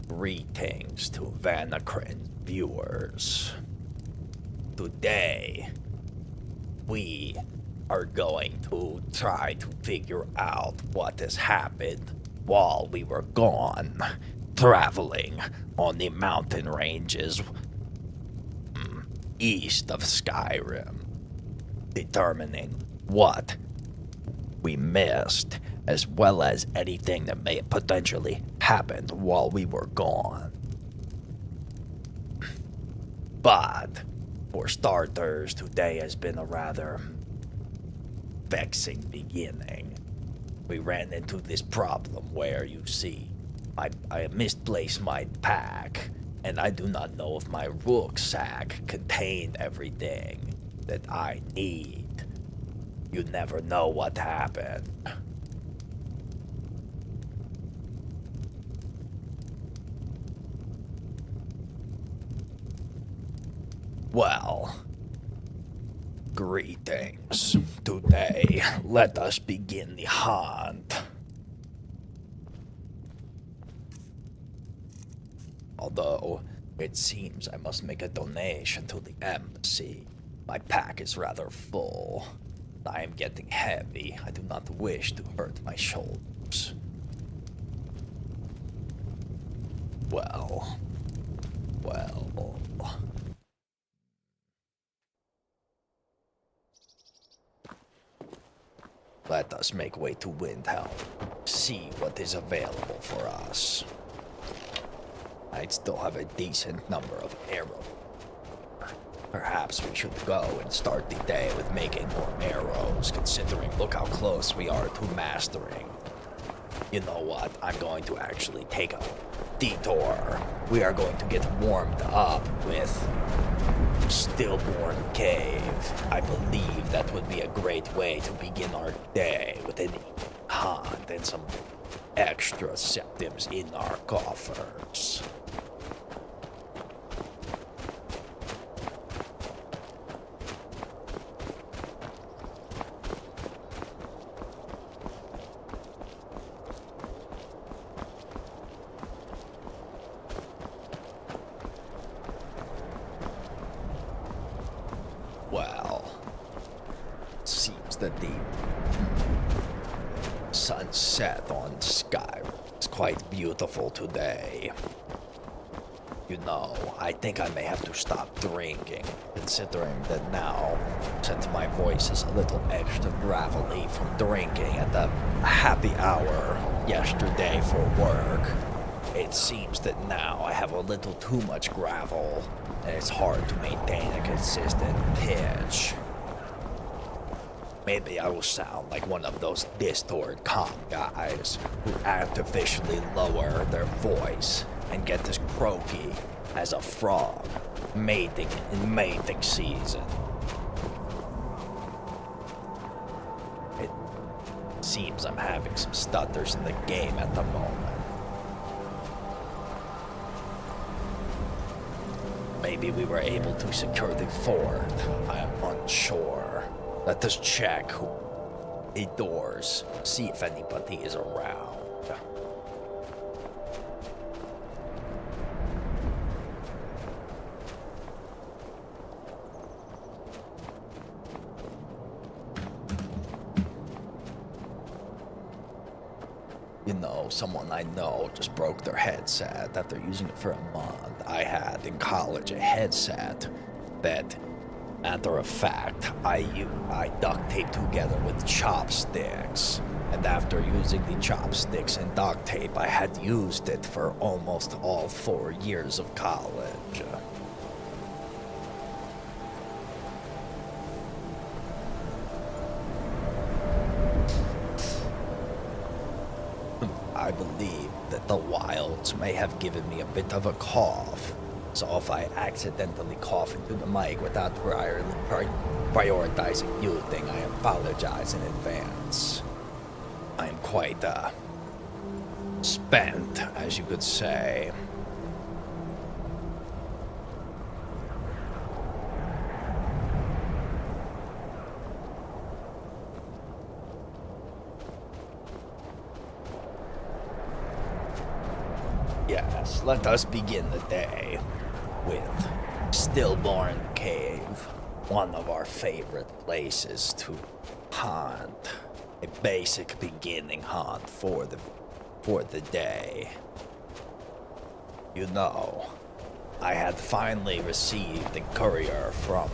Greetings to Vanikryn viewers. Today, we are going to try to figure out what has happened while we were gone, traveling on the mountain ranges east of Skyrim, determining what we missed, as well as anything that may have potentially happened while we were gone. But, for starters, today has been a rather vexing beginning. We ran into this problem where, you see, I misplaced my pack, and I do not know if my rucksack contained everything that I need. You never know what happened. Well, greetings. Today, let us begin the hunt. Although, it seems I must make a donation to the embassy. My pack is rather full. I am getting heavy. I do not wish to hurt my shoulders. Well. Let us make way to Windhelm. See what is available for us. I still have a decent number of arrows. Perhaps we should go and start the day with making more arrows, considering look how close we are to mastering. You know what? I'm going to actually take a detour. We are going to get warmed up with Stillborn Cave. I believe that would be a great way to begin our day with an hunt and some extra septims in our coffers. Well, it seems that the sunset on Skyrim is quite beautiful today. You know, I think I may have to stop drinking, considering that now, since my voice is a little extra gravelly from drinking at the happy hour yesterday for work, it seems that now I have a little too much gravel, and it's hard to maintain a consistent pitch. Maybe I will sound like one of those Discord com guys who artificially lower their voice and get as croaky as a frog mating in mating season. It seems I'm having some stutters in the game at the moment. Maybe we were able to secure the fort. I am unsure. Let us check the doors, see if anybody is around. You know, someone I know just broke their headset after using it for a month. I had in college a headset that, matter of fact, I duct taped together with chopsticks. And after using the chopsticks and duct tape, I had used it for almost all 4 years of college. I believe that the wilds may have given me a bit of a cough, so if I accidentally cough into the mic without prioritizing muting, I apologize in advance. I am quite, spent, as you could say. Yes, let us begin the day with Stillborn Cave, one of our favorite places to hunt. A basic beginning hunt for the day. You know, I had finally received a courier from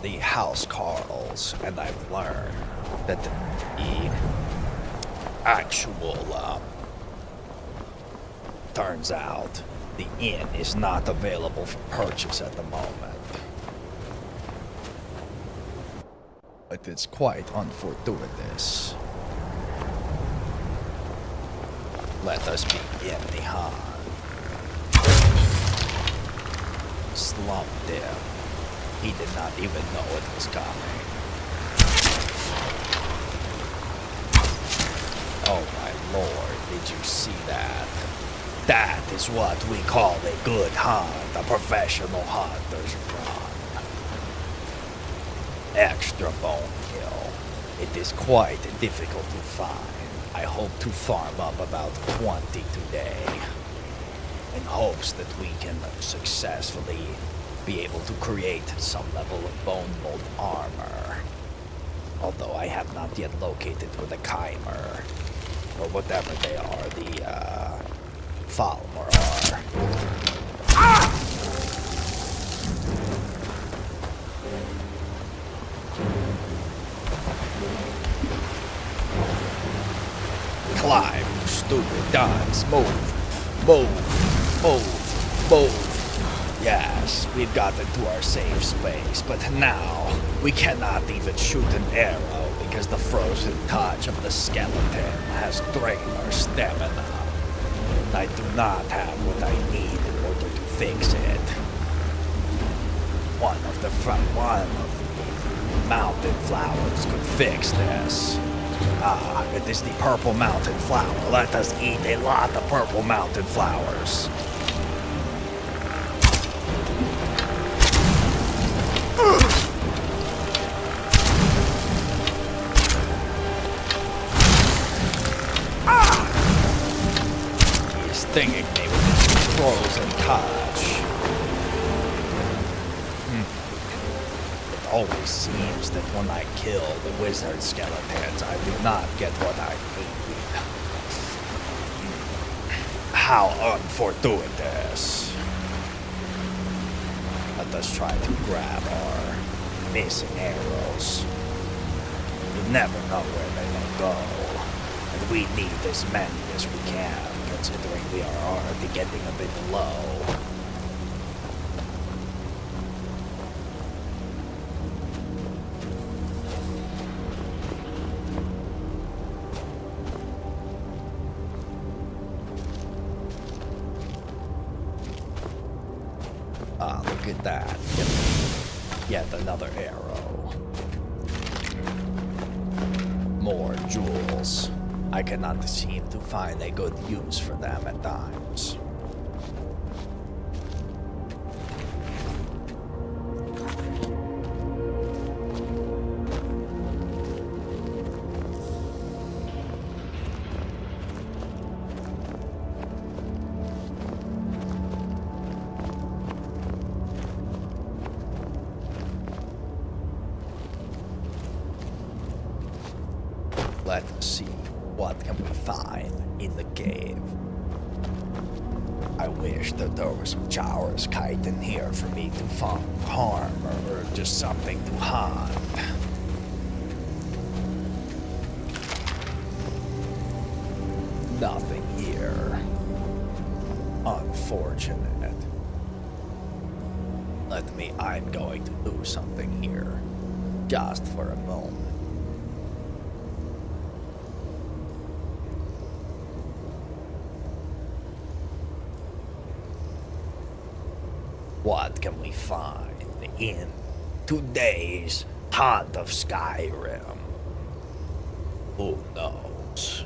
the House Carls, and I've learned that the actual, turns out the inn is not available for purchase at the moment. But it's quite unfortuitous. Let us begin the hunt. Slumped him. He did not even know it was coming. Oh my lord, did you see that? That is what we call a good hunt, a professional hunter's run. Extra bone kill. It is quite difficult to find. I hope to farm up about 20 today, in hopes that we can successfully be able to create some level of bone mold armor. Although I have not yet located where the Chimer, or whatever they are, the Falmer are. Ah! Climb, you stupid dunce. Move. Yes, we've got into our safe space, but now we cannot even shoot an arrow because the frozen touch of the skeleton has drained our stamina. I do not have what I need in order to fix it. One of the mountain flowers could fix this. Ah, it is the purple mountain flower. Let us eat a lot of purple mountain flowers. He is stinging me with his frozen touch. It always seems that when I kill the wizard skeletons, I do not get what I need. How unfortuitous. Let us try to grab our missing arrows. You never know where they may go. And we need as many as we can, considering we are already getting a bit low. Ah, look at that. Yet another arrow. More jewels. I cannot seem to find a good use for them at times. Let's see what can we find in the cave. I wish that there was some Chaur's kite in here for me to find harm or just something to hunt. Nothing here. Unfortunate. I'm going to do something here. Just for a moment. What can we find in today's Hunt of Skyrim? Who knows?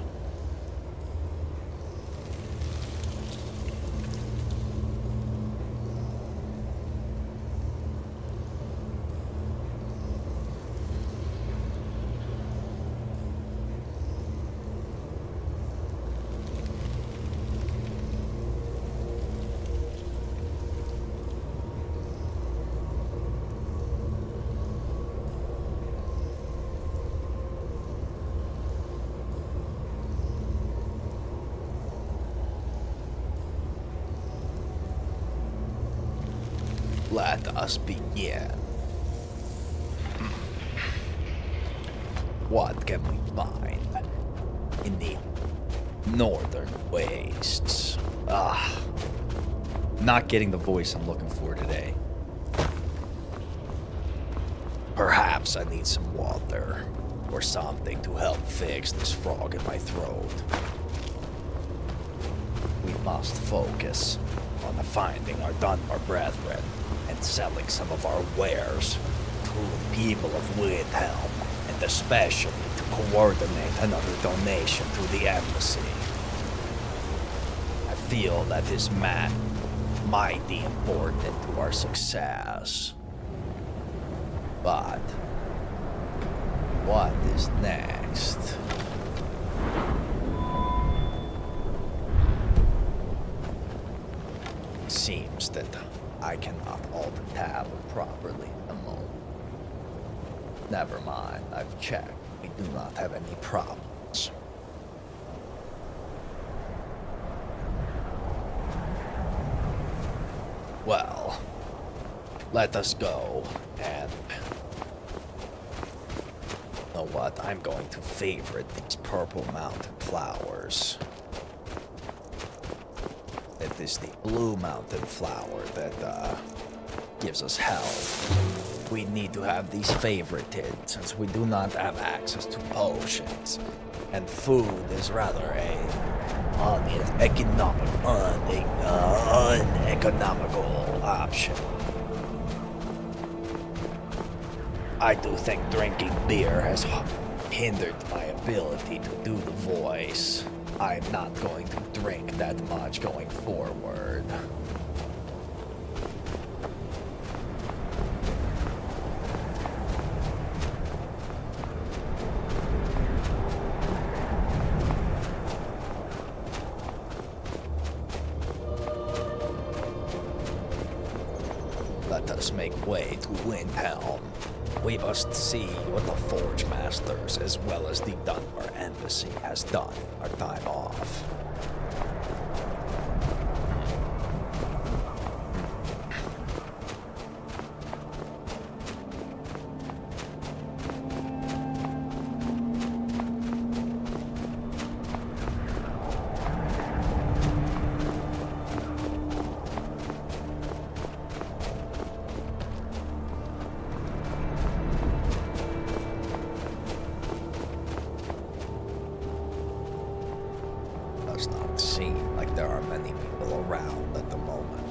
Let us begin. What can we find in the northern wastes? Not getting the voice I'm looking for today. Perhaps I need some water or something to help fix this frog in my throat. We must focus on finding our Dunmer brethren and selling some of our wares to the people of Windhelm, and especially to coordinate another donation to the embassy. I feel that this man might be important to our success. But what is next? Seems that I cannot alt tab properly at the moment. Never mind, I've checked. We do not have any problems. Well, let us go and... You know what? I'm going to favorite these purple mountain flowers. It is the blue mountain flower that gives us health. We need to have these favorited since we do not have access to potions. And food is rather a uneconomical option. I do think drinking beer has hindered my ability to do the voice. I'm not going to drink that much going forward. Let us make way to Windhelm. We must see what the Forge Masters as well as the Dunmer Embassy has done in our time off. Does not seem like there are many people around at the moment.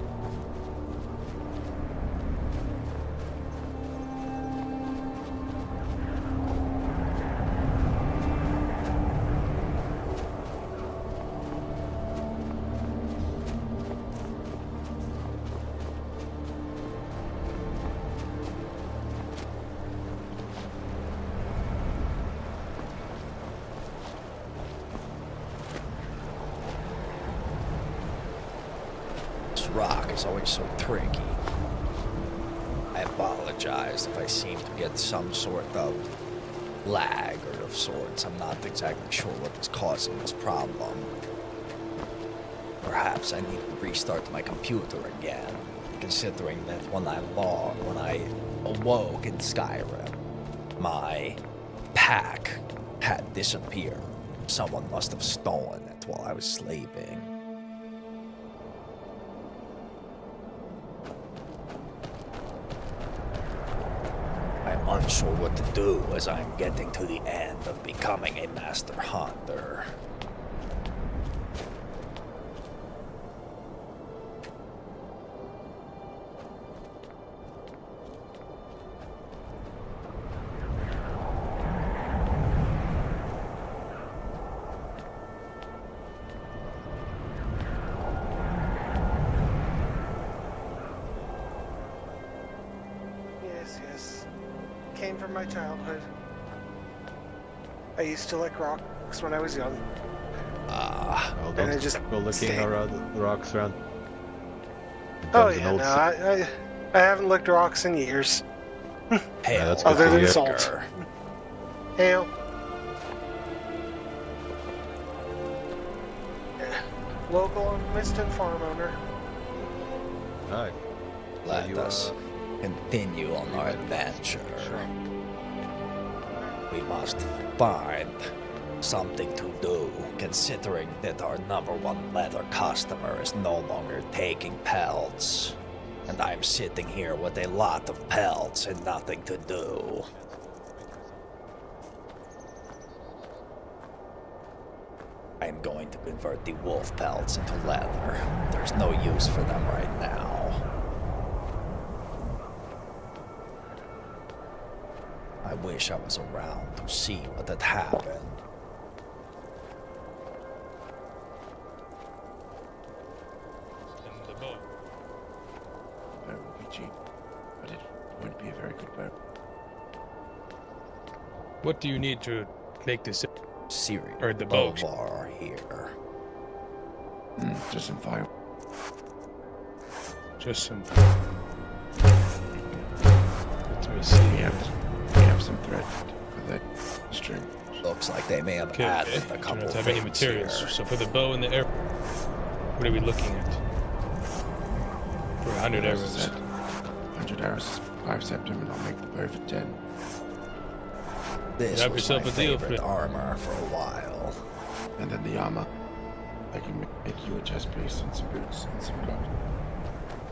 Rock is always so tricky. I apologize if I seem to get some sort of lag or of sorts. I'm not exactly sure what is causing this problem. Perhaps I need to restart my computer again, considering that when I awoke in Skyrim, my pack had disappeared. Someone must have stolen it while I was sleeping. I'm unsure what to do as I'm getting to the end of becoming a master hunter. Yes. Came from my childhood. I used to like rocks when I was young. Well, And I don't just go looking stayed. around the rocks around. Oh Becomes an yeah, old no, I haven't licked rocks in years. Hail, that's good Other to than hear. salt. Hail. Yeah. Local Miston farm owner. Hi. Let you, us continue on our adventure. We must find something to do, considering that our #1 leather customer is no longer taking pelts. And I'm sitting here with a lot of pelts and nothing to do. I'm going to convert the wolf pelts into leather. There's no use for them right now. I wish I was around to see what had happened. And the bow. That would be cheap, but it would be a very good bow. What do you need to make this? Siri Or the bow. Lovar are here. Just some fire. Just some. Let me see. We have some thread for that string. Looks like they may have Okay, added okay. a Do couple not have any things materials. here. So for the bow and the arrow, what are we looking at? For 100 As I arrows. said, 100 arrows is 5 septim, and I'll make the bow for 10. This Grab was yourself my a deal, favorite friend. armor for a while. And then the armor. I can make you a chest piece and some boots and some gloves.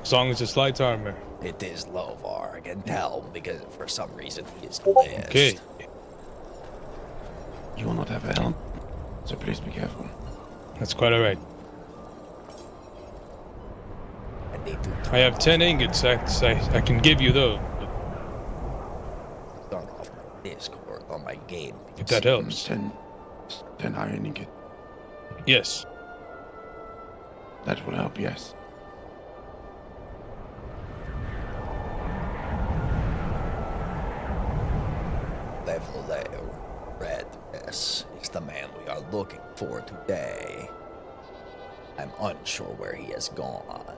As long as it's light armor. It is Lovar, I can tell, because for some reason he is glitched. Okay. You will not have a helm, so please be careful. That's quite alright. I need to I have 10 ingots. I can give you those. turn off my Discord on my game. If that helps. 10 iron ingot. Yes. That will help, yes. Level Redness is the man we are looking for today. I'm unsure where he has gone.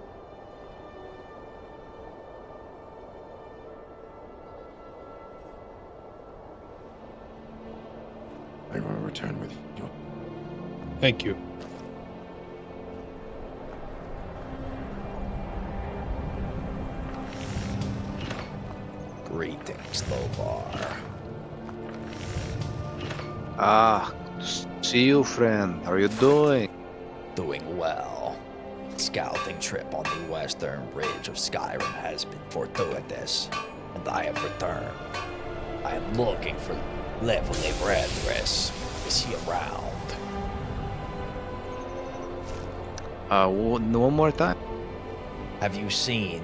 I will return with you. Thank you. Greetings, Lovar. Ah, see you, friend. How are you doing? Doing well. Scouting trip on the western ridge of Skyrim has been fortuitous, and I have returned. I am looking for Levelly Redress. Is he around? One more time. Have you seen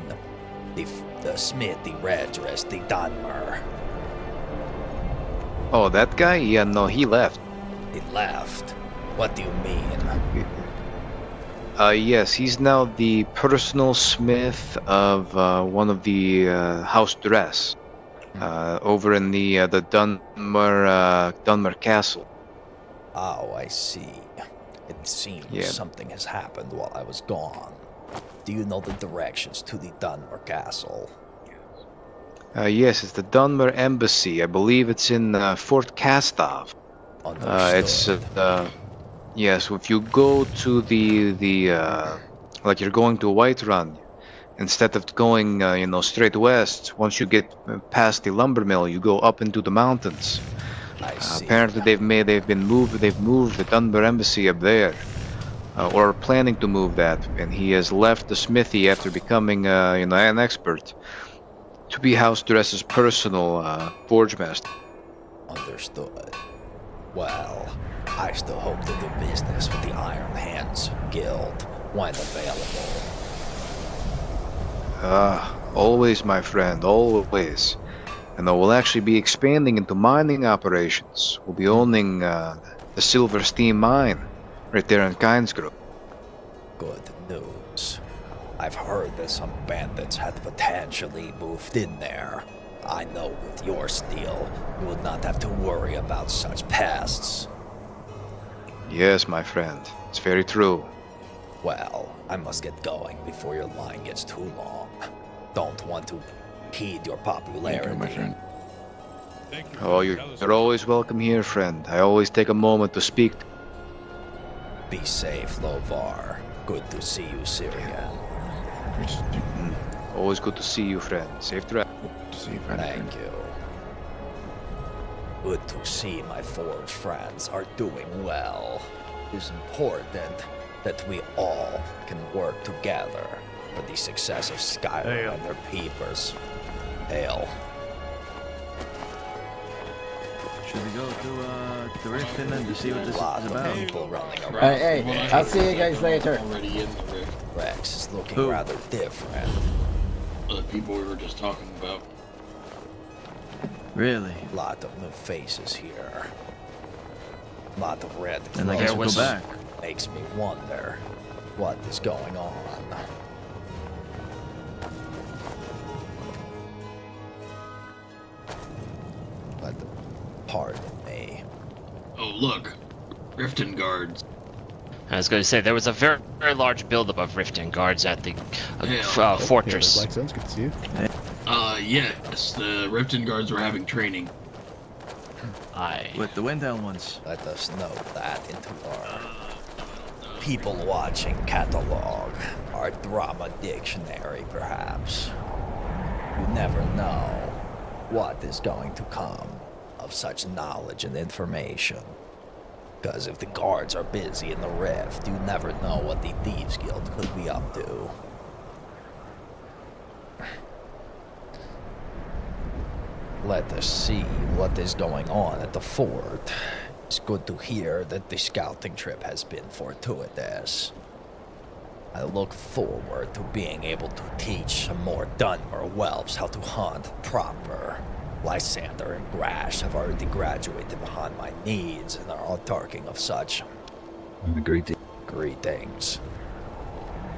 the smith, the Redress, the Dunmer? Oh, that guy? Yeah, no, he left. He left. What do you mean? Yes, he's now the personal smith of one of the house dress over in the Dunmer castle. Oh, I see. It seems Yeah. something has happened while I was gone. Do you know the directions to the Dunmer castle? Yes, it's the Dunmer embassy. I believe it's in Fort Castov. Understood. Yes, if you go to the like you're going to Whiterun, instead of going straight west, once you get past the lumber mill, you go up into the mountains. I see. Apparently they've moved the Dunmer embassy up there, or are planning to move that, and he has left the smithy after becoming an expert to be House Dress's personal forge master. Understood. Well, I still hope to do business with the Iron Hands Guild when available. Always, my friend, always. And we'll actually be expanding into mining operations. We'll be owning the Silver Steam mine right there in Kaizaal. Good news. I've heard that some bandits had potentially moved in there. I know with your steel, you would not have to worry about such pests. Yes, my friend, it's very true. Well, I must get going before your line gets too long. Don't want to heed your Thank popularity. you, my friend. Thank you. Oh, you're always welcome here, friend. I always take a moment to speak. Be safe, Lovar. Good to see you, Syrian. Always good to see you, friend. Safe travel. Good to see you, Vanikryn. Thank you. Good to see my forge friends are doing well. It's important that we all can work together for the success of Skyrim and their peepers. Hail. Should we go to Riften and to see what this is Lot of about? people running around. Hey, I'll see you guys later. Already in the rift. Rex is looking Who? rather different. The people we were just talking about. Really? Lot of new faces here. Lot of red Then I guess we'll clothes. go back. Makes me wonder what is going on. But pardon me. Oh, look. Riften guards. I was going to say, there was a very, very large buildup of Riften guards at the fortress. Black Suns, good to see you. Yes, the Riften guards were having training. Aye. With the Windhelm ones. Let us note that into our people watching catalog, our drama dictionary, perhaps. You never know what is going to come of such knowledge and information. Because if the guards are busy in the rift, you never know what the Thieves Guild could be up to. Let us see what is going on at the fort. It's good to hear that the scouting trip has been fortuitous. I look forward to being able to teach some more Dunmer whelps how to hunt proper. Lysander and Grash have already graduated behind my needs and are all talking of such. Greetings.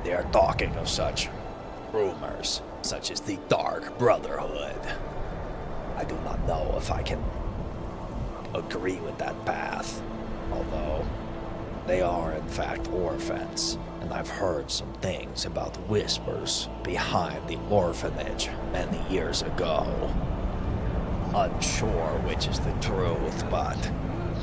They are talking of such rumors, such as the Dark Brotherhood. I do not know if I can agree with that path, although they are in fact orphans, and I've heard some things about whispers behind the orphanage many years ago. Unsure which is the truth, but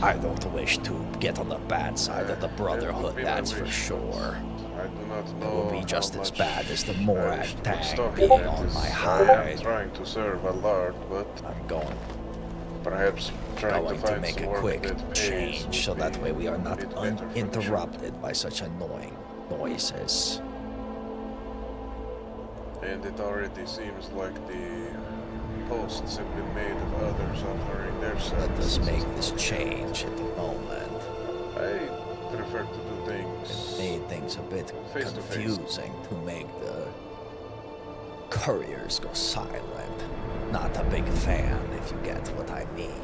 I don't wish to get on the bad side of the Brotherhood, that's for sure. I do not It know will be just how as much bad as the Morag good tank stuff being that on is. my I am hide. trying to serve a lord, but I'm going perhaps trying to to find make some a work quick that pays change so would that be way we are a not bit better for me. uninterrupted by such annoying noises. And it already seems like the posts have been made of others offering their Let us services. make this change at the moment. I prefer to do It things made things a bit Face to face. confusing to make the couriers go silent. Not a big fan, if you get what I mean.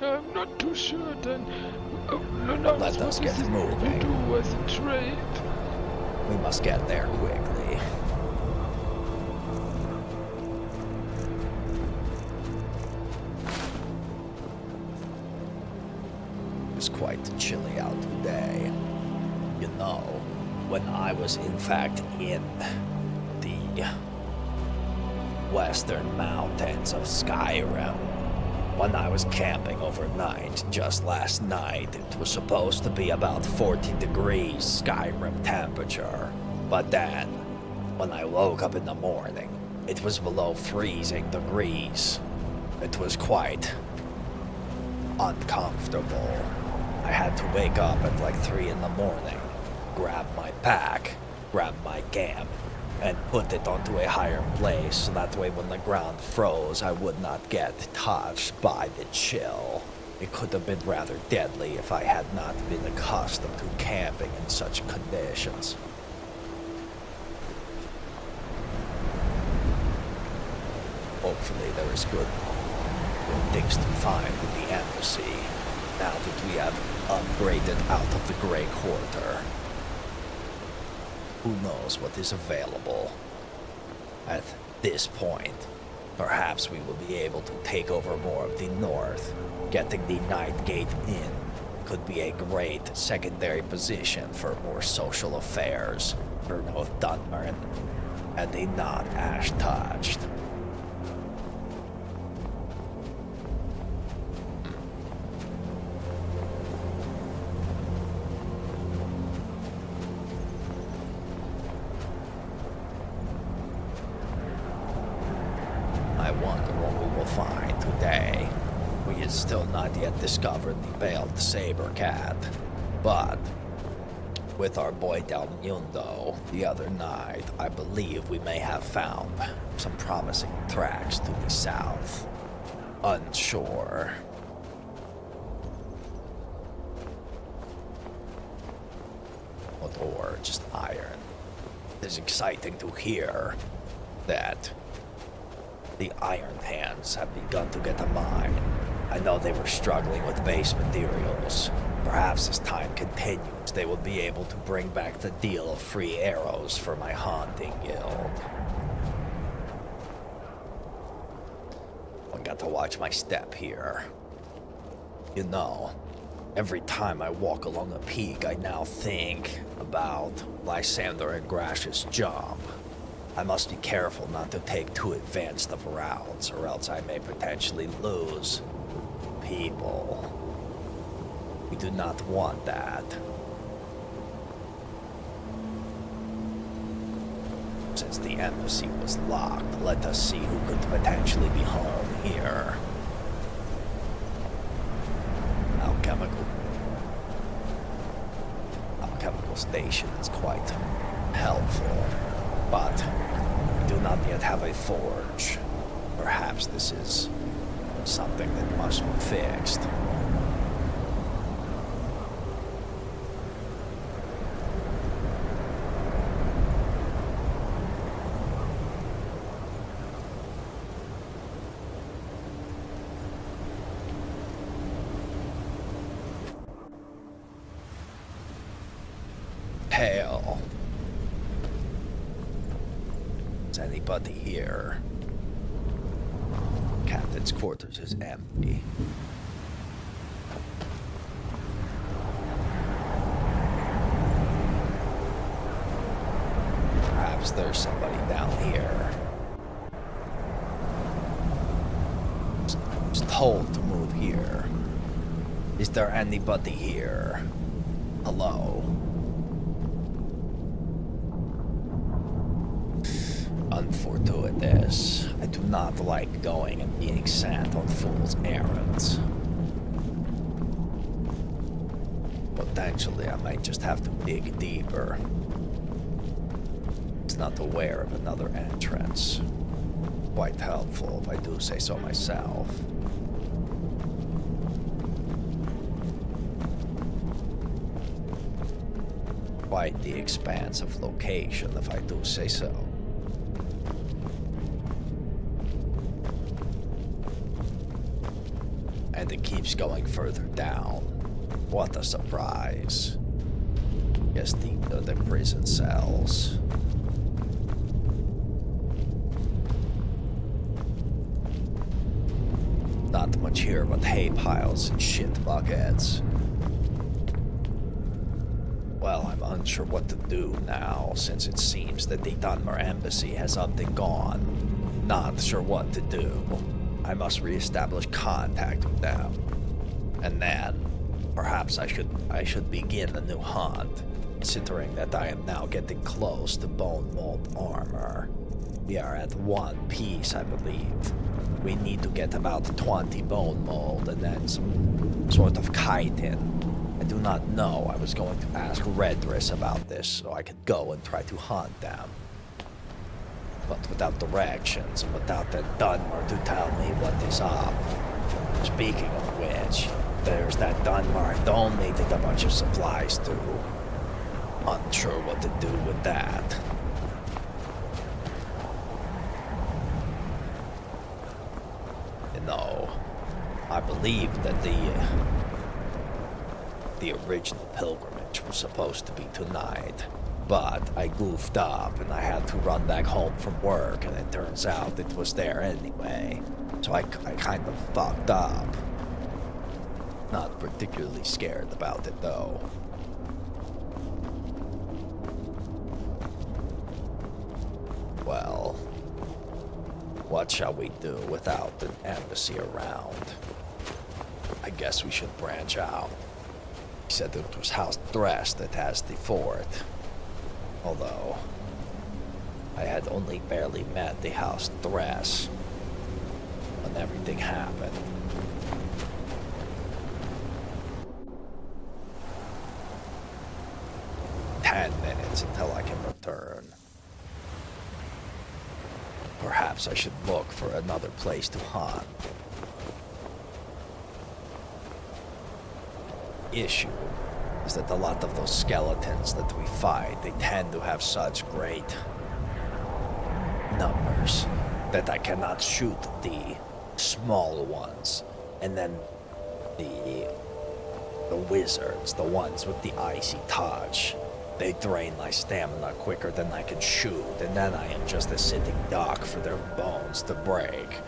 I'm not too sure then. Let us get moving. Do as a trade. We must get there quickly. It's quite chilly out today. You know, when I was in fact in the western mountains of Skyrim, when I was camping overnight just last night, it was supposed to be about 40 degrees Skyrim temperature. But then, when I woke up in the morning, it was below freezing degrees. It was quite uncomfortable. I had to wake up at like 3 in the morning, grab my pack, grab my camp, and put it onto a higher place so that way when the ground froze I would not get touched by the chill. It could have been rather deadly if I had not been accustomed to camping in such conditions. Hopefully there is good things to find in the embassy now that we have upgraded out of the Grey Quarter. Who knows what is available? At this point, perhaps we will be able to take over more of the north. Getting the Night Gate in could be a great secondary position for more social affairs for both Dunmer and the non-Ash touched. day. We had still not yet discovered the veiled saber cat, but with our boy Del Mundo the other night, I believe we may have found some promising tracks to the south. Unsure. Or just iron. It is exciting to hear that the Iron Hands have begun to get a mine. I know they were struggling with base materials. Perhaps as time continues, they will be able to bring back the deal of free arrows for my hunting guild. I got to watch my step here. You know, every time I walk along a peak, I now think about Lysander and Grash's jump. I must be careful not to take too advanced of routes, or else I may potentially lose people. We do not want that. Since the embassy was locked, let us see who could potentially be home here. Alchemical station is quite helpful, but we do not yet have a forge. Perhaps this is something that must be fixed. Hail. Is anybody here? Captain's quarters is empty. Perhaps there's somebody down here. Just told to move here. Is there anybody here? Hello? Unfortuitous. I do not like going and being sent on fool's errands. Potentially, I might just have to dig deeper. It's not aware of another entrance. Quite helpful if I do say so myself. Quite the expansive location if I do say so. And it keeps going further down. What a surprise. Guess the prison cells. Not much here but hay piles and shit buckets. Well, I'm unsure what to do now, since it seems that the Dunmer embassy has upped and gone. Not sure what to do. I must re-establish contact with them. And then, perhaps I should begin a new hunt, considering that I am now getting close to bone mold armor. We are at 1 piece, I believe. We need to get about 20 bone mold and then some sort of chitin. I do not know. I was going to ask Redris about this so I could go and try to hunt them. But without directions and without that Dunmer to tell me what is up. Speaking of which, there's that Dunmer I donated a bunch of supplies to. Unsure what to do with that. You know, I believe that the original pilgrimage was supposed to be tonight. But I goofed up and I had to run back home from work, and it turns out it was there anyway. So I kind of fucked up. Not particularly scared about it though. Well, what shall we do without an embassy around? I guess we should branch out. He said it was House Teres that has the fort. Although, I had only barely met the House Teres when everything happened. "10 minutes until I can return. Perhaps I should look for another place to hunt." Issue is that a lot of those skeletons that we fight, they tend to have such great numbers that I cannot shoot the small ones, and then the wizards, the ones with the icy touch, they drain my stamina quicker than I can shoot, and then I am just a sitting duck for their bones to break.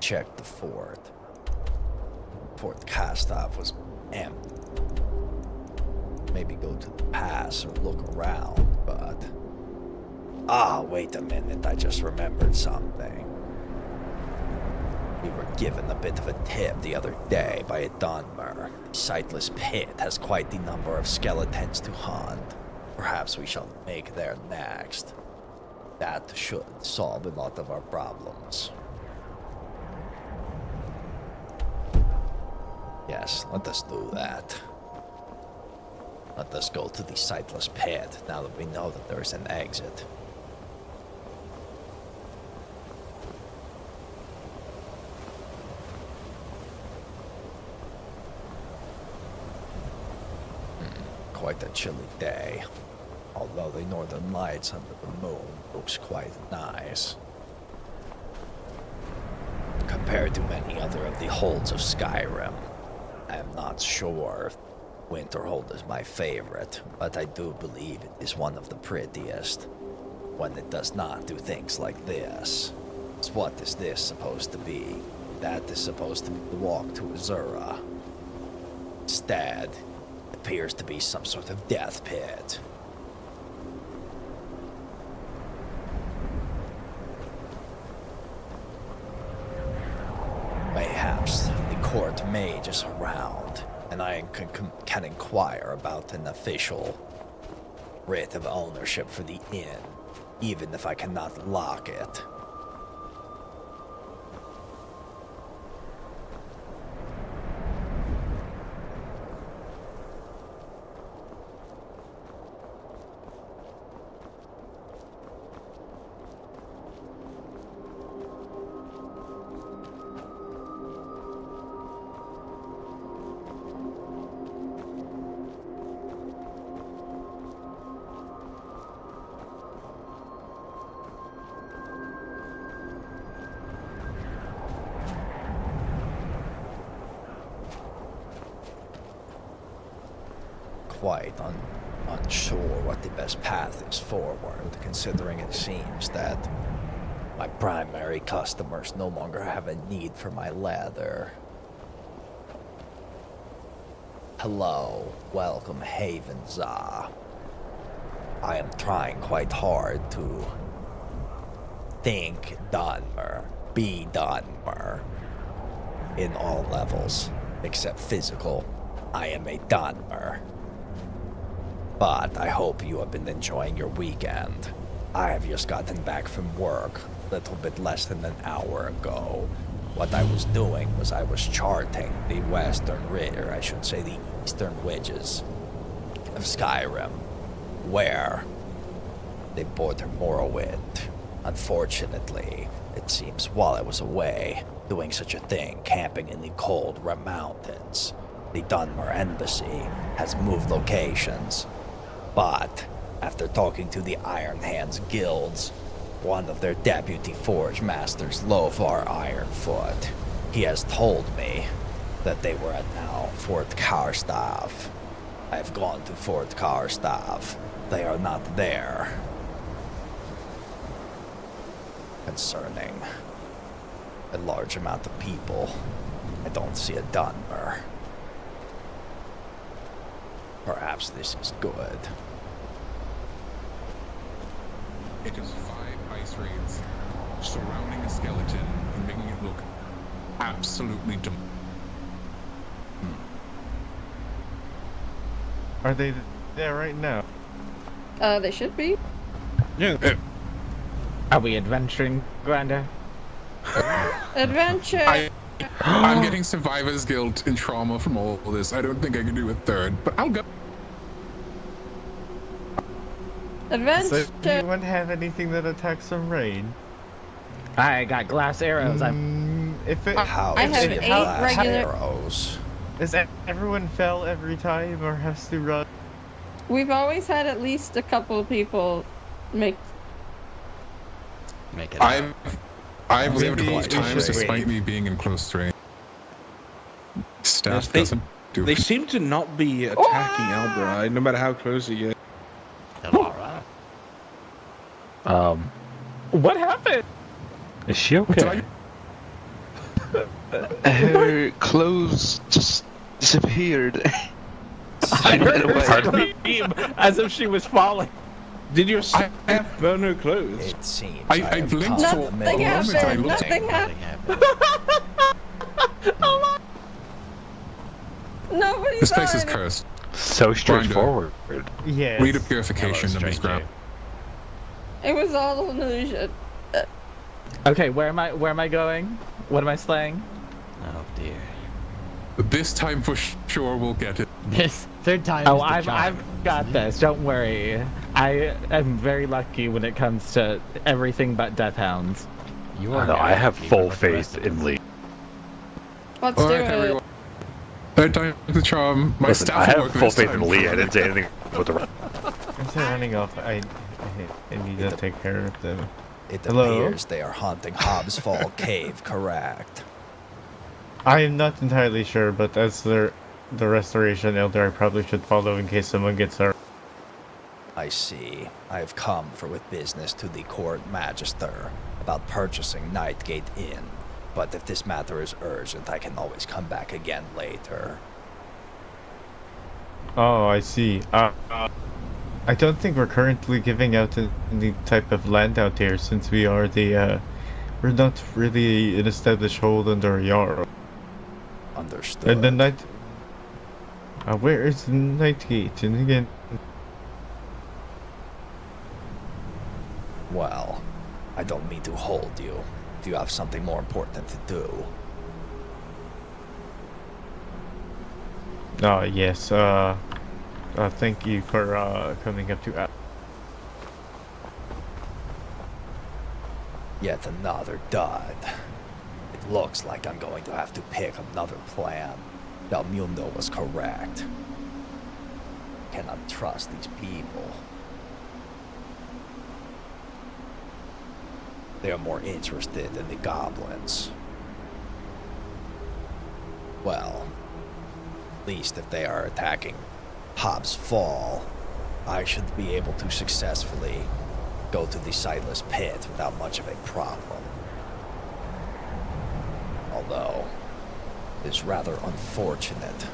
Check the fort. Fort Kaizaal was empty. Maybe go to the pass or look around, but... wait a minute, I just remembered something. We were given a bit of a tip the other day by a Dunmer. The sightless pit has quite the number of skeletons to hunt. Perhaps we shall make there next. That should solve a lot of our problems. Yes, let us do that. Let us go to the sightless pit, now that we know that there is an exit. Quite a chilly day, although the northern lights under the moon looks quite nice. Compared to many other of the holds of Skyrim, I am not sure if Winterhold is my favorite, but I do believe it is one of the prettiest, when it does not do things like this. So what is this supposed to be? That is supposed to be the walk to Azura. Instead, it appears to be some sort of death pit. Perhaps the court mage is around, and I can inquire about an official writ of ownership for the inn, even if I cannot lock it. Quite unsure what the best path is forward, considering it seems that my primary customers no longer have a need for my leather. Hello, welcome Havenza. I am trying quite hard to think Dunmer, be Dunmer, in all levels, except physical. I am a Dunmer. But I hope you have been enjoying your weekend. I have just gotten back from work a little bit less than an hour ago. What I was doing was I was charting the the eastern ridges of Skyrim, where they border Morrowind. Unfortunately, it seems while I was away, doing such a thing, camping in the cold Rim Mountains, the Dunmer Embassy has moved locations. But, after talking to the Iron Hands guilds, one of their deputy forge masters, Lovar Ironfoot, he has told me that they were at now Fort Karstav. I have gone to Fort Karstav. They are not there. Concerning a large amount of people, I don't see a Dunmer. Perhaps this is good. It is 5 ice raids surrounding a skeleton and making it look absolutely dumb. Are they there right now? They should be. Yeah. Are we adventuring, Granda? Adventure! I'm getting survivor's guilt and trauma from all this. I don't think I can do a third, but I'll go. Adventure! So, do anyone have anything that attacks from rain? I got glass arrows. If it, How I does have he 8 glass regular- arrows? Is everyone fell every time or has to run? We've always had at least a couple of people make... Make it. I've lived Maybe 5 times should despite wait. me being in close range. Staff Yes, they- doesn't do They it. seem to not be attacking Albride, no matter how close you get. Alright. What happened? Is she okay? Her clothes just disappeared. I heard her scream as if she was falling. Did your staff burn her clothes? It seems I have blinked come for to a make moment, a I looked- Nothing Nothing happened. happened. Nobody's This place is already- cursed. So straightforward. Yes. Read a purification Hello, of his stranger. ground. It was all an illusion. Okay, where am I going? What am I slaying? Oh dear. But this time for sure we'll get it. This third time. Oh, is the I've charm. got this. Don't worry. I am very lucky when it comes to everything but death hounds. You I are. know, I very have lucky, full but the rest faith of us- in Lee. Let's do Alright, it. everyone. Third time the charm. My Listen, staff I will have work full this faith time. in Lee. I didn't say anything about the rest. As they're running off, I need to take care of them. It Hello? appears they are haunting Hobbs Fall Cave, correct? I am not entirely sure, but as the restoration elder, I probably should follow in case someone gets hurt. I see. I have come with business to the court magister about purchasing Nightgate Inn. But if this matter is urgent, I can always come back again later. Oh, I see. I don't think we're currently giving out any type of land out here, since we are we're not really an established hold under a Jarl. Understood. And the night. Where is the Nightgate? And again. Well, I don't mean to hold you. If you have something more important to do. Yes. Thank you for coming up to. Yet another dud. It looks like I'm going to have to pick another plan. Del Mundo was correct. Cannot trust these people. They are more interested in the goblins. Well, at least if they are attacking Hobbs Fall, I should be able to successfully go to the sightless pit without much of a problem. Although, it is rather unfortunate.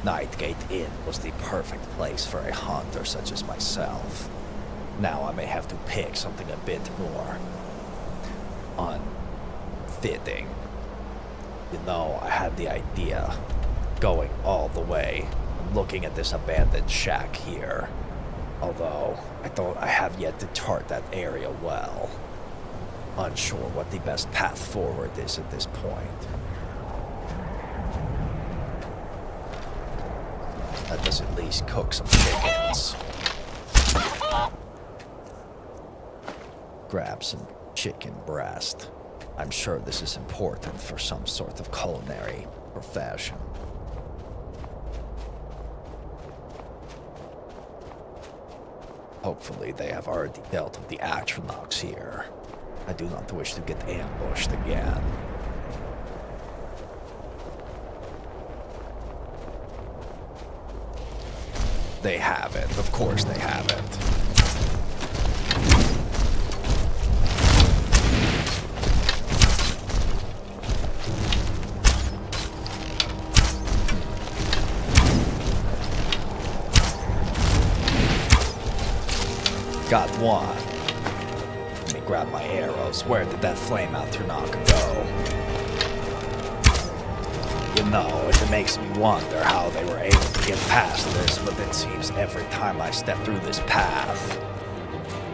Nightgate Inn was the perfect place for a hunter such as myself. Now I may have to pick something a bit more unfitting. You know, I had the idea going all the way and looking at this abandoned shack here. Although, I have yet to chart that area well. Unsure what the best path forward is at this point. Let us at least cook some chickens. Grab some chicken breast. I'm sure this is important for some sort of culinary profession. Hopefully they have already dealt with the Atronachs here. I do not wish to get ambushed again. They haven't. Of course they haven't. Got one. Let me grab my arrows. Where did that flame Atronach go? You know, it makes me wonder how they were able to get past this, but it seems every time I step through this path,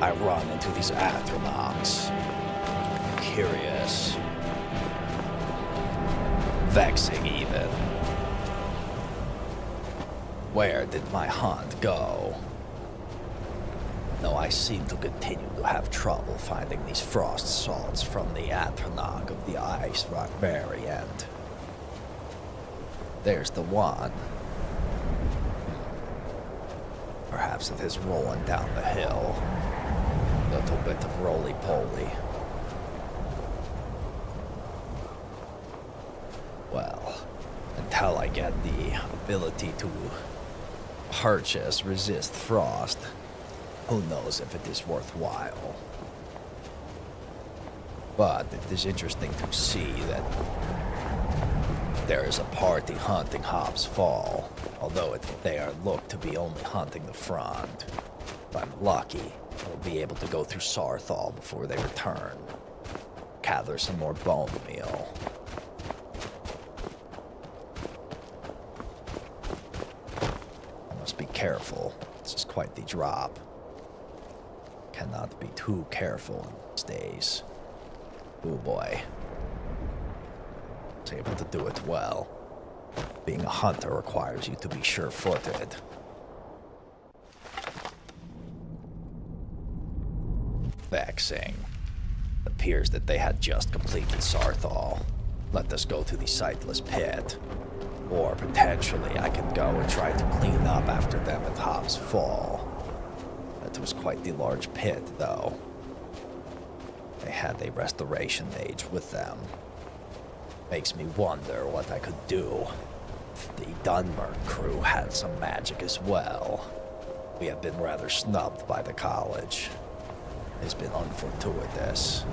I run into these Atronachs. Curious. Vexing, even. Where did my hunt go? No, I seem to continue to have trouble finding these frost salts from the Atronach of the Ice Rock variant. There's the one. Perhaps it is rolling down the hill. Little bit of roly-poly. Well, until I get the ability to purchase resist frost, who knows if it is worthwhile. But it is interesting to see that there is a party hunting Hobbs Fall, although they are looked to be only hunting the front. If I'm lucky, I'll be able to go through Sarthal before they return. Gather some more bone meal. I must be careful. This is quite the drop. Cannot be too careful in these days. Oh boy. Was able to do it well. Being a hunter requires you to be sure-footed. Vexing. Appears that they had just completed Sarthal. Let us go to the sightless pit. Or potentially I can go and try to clean up after them at Hobbs Fall. That was quite the large pit, though. They had a restoration mage with them. Makes me wonder what I could do if the Dunmer crew had some magic as well. We have been rather snubbed by the college. It's been unfortuitous.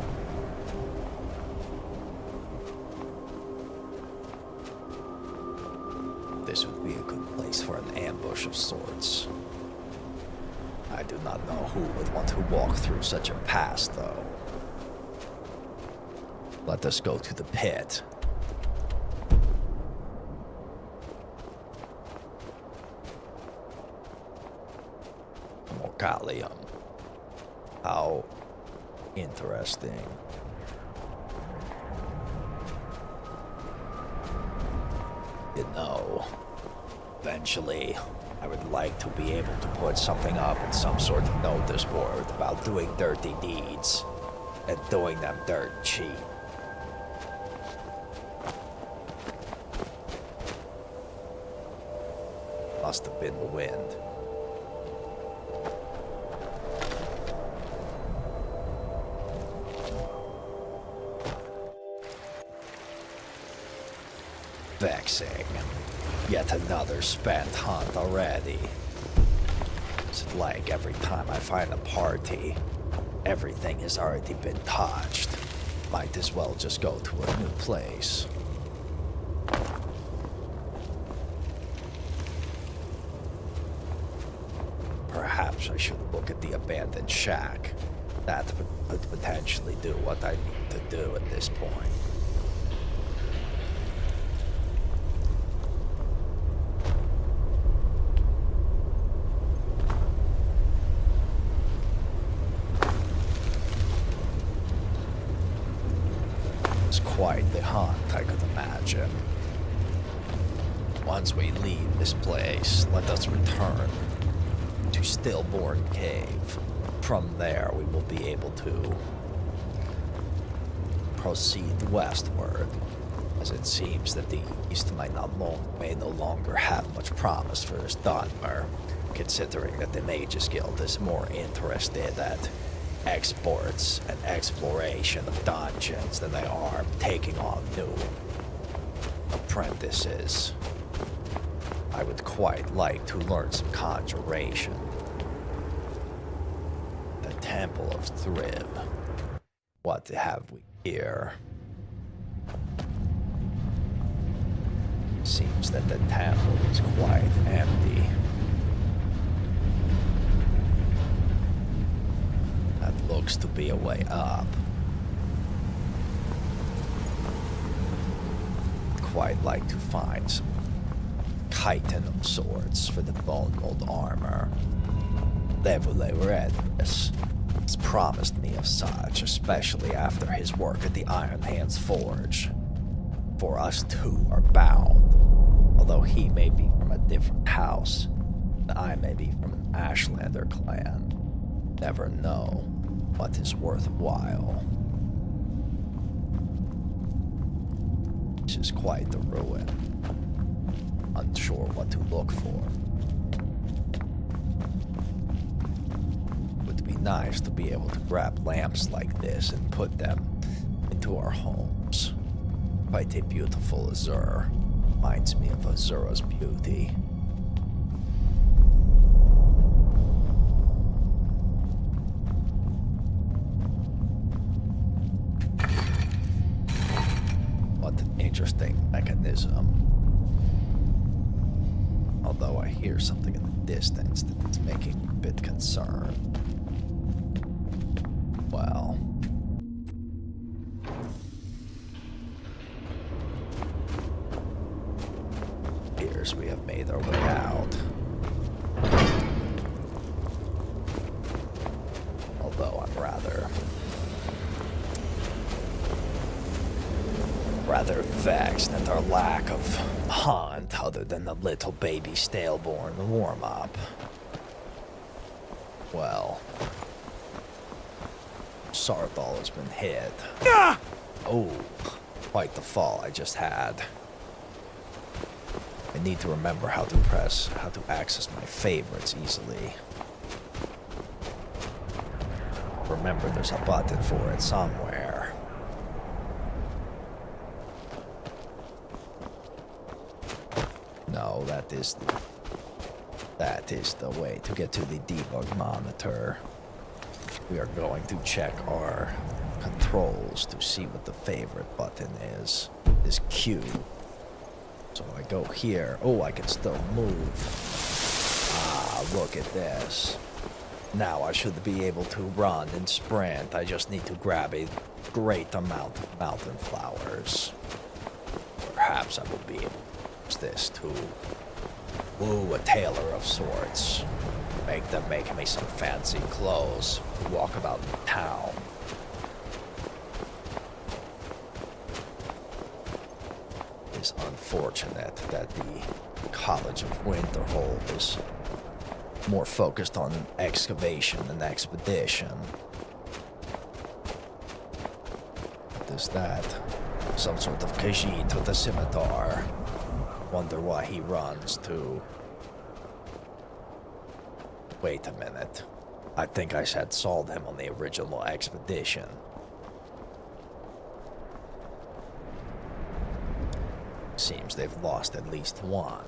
This would be a good place for an ambush of sorts. I do not know who would want to walk through such a pass, though. Let us go to the pit. Morgalium. How interesting. You know, eventually, I would like to be able to put something up in some sort of notice board about doing dirty deeds and doing them dirt cheap. Must have been the wind. Vexing. Yet another spent hunt already. It's like every time I find a party, everything has already been touched. Might as well just go to a new place. Perhaps I should look at the abandoned shack. That would potentially do what I need to do at this point. Quite the hunt, I could imagine. Once we leave this place, let us return to Stillborn Cave. From there, we will be able to proceed westward, as it seems that the east may no longer have much promise for this Dunmer, considering that the Mages Guild is more interested at exports and exploration of dungeons than they are taking on new apprentices. I would quite like to learn some conjuration. The Temple of Thrib. What have we here? Seems that the temple is quite empty. That looks to be a way up. quite like to find some chitin of sorts for the bone mold armor. Devule Redness has promised me of such, especially after his work at the Iron Hands Forge. For us two are bound, although he may be from a different house, and I may be from an Ashlander clan. Never know what is worthwhile. This is quite the ruin. Unsure what to look for. Would be nice to be able to grab lamps like this and put them into our homes. Quite a beautiful azure. Reminds me of Azura's beauty. What an interesting mechanism. Although I hear something in the distance that's making me a bit concerned. Well. Appears we have made our way out. Although I'm rather vexed at our lack of hunt other than the little baby staleborn warm-up. Well, Sarthal has been hit. Oh, quite the fall I just had. I need to remember how to access my favorites easily. Remember there's a button for it somewhere. No, that is the way to get to the debug monitor. We are going to check our controls to see what the favorite button is. This Q. So I go here. Oh, I can still move. Ah, look at this. Now I should be able to run and sprint. I just need to grab a great amount of mountain flowers. Perhaps I will be able to use this to woo a tailor of sorts. Make me some fancy clothes to walk about in town. It's unfortunate that the College of Winterhold is more focused on excavation than expedition. What is that? Some sort of Khajiit with a scimitar. Wonder why he runs to... Wait a minute. I think I had sold him on the original expedition. Seems they've lost at least one.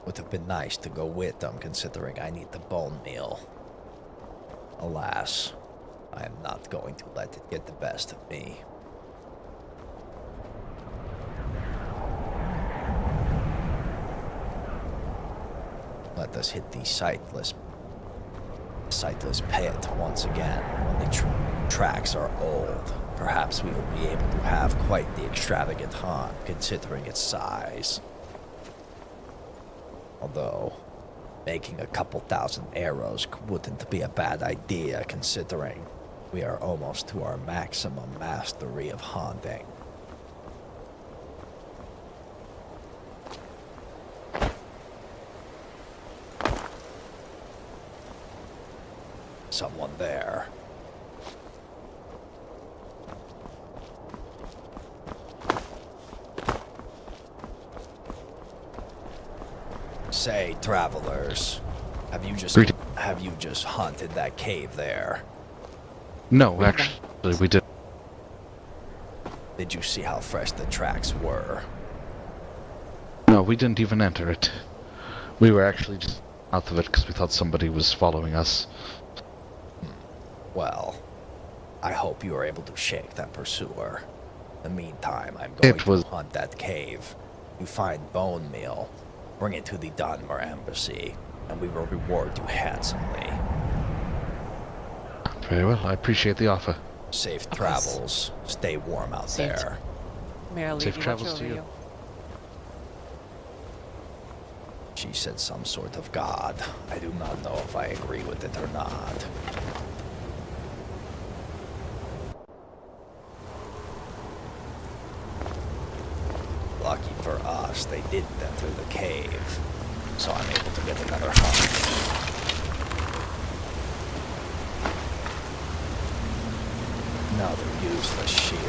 Would have been nice to go with them, considering I need the bone meal. Alas, I am not going to let it get the best of me. Let us hit the sightless pit once again. When the tracks are old, perhaps we will be able to have quite the extravagant hunt, considering its size. Although, making a couple thousand arrows wouldn't be a bad idea, considering we are almost to our maximum mastery of hunting. Someone there. Say, travelers, have you just hunted that cave there? No, actually, we did. Did you see how fresh the tracks were? No, we didn't even enter it. We were actually just out of it because we thought somebody was following us. Well, I hope you were able to shake that pursuer. In the meantime, I'm going to hunt that cave. You find bone meal, bring it to the Dunmer embassy, and we will reward you handsomely. Very well, I appreciate the offer. Safe travels. Stay warm out there. May our Safe lady watch travels over to you. you. She said some sort of god. I do not know if I agree with it or not. Lucky for us, they didn't enter the cave, so I'm able to get another hunt. Another useless shield.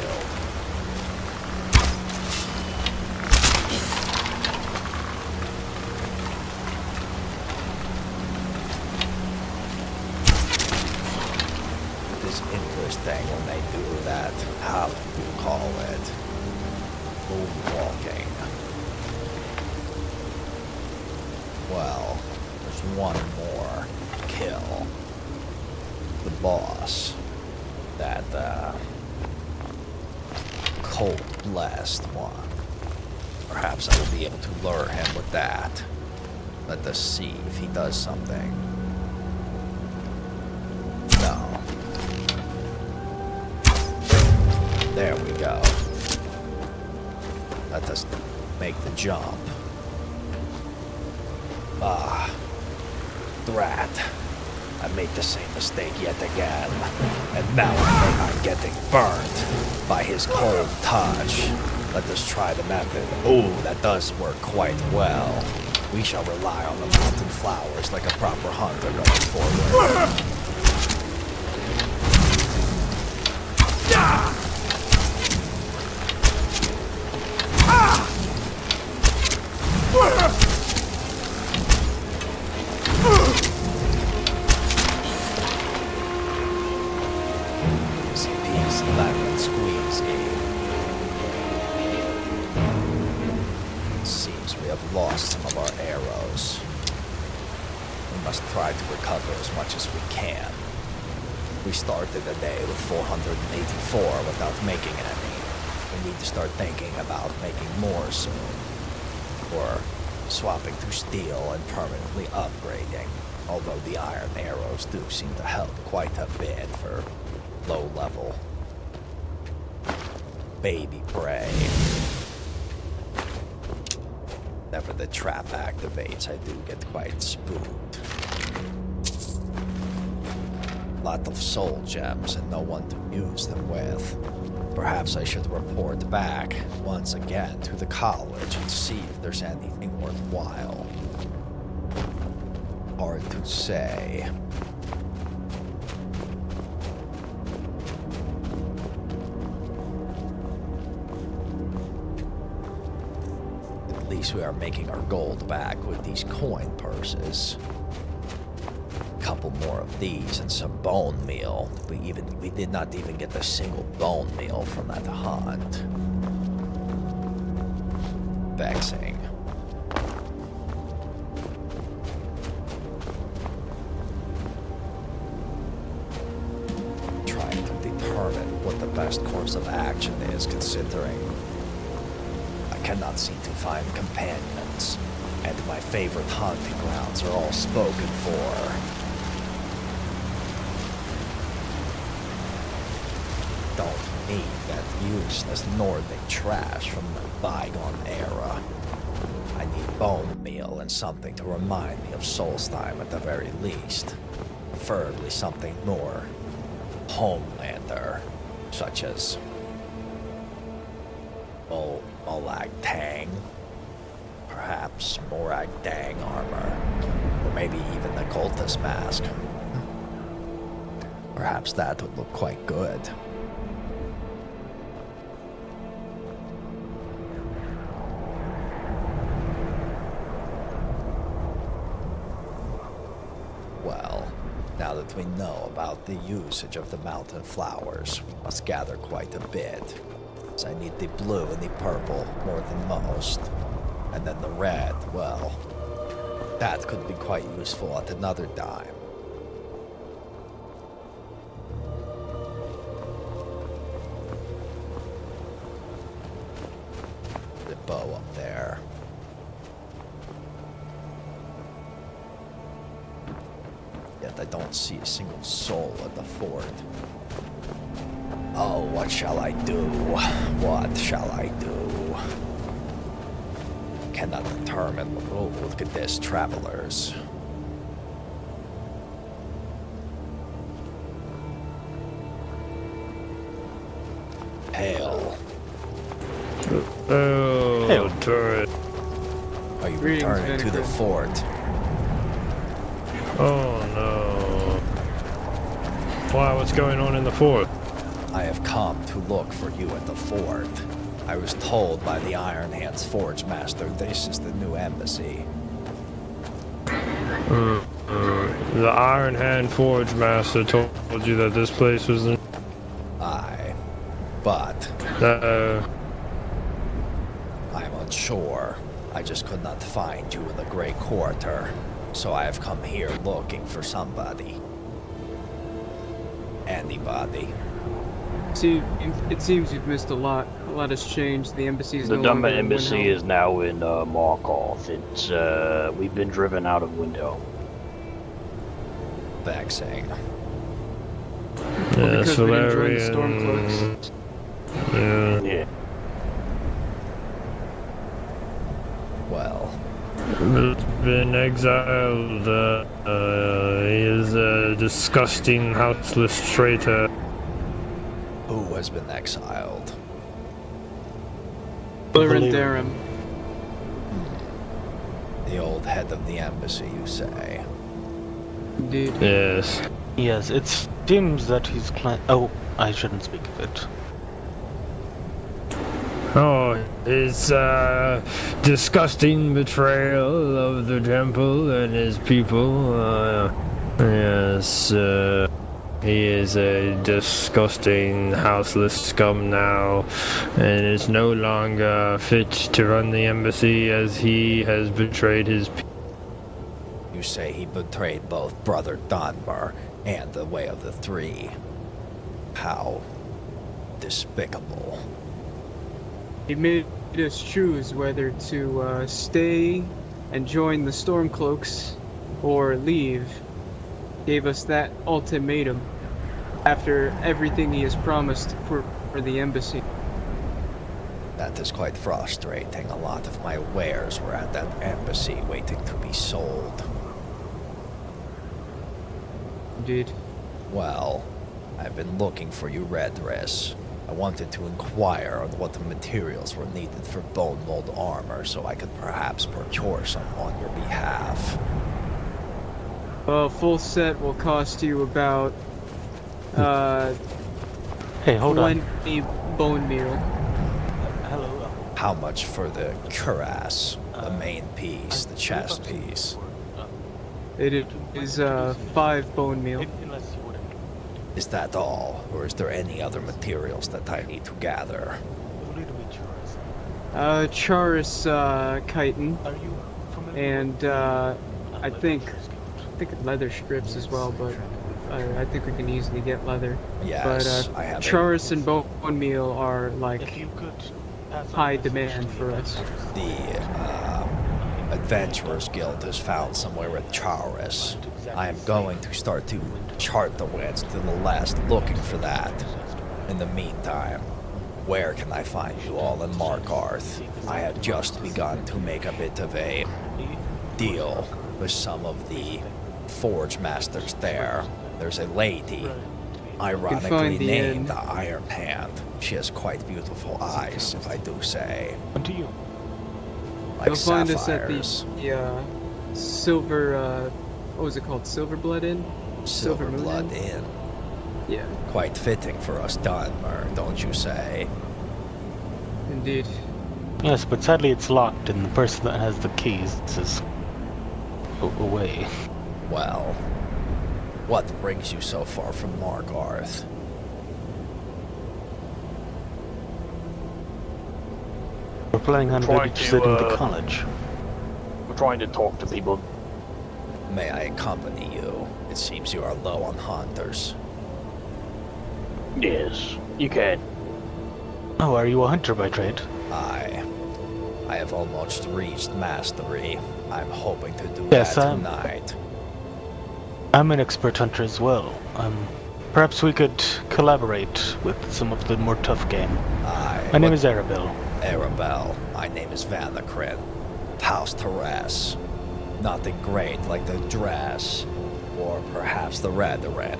It is interesting when they do that, how do you call it? Moonwalking. Well, there's one more kill. The boss. That, cold-blessed one. Perhaps I will be able to lure him with that. Let us see if he does something. No. There we go. Let us make the jump. Ah. Drat. I made the same mistake yet again. And now I think I'm getting burnt by his cold touch. Let us try the method. Oh, that does work quite well. We shall rely on the mountain flowers like a proper hunter going forward. Lost some of our arrows. We must try to recover as much as we can. We started the day with 484 without making any. We need to start thinking about making more soon. Or swapping to steel and permanently upgrading. Although the iron arrows do seem to help quite a bit for low level baby prey. Whenever the trap activates, I do get quite spooked. Lot of soul gems and no one to use them with. Perhaps I should report back once again to the college and see if there's anything worthwhile. Hard to say. At least we are making our gold back with these coin purses. Couple more of these and some bone meal. We did not even get a single bone meal from that hunt. Vexing. Trying to determine what the best course of action is, considering I cannot seem to find companions, and my favorite hunting grounds are all spoken for. Don't need that useless Nordic trash from the bygone era. I need bone meal and something to remind me of Solstheim at the very least. Preferably something more Homelander, such as Molag Tang, perhaps Morag Dang armor, or maybe even the cultist mask. Perhaps that would look quite good. Well, now that we know about the usage of the mountain flowers, we must gather quite a bit. So I need the blue and the purple more than most. And then the red, well, that could be quite useful at another time. The bow up there. Yet I don't see a single soul at the fort. Oh, what shall I do? What shall I do? Cannot determine the road to this, travelers. Hail. Oh, Hail. turret. Are you Greetings, returning to the Vanikryn. fort? Oh no. Why, what's going on in the fort? I have come to look for you at the fort. I was told by the Iron Hands Forge Master this is the new embassy. The Iron Hand Forge Master told you that this place was in... Aye. But I'm unsure. I just could not find you in the Grey Quarter. So I have come here looking for somebody. Anybody. See, it seems you've missed a lot. A lot has changed. The embassy's The no longer Dunmer in embassy Winhelm. is now in Markov. It's we've been driven out of Window. Vexing. Yes, because we didn't join the Valerian... Stormcloaks. Yeah. Well. He's been exiled. He is a disgusting, houseless traitor. Who has been exiled? Valerian. The old head of the embassy, you say? Indeed. Yes. Yes, it seems that he's oh, I shouldn't speak of it. Oh, his disgusting betrayal of the temple and his people. Yes, he is a disgusting, houseless scum now, and is no longer fit to run the embassy as he has betrayed his people. You say he betrayed both Brother Dunmer and the Way of the Three. How despicable. He made us choose whether to stay and join the Stormcloaks or leave. Gave us that ultimatum after everything he has promised for the embassy. That is quite frustrating. A lot of my wares were at that embassy waiting to be sold. Indeed. Well, I've been looking for you, Redress. I wanted to inquire on what the materials were needed for bone mold armor so I could perhaps procure some on your behalf. A full set will cost you about Hey, hold on. 20 bone meal. Hello. How much for the cuirass, the main piece, the chest piece? It is 5 bone meal. Is that all, or is there any other materials that I need to gather? Charis chitin, and I think leather strips as well, but I think we can easily get leather. Yes, but I have Charis and bone meal are like high demand for us. The Adventurers Guild is found somewhere with Charis. I am going to start to chart the winds to the last, looking for that. In the meantime, where can I find you all in Markarth? I have just begun to make a bit of a deal with some of the forge masters there. There's a lady, ironically named the Iron Hand. She has quite beautiful eyes, if I do say. What do you? Like You'll find sapphires. us at the silver, what was it called? Silver Blood Inn? Silver Moon Blood Inn. Yeah. Quite fitting for us Dunmer, don't you say? Indeed. Yes, but sadly it's locked, and the person that has the keys is away. Well, what brings you so far from Markarth? We're planning on Trying visiting the to, college. We're trying to talk to people. May I accompany you? It seems you are low on hunters. Yes, you can. Oh, are you a hunter by trade? I have almost reached mastery. I'm hoping to do Yes, that tonight. I'm an expert hunter as well. perhaps we could collaborate with some of the more tough game. Aye. My name is Arabelle. Arabelle. My name is Vanikryn. House Teres. Nothing great like the dress, or perhaps the Rediren.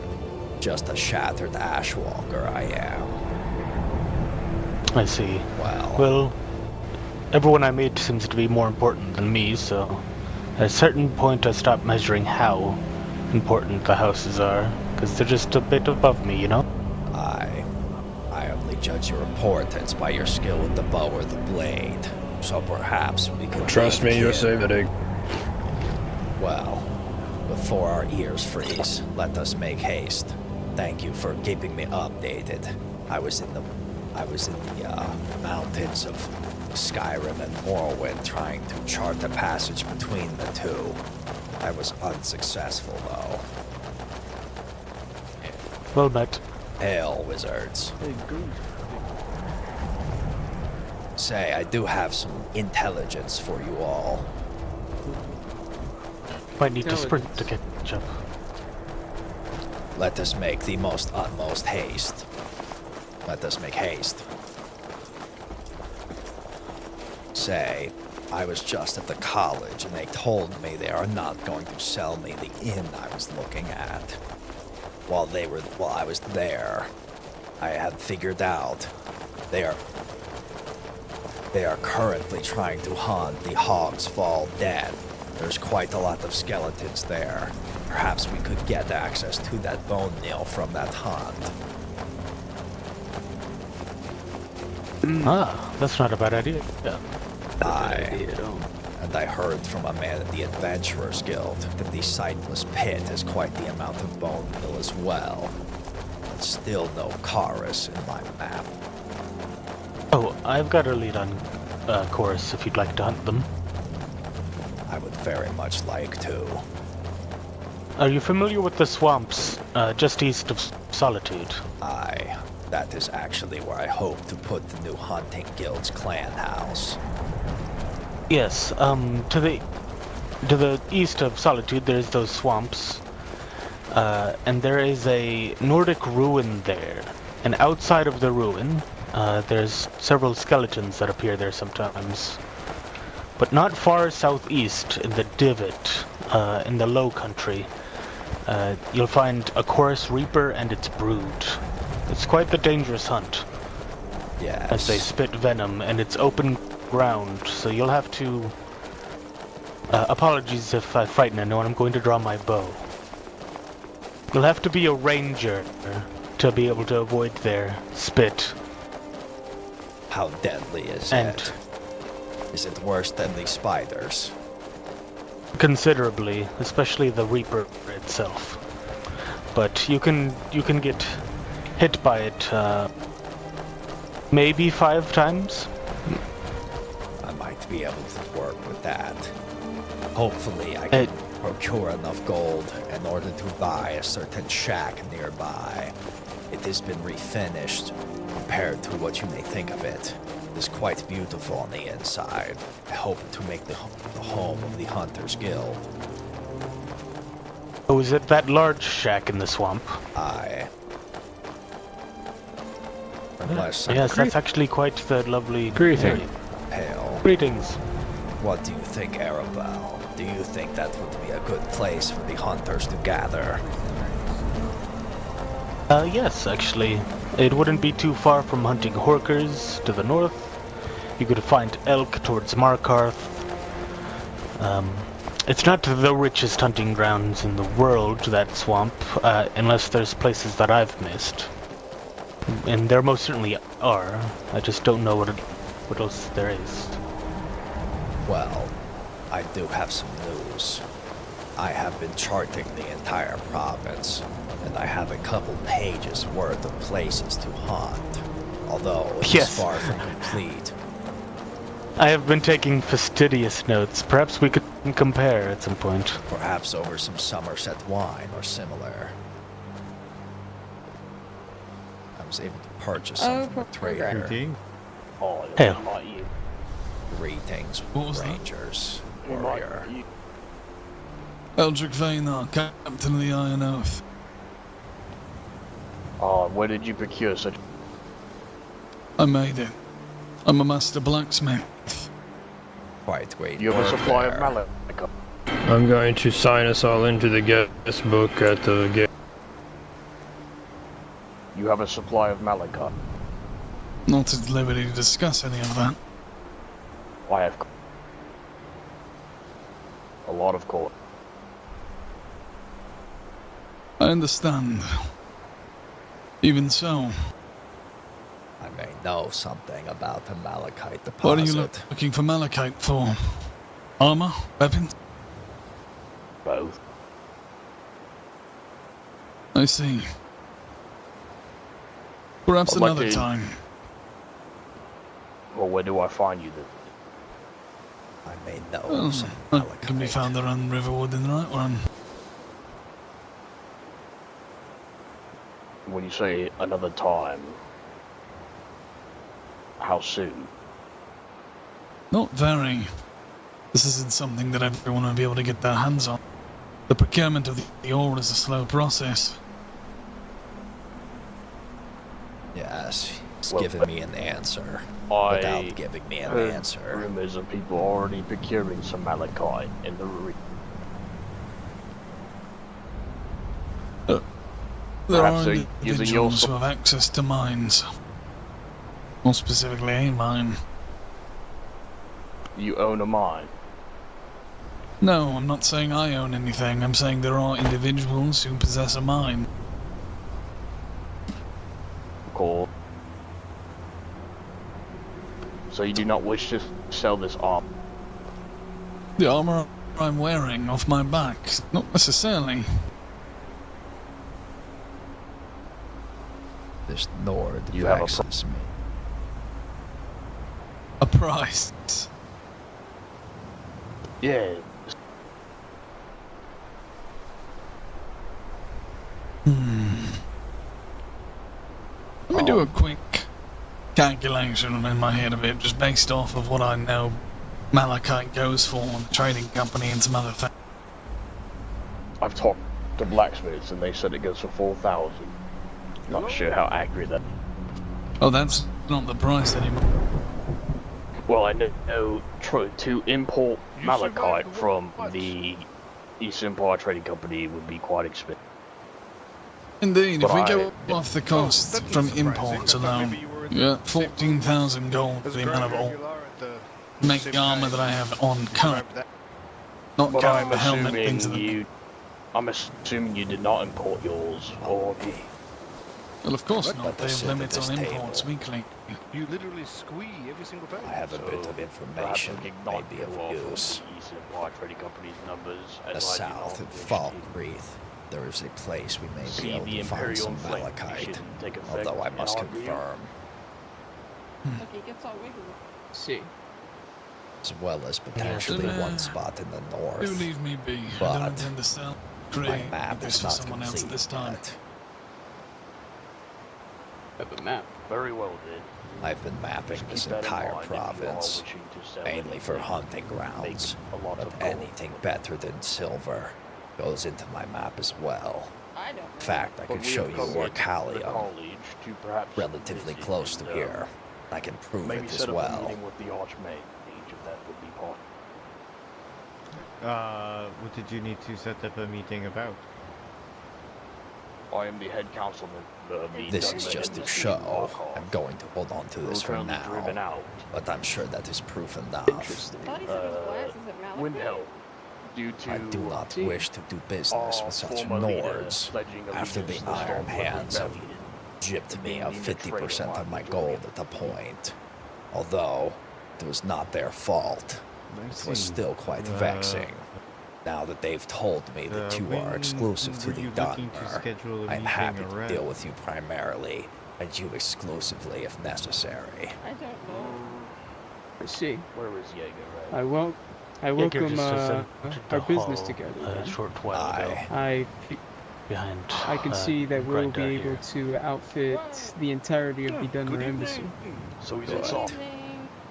Just a shattered ashwalker I am. I see. Well, everyone I meet seems to be more important than me, so at a certain point I stop measuring how important the houses are, because they're just a bit above me, you know? I only judge your importance by your skill with the bow or the blade, so perhaps we could... Trust me, you're safe, Dig. Well, before our ears freeze, let us make haste. Thank you for keeping me updated. I was in the mountains of Skyrim and Morrowind trying to chart the passage between the two. I was unsuccessful, though. Well met. Hail, wizards. Say, I do have some intelligence for you all. Might need to sprint to catch up. Let us make the utmost haste. Let us make haste. Say, I was just at the college and they told me they are not going to sell me the inn I was looking at. While I was there, I had figured out they are currently trying to hunt the Hog's Fall Den. There's quite a lot of skeletons there. Perhaps we could get access to that bone meal from that hunt. That's not a bad idea. Yeah. And I heard from a man in the Adventurers Guild that the Sightless Pit has quite the amount of bone meal as well. But still no Chorus in my map. Oh, I've got a lead on Chorus if you'd like to hunt them. I would very much like to. Are you familiar with the swamps just east of Solitude? Aye. That is actually where I hope to put the new Hunting Guild's clan house. Yes, to the east of Solitude there's those swamps. And there is a Nordic ruin there. And outside of the ruin, there's several skeletons that appear there sometimes. But not far southeast, in the Divot, in the Low Country, you'll find a Chorus Reaper and its brood. It's quite the dangerous hunt. Yes. As they spit venom, and it's open ground, so you'll have to... apologies if I frighten anyone, I'm going to draw my bow. You'll have to be a ranger to be able to avoid their spit. How deadly is it? Is it worse than the spiders? Considerably, especially the Reaper itself. But you can get hit by it maybe 5 times. I might be able to work with that. Hopefully I can procure enough gold in order to buy a certain shack nearby. It has been refinished compared to what you may think of it. It is quite beautiful on the inside. I hope to make the home of the Hunters Guild. Oh, is it that large shack in the swamp? Aye. Yes, that's actually quite the lovely Greeting. Hail. Greetings. What do you think, Arabelle? Do you think that would be a good place for the hunters to gather? Yes, actually. It wouldn't be too far from hunting Horkers to the north. You could find elk towards Markarth. It's not the richest hunting grounds in the world, that swamp, unless there's places that I've missed. And there most certainly are. I just don't know what else there is. Well, I do have some news. I have been charting the entire province, and I have a couple pages worth of places to hunt, although it is far from complete. I have been taking fastidious notes. Perhaps we could compare at some point. Perhaps over some Somerset wine or similar. I was able to purchase some from a trader. Hail. Greetings, Rangers. Warrior. Warrior. Eldrick Vaynar, Captain of the Iron Oath. Where did you procure such? I made it. I'm a master blacksmith. Quite great. You have a supply of mallet. I'm going to sign us all into the guest book at the gate. You have a supply of malachite. Not at liberty to discuss any of that. I have a lot of coal. I understand. Even so. I may know something about the malachite deposit. What are you looking for malachite for? Armor? Weapons? Both. I see. Perhaps I'd like another to- time. Well, where do I find you then? I may know Oh, some I malachite. can be found around Riverwood in the right one. When you say another time, how soon? Not very. This isn't something that everyone will be able to get their hands on. The procurement of the ore is a slow process. Yes, he's Well, giving me an answer I without giving me an heard answer. rumors of people already procuring some malachite in the There Perhaps are they're using your individuals who have access to mines. More specifically, a mine. You own a mine. No, I'm not saying I own anything. I'm saying there are individuals who possess a mine. Cool. So you do not wish to sell this armor? The armor I'm wearing off my back, not necessarily. This Nord You have a vexes me. A price. Yeah. Let me do a quick calculation in my head of it, just based off of what I know malachite goes for in the trading company and some other things. I've talked to blacksmiths and they said it goes for 4,000. Not sure how accurate that. Oh, that's not the price anymore. Well, I know to import malachite from the East Empire Trading Company would be quite expensive. Indeed, But if we I- go off the cost from imports alone, yeah, 14,000 gold for the amount of ore. Make the armor that I have on current. Not But counting I'm the helmet, assuming things of the... I'm assuming you did not import yours, or Well, of course But not. the They have sit at limits this on table. imports weekly. You literally squeeze every single page. I have a bit of information, maybe of use. East Empire Trading Company's numbers. The south in Falkreath, there is a place we may be See able the to find Imperial some Flame malachite, shouldn't take effect although I in must our view. confirm, Look, he gets all wiggly. See. as well as potentially one spot in the Do north. leave me be. I But don't intend to sell. My Create map this is for not someone else at this complete time. yet. Have a map. Very well then. I've been mapping Keep this that in entire mind if you are province, wishing to sell mainly for hunting grounds, a lot but of gold. anything better than silver goes into my map as well. I don't know. In fact, I But could we show have you come where to the Callium, college to perhaps relatively visit close to and, here. I can prove maybe it as set up a well. meeting with the Archmage if that would be possible. What did you need to set up a meeting about? I am the head councilman of the This is Dunmer just to Embassy show. in Markov. I'm going to hold on to this for Currently driven now, out. but I'm sure that is proof enough. Interesting. I thought he said his glasses at Malachite. Windhelm, due to I do not wish to do business with such Nords after the Iron Hands have gypped me of 50% of my gold at the point. Although, it was not their fault. It was still quite vexing. Now that they've told me that you are exclusive to the Dunmer, I'm happy to deal with you primarily, and you exclusively if necessary. I don't know. I see. Where was Jaeger? I Jaeger welcome just our the business hall, together. a then. short while ago. Behind. I can see that we'll Grindar be able here. to outfit the entirety of the Dunmer Embassy. So he's Good. insult.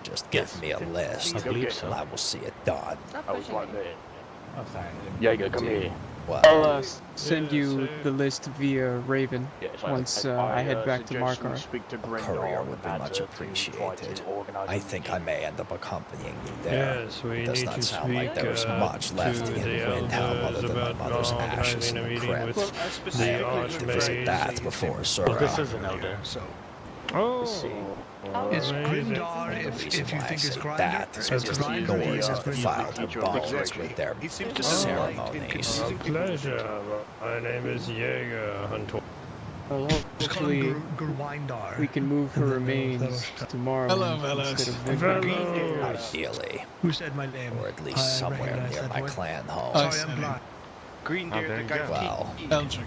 Just give me a list, I believe so. and I will see it done. Stop I was pushing right me. there. Oh, sorry. Jaeger, come here. I'll send you the list via Raven Yes, once I head back to suggest we Markar. speak to A Grindar courier on would be the much matter to try to appreciated. organize I a think I meeting. may end up accompanying you there. Yes, we It does need not to sound like speak there is much to left in the Windhelm elders other than my about mother's ashes organizing in a the meeting crypt. with I the have to visit Archmage. that before Sura. Well, this is an elder. Oh, Is maybe. Grindar, if you think it's Grindar, that is because the Noors have defiled her bones with their ceremonies. A pleasure. My name is Jaeger Hunter. Well, hopefully we can move her remains tomorrow instead of Vanikryn. Ideally. Who said my name? Or at least somewhere near my clan home. Sorry, I'm blind. Green Oh, there you go. Well,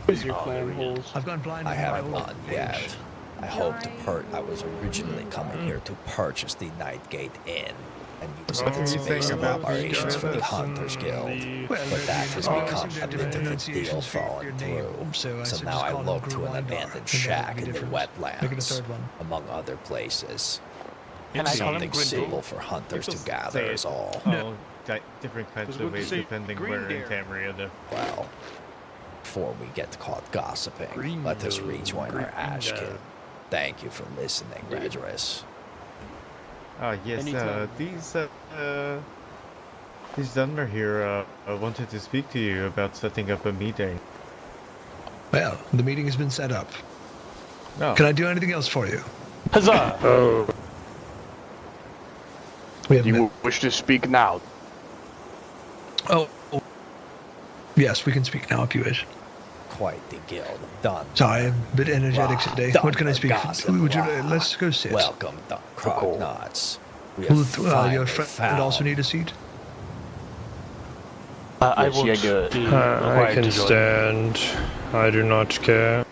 Where's your clan holes? I've gone blind. I in my haven't old gone yet. I hope to I was originally coming here to purchase the Nightgate Inn and use it as a base of operations for the Hunters Guild. But that has become a bit of a deal falling through. So now I look to an abandoned shack in the wetlands, among other places. Can I call him Something Grindal? suitable for hunters to gather is all. Oh, different kinds of ways depending where in Tamriel they're. Well, before we get caught gossiping, let us rejoin our Ash King. Thank you for listening, Redress. Yes, these Dunmer here wanted to speak to you about setting up a meeting. Well, the meeting has been set up. No. Can I do anything else for you? Huzzah! Oh, We have You wish to speak now? oh. Yes, we can speak now if you wish. Quite the guild. Done. Sorry, I'm a bit energetic today. What can I speak for? Would you, let's go sit. Welcome, Crognauts. We have Will your finally friend found also need a seat? I Yes, won't Jaeger. be I required can to join. stand. I do not care.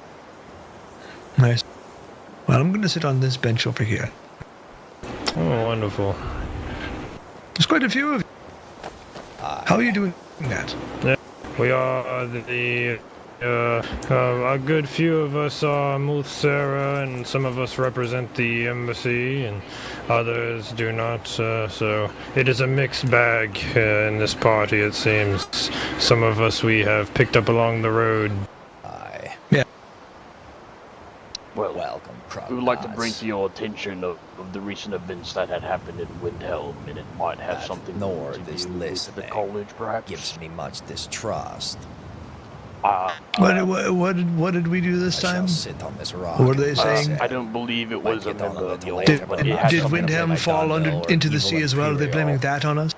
Nice. Well, I'm going to sit on this bench over here. Oh, wonderful. There's quite a few of you. How are you doing that? Yeah, we are a good few of us are Multhera, and some of us represent the embassy, and others do not. So it is a mixed bag in this party, it seems. Some of us we have picked up along the road. Yeah. Well, welcome, we would like to bring to your attention of the recent events that had happened in Windhelm, and it might have something to Nord do is with listening. the college, perhaps. Gives me much distrust. What did we do this time? Sit on this rock. What are they saying? I don't believe it was a member of your Did but it had something to do Windhelm with fall into the sea as well? Are they blaming that on us?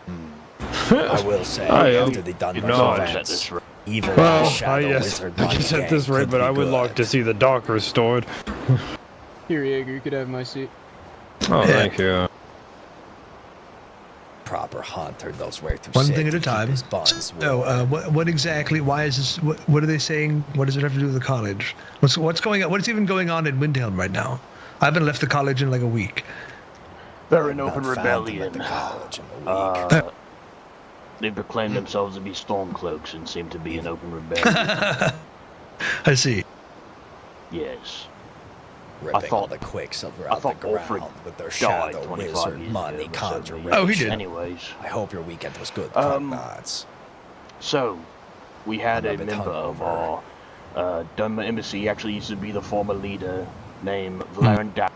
I will say, after the Dunmer events, evil shadow wizard I guess at this rate, but I would like to see the dock restored. Here, Jaeger, you could have my seat. Oh, thank you. Proper hunter knows where to One sit thing at a to keep time. his buns So, warm. what exactly? Why is this? What are they saying? What does it have to do with the college? What's going on? What's even going on in Windhelm right now? I haven't left the college in like a week. They're in open rebellion. The They proclaim themselves to be Stormcloaks and seem to be in open rebellion. I see. Yes. Ripping all the quicksilver out the ground with their shadow wizard money conjuration. Oh, he did. Anyways. I hope your weekend was good, Crognauts. So, we had I'm a a bit member of hungover. our Dunmer embassy. He actually used to be the former leader, named Vanikryn.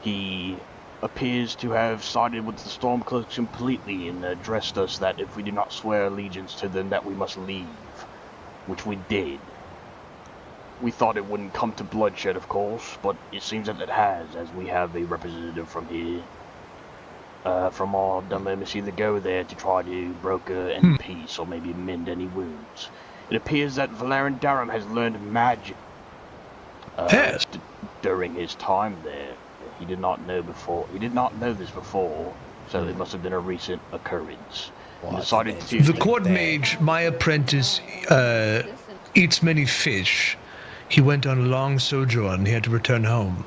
He appears to have sided with the Stormcloaks completely and addressed us that if we did not swear allegiance to them that we must leave, which we did. We thought it wouldn't come to bloodshed, of course, but it seems that it has, as we have a representative from here, from our Dunmer embassy to go there to try to broker any peace or maybe mend any wounds. It appears that Vanikryn has learned magic during his time there. He did not know before. He did not know this before, so it must have been a recent occurrence. He decided to The court mage, my apprentice, eats many fish. He went on a long sojourn. He had to return home.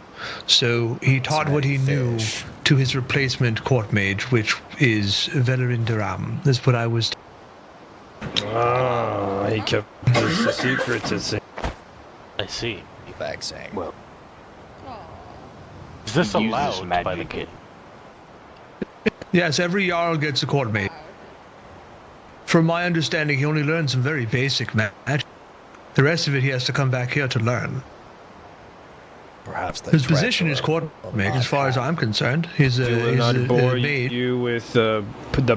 So he taught what he knew to his replacement court mage, which is Vanikryn. That's what I was. Ah, he kept his secrets, it seems. I see. Back saying, well, is this he uses allowed by the magic. kid? Yes, every Jarl gets a court mage. from my understanding, he only learned some very basic magic. The rest of it he has to come back here to learn. Perhaps the his position is quartermaster, as far as I'm concerned. He's a will he's not a bore mage. you with the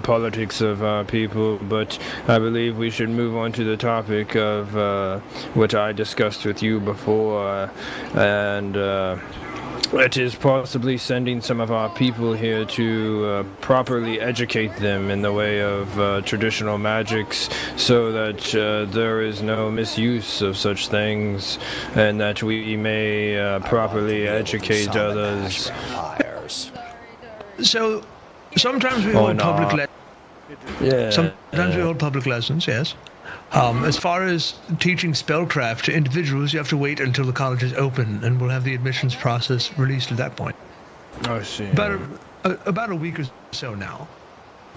politics of our people, but I believe we should move on to the topic of what I discussed with you before, and it is possibly sending some of our people here to properly educate them in the way of traditional magics, so that there is no misuse of such things, and that we may properly educate others. So, sometimes we hold public lessons. Yeah. Sometimes we hold public lessons, yes. As far as teaching spellcraft to individuals, you have to wait until the college is open, and we'll have the admissions process released at that point. I see. About a week or so now.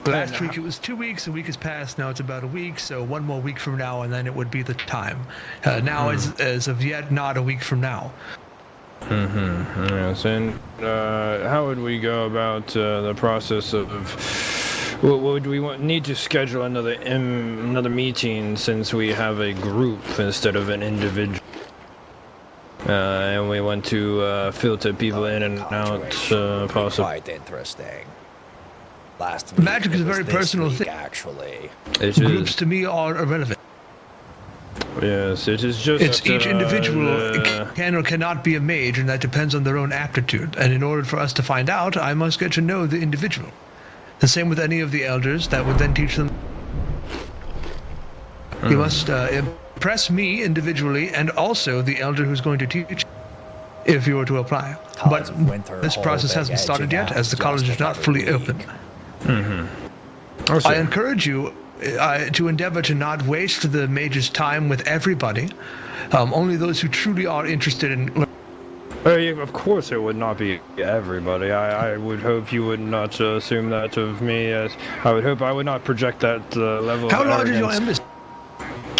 Last week it was 2 weeks, a week has passed, now it's about a week, so one more week from now, and then it would be the time. Now, as of yet, not a week from now. Yes, and how would we go about the process of... Would we need to schedule another meeting, since we have a group instead of an individual? And we want to filter people in and out, possibly. Quite interesting. Magic is a very personal thing. Actually, groups to me are irrelevant. Yes, it is just... It's each individual can or cannot be a mage, and that depends on their own aptitude. And in order for us to find out, I must get to know the individual. The same with any of the elders, that would then teach them. You must impress me individually, and also the elder who's going to teach, if you were to apply. But this process hasn't started yet, as the college is not fully open. I encourage you to endeavor to not waste the mage's time with everybody. Only those who truly are interested in learning. Of course it would not be everybody. I would hope you would not assume that of me. As I would hope I would not project that level of arrogance. How large is your embassy?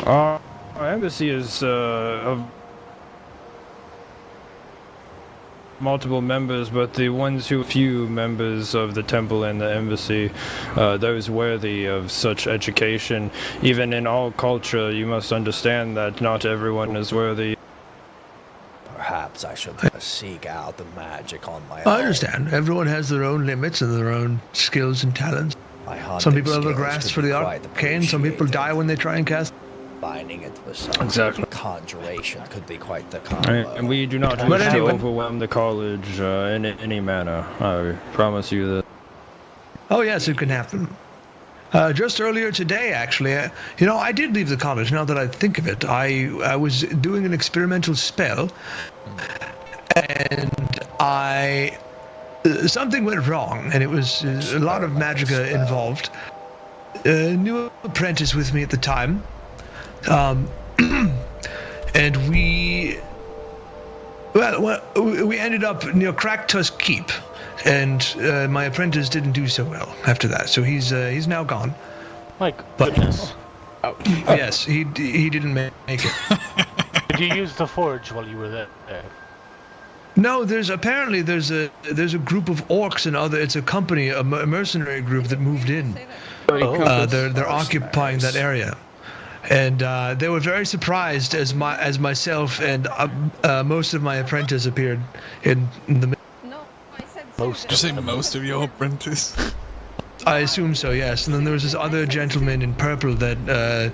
Our embassy is of multiple members, but the ones who few members of the temple and the embassy, those worthy of such education. Even in all culture, you must understand that not everyone is worthy. Perhaps I should seek out the magic on my own. I understand. Everyone has their own limits and their own skills and talents. Some people have a grasp for the arcane, some people die when they try and cast. Combining it with some conjuration could be quite the combo. And we do not wish to overwhelm the college in any manner. I promise you that. Oh yes, it can happen. Just earlier today, actually, I did leave the college, now that I think of it. I was doing an experimental spell, and something went wrong, and it was a lot of magicka involved. A new apprentice with me at the time, and we ended up near Cracktusk Keep. And my apprentice didn't do so well after that, so he's now gone. My goodness. Yes, he didn't make it. Did you use the forge while you were there? No, there's a group of orcs and it's a company, a mercenary group that moved in. They're occupying that area, and they were very surprised as myself and most of my apprentice appeared in the. Did you say most of your apprentice? I assume so, yes. And then there was this other gentleman in purple that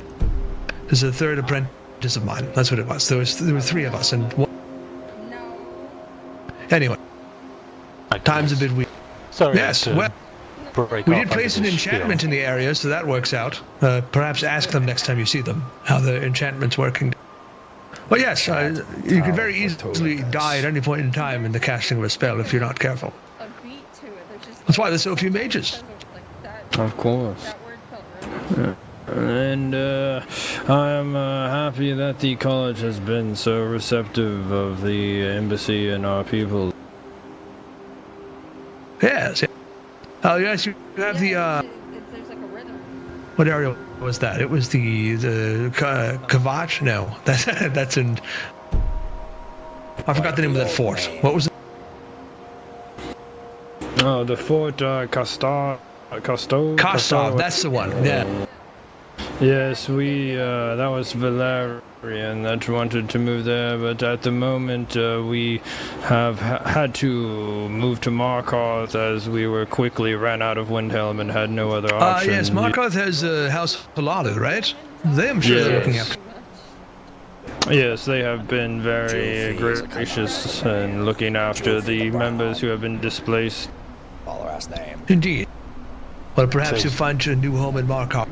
is a third apprentice of mine. That's what it was. There were three of us, and one. Anyway, time's a bit weird. Sorry. Yes. Well, we did place an enchantment in the area, so that works out. Perhaps ask them next time you see them how the enchantment's working. Well, yes, you can very easily die at any point in time in the casting of a spell if you're not careful. That's why there's so few mages. Of course. And I'm happy that the college has been so receptive of the embassy and our people. Yes. Oh, yes, you have the. What area was that? It was the Kavach? No, that's in. I forgot the name of that fort. What was it? Oh, the fort Kostov. Kostov, that's the one. Yeah. Yes, that was Valerian that wanted to move there, but at the moment we have had to move to Markarth as we were quickly ran out of Windhelm and had no other option. Yes, Markarth has House Palalu, right? I'm sure they're looking after. Yes, they have been very gracious in looking after the members who have been displaced. Call her last name. Indeed. Well, perhaps you'll find your new home in Markarth.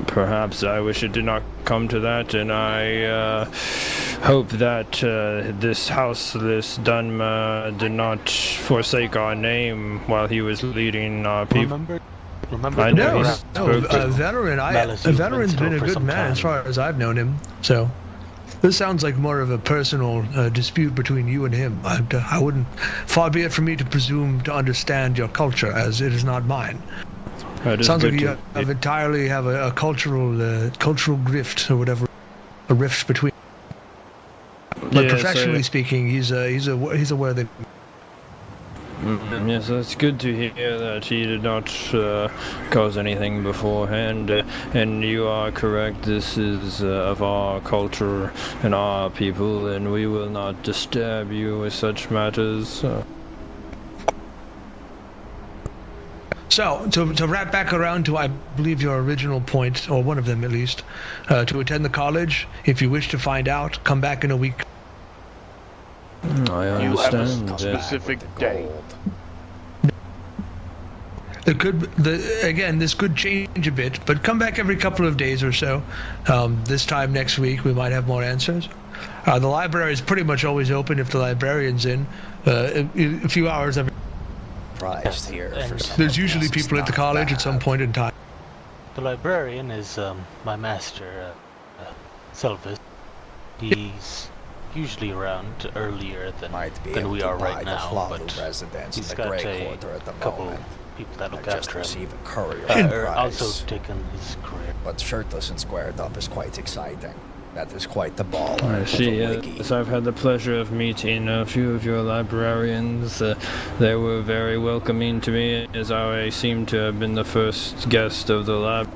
Perhaps. I wish it did not come to that, and I hope that this houseless Dunmer did not forsake our name while he was leading our people. Remember Vanikryn's been a good man as far as I've known him. So, this sounds like more of a personal dispute between you and him. I wouldn't, far be it from me to presume to understand your culture, as it is not mine. Sounds like you entirely have a cultural rift or whatever, a rift between. But professionally speaking, he's a worthy. Yes, it's good to hear that he did not cause anything beforehand, and you are correct. This is of our culture and our people, and we will not disturb you with such matters. So, to wrap back around to, I believe, your original point, or one of them at least, to attend the college, if you wish to find out, come back in a week. I understand. You have a specific day. Again, this could change a bit, but come back every couple of days or so. This time next week, we might have more answers. The library is pretty much always open if the librarian's in. A few hours every. Surprised here. There's usually people at the college at some point in time. The librarian is my master, Selvis. He's usually around earlier than we are right now, but he's got a couple people that look after him. Also taken his career. But shirtless and squared up is quite exciting. That is quite the ball. I see. Yes, I've had the pleasure of meeting a few of your librarians. They were very welcoming to me, as I seem to have been the first guest of the lab.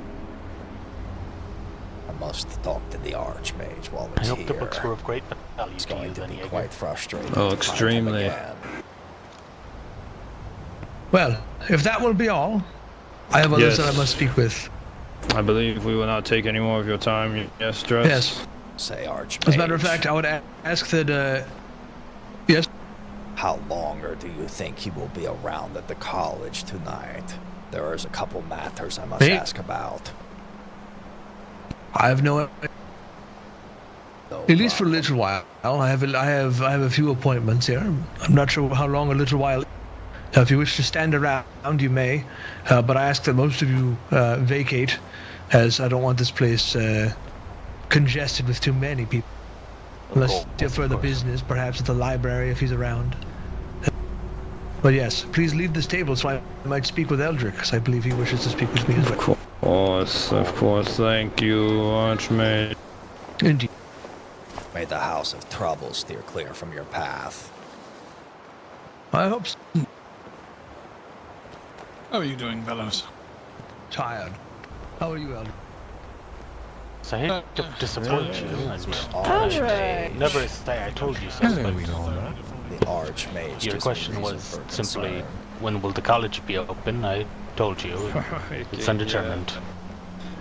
I must talk to the Archmage while he's here. I hope the books were of great value it's to you, going to be then, quite frustrating. Oh, extremely. Well, if that will be all, I have others that I must speak with. I believe we will not take any more of your time. Yes, Teres? Yes. Say, Archmage. As a matter of fact, I would ask that, yes? How longer do you think he will be around at the college tonight? There is a couple matters I must ask about. I have no at least for a little while. I have a few appointments here. I'm not sure how long a little while. If you wish to stand around, you may, but I ask that most of you vacate, as I don't want this place congested with too many people. Unless you have further business, perhaps at the library if he's around. But yes, please leave this table so I might speak with Eldrick, because I believe he wishes to speak with me as well. Of course. Thank you, Archmage. Indeed. May the House of Trouble steer clear from your path. I hope so. How are you doing, fellows? Tired. How are you, Eldrick? So I hate to disappoint you, and never say I told you so. The Archmage. Your question was simply, when will the college be open? I told you. It's undetermined.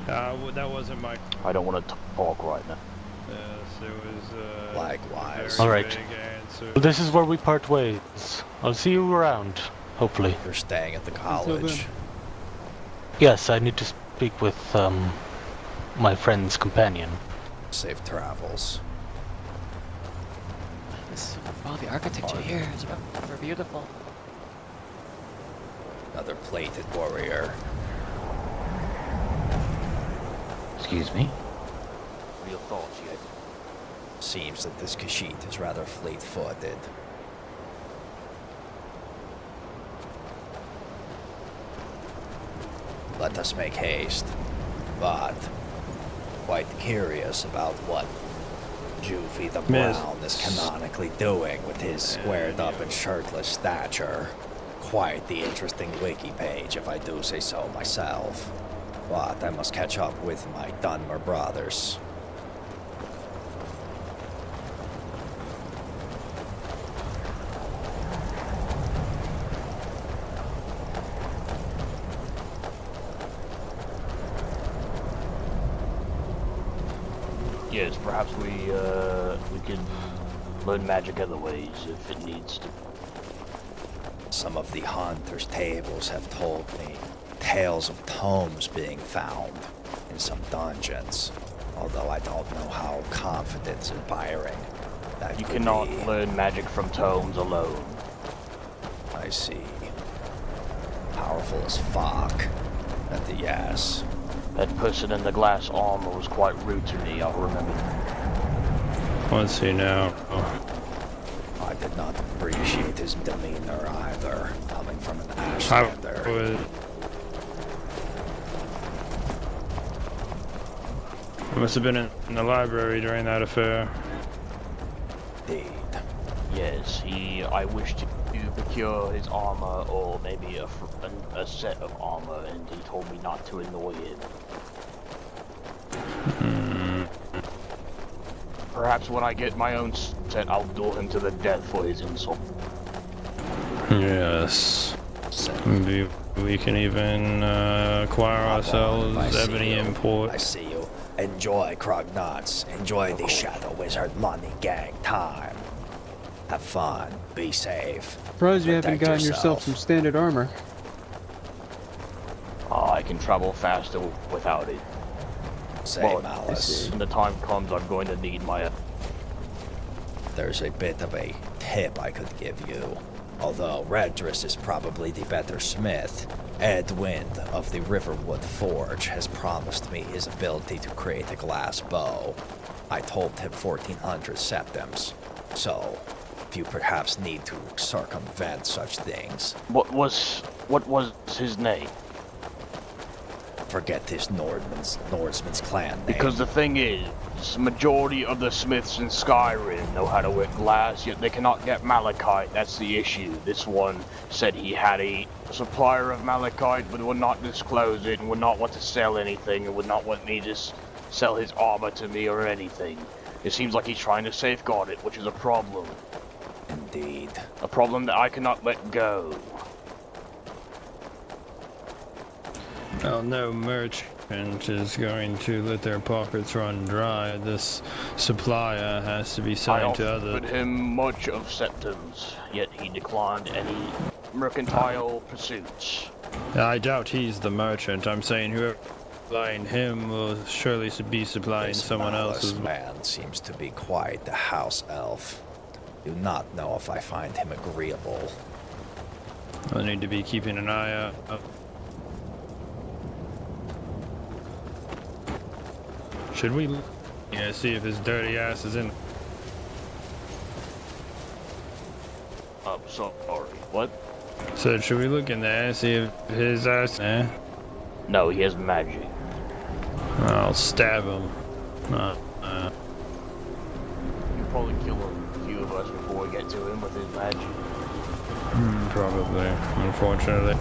That wasn't my... I don't want to talk right now. Yes, it was... Likewise. Alright. Well, this is where we part ways. I'll see you around, hopefully. You're staying at the college? Yes, I need to speak with, my friend's companion. Safe travels. The architecture here is very beautiful. Another plated warrior. Excuse me? Real thoughts yet? Seems that this Khajiit is rather fleet-footed. Let us make haste, but quite curious about what Juvie the Brown is canonically doing with his squared-up and shirtless stature. Quite the interesting wiki page, if I do say so myself. But I must catch up with my Dunmer brothers. Yes, perhaps we could learn magic other ways if it needs to. Some of the hunters' tables have told me tales of tomes being found in some dungeons, although I don't know how confidence-inspiring that You could cannot be. learn magic from tomes alone. I see. Powerful as fuck. At the yes. That person in the glass armor was quite rude to me, I'll remember. Let's see now. I did not appreciate his demeanor either, coming from an Ashlander. Must have been in the library during that affair. Indeed. Yes, I wished to procure his armor, or maybe a set of armor, and he told me not to annoy him. Perhaps when I get my own set, I'll duel him to the death for his insult. Yes. We can even acquire ourselves ebony import. I see you. Enjoy, Krognuts. Enjoy the Shadow Wizard Money Gang time. Have fun. Be safe. Surprised you haven't Protect gotten yourself some standard armor. I can travel faster without it. Say, Malice. When the time comes, I'm going to need my... There's a bit of a tip I could give you. Although Redress is probably the better smith, Edwind of the Riverwood Forge has promised me his ability to create a glass bow. I told him 1400 septims, so if you perhaps need to circumvent such things. What was his name? Forget his Nordsman's clan name. Because the thing is, the majority of the smiths in Skyrim know how to work glass, yet they cannot get malachite. That's the issue. This one said he had a supplier of malachite, but would not disclose it, and would not want to sell anything, and would not want me to sell his armor to me or anything. It seems like he's trying to safeguard it, which is a problem. Indeed. A problem that I cannot let go. Well, no merchant is going to let their pockets run dry. This supplier has to be selling to others. I offered him much of septums, yet he declined any mercantile pursuits. I doubt he's the merchant. I'm saying whoever supplying him will surely be supplying someone else. This man seems to be quite the house elf. Do not know if I find him agreeable. I need to be keeping an eye out. Should we see if his dirty ass is in? I'm sorry, what? So should we look in there, see if his ass No, he has magic. I'll stab him. You'll probably kill a few of us before we get to him with his magic. Probably, unfortunately.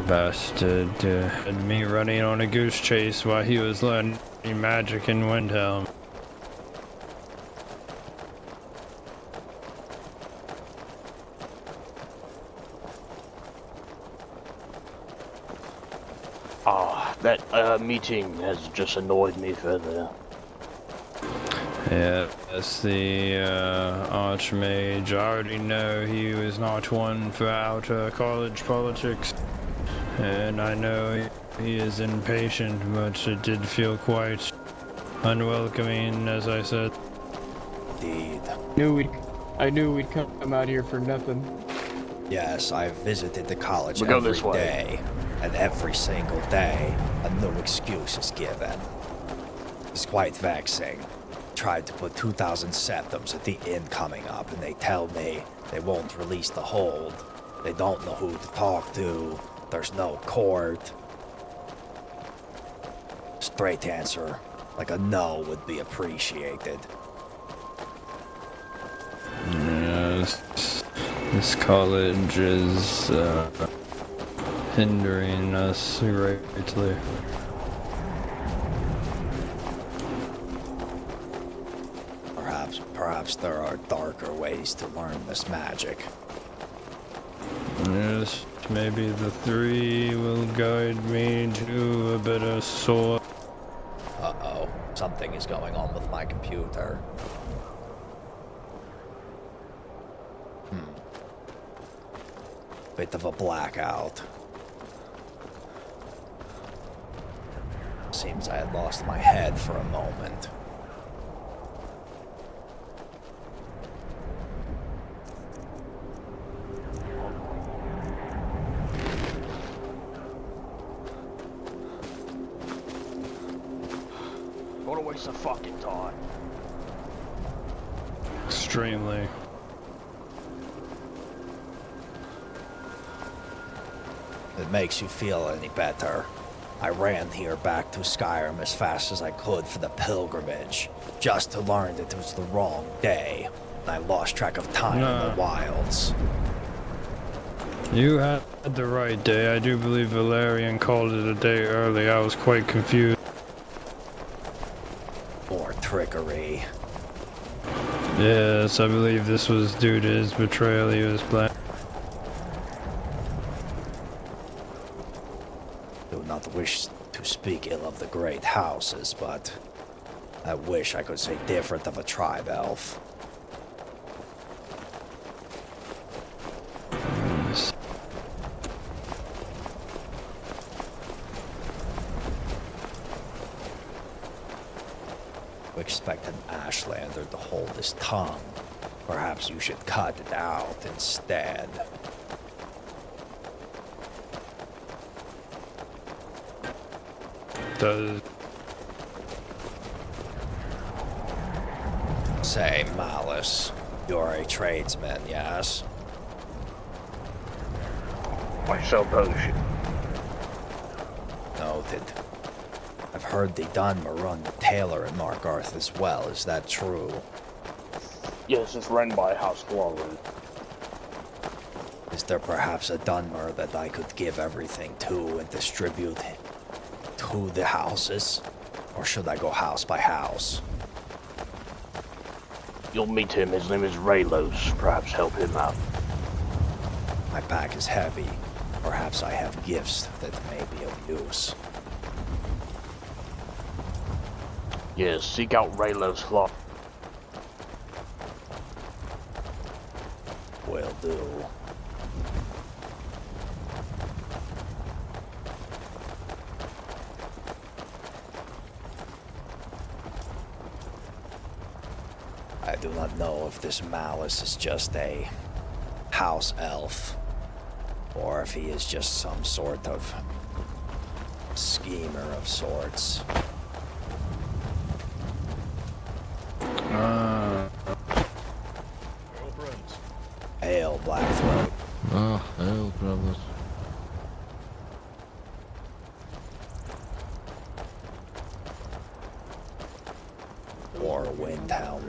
Bastard had me running on a goose chase while he was learning magic in Windhelm. That meeting has just annoyed me further. Yeah, that's the Archmage. I already know he was not one for outer college politics. And I know he is impatient, but it did feel quite unwelcoming, as I said. Indeed. I knew we'd come out here for nothing. Yes, I've visited the college We go every this way. day, and every single day, a new excuse is given. It's quite vexing. Tried to put 2,000 septims at the inn coming up, and they tell me they won't release the hold. They don't know who to talk to. There's no court. Straight answer, like a no, would be appreciated. Yes. This college is hindering us greatly. Perhaps there are darker ways to learn this magic. Yes, maybe the three will guide me to a better source. Uh-oh, something is going on with my computer. Bit of a blackout. Seems I had lost my head for a moment. What a waste of fucking time. Extremely. It makes you feel any better. I ran here back to Skyrim as fast as I could for the pilgrimage, just to learn that it was the wrong day, and I lost track of time in the wilds. You had the right day. I do believe Valerian called it a day early. I was quite confused. More trickery. Yes, I believe this was due to his betrayal. He was planning. Do not wish to speak ill of the great houses, but I wish I could say different of a tribe elf. You expect an Ashlander to hold his tongue. Perhaps you should cut it out instead. Say, Malice, you're a tradesman, yes? I sell potion. Noted. I've heard the Dunmer run the tailor in Markarth as well, is that true? Yes, it's run by House Glory. Is there perhaps a Dunmer that I could give everything to and distribute to the houses? Or should I go house by house? You'll meet him. His name is Raylos. Perhaps help him out. My pack is heavy. Perhaps I have gifts that may be of use. Yes, seek out Raylos' flock. Will do. I do not know if this Malice is just a house elf, or if he is just some sort of schemer of sorts. Hail, Blackthroat. Oh, hail, brothers. Or Windhelm.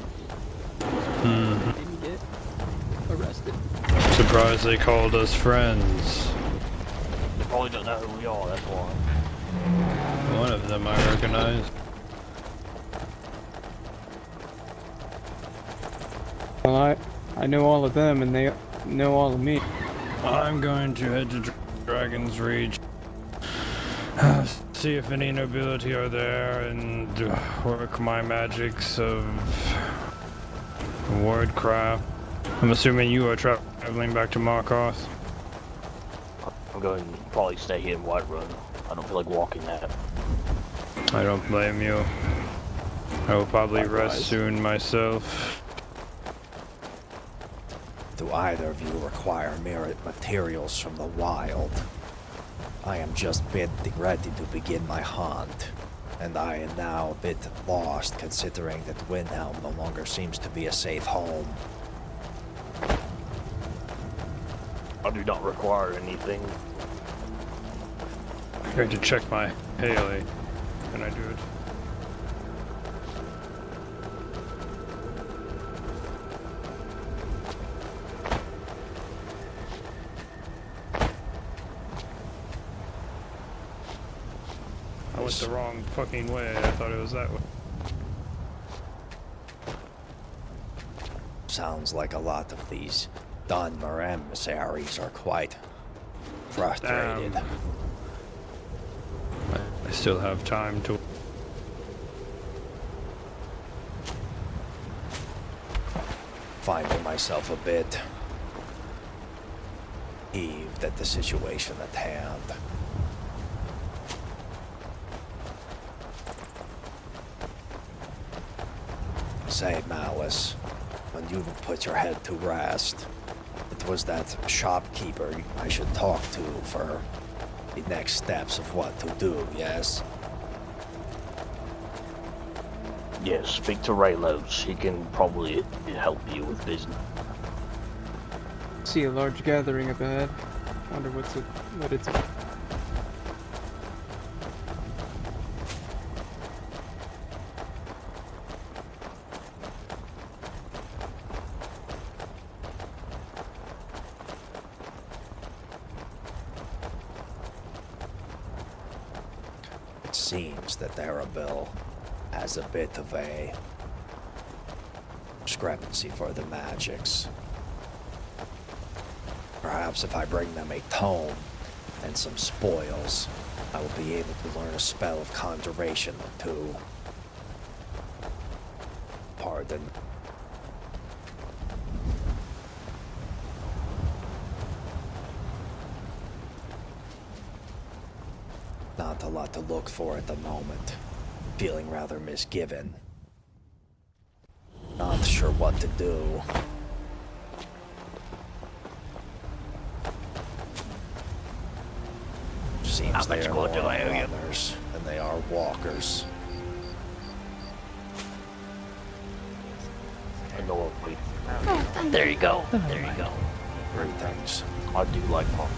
Didn't get arrested. Surprised they called us friends. They probably don't know who we are, that's why. One of them I recognize. Well, I know all of them, and they know all of me. I'm going to head to Dragon's Reach. See if any nobility are there and work my magics of wordcraft. I'm assuming you are traveling back to Markarth. I'm going to probably stay here in Whiterun. I don't feel like walking that. I don't blame you. I will probably rest soon myself. Do either of you require merit materials from the wild? I am just ready to begin my hunt, and I am now a bit lost considering that Windhelm no longer seems to be a safe home. I do not require anything. I'm going to check my Haley. Can I do it? went the wrong fucking way. I thought it was that way. Sounds like a lot of these Dunmer emissaries are quite frustrated. I still have time to... Finding myself a bit peeved at the situation at hand. Say, Malice, when you put your head to rest, it was that shopkeeper I should talk to for the next steps of what to do, yes? Yes, speak to Raylos. He can probably help you with business. See a large gathering up ahead. Wonder what it's about. It seems that Arabil has a bit of a discrepancy for the magics. Perhaps if I bring them a tome and some spoils, I will be able to learn a spell of conjuration or two. Pardon. Not a lot to look for at the moment. Feeling rather misgiven. Not sure what to do. Seems they are more runners than they are walkers. I know what we... Oh, there you go. There you go. Greetings. I do like pop.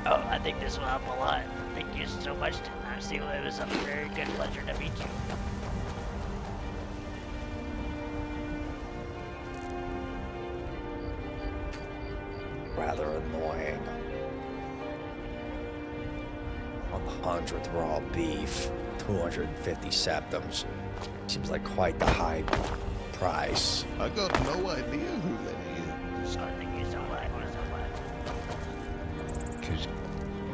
Oh, I think this will help a lot. Thank you so much, Nancy. It was a very good pleasure to meet you. Rather annoying. 100 raw beef, 250 septums. Seems like quite the high price. I got no idea who let you. Sorry, thank you so much.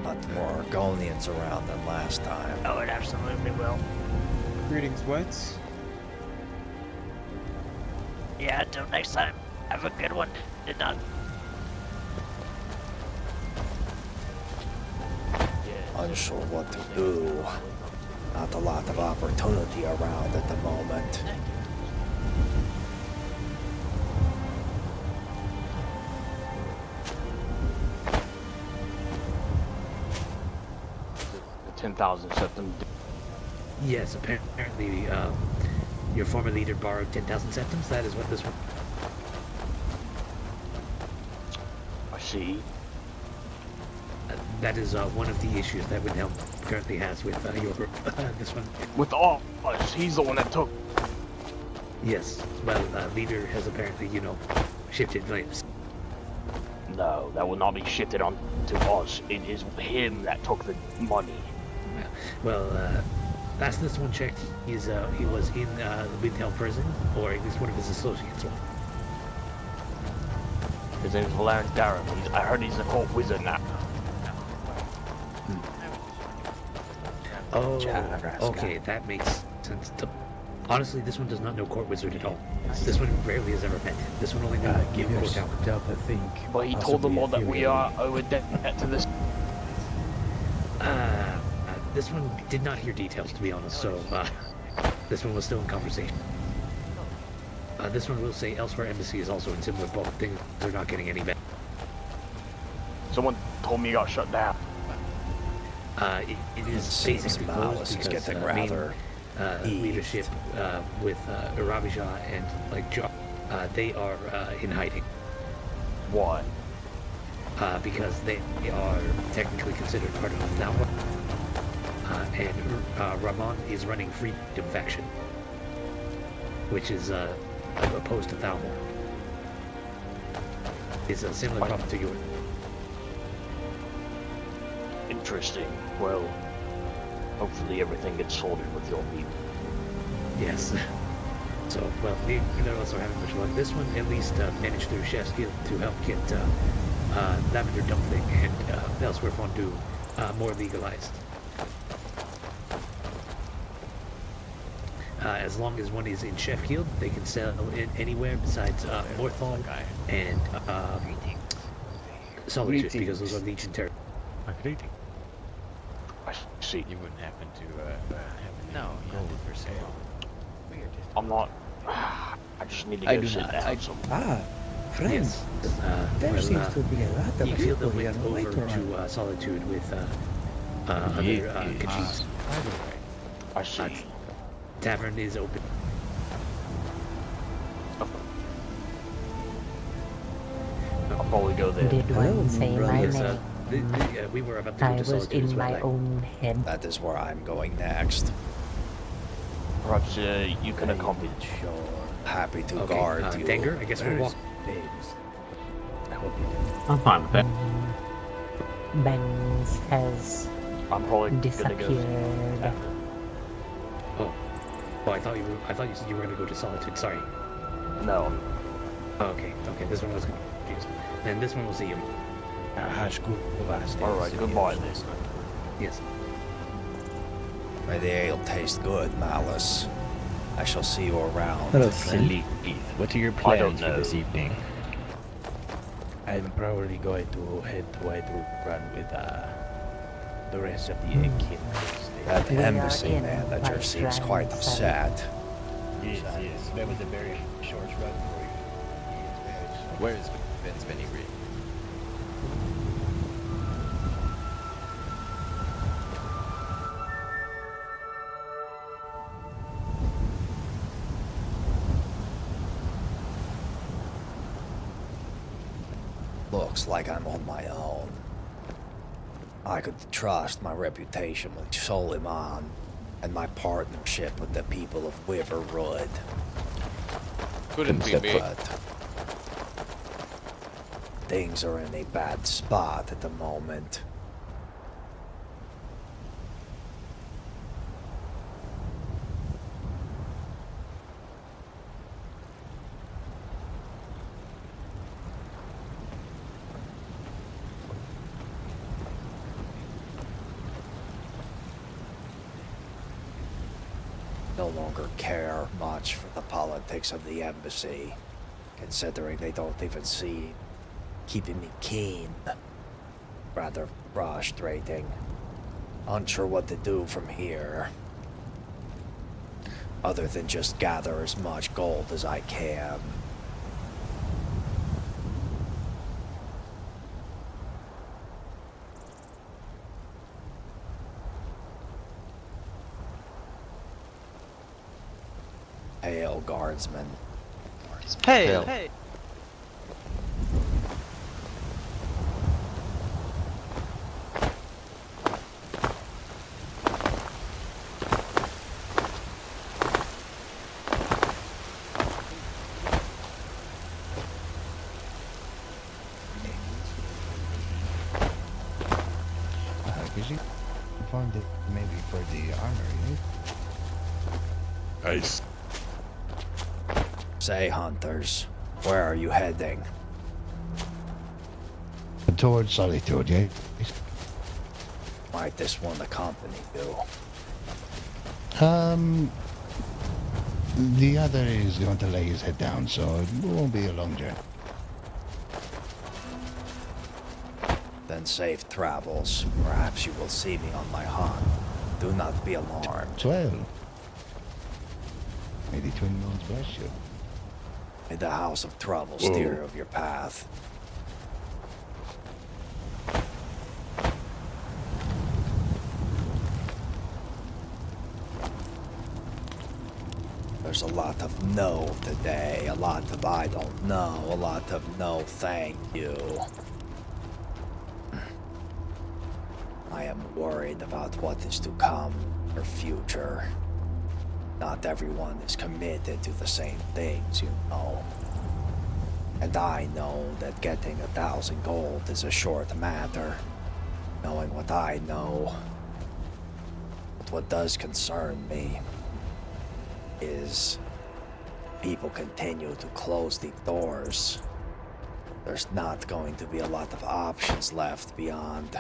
Lot more Argonians around than last time. Oh, it absolutely will. Greetings, Whites. Yeah, until next time. Have a good one. Did not. Unsure what to do. Not a lot of opportunity around at the moment. The 10,000 septum. Yes, apparently your former leader borrowed 10,000 septums. That is what this one... I see. That is one of the issues that Windhelm currently has with your group. This one. With all us, he's the one that took. Yes. Well, leader has apparently, shifted blames. No, that will not be shifted on to us. It is him that took the money. Well, last this one checked, he was in the Windhelm prison, or at least one of his associates. His name is Valerian Darren. I heard he's a court wizard now. Oh, okay, that makes sense. Honestly, this one does not know Court Wizard at all. This one rarely has ever met. This one only knew Give Court Tower. I think. But he told them all that we are owed debt to this. This one did not hear details, to be honest, so this one was still in conversation. This one will say Elsewhere Embassy is also in similar boat. Things are not getting any better. Someone told me you got shut down. It is basically closed because getting rather leadership with Iravija and they are in hiding. Why? Because they are technically considered part of the Thalmor, and Ramon is running Freedom Faction, which is opposed to Thalmor. It's a similar problem to yours. Interesting. Well, hopefully everything gets sorted with your people. Yes. So, well, neither of us are having much luck. This one at least managed through Chef's Guild to help get lavender dumpling and elsewhere fondue more legalized. As long as one is in Chef Guild, they can sell it anywhere besides Morthal and Solitude, because those are Legion territory. I see. You wouldn't happen to have gold for sale. I'm not. I just need to I go do sit not. down somewhere. Friends. There seems to be a lot of you feel people that here went over waiting to Solitude with other Khajiits. I see. Tavern is open. I'll probably go there. Did one say my Yes, name? we were about to I go to was Solitude as in well. my own head. That is where I'm going next. Perhaps you can accompany. Happy to Okay, guard you. Danger, I guess we'll walk. I hope you do. I'm fine with that. Bangs has I'm probably disappeared. Oh, I thought you said you were gonna go to Solitude. Sorry. No. Oh, okay. This one was confused. Then this one will see you. Alright, goodbye then. Yes. May the ale taste good, Malice. I shall see you around. Hello, Leith. What are your I don't plans for know. this evening? I'm probably going to head to Whiterun with the rest of the kin. That We are embassy in man that sure seems Whiterun, quite son. upset. Yes. That was a very short run for you. Where is Vince Vanikryn? Looks like I'm on my own. I could trust my reputation with Soliman and my partnership with the people of Wiverwood. Couldn't be me. But things are in a bad spot at the moment. No longer care much for the politics of the embassy, considering they don't even see keeping me keen. Rather frustrating. Unsure what to do from here. Other than just gather as much gold as I can. Hail, guardsman. Hey. Could you find it maybe for the armory? Nice. Say, hunters, where are you heading? Towards Solitude, yeah? Might this one accompany you? The other is going to lay his head down, so it won't be a long journey. Then safe travels. Perhaps you will see me on my hunt. Do not be alarmed. Well, may the twin moons bless you. May the House of Trouble steer of your path. There's a lot of no today, a lot of I don't know, a lot of no thank you. I am worried about what is to come or future. Not everyone is committed to the same things, you know. And I know that getting 1,000 gold is a short matter. knowing what I know. But what does concern me is people continue to close the doors. There's not going to be a lot of options left beyond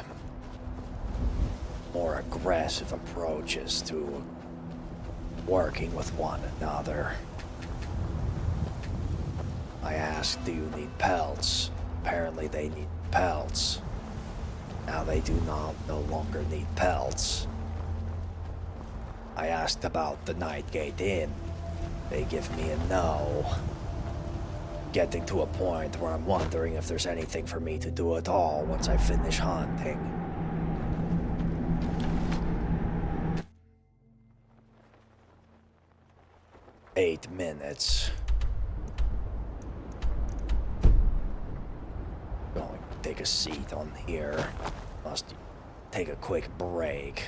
more aggressive approaches to working with one another. I asked, do you need pelts? Apparently they need pelts. Now they do no longer need pelts. I asked about the Nightgate Inn. They give me a no. Getting to a point where I'm wondering if there's anything for me to do at all once I finish hunting. Eight minutes. Going to take a seat on here. Must take a quick break.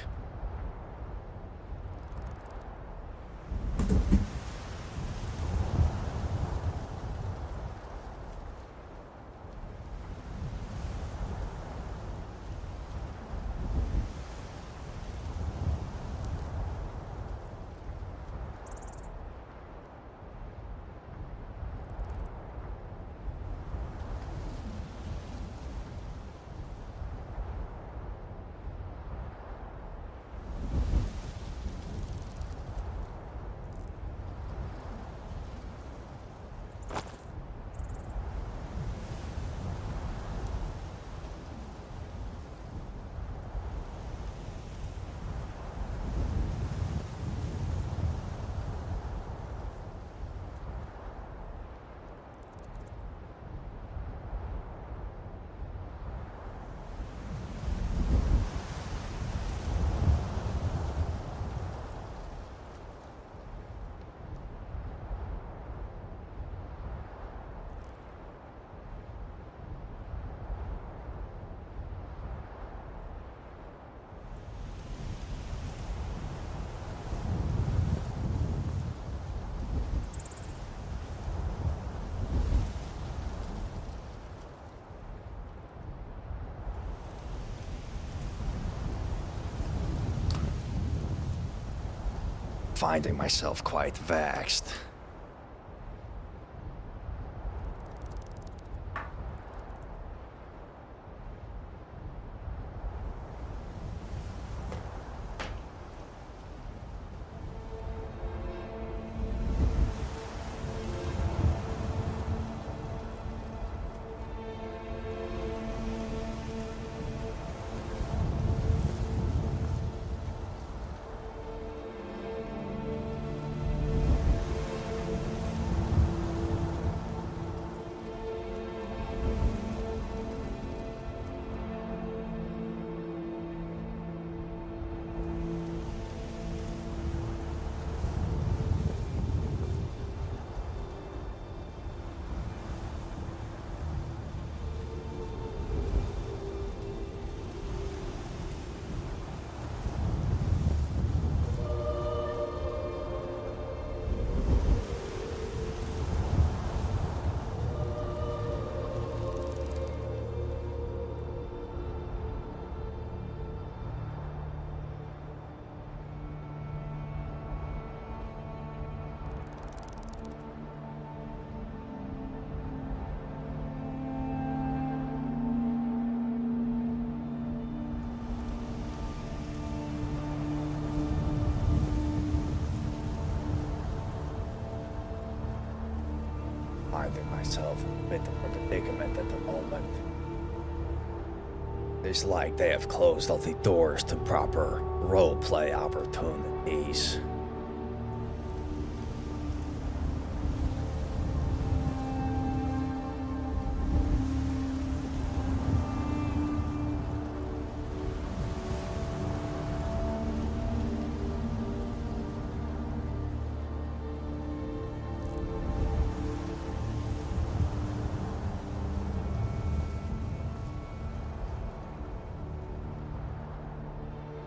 Finding myself quite vexed. Finding myself in a bit of a predicament at the moment. It's like they have closed all the doors to proper roleplay opportunities.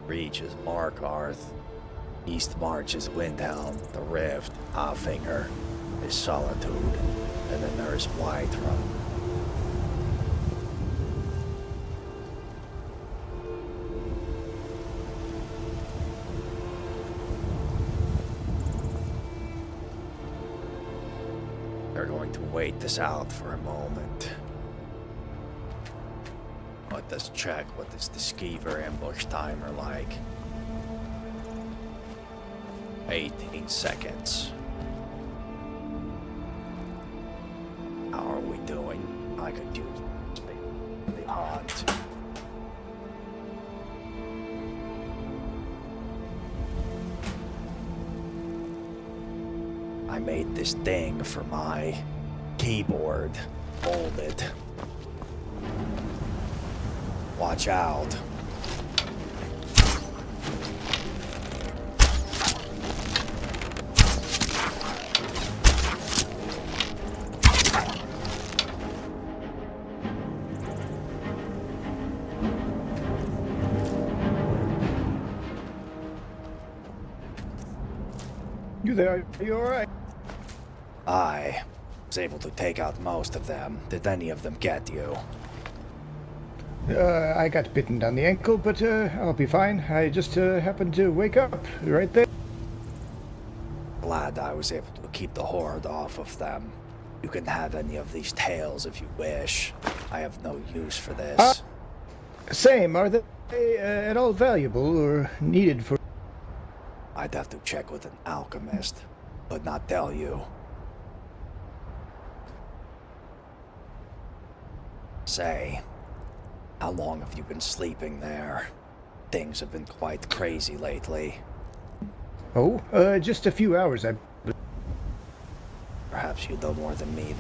Reach is Markarth. East March is Windhelm, the Rift, Hoffinger is Solitude, and then there is Whiterun. wait this out for a moment. Let us check what is the skeever ambush timer like. 18 seconds. How are we doing? I could use the hot. I made this thing for my keyboard. Hold it. Watch out. You there? Are you alright? I was able to take out most of them. Did any of them get you? I got bitten down the ankle, but I'll be fine. I just happened to wake up right there. Glad I was able to keep the horde off of them. You can have any of these tails if you wish. I have no use for this. Same. Are they at all valuable or needed for... I'd have to check with an alchemist, but not tell you. Say, how long have you been sleeping there? Things have been quite crazy lately. Oh, just a few hours, I... Perhaps you know more than me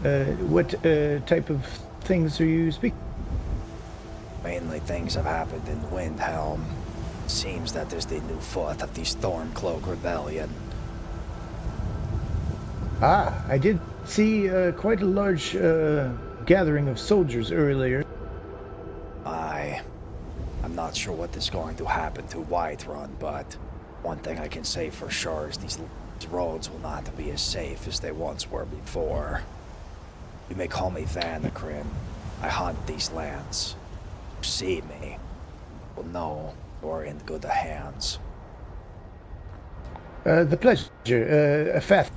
then. What type of things are you speaking? Mainly things have happened in Windhelm. Seems that there's the new foot of the Stormcloak Rebellion. Ah, I did see quite a large gathering of soldiers earlier. I'm not sure what is going to happen to Whiterun, but one thing I can say for sure is these roads will not be as safe as they once were before. You may call me Vanikryn. I hunt these lands. You see me, will know you're in good hands. The pleasure, Fath.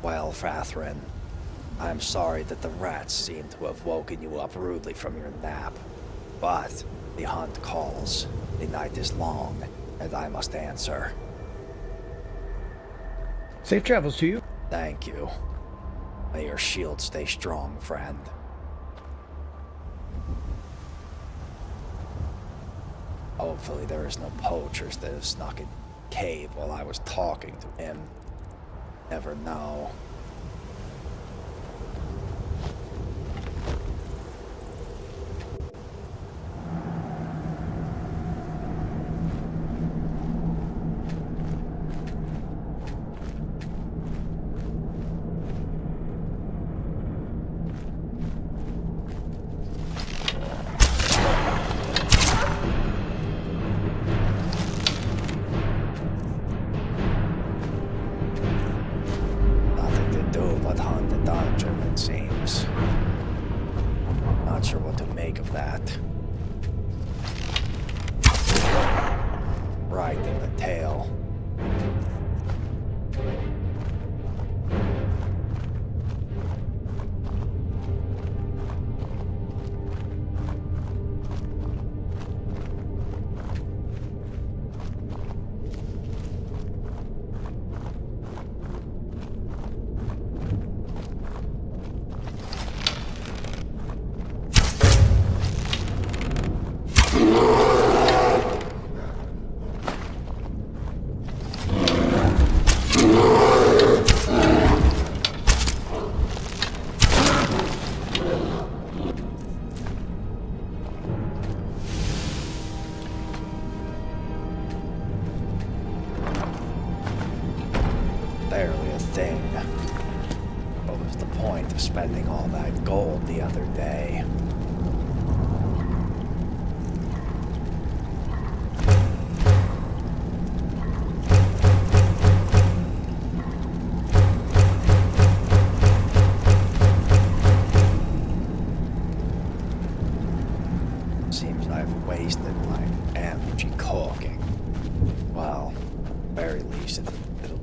Well, Fathryn, I'm sorry that the rats seem to have woken you up rudely from your nap. But the hunt calls, the night is long, and I must answer. Safe travels to you. Thank you. May your shield stay strong, friend. Hopefully there is no poachers that have snuck in the cave while I was talking to him. Never know. Spending all that gold the other day. Seems I've wasted my energy cooking. Well, at the very least, it'll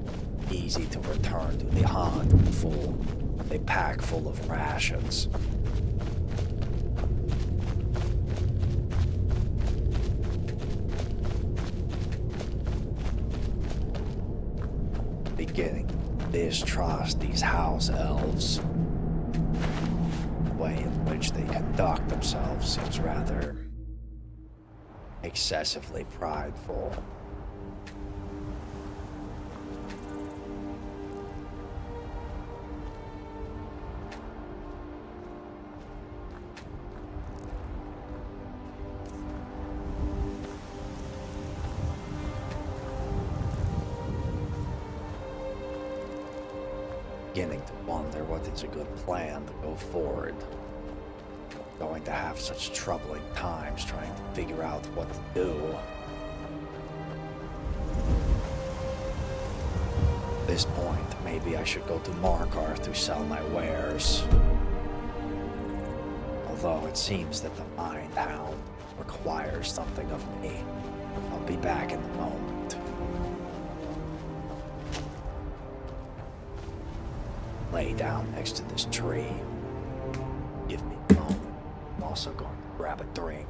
easy to return to the hunt with a pack full of rations. Beginning to distrust these house elves. The way in which they conduct themselves seems rather excessively prideful. Beginning to wonder what is a good plan to go forward. Going to have such troubling times trying to figure out what to do. At this point, maybe I should go to Markarth to sell my wares. Although it seems that the Mind Hound requires something of me. I'll be back in a moment. Lay down next to this tree. Give me a moment. I'm also going to grab a drink.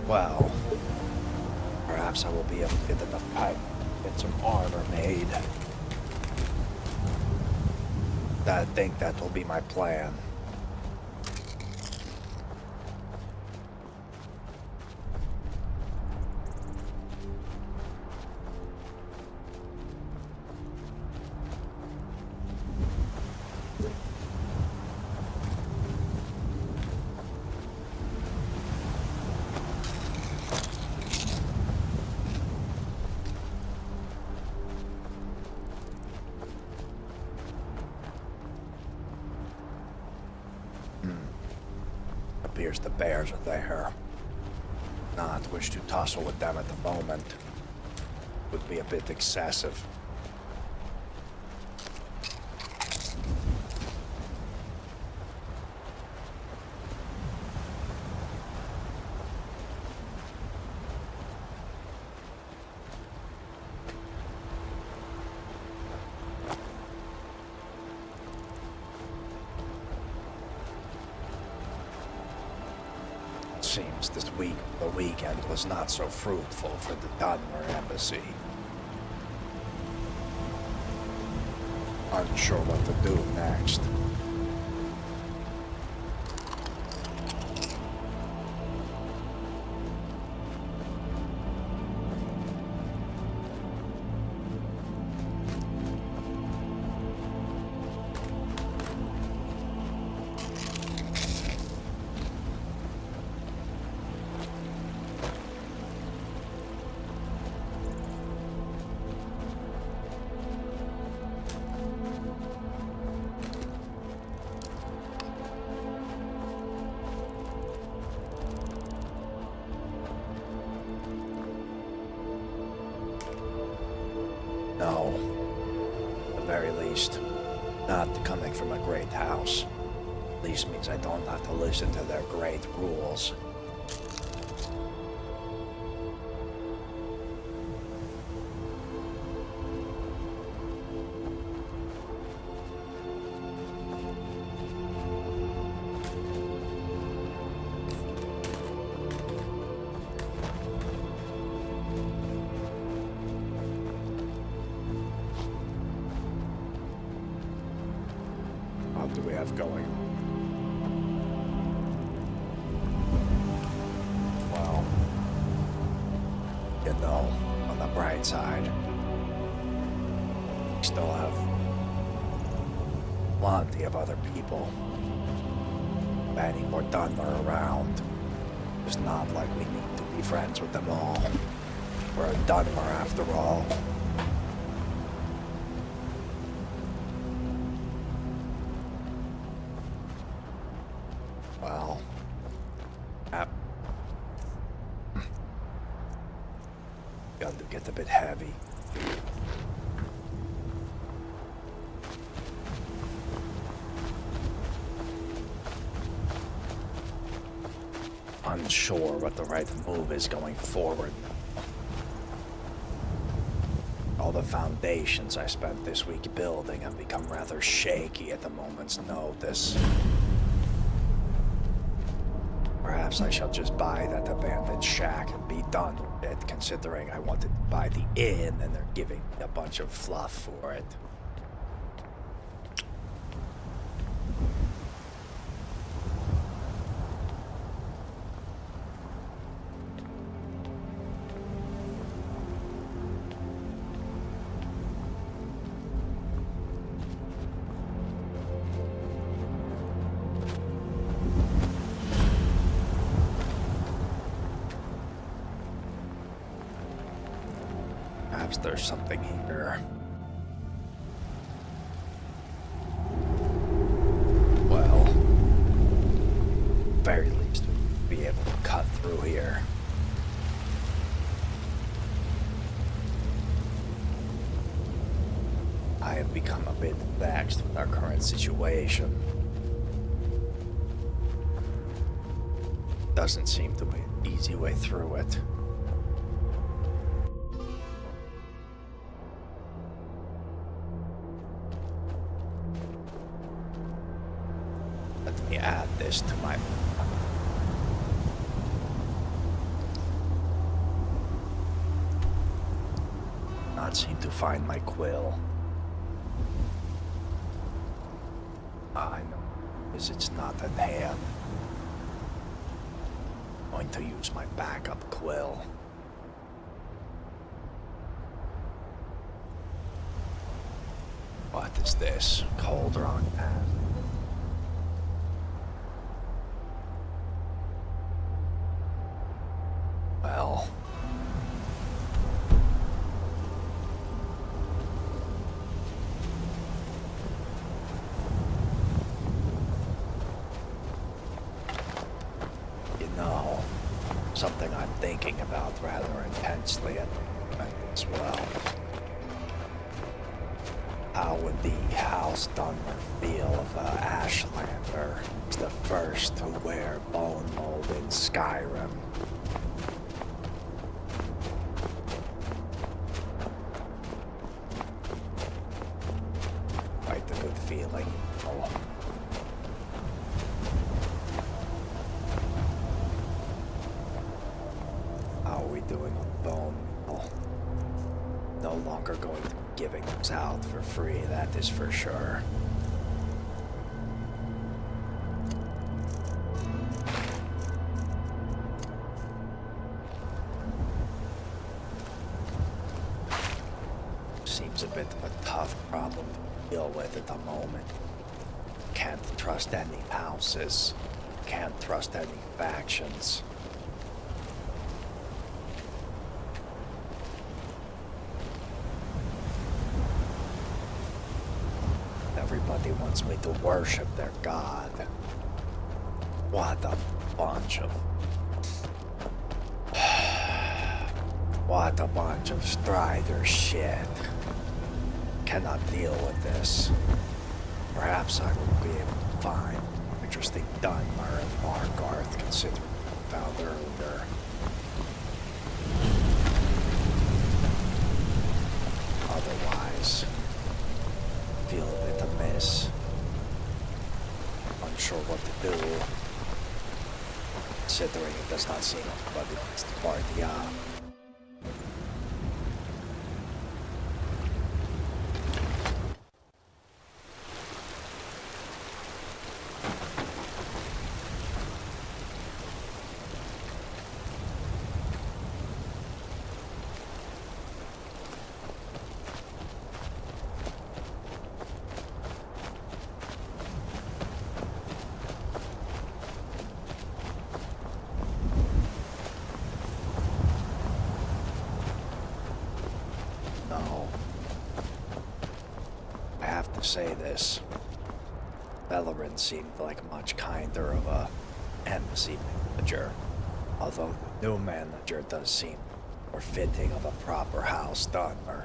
Well, perhaps I will be able to get enough pipe to get some armor made. I think that will be my plan. Appears the bears are there. Not wish to tussle with them at the moment. Would be a bit excessive. Seems the weekend was not so fruitful for the Dunmer embassy. Unsure what to do next. No. At the very least, not coming from a great house. At least means I don't have to listen to their great rules. What do we have going? Well, though, on the bright side. We still have plenty of other people. Many more Dunmer around. It's not like we need to be friends with them all. We're a Dunmer after all. Well, begun to get a bit heavy. Unsure what the right move is going forward. All the foundations I spent this week building have become rather shaky at the moment's notice. Perhaps I shall just buy that abandoned shack and be done with it, considering I wanted to buy the inn and they're giving me a bunch of fluff for it. Perhaps there's something here. Well, very least we'll be able to cut through here. I have become a bit vexed with our current situation. Doesn't seem to be an easy way through it. Let me add this to my... Not seem to find my quill. I know, because it's not at hand. I'm going to use my backup quill. What is this? Cauldron path. Well... You know, something I'm thinking about rather intensely at the moment as well. How would the House Dunmer feel if Ashlander was the first to wear bone mold in Skyrim? Quite a good feeling. Oh. How are we doing on bone meal? No longer going to be giving those out for free, that is for sure. Seems a bit of a tough problem to deal with at the moment. Can't trust any houses. Can't trust any factions. Everybody wants me to worship their god. What a bunch of... What a bunch of Strider shit. Cannot deal with this. Perhaps I will be able to find interesting Dunmer and Markarth, considering what I found earlier. Otherwise, feel a bit amiss. Unsure what to do. Considering it does not seem anybody wants to party up. to say this. Vanikryn seemed like much kinder of a embassy manager, although the new manager does seem more fitting of a proper house Dunmer.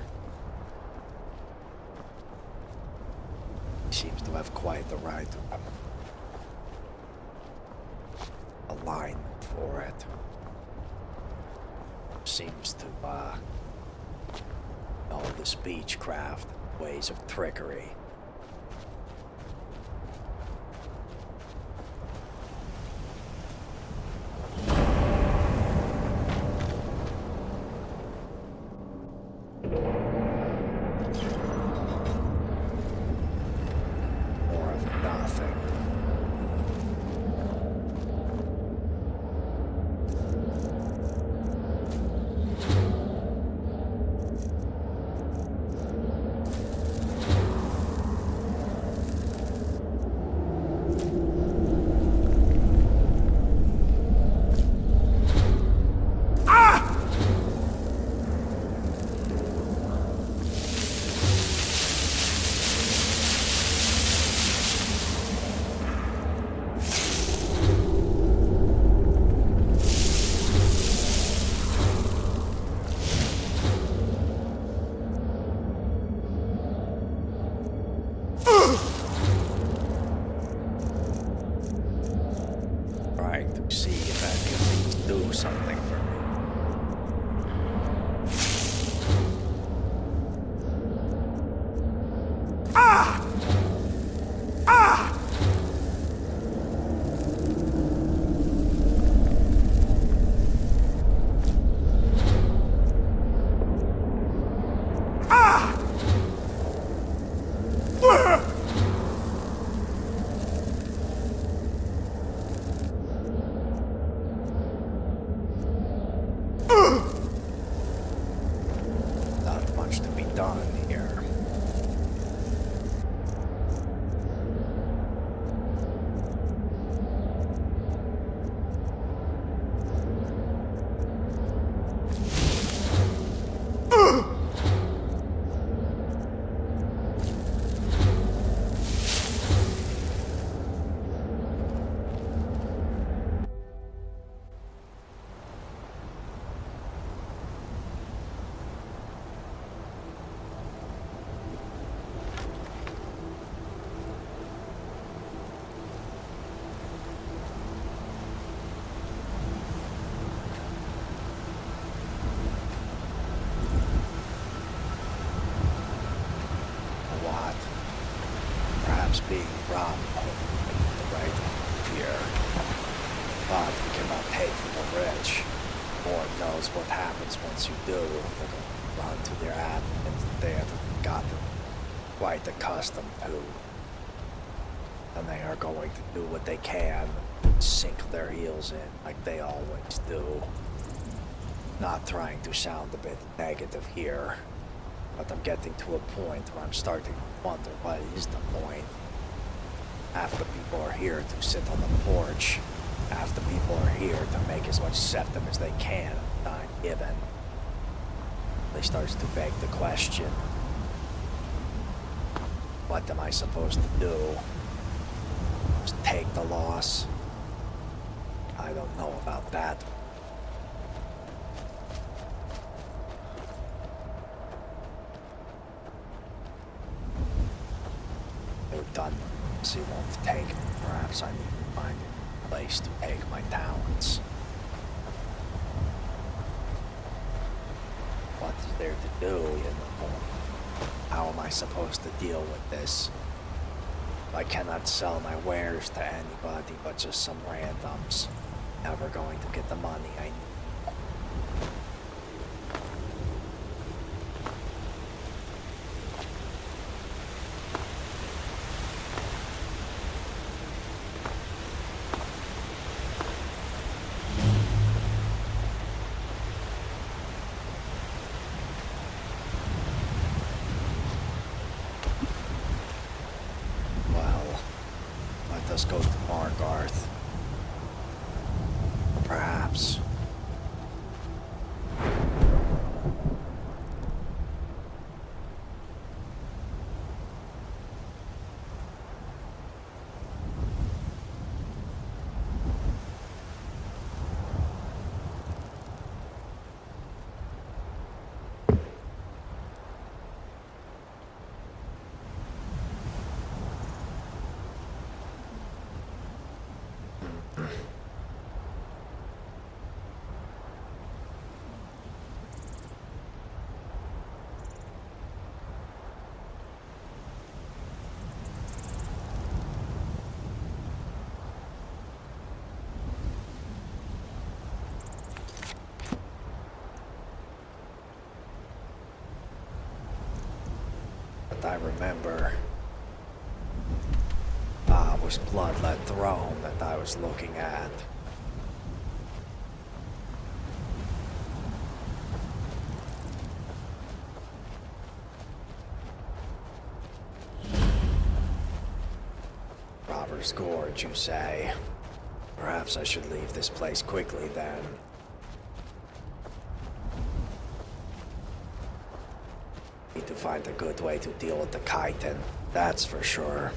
He seems to have quite the right alignment for it. Seems to know the speechcraft, ways of trickery. More of nothing. Trying to see if I can at least do something for me. Not much to be done here. What? Perhaps being robbed isn't the right here. But we cannot take from the rich. Lord knows what happens once you do. They're going to run to their admins that they have gotten quite accustomed to. And they are going to do what they can, sink their heels in like they always do. Not trying to sound a bit negative here, but I'm getting to a point where I'm starting to wonder what is the point. Half the people are here to sit on the porch. Half the people are here to make as much septum as they can at the time given. They starts to beg the question, what am I supposed to do? Just take the loss? I don't know about that. They're done. She won't take it. Perhaps I need to find a place to take my talents. What is there to do, you know? How am I supposed to deal with this? I cannot sell my wares to anybody but just some randoms. Never going to get the money I need. Let's go to Margarth. Perhaps. what I remember. Ah, it was Bloodlet Throne that I was looking at. Robber's Gorge, you say? Perhaps I should leave this place quickly then. Need to find a good way to deal with the chitin, that's for sure.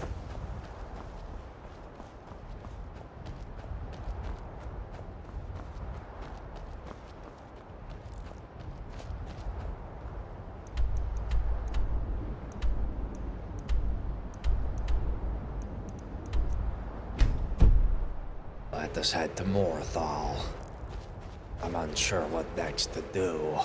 Let us head to Morthal. I'm unsure what next to do.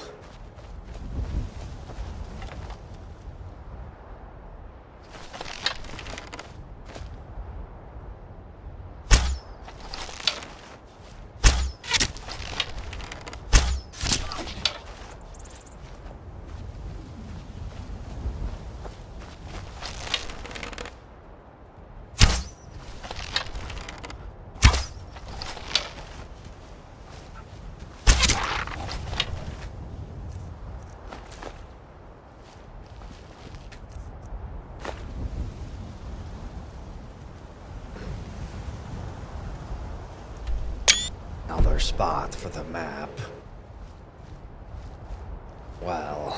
Another spot for the map. Well,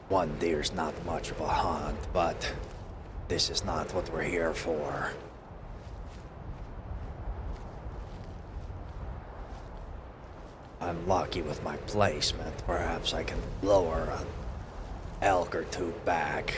one deer's not much of a hunt, but this is not what we're here for. I'm lucky with my placement. Perhaps I can lower an elk or two back.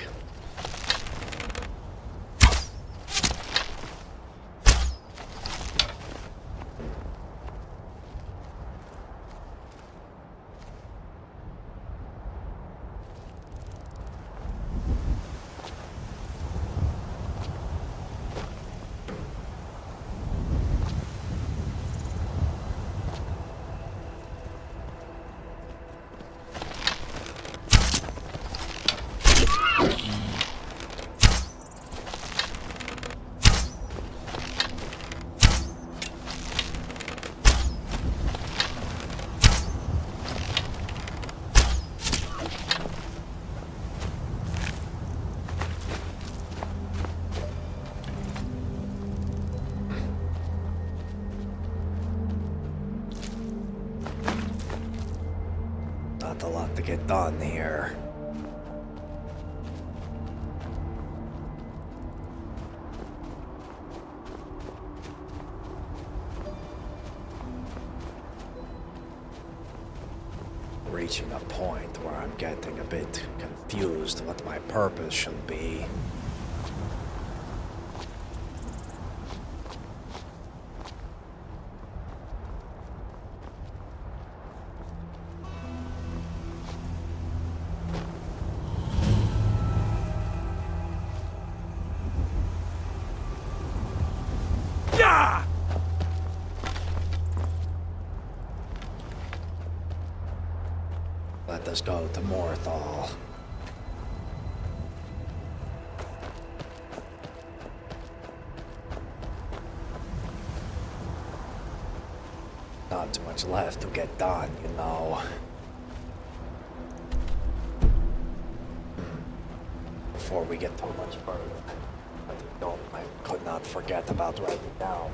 Not a lot to get done here. Reaching a point where I'm getting a bit confused what my purpose should be. Let us go to Morthal. Not too much left to get done, you know. Before we get too much further, I could not forget about writing down.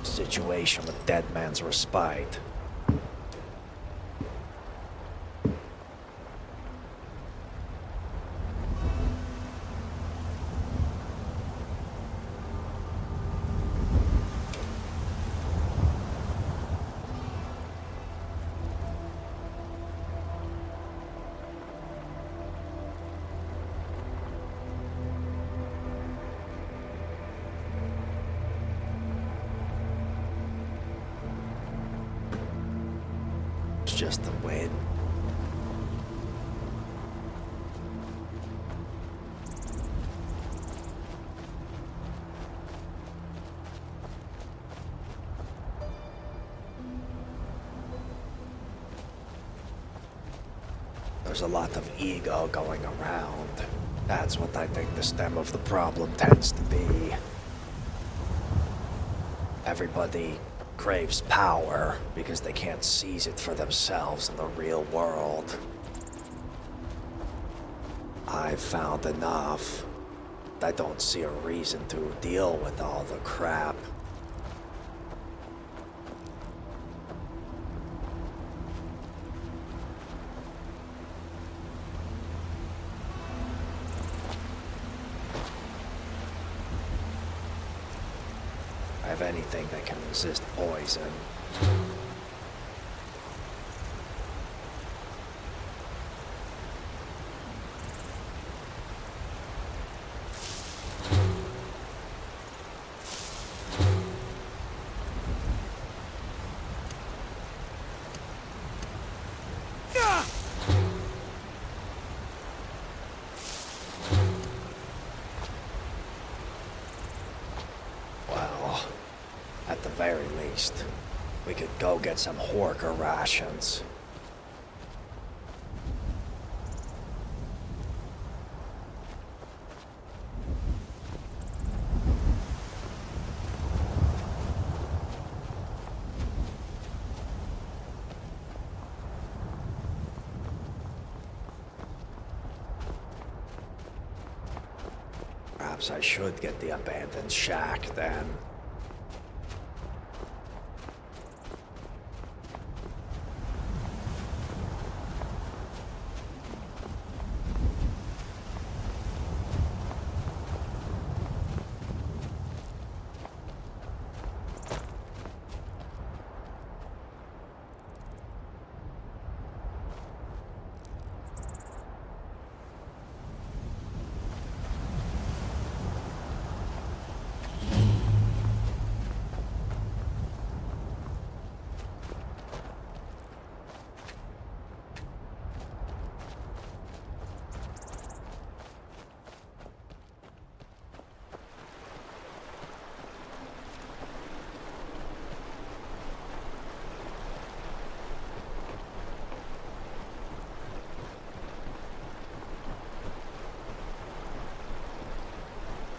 Situation with Dead Man's Respite. Just the wind. There's a lot of ego going around. That's what I think the stem of the problem tends to be. Everybody craves power because they can't seize it for themselves in the real world. I've found enough. I don't see a reason to deal with all the crap. I have anything that can resist poison. At the very least, we could go get some Horker rations. Perhaps I should get the abandoned shack then.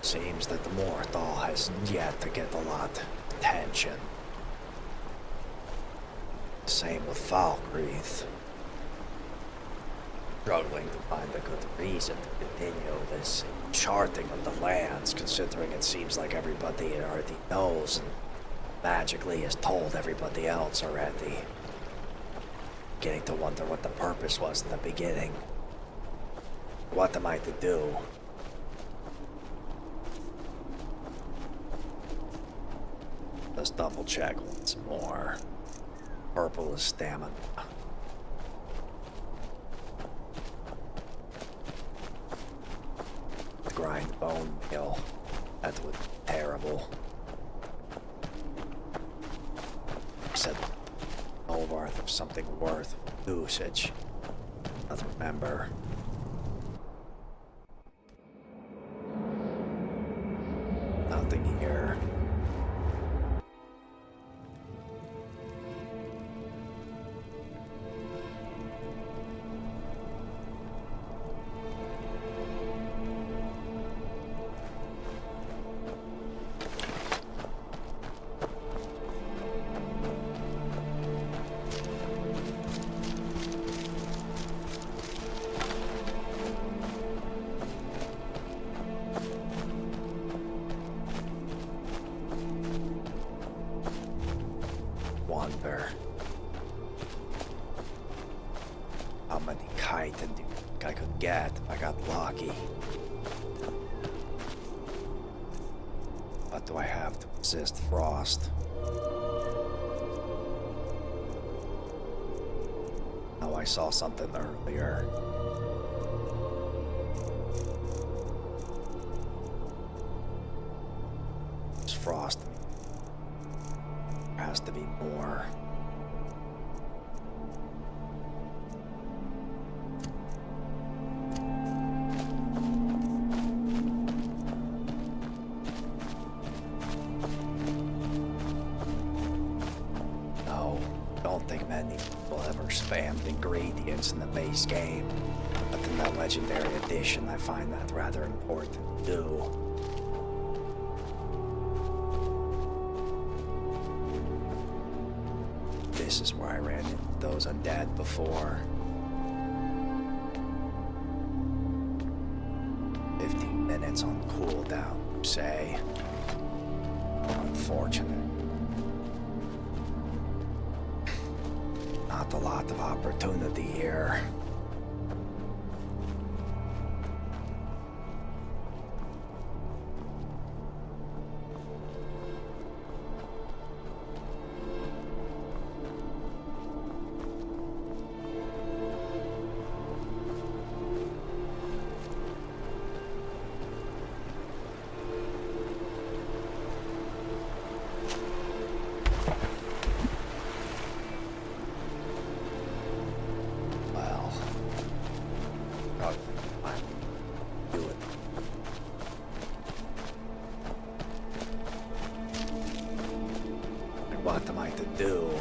Seems that the Morthal has yet to get a lot of attention. Same with Falkreath. Struggling to find a good reason to continue this charting of the lands, considering it seems like everybody already knows and magically has told everybody else already. Beginning to wonder what the purpose was in the beginning. What am I to do? Let's double check once more. Purple is stamina. Grind bone meal. That would be terrible. Said no worth of something worth usage. Let's remember. Nothing here. Wonder how many chitin do you think I could get if I got lucky? What do I have to resist frost? Oh, I saw something earlier. It's frost. There has to be more. No, don't think many people ever spammed ingredients in the base game. Getting that legendary edition, I find that rather important to do. This is where I ran into those undead before. 15 minutes on cooldown, say. Unfortunate. Not a lot of opportunity here. What am I to do?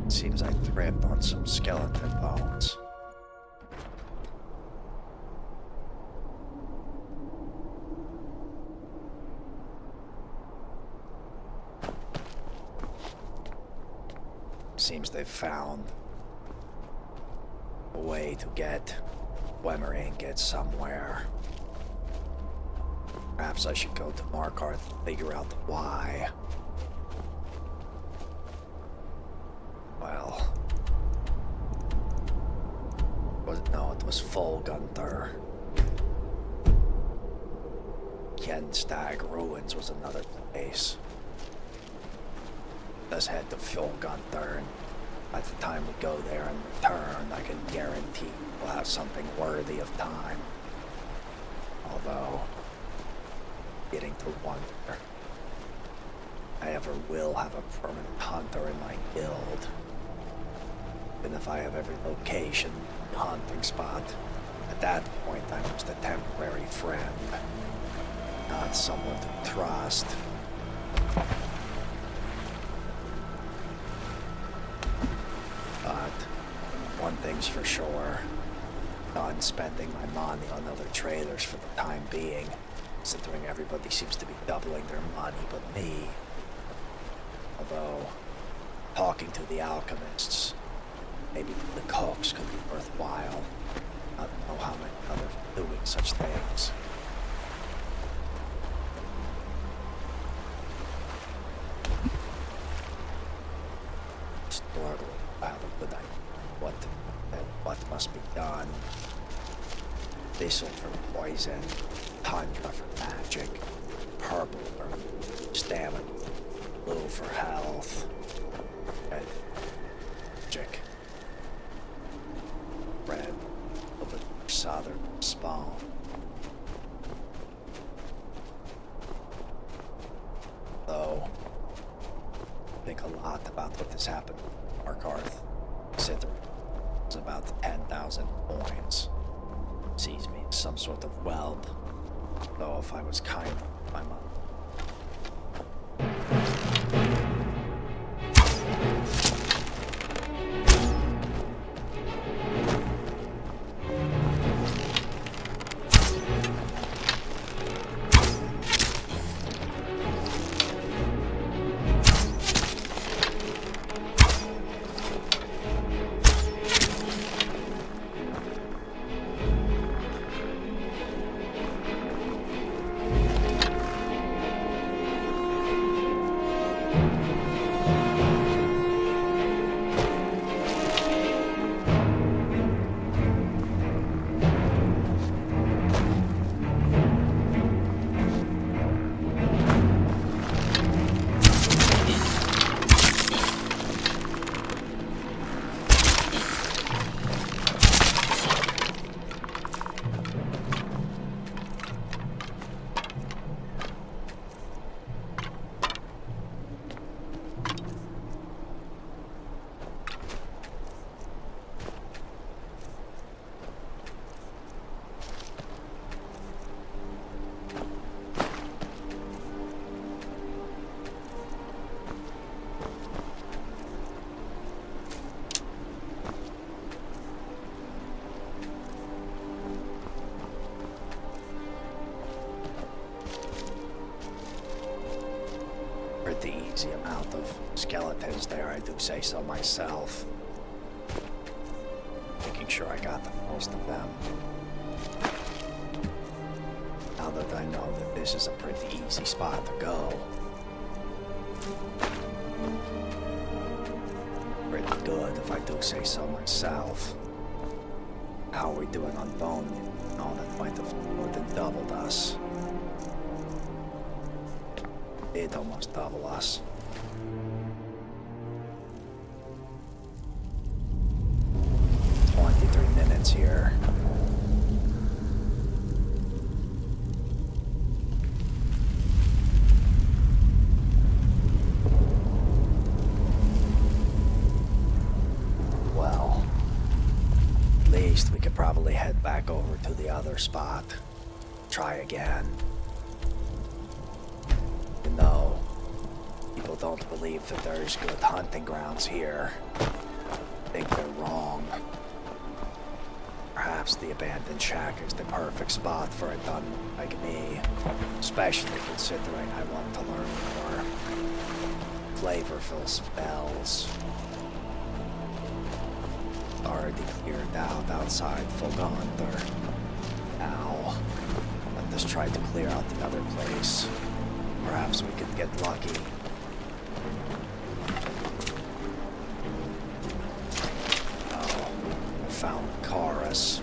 Seems I tripped on some skeleton bones. Seems they've found a way to get Vanikryn somewhere. Perhaps I should go to Markarth and figure out why. Well, it was Folgunthur. Kenstag Ruins was another place. Let's head to Folgunthur, and by the time we go there and return, I can guarantee we'll have something worthy of time. Although, getting to wonder, I ever will have a permanent hunter in my guild. Even if I have every location, hunting spot, at that point I'm just a temporary friend, not someone to trust. But one thing's for sure, done spending my money on other traders for the time being, considering everybody seems to be doubling their money but me. Although, talking to the alchemists, maybe the cooks could be worthwhile. I don't know how many others are doing such things. Struggling to have a good idea what must be done. Thistle for poison, tundra for magic, purple for stamina, blue for health, red magic, red over southern spawn. Though, think a lot about what has happened to Markarth, considering it's about 10,000 coins. Sees me as some sort of whelp, though if I was kind with my mom. crazy amount of skeletons there, I do say so myself. Making sure I got most of them. Now that I know that this is a pretty easy spot to go. Pretty good, if I do say so myself. How are we doing on bone? Oh, that might have more than doubled us. It almost double us. Here. Well, at least we could probably head back over to the other spot. Try again. You know, people don't believe that there's good hunting grounds here. I think they're wrong. Perhaps the abandoned shack is the perfect spot for a Dunmer like me, especially considering I want to learn more flavorful spells. Already cleared out outside Fulgonder. Now, let us try to clear out the other place. Perhaps we could get lucky. Found Chorus.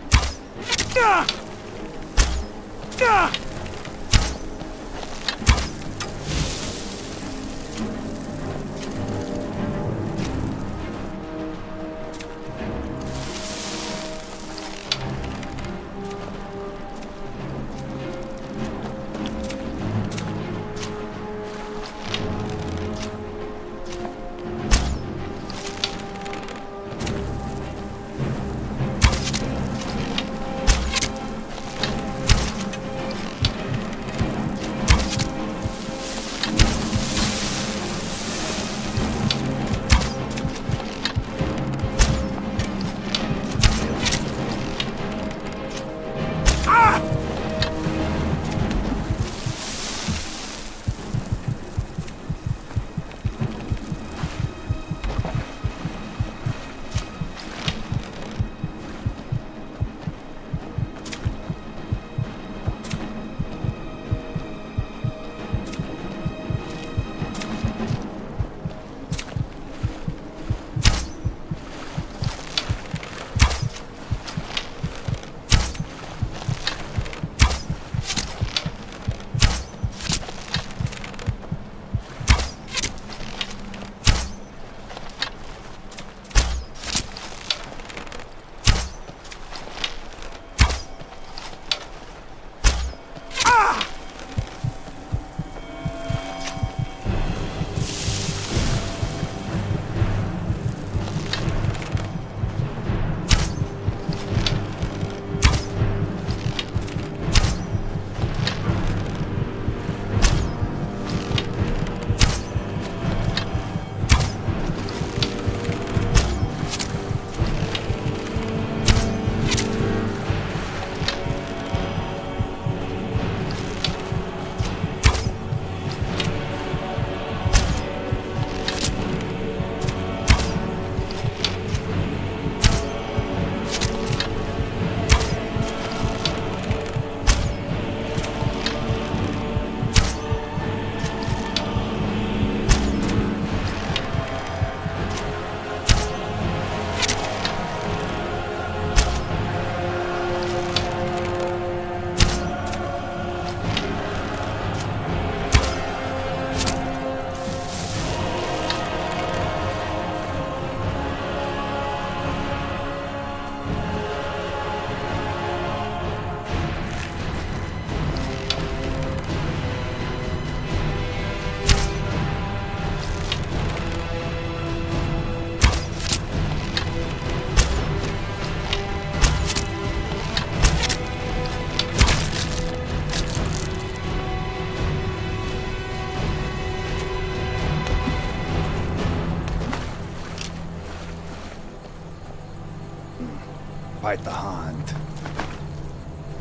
Quite the hunt.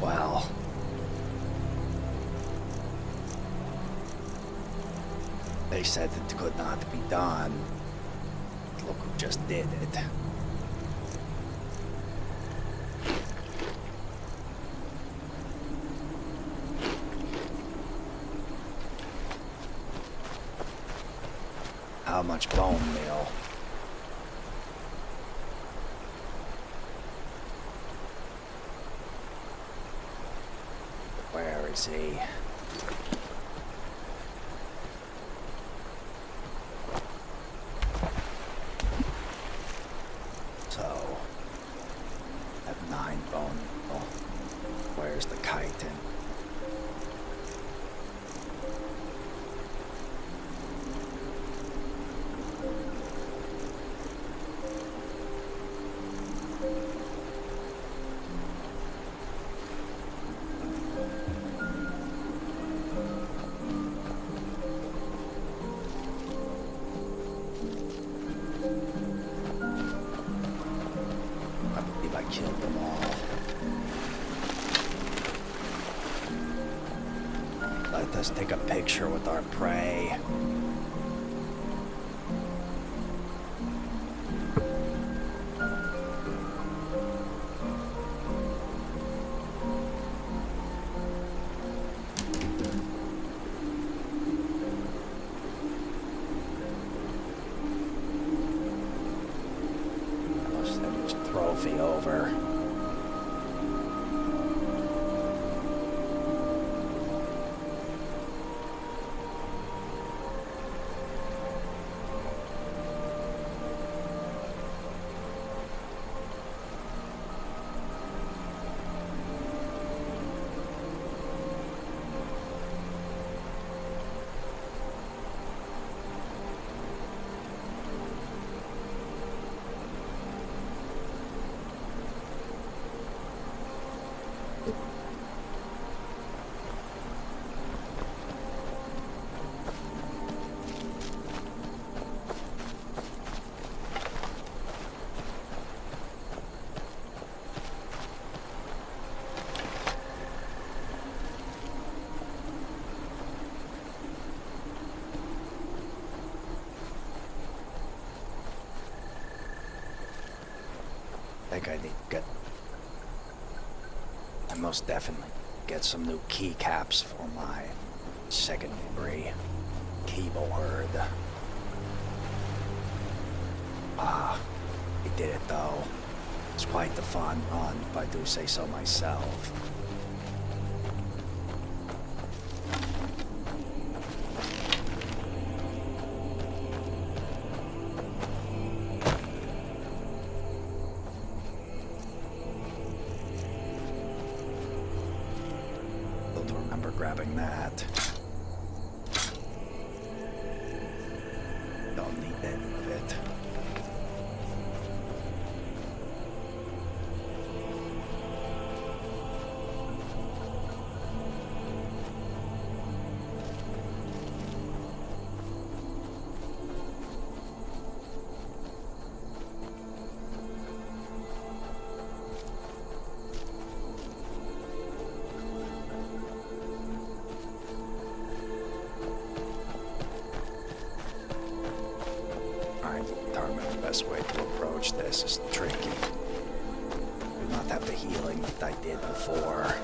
Well. They said it could not be done. Look who just did it. How much bone meal? Where is he? So, at 9 bone meal. Where's the chitin? Killed them all. Let us take a picture with our prey. Trophy over. I think I need to get... I most definitely get some new keycaps for my secondary keyboard. Ah, we did it though. It's quite the fun run, if I do say so myself. Grabbing that. Don't need any of it. Best way to approach this is tricky. Do not have the healing that I did before.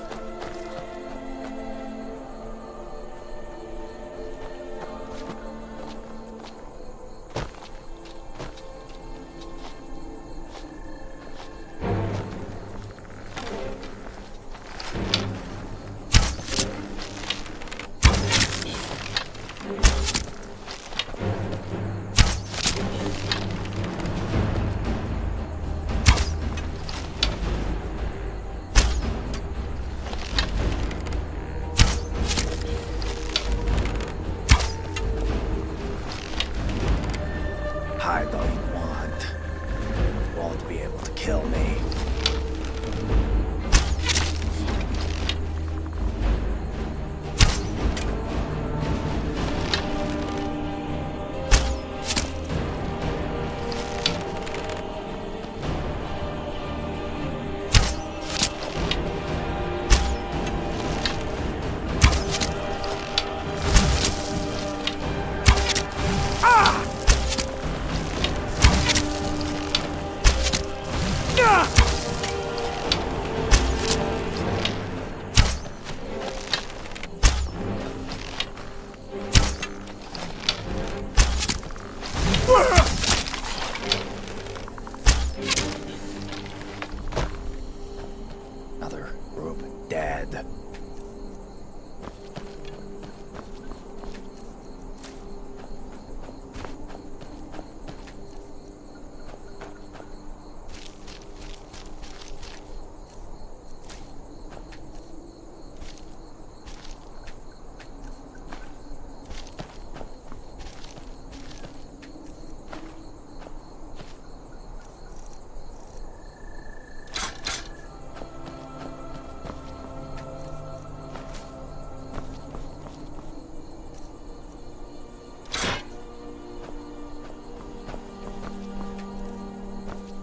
group dead.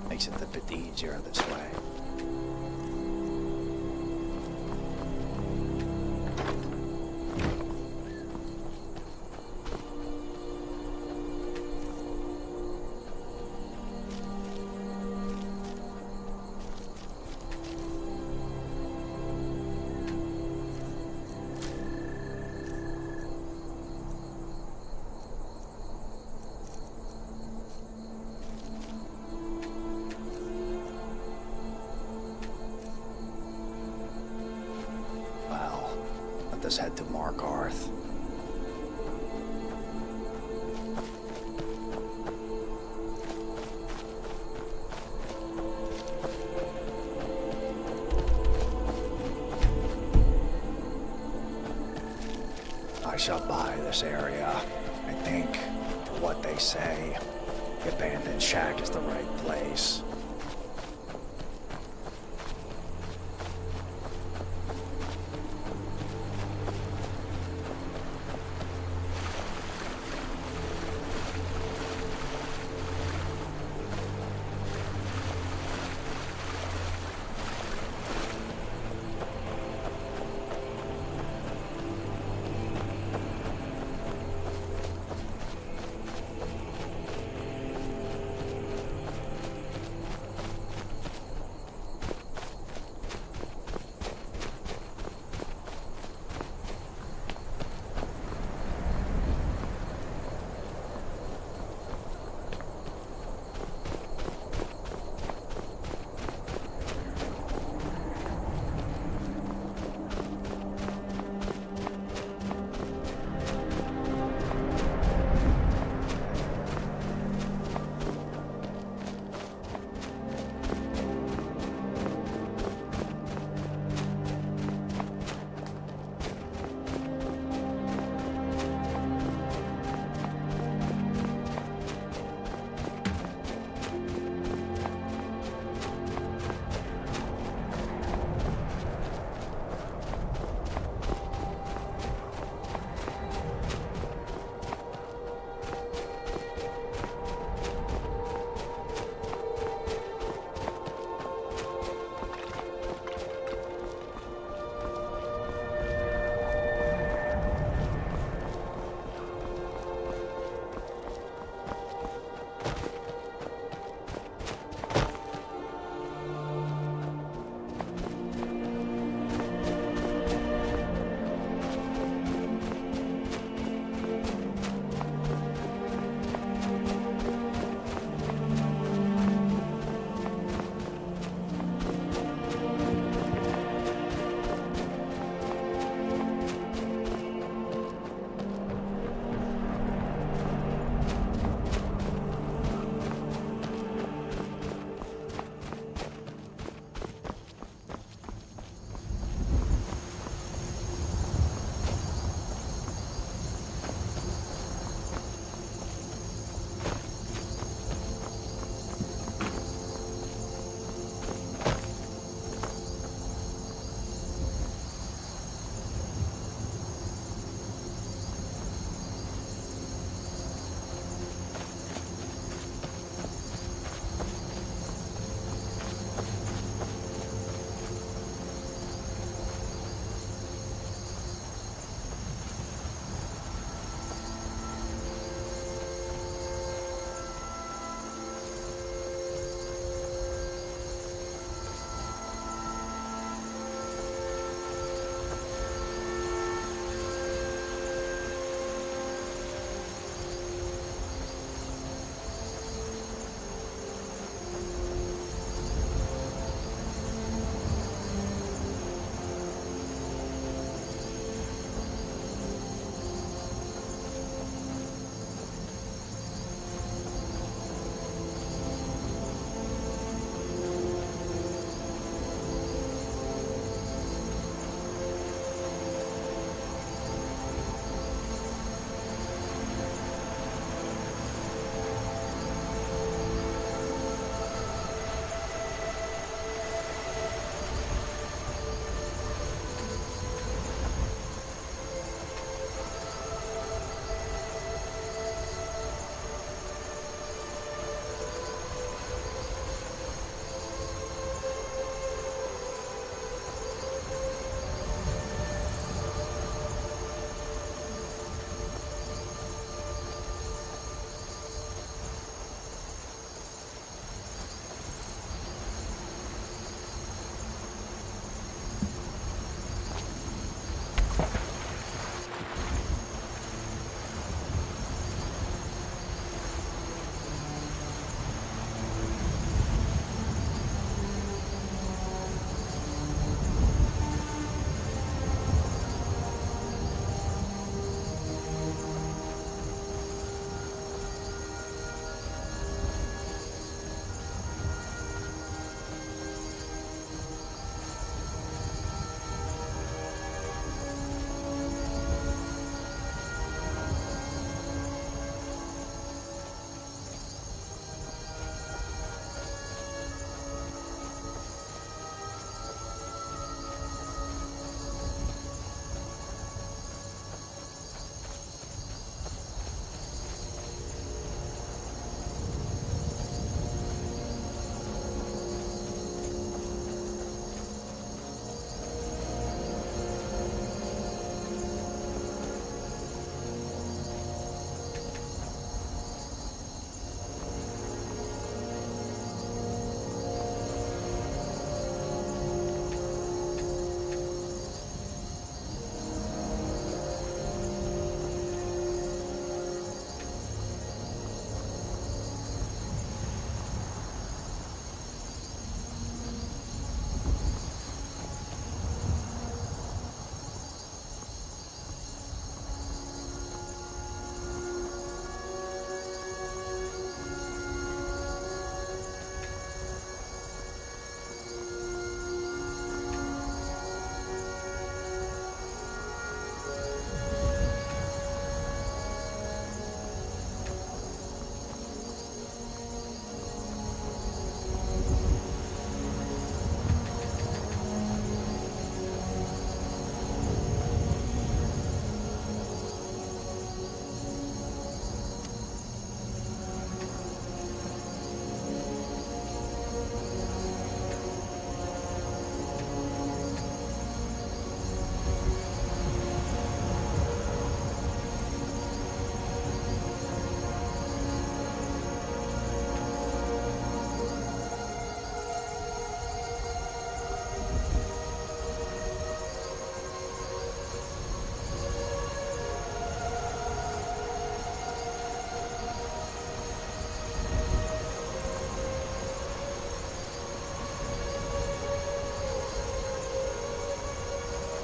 Makes it a bit easier this way. Let us head to Markarth. I shall buy this area. I think, for what they say, the abandoned shack is the right place.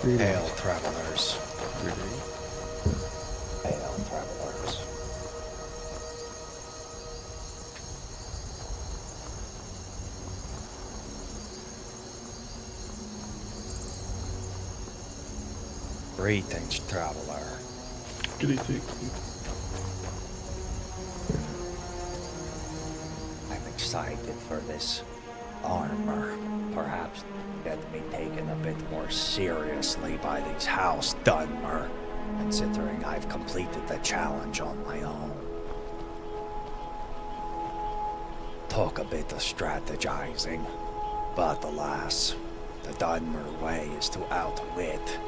Hail, travelers. Hail, travelers. Greetings, traveler. I'm excited for this armor. Perhaps get me taken a bit more seriously by these House Dunmer, considering I've completed the challenge on my own. Took a bit of strategizing, but alas, the Dunmer way is to outwit,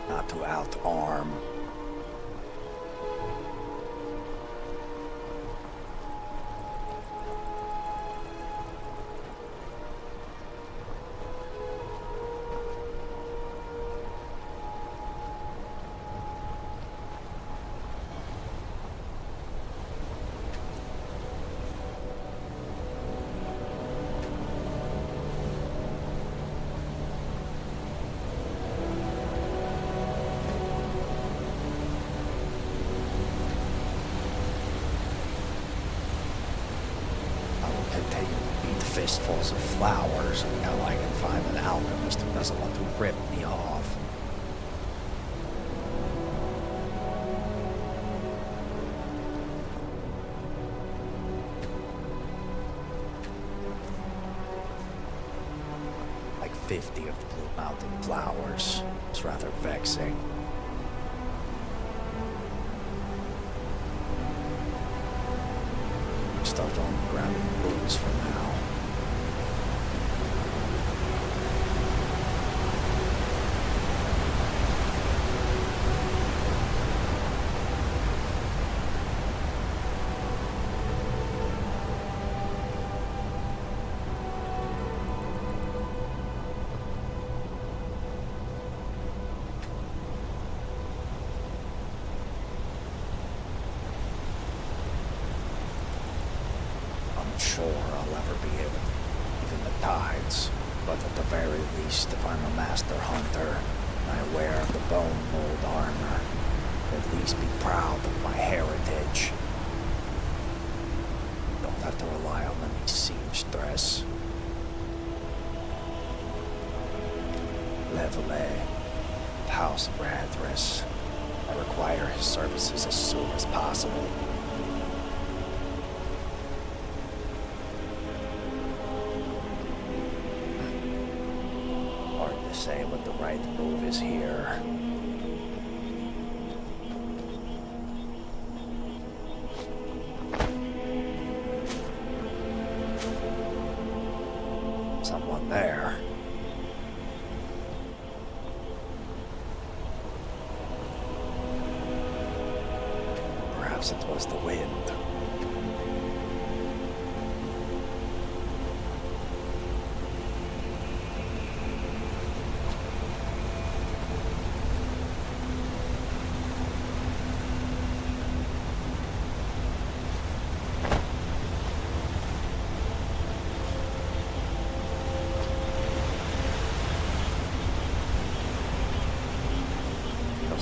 not to outarm. Fistfuls of flowers until I can find an alchemist who doesn't want to rip me off. Like 50 of the Blue Mountain flowers. It's rather vexing. Start on grabbing booze for now. Sure I'll ever be able to even the tides, but at the very least, if I'm a master hunter and I wear the bone mold armor, at least be proud of my heritage. Don't have to rely on any seamstress. Levele, House Radris. I require his services as soon as possible. Say what the right move is here. Someone there. Perhaps it was the wind.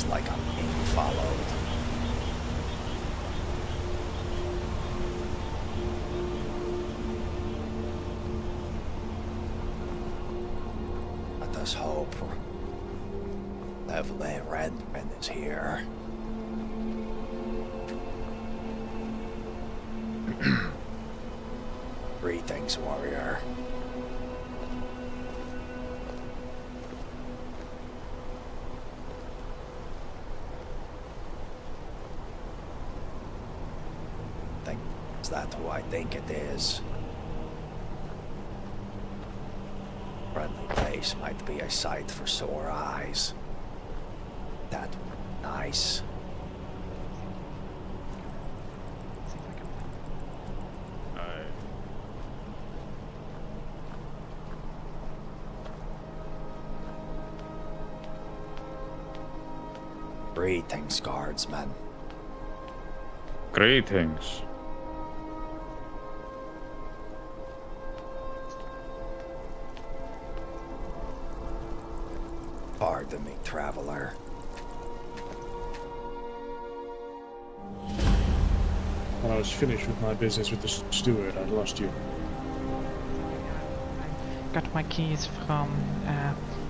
Like I'm being followed. Let us hope Levele Redman is here. Greetings, warrior. Is that who I think it is? Friendly face might be a sight for sore eyes. That would be nice. Greetings, guardsmen. Greetings. Pardon me, traveler. When I was finished with my business with the steward, I lost you. Got my keys from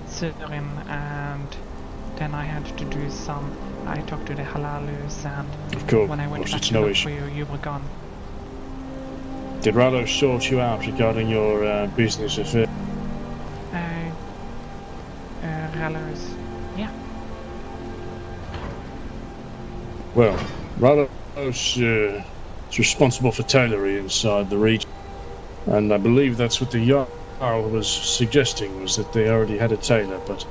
Skyrim, and then I had to do some. I talked to the Halalus, and Of course, when I went back it's to no look issue. for you, you were gone. Did Rallo sort you out regarding your business affair? Halalus, yeah. Well, Rallo's is responsible for tailoring inside the region, and I believe that's what the Jarl was suggesting, was that they already had a tailor, but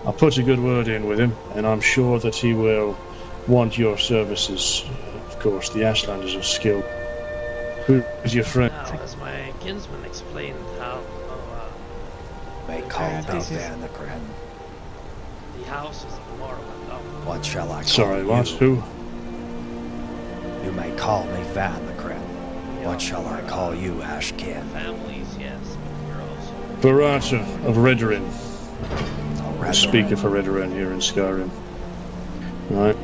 I'll put a good word in with him, and I'm sure that he will want your services. Of course, the Ashlanders are skilled. Who is your friend? Now, as my kinsman explained how May call me this is- Vanikryn. the house is of Morrowind. What shall I call Sorry, you? what? Who? You may call me Vanikryn. What shall I call you, Ashkin? Families, yes, but you're also... Barata of Redarin. Redarin. Speaker for Redarin here in Skyrim. Right.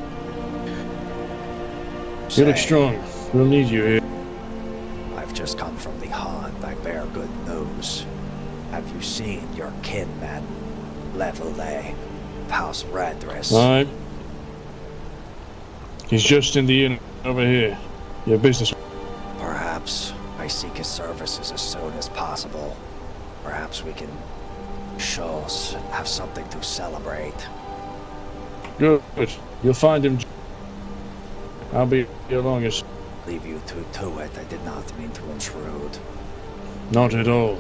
You look Say, strong. We'll need you here. I've just come from the hunt. I bear good news. Have you seen your kinman, Levele, House Redress? Alright. He's just in the inn over here. Your business. Perhaps I seek his services as soon as possible. Perhaps we can have something to celebrate. Good. You'll find him. I'll be along as. Leave you to it. I did not mean to intrude. Not at all.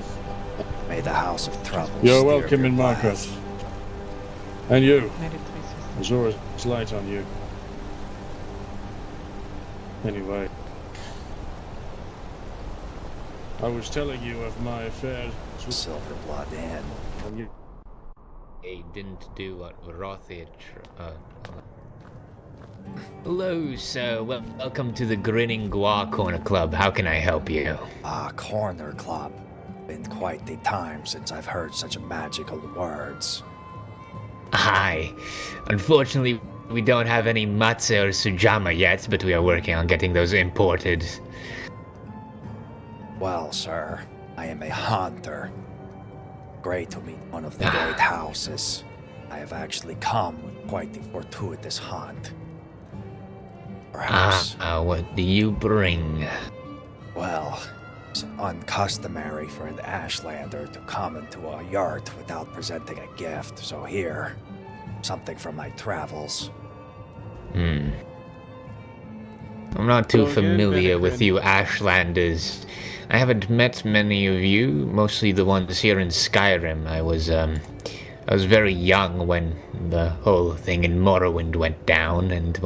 May the House of Trouble. You're welcome in my path. craft. And you. Azora's light on you. Anyway. I was telling you of my affairs with Silverblood Inn. And you. They didn't do what Rothic. Hello, sir. Welcome to the Grinning Gua Corner Club. How can I help you? Corner Club. Been quite the time since I've heard such magical words. Hi. Unfortunately, we don't have any matze or sujama yet, but we are working on getting those imported. Well, sir, I am a hunter. Great to meet one of the great houses. I have actually come with quite the fortuitous hunt. Perhaps. What do you bring? Well, it's uncustomary for an Ashlander to come into a yurt without presenting a gift, so here, something from my travels. I'm not too familiar with you Ashlanders. I haven't met many of you, mostly the ones here in Skyrim. I was very young when the whole thing in Morrowind went down, and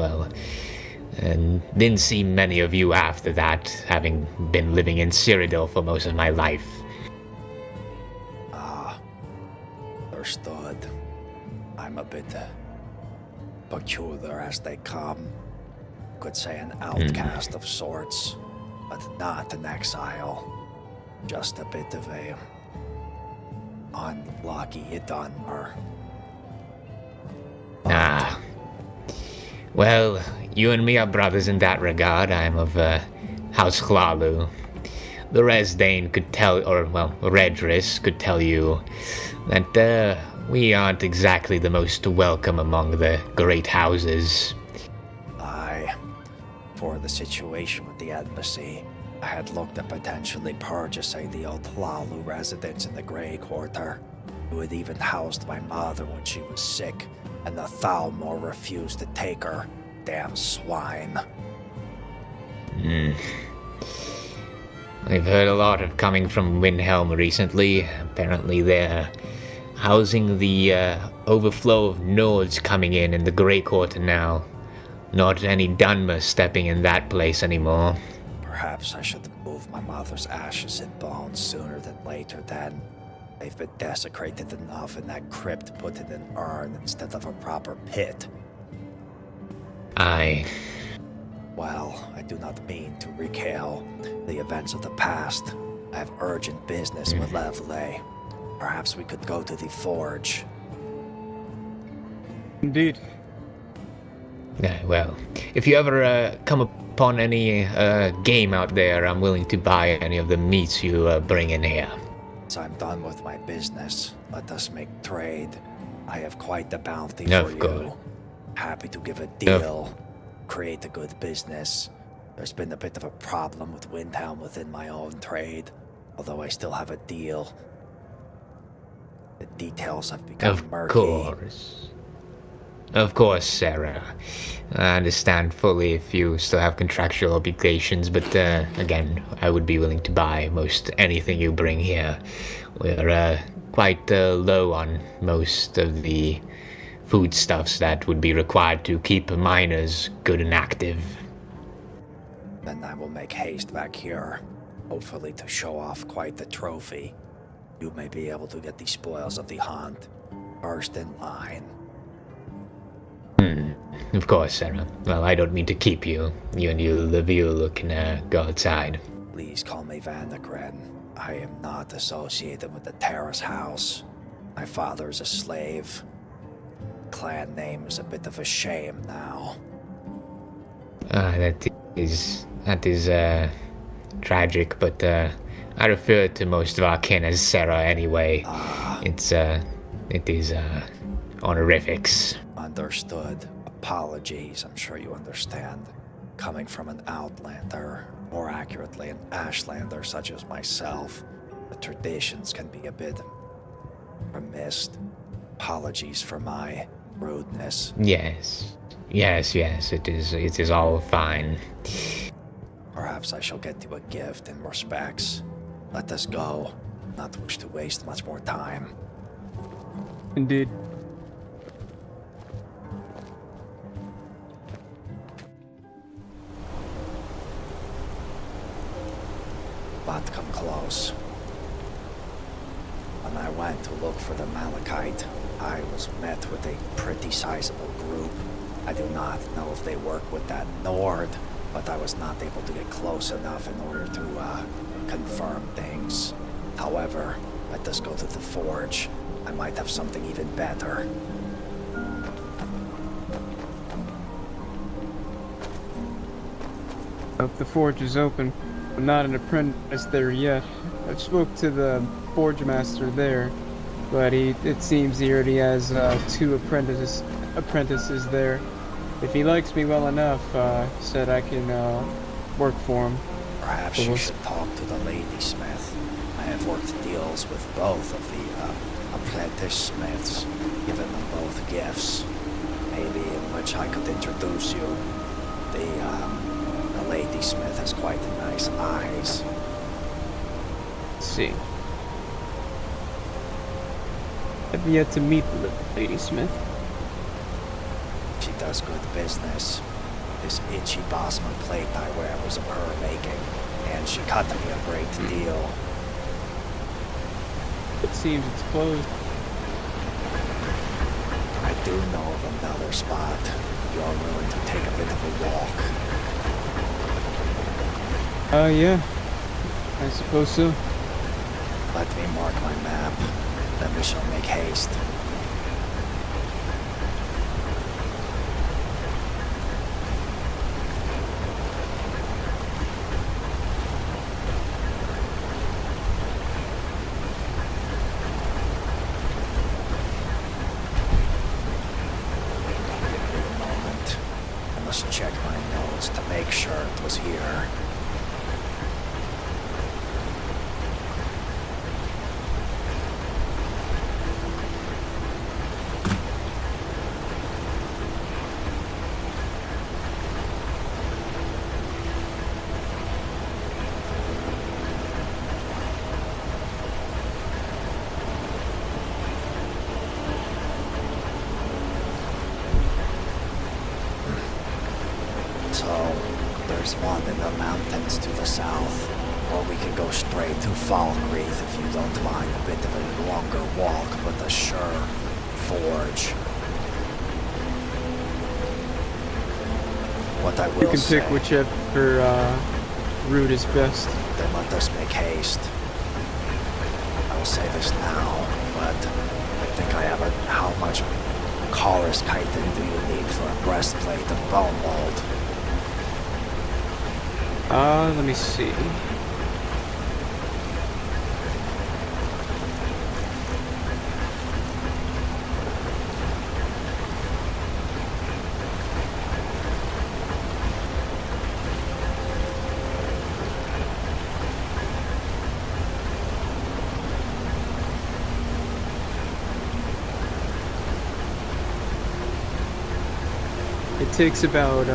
didn't see many of you after that, having been living in Cyrodiil for most of my life. Understood. I'm a bit peculiar as they come. Could say an outcast of sorts, but not an exile. Just a bit of a unlucky Dunmer. Well, you and me are brothers in that regard. I'm of House Hlalu. The Resdane could tell, Redris could tell you that we aren't exactly the most welcome among the great houses. Aye. For the situation with the embassy, I had looked at potentially purchasing the old Hlalu residence in the Grey Quarter, who had even housed my mother when she was sick, and the Thalmor refused to take her. Damn swine. I've heard a lot of coming from Windhelm recently. Apparently they're housing the overflow of Nords coming in the Grey Quarter now. Not any Dunmer stepping in that place anymore. Perhaps I should move my mother's ashes and bones sooner than later then. They've been desecrated enough in that crypt put in an urn instead of a proper pit. Aye. Well, I do not mean to recall the events of the past. I have urgent business with Levele. Perhaps we could go to the forge. Indeed. Well, if you ever come upon any game out there, I'm willing to buy any of the meats you bring in here. So I'm done with my business. Let us make trade. I have quite the bounty Of for course. you. Happy to give a deal. Create a good business. There's been a bit of a problem with Windhelm within my own trade, although I still have a deal. The details have become murky. Of course, Sarah. I understand fully if you still have contractual obligations, but again, I would be willing to buy most anything you bring here. We're quite low on most of the foodstuffs that would be required to keep miners good and active. Then I will make haste back here, hopefully to show off quite the trophy. You may be able to get the spoils of the hunt first in line. Of course, Sarah. Well, I don't mean to keep you. You and you can go outside. Please call me Vanikryn. I am not associated with the Teres house. My father is a slave. Clan name is a bit of a shame now. That is tragic, but I refer to most of our kin as Sarah anyway. It is honorifics. Understood. Apologies, I'm sure you understand. Coming from an Outlander, more accurately an Ashlander such as myself, the traditions can be a bit remiss. Apologies for my rudeness. Yes, it is all fine. Perhaps I shall get you a gift in respects. Let us go. Not wish to waste much more time. Indeed. But come close. When I went to look for the Malachite, I was met with a pretty sizable group. I do not know if they work with that Nord, but I was not able to get close enough in order to confirm things. However, let us go to the forge. I might have something even better. Hope the forge is open. I'm not an apprentice there yet. I've spoke to the forge master there, but it seems he already has 2 apprentices there. If he likes me well enough, said I can work for him. Perhaps you should talk to the ladysmith. I have worked deals with both of the apprentice smiths, given them both gifts. Maybe in which I could introduce you. The ladysmith has quite nice eyes. Let's see. I've yet to meet the ladysmith. She does good business. This itchy Bosma plate I wear was of her making, and she cut me a great deal. It seems it's closed. I do know of another spot. If you're willing to take a bit of a walk. Yeah. I suppose so. Let me mark my map, then we shall make haste. Give me a moment. I must check my notes to make sure it was here. There's one in the mountains to the south, or we can go straight to Falkreath if you don't mind a bit of a longer walk, but a sure forge. What I will You can say, pick whichever route is best. Then let us make haste. I will say this now, but I think I have a how much Chorus chitin do you need for a breastplate of bone mold? Let me see. It takes about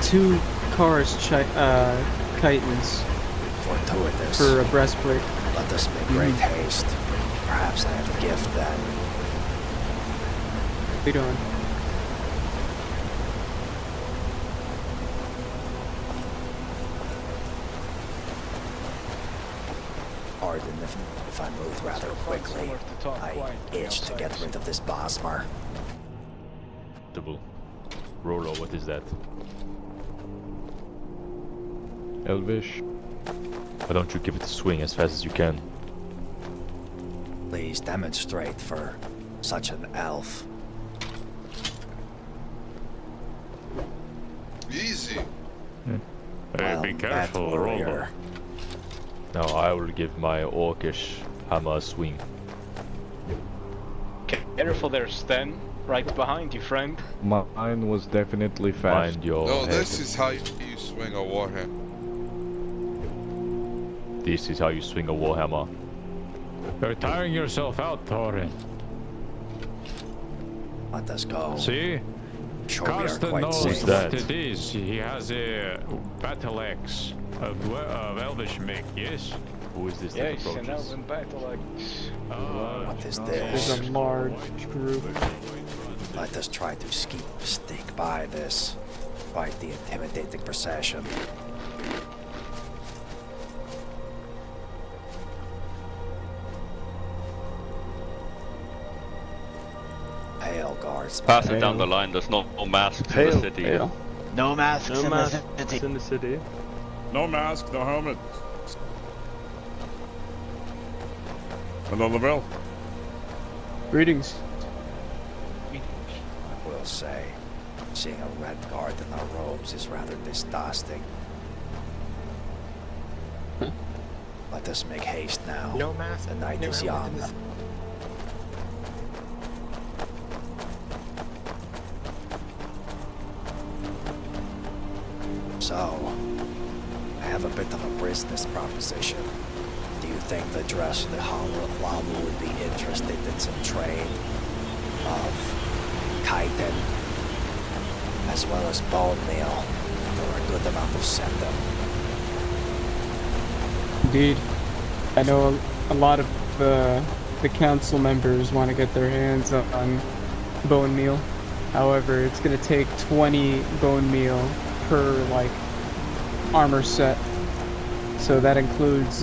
2 Chorus chitins Fortuitous. for a breastplate. Let us make great haste. Perhaps I have a gift then. What are you doing? Pardon if I move rather quickly. I itch to get rid of this Bosmer. Double. Rolo, what is that? Elvish? Why don't you give it a swing as fast as you can? Please demonstrate for such an elf. Easy. Hey, be careful, Rolo. Now I will give my orcish hammer a swing. Careful there, Sten. Right behind you, friend. Mine was definitely fast. Mind your No, head. this is how you swing a warhammer. This is how you swing a warhammer. You're tiring yourself out, Thorin. Let us go. See? Sure, we are Karsten quite knows safe. what it is. He has a battle axe of elvish make, yes? Who is this Yes, an elven battle axe. What is There's this? a large group. Let us try to stick by this. Quite the intimidating procession. Hail, guards. Pass it down the line, there's no masks in the city. No masks in the city. No mask, no helmet. Another bell. Greetings. I will say, seeing a red guard in our robes is rather disgusting. Let us make haste now. No mask. The night is young. So, I have a bit of a business proposition. Do you think the dress of the Lamu would be interested in some trade of chitin as well as bone meal for a good amount of septum? Indeed. I know a lot of the council members want to get their hands on bone meal. However, it's going to take 20 bone meal per, like, armor set. So that includes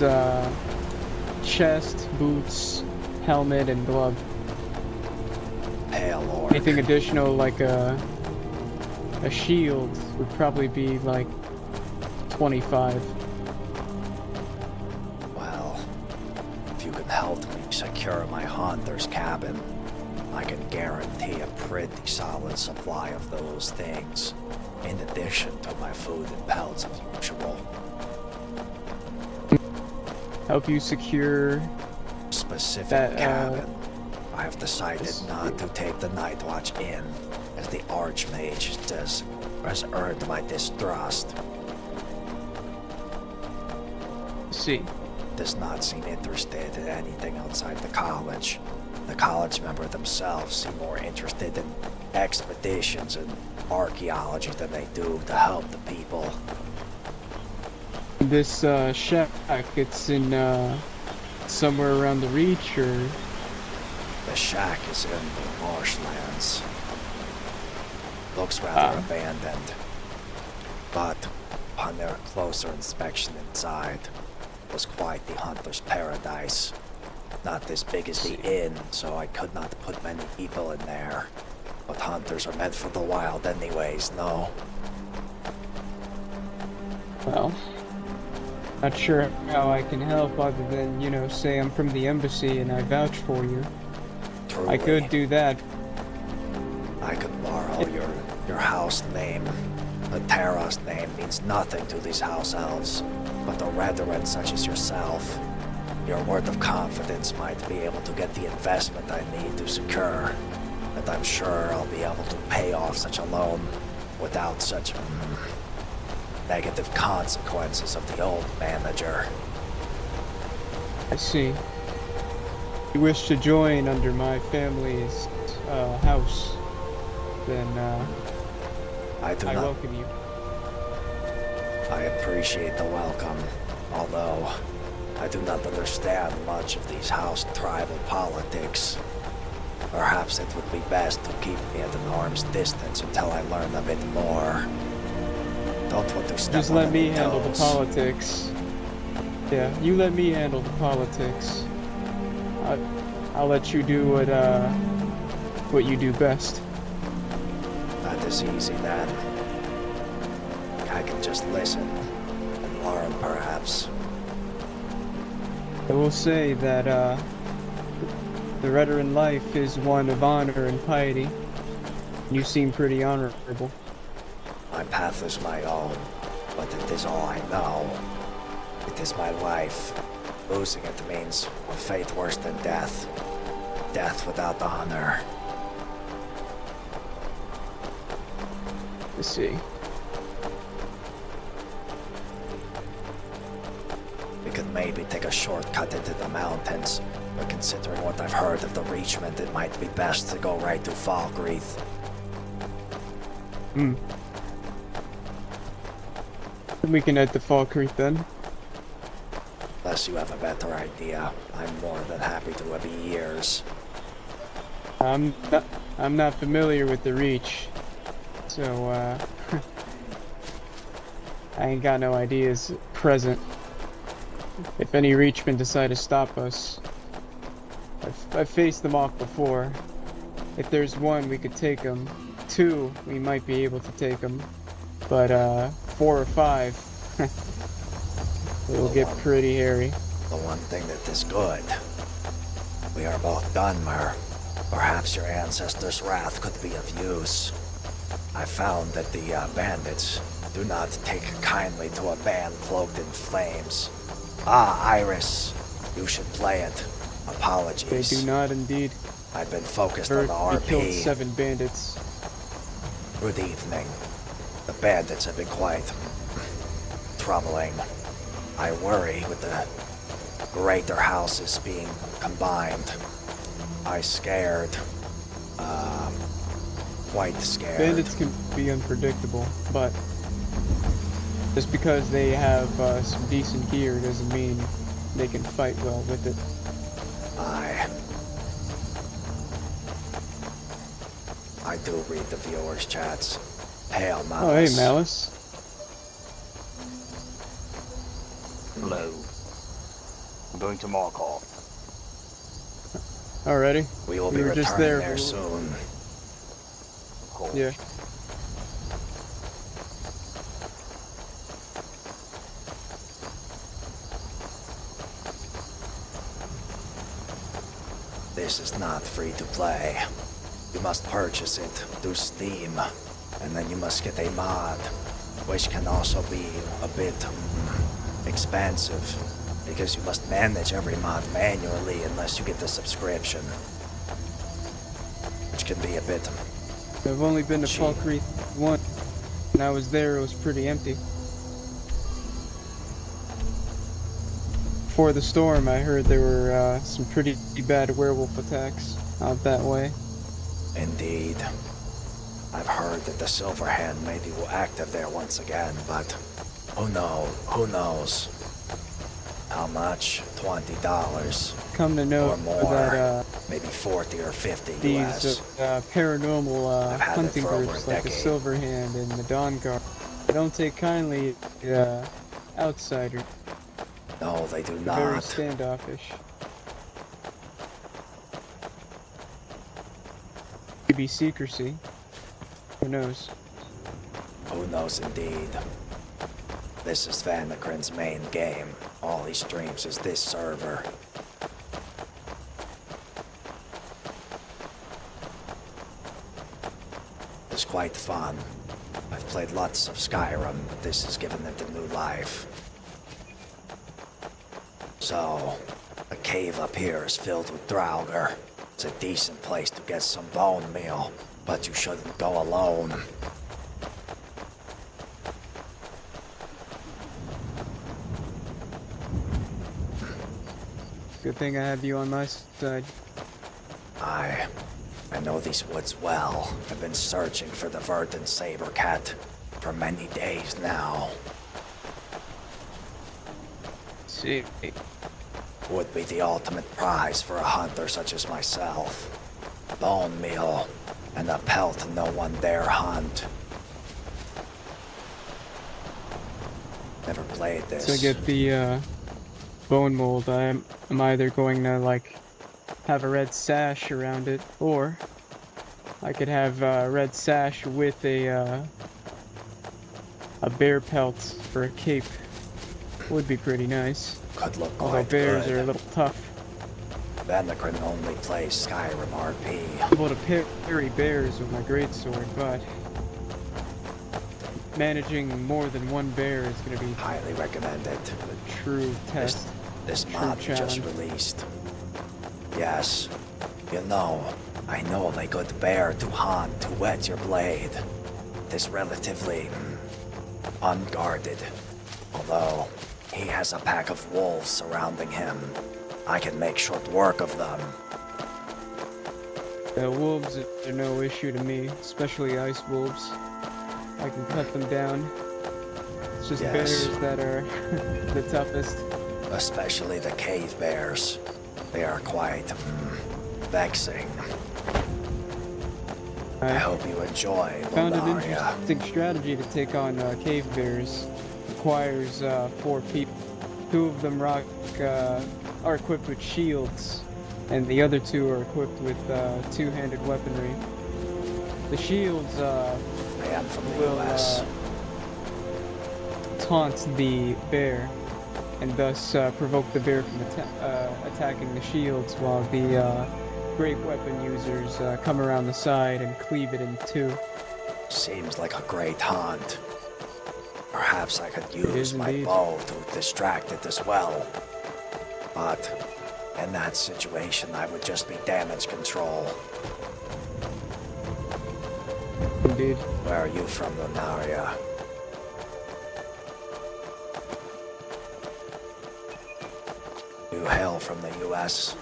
chest, boots, helmet, and glove. Pale orc. Anything additional, like a shield, would probably be like 25. Well, if you can help me secure my hunter's cabin, I can guarantee a pretty solid supply of those things, in addition to my food and pelts as usual. Help you secure Specific that, cabin. I have decided not to take the night watch in, as the Archmage has earned my distrust. See. Does not seem interested in anything outside the college. The college member themselves seem more interested in expeditions and archaeology than they do to help the people. This shack, it's in somewhere around the Reach, or? The shack is in the marshlands. Looks rather abandoned. But upon their closer inspection inside, was quite the hunter's paradise. Not as big as the inn, so I could not put many people in there. But hunters are meant for the wild anyways, no? Well, not sure how I can help other than, say I'm from the embassy and I vouch for you. Truly. I could do that, Your house name, the Teres name, means nothing to these house elves, but to veterans such as yourself, your word of confidence might be able to get the investment I need to secure, and I'm sure I'll be able to pay off such a loan without such negative consequences of the old manager. I see. You wish to join under my family's house, then I welcome you. I appreciate the welcome, although I do not understand much of these house tribal politics. Perhaps it would be best to keep me at an arm's distance until I learn a bit more. Don't want to step Just on let me any handle the toes. politics. Yeah, you let me handle the politics. I'll let you do what you do best. That is easy then. I can just listen and learn, perhaps. I will say that the veteran life is one of honor and piety. You seem pretty honorable. My path is my own, but it is all I know. It is my life. Losing it means a fate worse than death. Death without honor. Let's see. We could maybe take a shortcut into the mountains, but considering what I've heard of the Reachment, it might be best to go right to Falkreath. We can head to Falkreath then. Unless you have a better idea, I'm more than happy to have ears. I'm not familiar with the Reach, so I ain't got no ideas at present. If any Reachmen decide to stop us, I've faced them off before. If there's one, we could take them. 2, we might be able to take them. But 4 or 5, it'll get pretty hairy. The one thing that is good, we are both Dunmer. Perhaps your ancestors' wrath could be of use. I found that the bandits do not take kindly to a band cloaked in flames. Ah, Iris, you should play it. Apologies. They do not indeed. I've been focused on the RP. We killed 7 bandits. Good evening. The bandits have been quite troubling. I worry with the greater houses being combined. I scared. Quite scared. Bandits can be unpredictable, but just because they have some decent gear doesn't mean they can fight well with it. I do read the viewers' chats. Hail, Malice. Oh, hey, Malice. Hello. I'm going to Markov. Already? We will be were returning just there there soon. Yeah. This is not free to play. You must purchase it through Steam, and then you must get a mod, which can also be a bit expensive, because you must manage every mod manually unless you get the subscription, which can be a bit I've only been to cheap. Falkreath once. When I was there, it was pretty empty. Before the storm, I heard there were some pretty bad werewolf attacks out that way. Indeed. I've heard that the Silverhand may be active there once again, but who knows? How much? $20. Come to know or more. that Maybe 40 or 50 these US. paranormal I've had it hunting for over groups a like the decade. Silverhand and the Dawn Guard, they don't take kindly to outsiders. No, they do They're very not. standoffish. Maybe secrecy. Who knows? Who knows indeed. This is Vanikryn's main game. All he streams is this server. The was quite fun. I've played lots of Skyrim, but this has given it a new life. So, a cave up here is filled with Draugr. It's a decent place to get some bone meal, but you shouldn't go alone. Good thing I have you on my side. I know these woods well. I've been searching for the Verdant Sabercat for many days now. See. Would be the ultimate prize for a hunter such as myself. Bone meal and a pelt no one dare hunt. Never played this. To get the bone mold, I'm either going to like have a red sash around it, or I could have a red sash with a bear pelt for a cape. Would be pretty nice. Could look Although quite bears good. are a little tough. Vanikryn only plays Skyrim RP. I'm able to parry bears with my greatsword, but managing more than one bear is going to be highly recommended. A true test. This true mod you just challenge. released. Yes, you know, I know of a good bear to hunt to whet your blade. It is relatively unguarded, although he has a pack of wolves surrounding him. I can make short work of them. Wolves are no issue to me, especially ice wolves. I can cut them down. It's just Yes. bears that are the toughest. Especially the cave bears. They are quite vexing. I hope you enjoy Found an Lunaria. interesting strategy to take on cave bears. Requires 4 people. 2 of them are equipped with shields, and the other 2 are equipped with two-handed weaponry. The shields I am from the will US. taunt the bear, and thus provoke the bear from attacking the shields, while the great weapon users come around the side and cleave it in 2. Seems like a great hunt. Perhaps I could use my indeed. bow to distract it as well. But in that situation, I would just be damage control. Indeed. Where are you from, Lunaria? You hail from the US,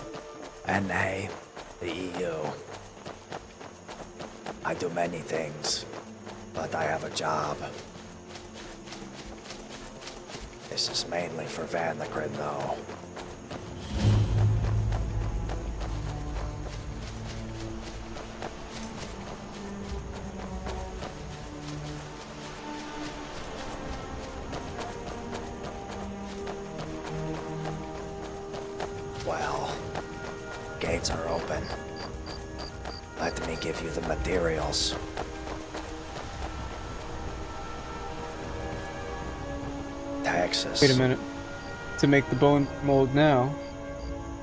NA, the EU. I do many things, but I have a job. This is mainly for Vanikryn, though. Well, gates are open. Let me give you the materials. Texas. Wait a minute. To make the bone mold now,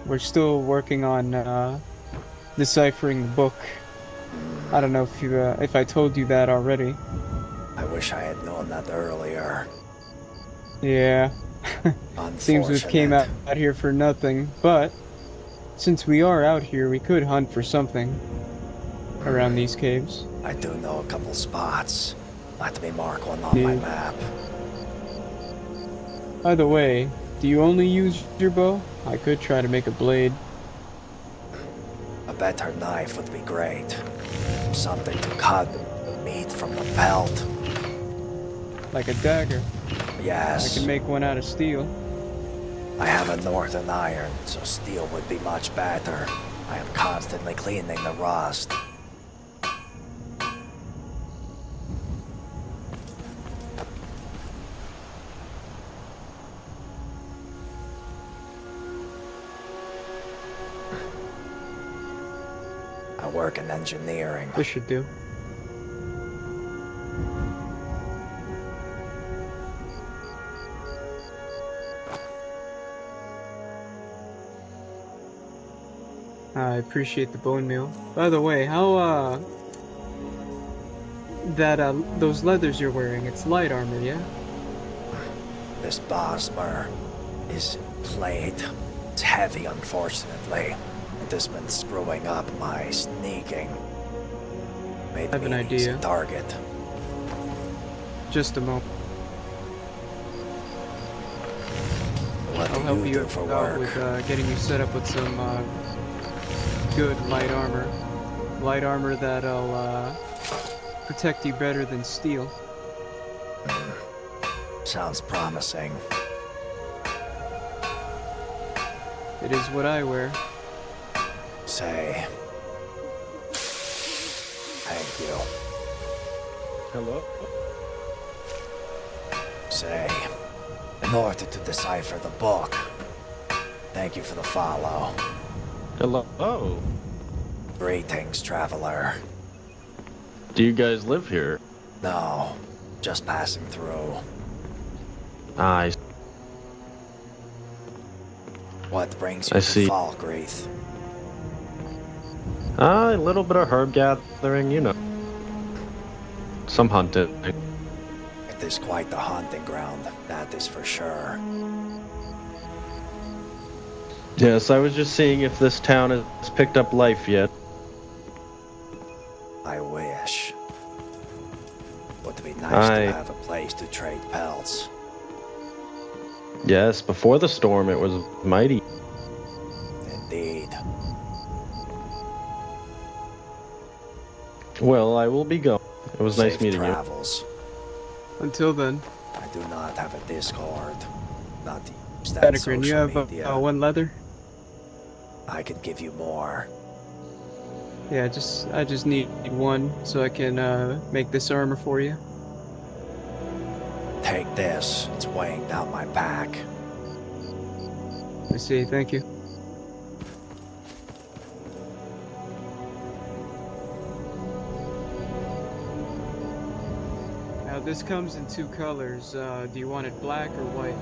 we're still working on deciphering the book. I don't know if I told you that already. I wish I had known that earlier. Yeah. Seems we came out here for nothing, but since we are out here, we could hunt for something around these caves. I do know a couple spots. Let me mark one on my map. By the way, do you only use your bow? I could try to make a blade. A better knife would be great. Something to cut the meat from the pelt. Like a dagger? Yes. I can make one out of steel. I have a northern iron, so steel would be much better. I am constantly cleaning the rust. I work in engineering. This should do. I appreciate the bone meal. By the way, how That, those leathers you're wearing, it's light armor, yeah? This Bosmer is plate. It's heavy, unfortunately. It has been screwing up my sneaking. Made I have me an an easy idea. target. Just a moment. What I'll do help you you do for out work? with getting you set up with some good light armor. Light armor that'll protect you better than steel. Sounds promising. It is what I wear. Say. Thank you. Hello? Say. In order to decipher the book. Thank you for the follow. Hello? Greetings, traveler. Do you guys live here? No, just passing through. I What brings you I to see. Falkreath? A little bit of herb gathering, you know. Some hunting. It is quite the hunting ground, that is for sure. Yes, I was just seeing if this town has picked up life yet. I wish. Would be nice I- to have a place to trade pelts. Yes, before the storm it was mighty. Indeed. Well, I will be going. It was nice Safe meeting travels. Until then, I do not have a Discord. Not to use that Vanikryn, you social have media. one leather? I can give you more. Yeah, I just need one so I can make this armor for you. Take this. It's weighing down my pack. I see, thank you. Now this comes in two colors. Do you want it black or white?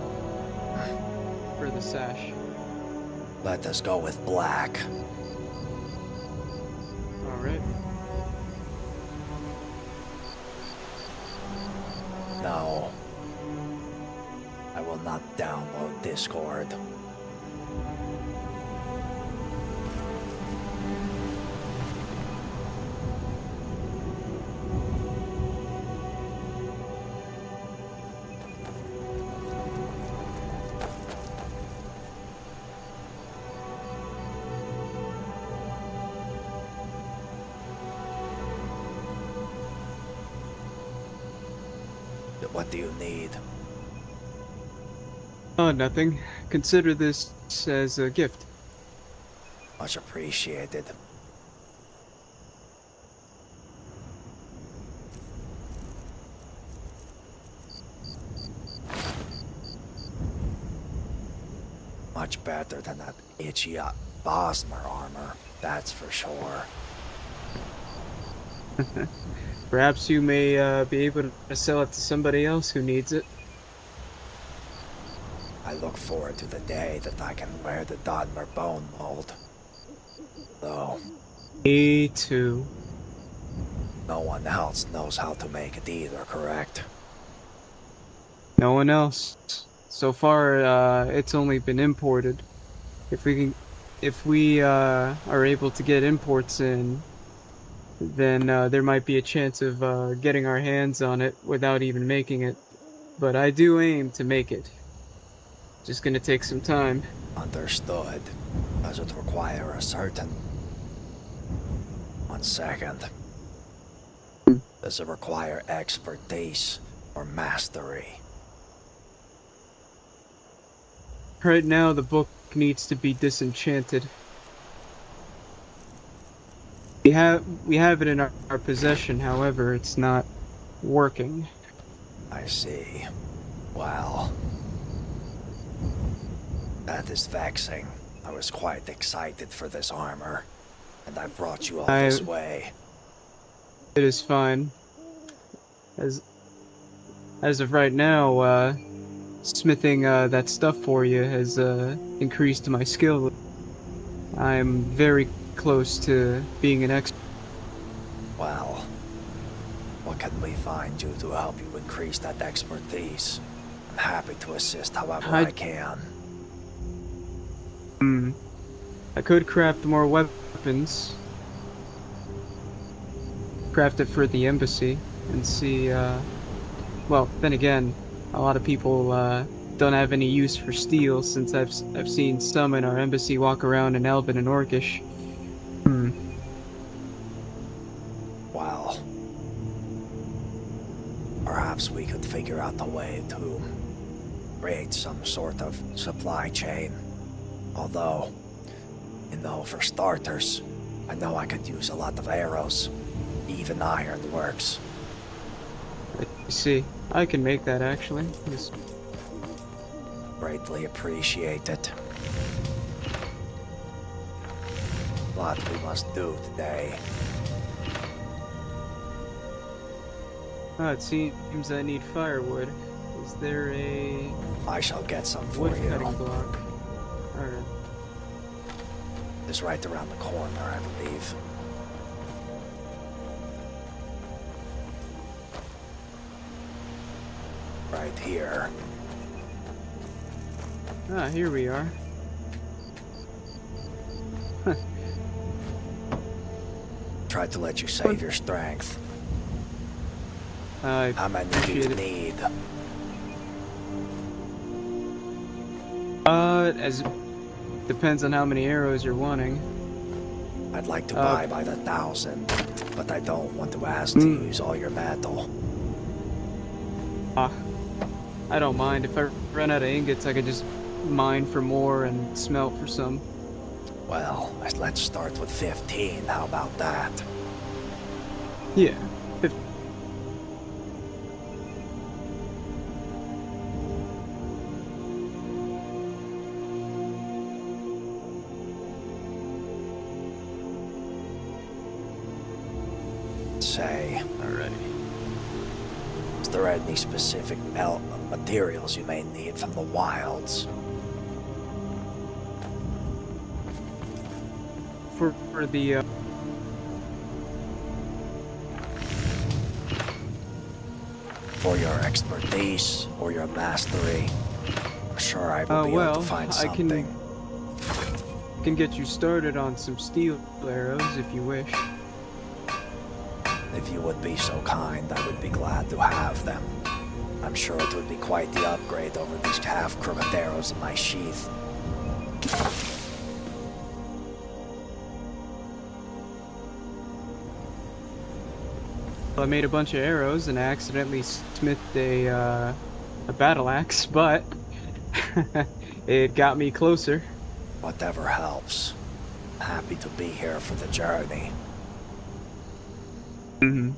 For the sash. Let us go with black. Alright. No. I will not download Discord. What do you need? Oh, nothing. Consider this as a gift. Much appreciated. Much better than that itchy Bosmer armor, that's for sure. Perhaps you may be able to sell it to somebody else who needs it. I look forward to the day that I can wear the Dunmer bone mold. Though, Me too. no one else knows how to make it either, correct? No one else. So far, it's only been imported. If we are able to get imports in, then there might be a chance of getting our hands on it without even making it. But I do aim to make it. Just gonna take some time. Understood. Does it require a certain... 1 second. Does it require expertise or mastery? Right now, the book needs to be disenchanted. We have it in our possession, however, it's not working. I see. Well... that is vexing. I was quite excited for this armor, and I brought you all this way. It is fine. As of right now, smithing that stuff for you has increased my skill. I'm very close to being an expert. Well, what can we find you to help you increase that expertise? I'm happy to assist however I can. I could craft more weapons. Craft it for the embassy and see, well, then again, a lot of people, don't have any use for steel since I've seen some in our embassy walk around in Elven and Orcish. Well, perhaps we could figure out a way to create some sort of supply chain. Although, for starters, I know I could use a lot of arrows. Even iron works. I see. I can make that actually. Yes. Greatly appreciate it. Lot we must do today. It seems I need firewood. Is there a... I shall get some for wood you. cutting block? Alright. It's right around the corner, I believe. Right here. Ah, here we are. Tried to let you save your strength. How many do you need? As depends on how many arrows you're wanting. I'd like to buy by the 1,000, but I don't want to ask to use all your metal. I don't mind. If I run out of ingots, I could just mine for more and smelt for some. Well, let's start with 15. How about that? Yeah. Say. Alrighty. Is there any specific materials you may need from the wilds? For the For your expertise or your mastery, I'm sure I will be able to find something. I can get you started on some steel arrows if you wish. If you would be so kind, I would be glad to have them. I'm sure it would be quite the upgrade over these half-crooked arrows in my sheath. I made a bunch of arrows and I accidentally smithed a battle axe, but it got me closer. Whatever helps. I'm happy to be here for the journey. I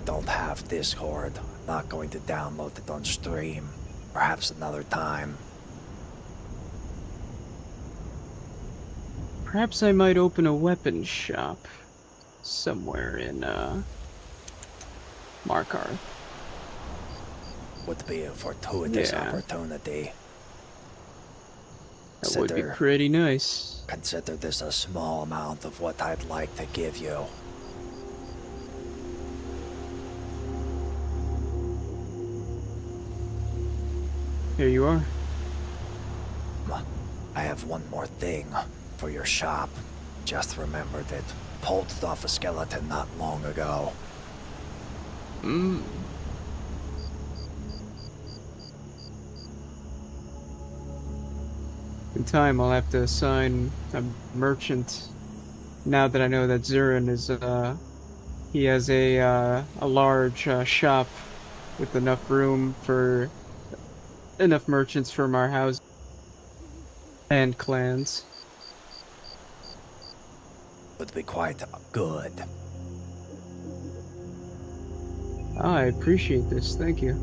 don't have Discord. I'm not going to download it on stream. Perhaps another time. Perhaps I might open a weapons shop somewhere in Markarth. Would be a fortuitous opportunity. That would be pretty nice. Consider this a small amount of what I'd like to give you. Here you are. I have one more thing for your shop. Just remembered it. Pulled off a skeleton not long ago. In time, I'll have to assign a merchant. Now that I know that Zurin is, he has a large shop with enough room for enough merchants from our house and clans. Would be quite good. I appreciate this, thank you.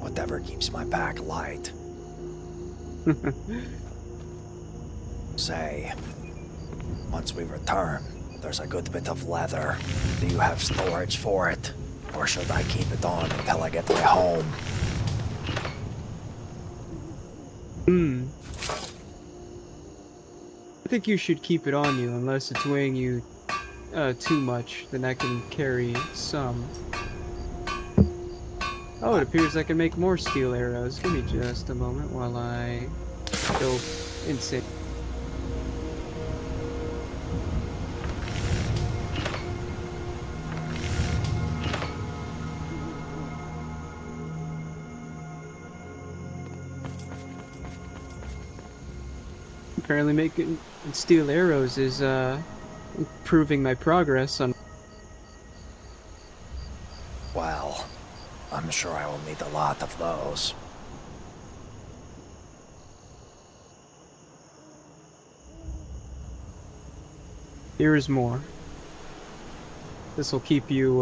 Whatever keeps my back light. Say, once we return, there's a good bit of leather. Do you have storage for it? Or should I keep it on until I get my home? think you should keep it on you unless it's weighing you too much. Then I can carry some. Oh, it appears I can make more steel arrows. Give me just a moment while I go insane. Apparently making steel arrows is improving my progress on... Well, I'm sure I will need a lot of those. Here is more. This will keep you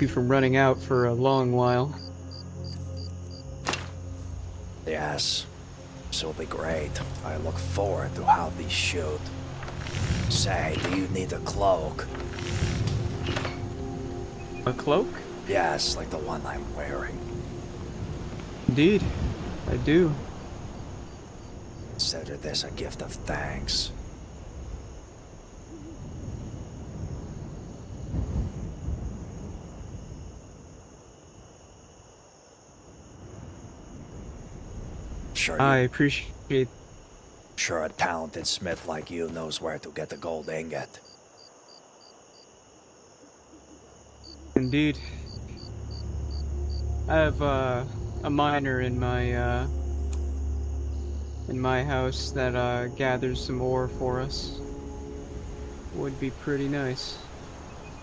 from running out for a long while. Yes, this will be great. I look forward to how these shoot. Say, do you need a cloak? A cloak? Yes, like the one I'm wearing. Indeed, I do. Consider this a gift of thanks. Sure, I appreciate... Sure, a talented smith like you knows where to get a gold ingot. Indeed. I have a miner in my house that gathers some ore for us. Would be pretty nice.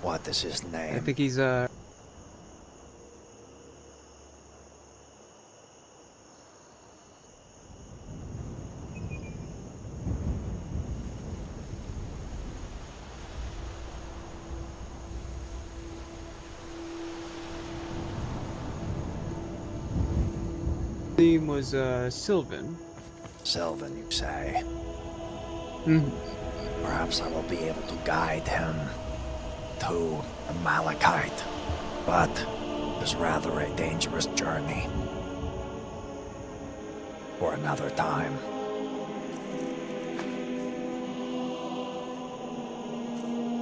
What is his name? I think he's name was Sylvan. Sylvan, you say? Mm-hmm. Perhaps I will be able to guide him to a Malachite, but it's rather a dangerous journey. For another time.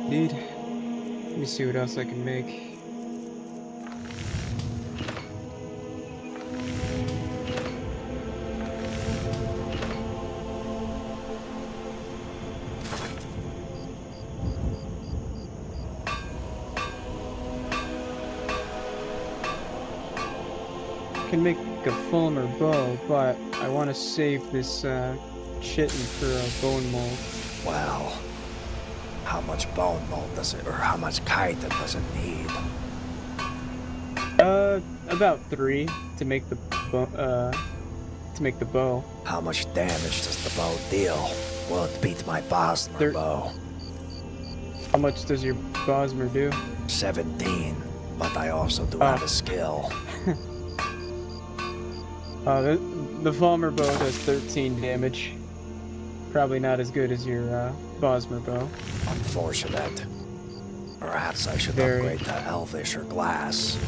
Indeed. Let me see what else I can make. Can make a Fulmer bow, but I want to save this chitin for a bone mold. Well, how much bone mold does it, or how much chitin does it need? About 3 to make the bow. How much damage does the bow deal? Will it beat my Bosmer bow? How much does your Bosmer do? 17, but I also do have a skill. The Fulmer bow does 13 damage. Probably not as good as your Bosmer bow. Unfortunate. Perhaps I should upgrade to Elvish or Glass.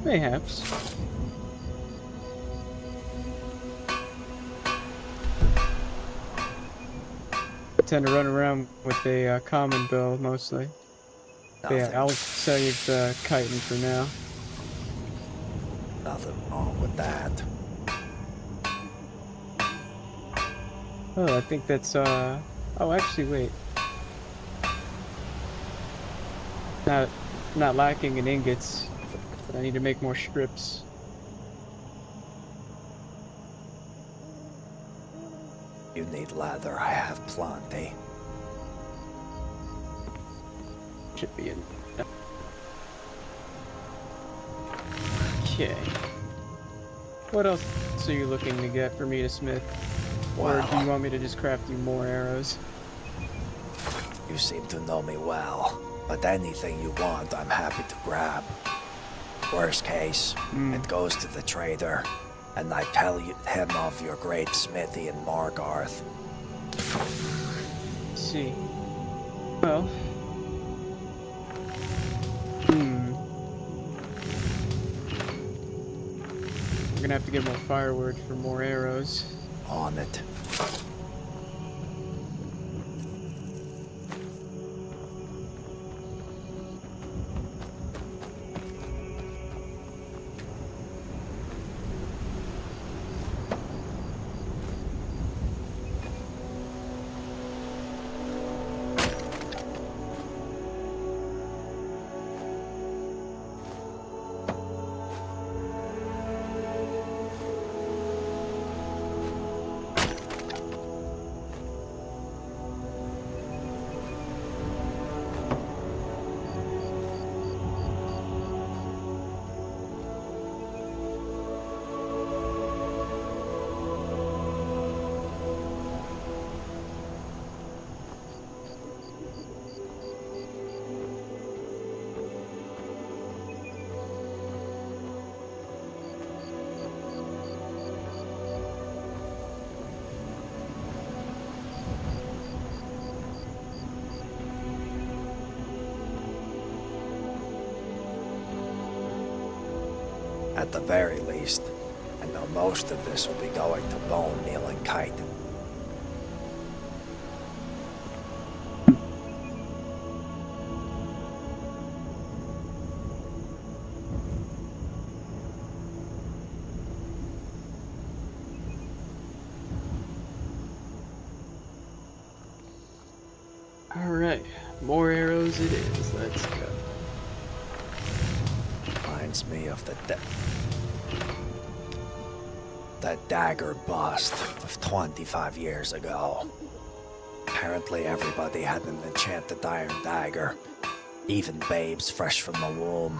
Mayhaps. I tend to run around with a common bow mostly. Yeah, I'll save the chitin for now. Nothing wrong with that. Oh, I think that's oh, actually, wait. Not lacking in ingots, but I need to make more strips. You need leather, I have plenty. Should be in. Okay. What else are you looking to get for me to smith? Or do you want me to just craft you more arrows? You seem to know me well, but anything you want, I'm happy to grab. Worst case, it goes to the trader, and I tell him of your great smithy in Margarth. Let's see. Well. gonna have to get more firewood for more arrows. On it. At the very least, I know most of this will be going to bone meal and chitin. Alright, more arrows it is. Let's go. Reminds me of the dagger bust of 25 years ago. Apparently everybody had an enchanted iron dagger, even babes fresh from the womb.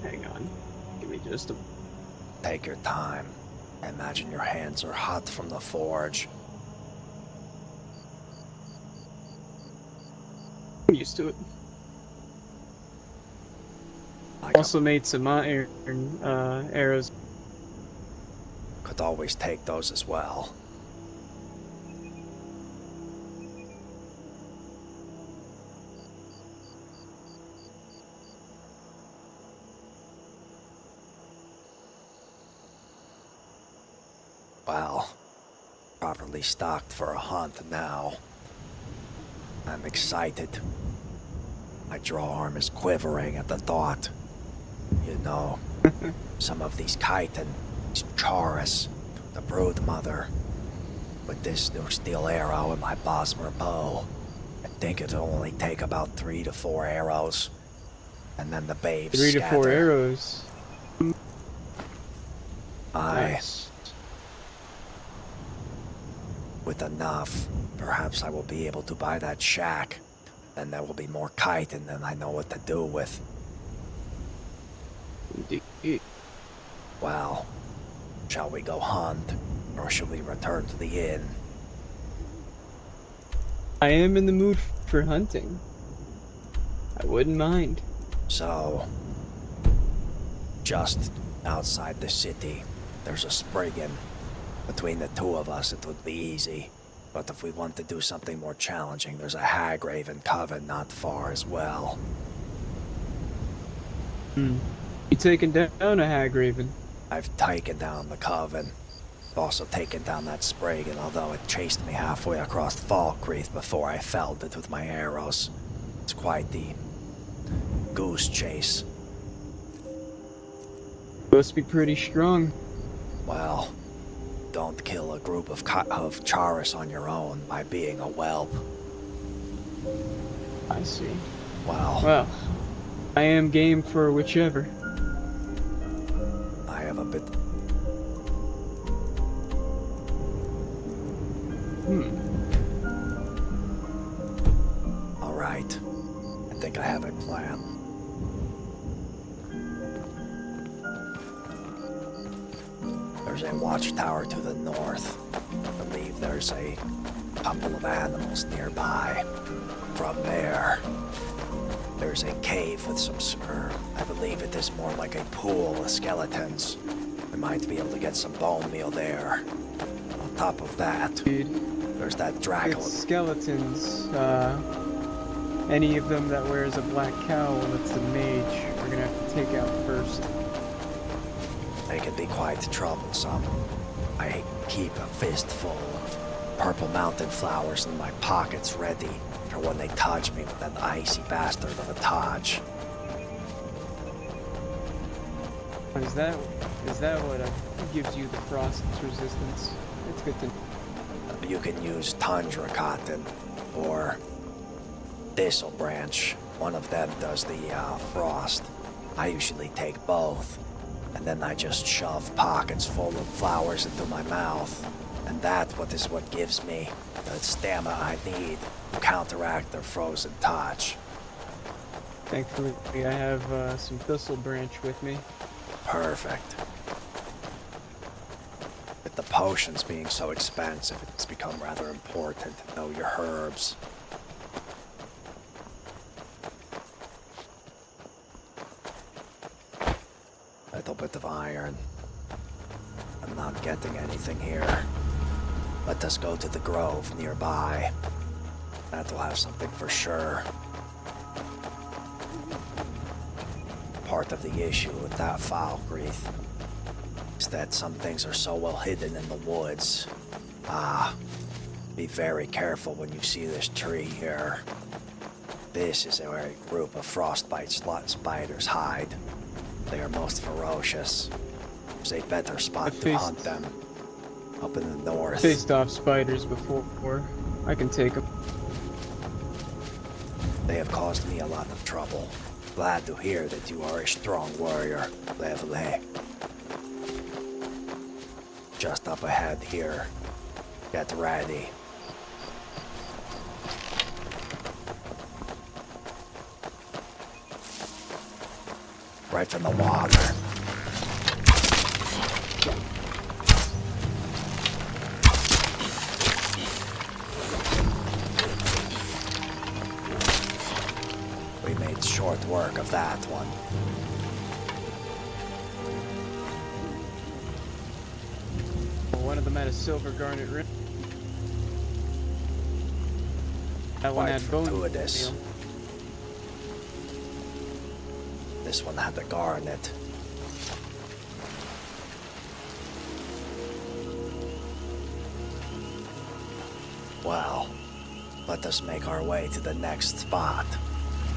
Hang on. Give me just a... Take your time. I imagine your hands are hot from the forge. I'm used to it. Also made some iron arrows. Could always take those as well. Well, properly stocked for a hunt now. I'm excited. My draw arm is quivering at the thought. You know, some of these chitin, these Teres, the brood mother. With this new steel arrow and my Bosmer bow, I think it'll only take about 3 to 4 arrows. And then the babes 3 to 4 scatter. arrows. Nice. With enough, perhaps I will be able to buy that shack. Then there will be more chitin than I know what to do with. Indeed. Well, shall we go hunt, or should we return to the inn? I am in the mood for hunting. I wouldn't mind. So, just outside the city, there's a Spriggan. Between the two of us, it would be easy. But if we want to do something more challenging, there's a Hagraven coven not far as well. You taken down a Hagraven? I've taken down the coven. Also taken down that Spriggan, although it chased me halfway across Falkreath before I felled it with my arrows. It's quite the goose chase. Must be pretty strong. Well, don't kill a group of Charis on your own by being a whelp. I see. Well, I am game for whichever. I have a bit... Alright. I think I have a plan. watchtower to the north. I believe there's a couple of animals nearby. From there, there's a cave with some, I believe it is more like a pool of skeletons. We might be able to get some bone meal there. On top of that, there's that dragon. It's skeletons. Any of them that wears a black cowl that's the mage, we're gonna have to take out first. They can be quite troublesome. I keep a fistful of purple mountain flowers in my pockets ready for when they touch me with that icy bastard of a touch. Is that what gives you the frost resistance? It's good to know. You can use tundra cotton or thistle branch. One of them does the frost. I usually take both, and then I just shove pockets full of flowers into my mouth, and that is what gives me the stamina I need to counteract their frozen touch. Thankfully, I have some thistle branch with me. Perfect. With the potions being so expensive, it's become rather important to know your herbs. Little bit of iron. I'm not getting anything here. Let us go to the grove nearby. That will have something for sure. Part of the issue with that Falkreath is that some things are so well hidden in the woods. Be very careful when you see this tree here. This is where a group of frostbite spiders hide. They are most ferocious. There's a better spot to hunt them. Up in the north. Faced off spiders before. I can take them. They have caused me a lot of trouble. Glad to hear that you are a strong warrior, Levele. Just up ahead here. Get ready. Right from the water. We made short work of that one. One of them had a silver garnet ring. That one had bone meal. This one had the garnet. Well, let us make our way to the next spot.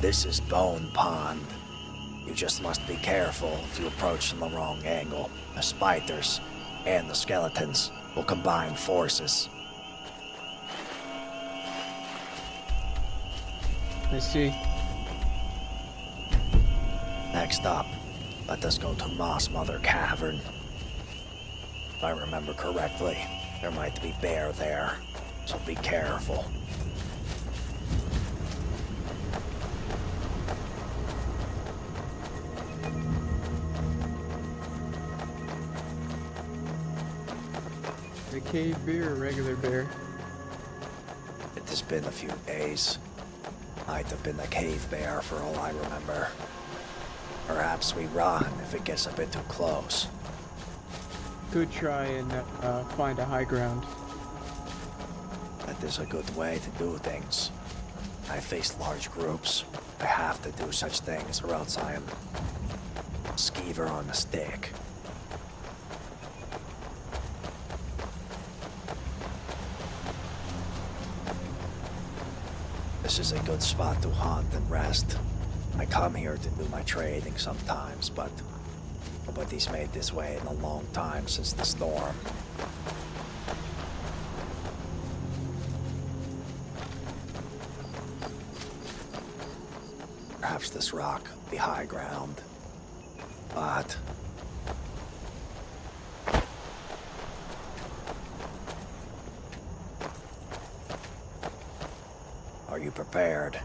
This is Bone Pond. You just must be careful if you approach from the wrong angle. The spiders and the skeletons will combine forces. I see. Next up, let us go to Moss Mother Cavern. If I remember correctly, there might be bear there, so be careful. A cave bear or regular bear? It has been a few days. Might have been a cave bear for all I remember. Perhaps we run if it gets a bit too close. Could try and find a high ground. That is a good way to do things. I face large groups. I have to do such things or else I am a skeever on a stick. This is a good spot to hunt and rest. I come here to do my trading sometimes, but nobody's made this way in a long time since the storm. Perhaps this rock will be high ground, but are you prepared?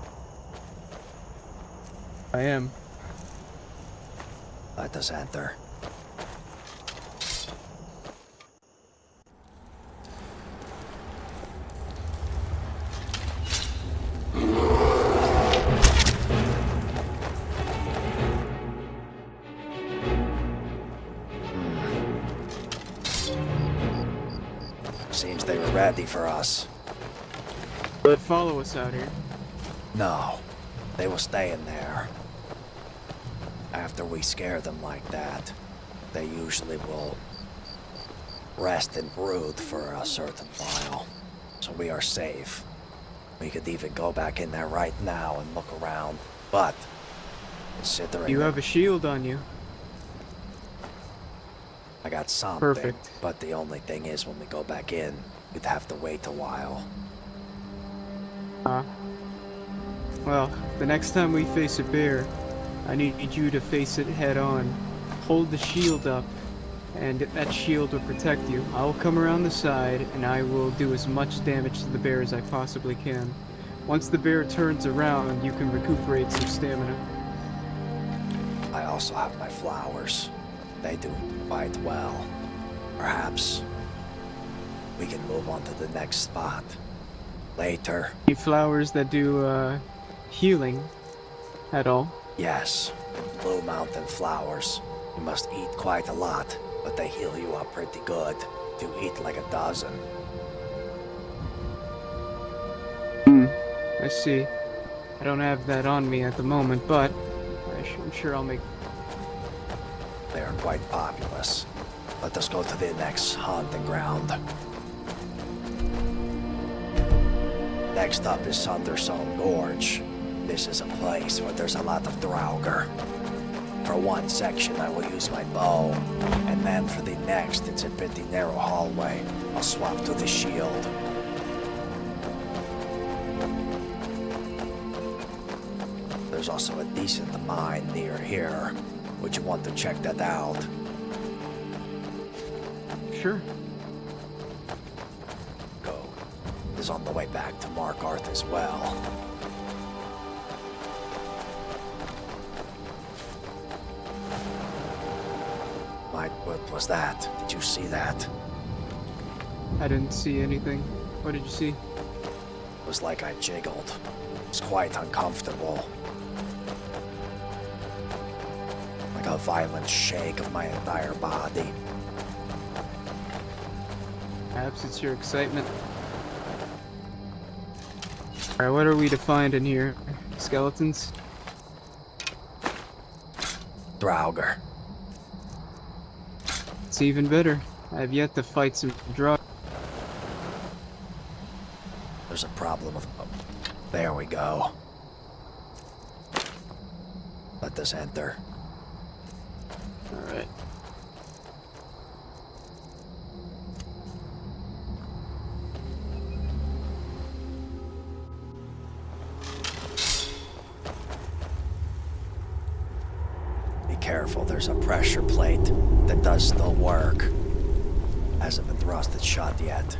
I am. Let us enter. Seems they were ready for us. But follow us out here. No, they will stay in there. After we scare them like that, they usually will rest and brood for a certain while. So we are safe. We could even go back in there right now and look around. But, considering... You have a shield on you. I got something. Perfect. But the only thing is, when we go back in, you'd have to wait a while. Well, the next time we face a bear, I need you to face it head on. Hold the shield up, and that shield will protect you. I will come around the side, and I will do as much damage to the bear as I possibly can. Once the bear turns around, you can recuperate some stamina. I also have my flowers. They do quite well. Perhaps we can move on to the next spot later. Any flowers that do healing at all? Yes, Blue Mountain flowers. You must eat quite a lot, but they heal you up pretty good. You eat like a dozen. I see. I don't have that on me at the moment, but I'm sure I'll make... They are quite populous. Let us go to the next hunting ground. Next up is Sundersome Gorge. This is a place where there's a lot of Draugr. For one section I will use my bow, and then for the next it's a pretty narrow hallway. I'll swap to the shield. There's also a decent mine near here. Would you want to check that out? Sure. Go is on the way back to Markarth as well. What was that? Did you see that? I didn't see anything. What did you see? It was like I jiggled. It was quite uncomfortable. Like a violent shake of my entire body. Perhaps it's your excitement. Alright, what are we to find in here? Skeletons? Draugr. It's even better. I've yet to fight some Draugr. There's a problem with... Oh, there we go. Let us enter. Alright. Be careful, there's a pressure plate that does still work. Hasn't been thrusted shut yet.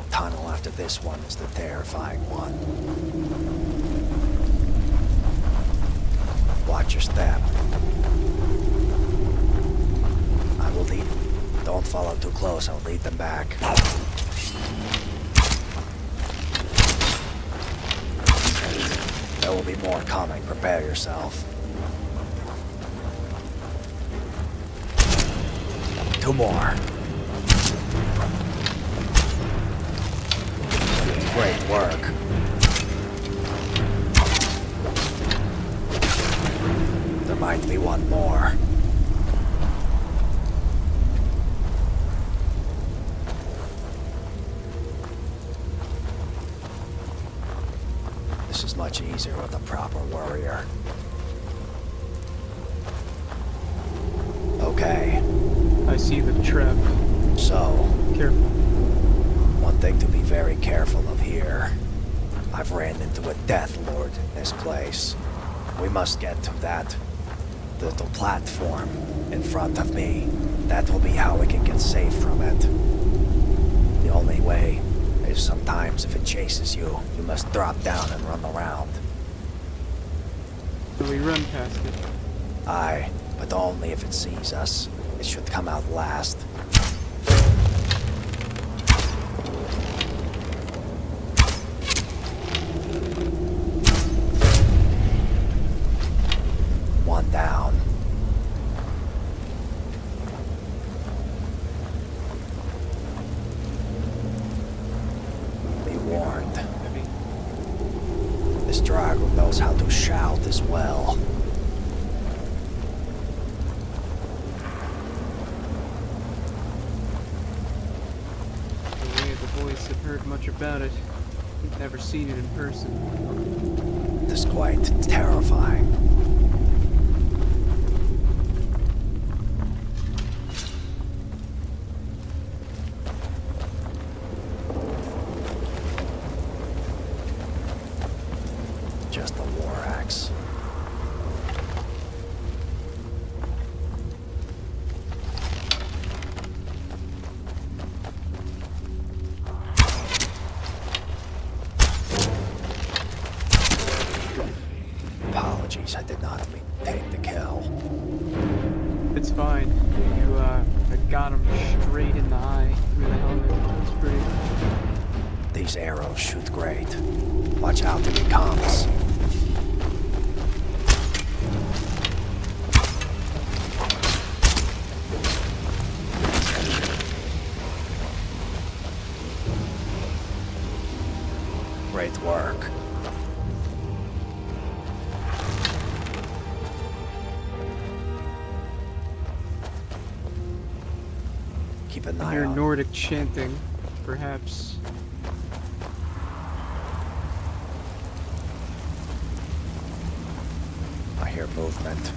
Tunnel after this one is the terrifying one. Watch your step. I will lead. Don't follow too close, I'll lead them back. There will be more coming, prepare yourself. 2 more. Great work. There might be one more. This is much easier with a proper warrior. Okay. I see the trap. So, careful. One thing to be very careful of here. I've ran into a Death Lord in this place. We must get to that little platform in front of me. That will be how we can get safe from it. The only way is sometimes if it chases you, you must drop down and run around. Do we run past it? Aye, but only if it sees us. It should come out last. shout as well. The way the boys have heard much about it. I've never seen it in person. It's quite terrifying. Just a war axe. Apologies, I did not mean to take the kill. It's fine. You got him straight in the eye through the helmet. That was pretty. These arrows shoot great. Watch out if he comes. Great work. Keep an I eye hear on. Nordic chanting, perhaps. I hear movement.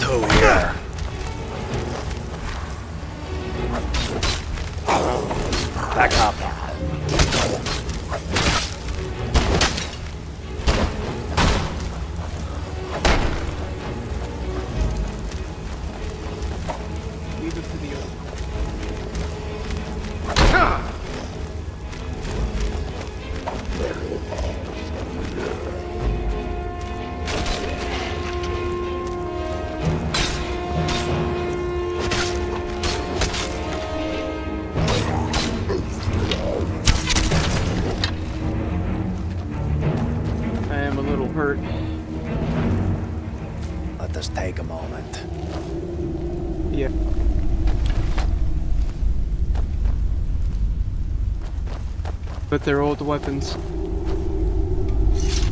Two here. Back up. Leave it to the old. I am a little hurt. Let us take a moment. Yeah. But they're old weapons.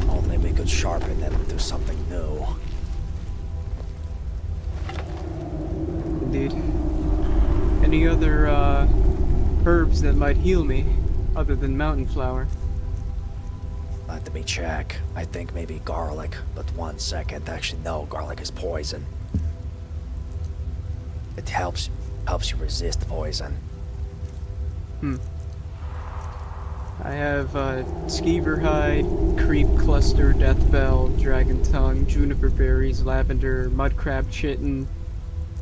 Only we could sharpen them into something new. Indeed. Any other herbs that might heal me, other than mountain flower? Let me check. I think maybe garlic, but 1 second. Actually, no, garlic is poison. It helps you resist poison. I have skeever hide, creep cluster, death bell, dragon tongue, juniper berries, lavender, mud crab chitin,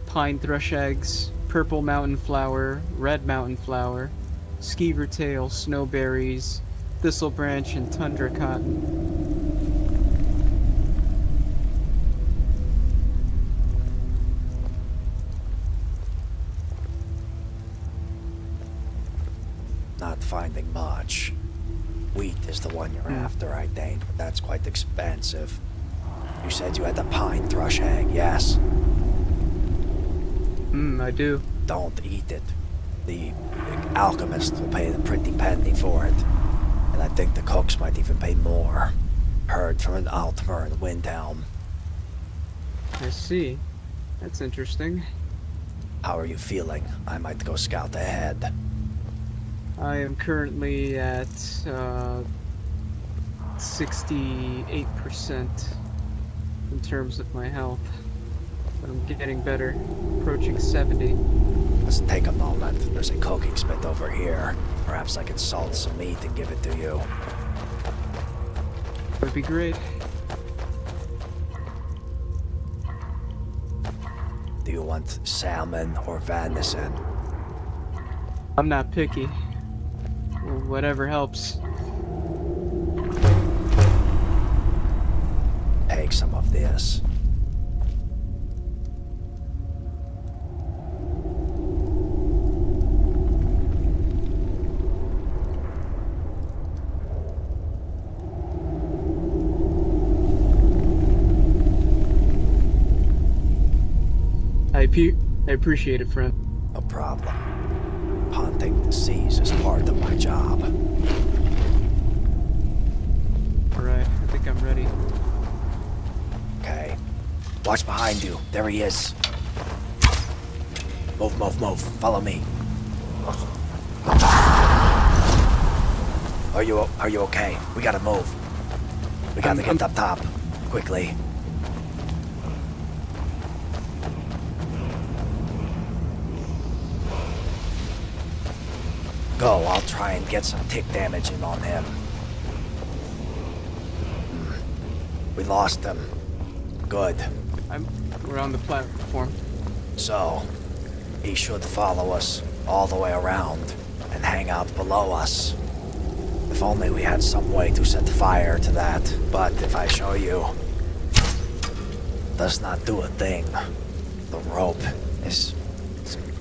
pine thrush eggs, purple mountain flower, red mountain flower, skeever tail, snowberries, thistle branch, and tundra cotton. Not finding much. Wheat is the one you're after, I think. But that's quite expensive. You said you had the pine thrush egg, yes? I do. Don't eat it. The alchemist will pay a pretty penny for it. And I think the cooks might even pay more. Heard from an Altmer in Windhelm. I see. That's interesting. How are you feeling? I might go scout ahead. I am currently at 68% in terms of my health. But I'm getting better, approaching 70. Let's take a moment. There's a cooking spit over here. Perhaps I can salt some meat and give it to you. That'd be great. Do you want salmon or venison? I'm not picky. Whatever helps. Take some of this. I appreciate it, friend. No problem. Upon Planting the seeds is part of my job. Alright, I think I'm ready. Okay. Watch behind you. There he is. Move, move, move. Follow me. Are you okay? We gotta move. We gotta get up top. Quickly. Go, I'll try and get some tick damage in on him. We lost him. Good. We're on the platform. So, he should follow us all the way around and hang out below us. If only we had some way to set fire to that, but if I show you, does not do a thing. The rope is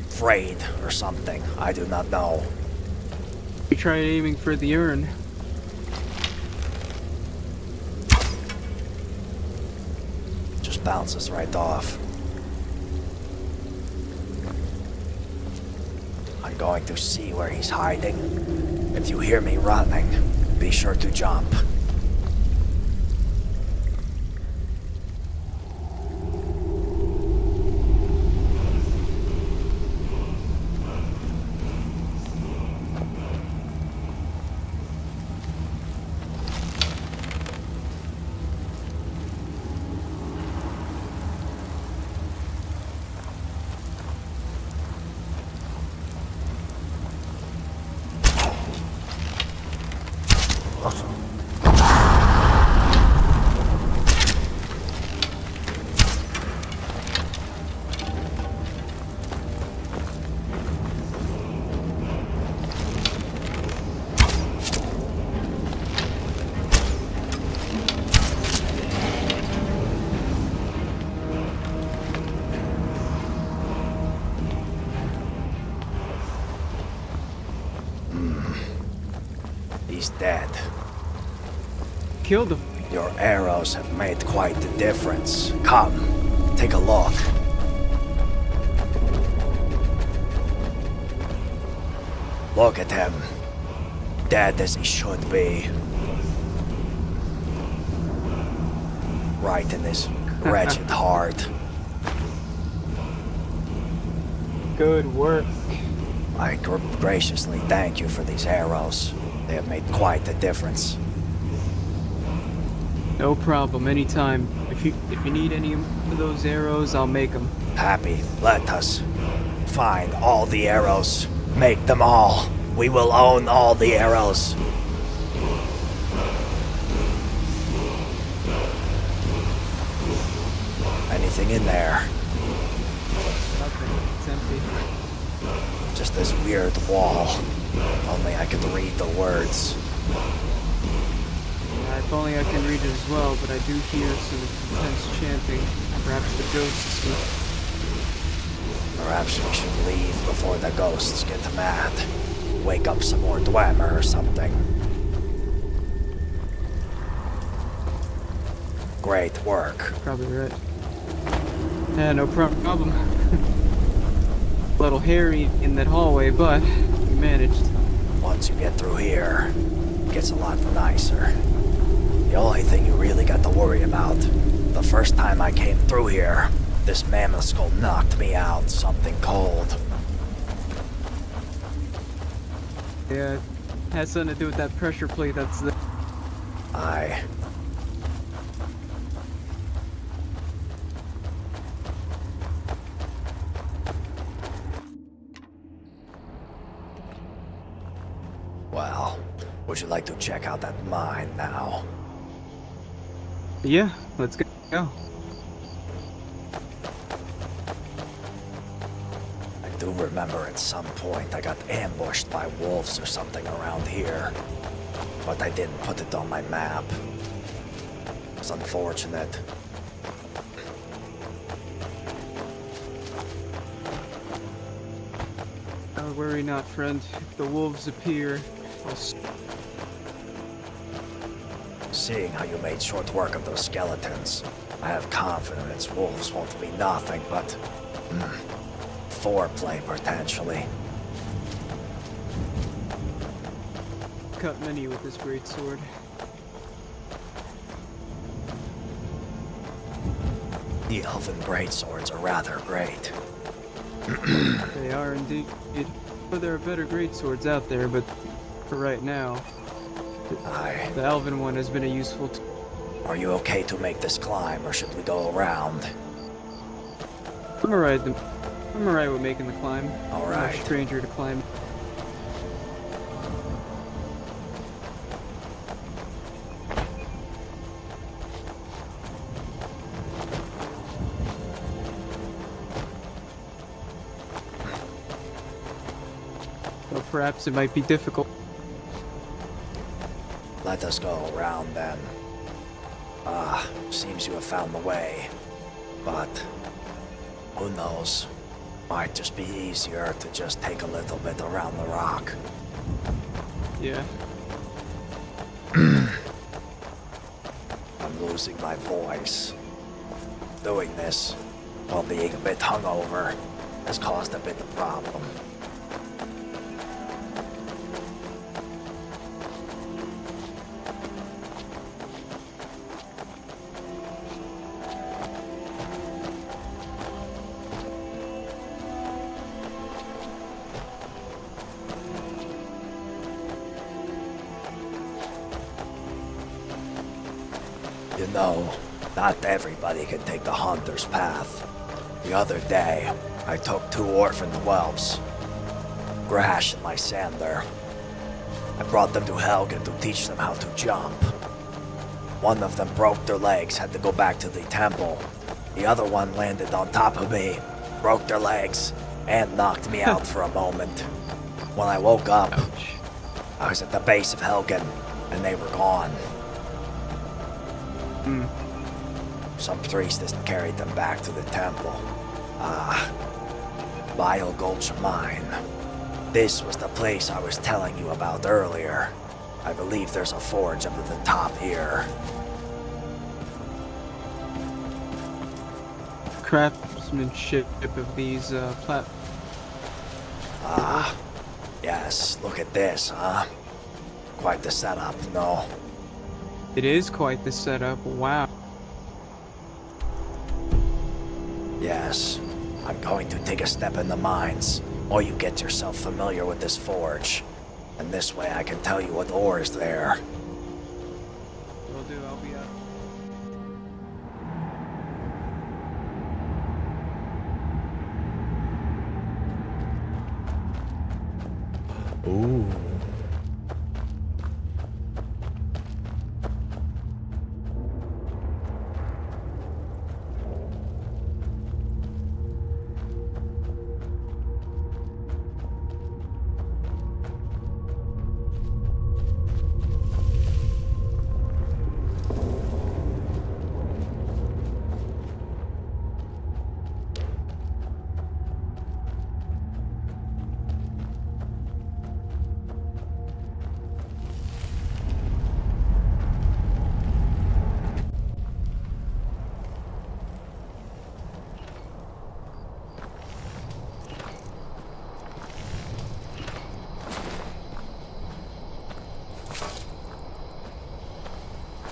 frayed or something. I do not know. We tried aiming for the urn. Just bounces right off. I'm going to see where he's hiding. If you hear me running, be sure to jump. He's dead. Killed him. Your arrows have made quite the difference. Come, take a look. Look at him. Dead as he should be. Right in his wretched heart. Good work. I graciously thank you for these arrows. They have made quite a difference. No problem, anytime. If you need any of those arrows, I'll make them. Happy, let us find all the arrows. Make them all. We will own all the arrows. Anything in there? Nothing. It's empty. Just this weird wall. If only I could read the words. If only I can read it as well, but I do hear some intense chanting. Perhaps the ghosts will... Perhaps we should leave before the ghosts get mad. Wake up some more Dunmer or something. Great work. Probably right. Yeah, no problem. A little hairy in that hallway, but we managed. Once you get through here, it gets a lot nicer. The only thing you really got to worry about, the first time I came through here, this mammoth skull knocked me out something cold. Yeah, it has something to do with that pressure plate that's there. Aye. Well, would you like to check out that mine now? Yeah, let's go. I do remember at some point I got ambushed by wolves or something around here, but I didn't put it on my map. It's unfortunate. Worry not, friend. If the wolves appear, I'll... Seeing how you made short work of those skeletons, I have confidence wolves won't be nothing but foreplay, potentially. cut many with this great sword. The elven greatswords are rather great. They are indeed. But there are better great swords out there, but for right now, the elven one has been a useful tool. Are you okay to make this climb, or should we go around? I'm alright with making the climb. Alright. I'm a stranger to climb. Though perhaps it might be difficult. Let us go around then. Seems you have found the way. But who knows? Might just be easier to just take a little bit around the rock. Yeah. I'm losing my voice. Doing this while being a bit hungover has caused a bit of problem. You know, not everybody can take the hunter's path. The other day, I took 2 orphaned whelps, Grash and Lysander. I brought them to Helgen to teach them how to jump. One of them broke their legs, had to go back to the temple. The other one landed on top of me, broke their legs, and knocked me out for a moment. When I woke up, I was at the base of Helgen, and they were gone. Some priestess carried them back to the temple. Vile Gulch Mine. This was the place I was telling you about earlier. I believe there's a forge up at the top here. Craftsmanship of these Yes, look at this, huh? Quite the setup, no? It is quite the setup, wow. Yes, I'm going to take a step in the mines, while you get yourself familiar with this forge. And this way I can tell you what ore is there. Will do, I'll be up. Ooh.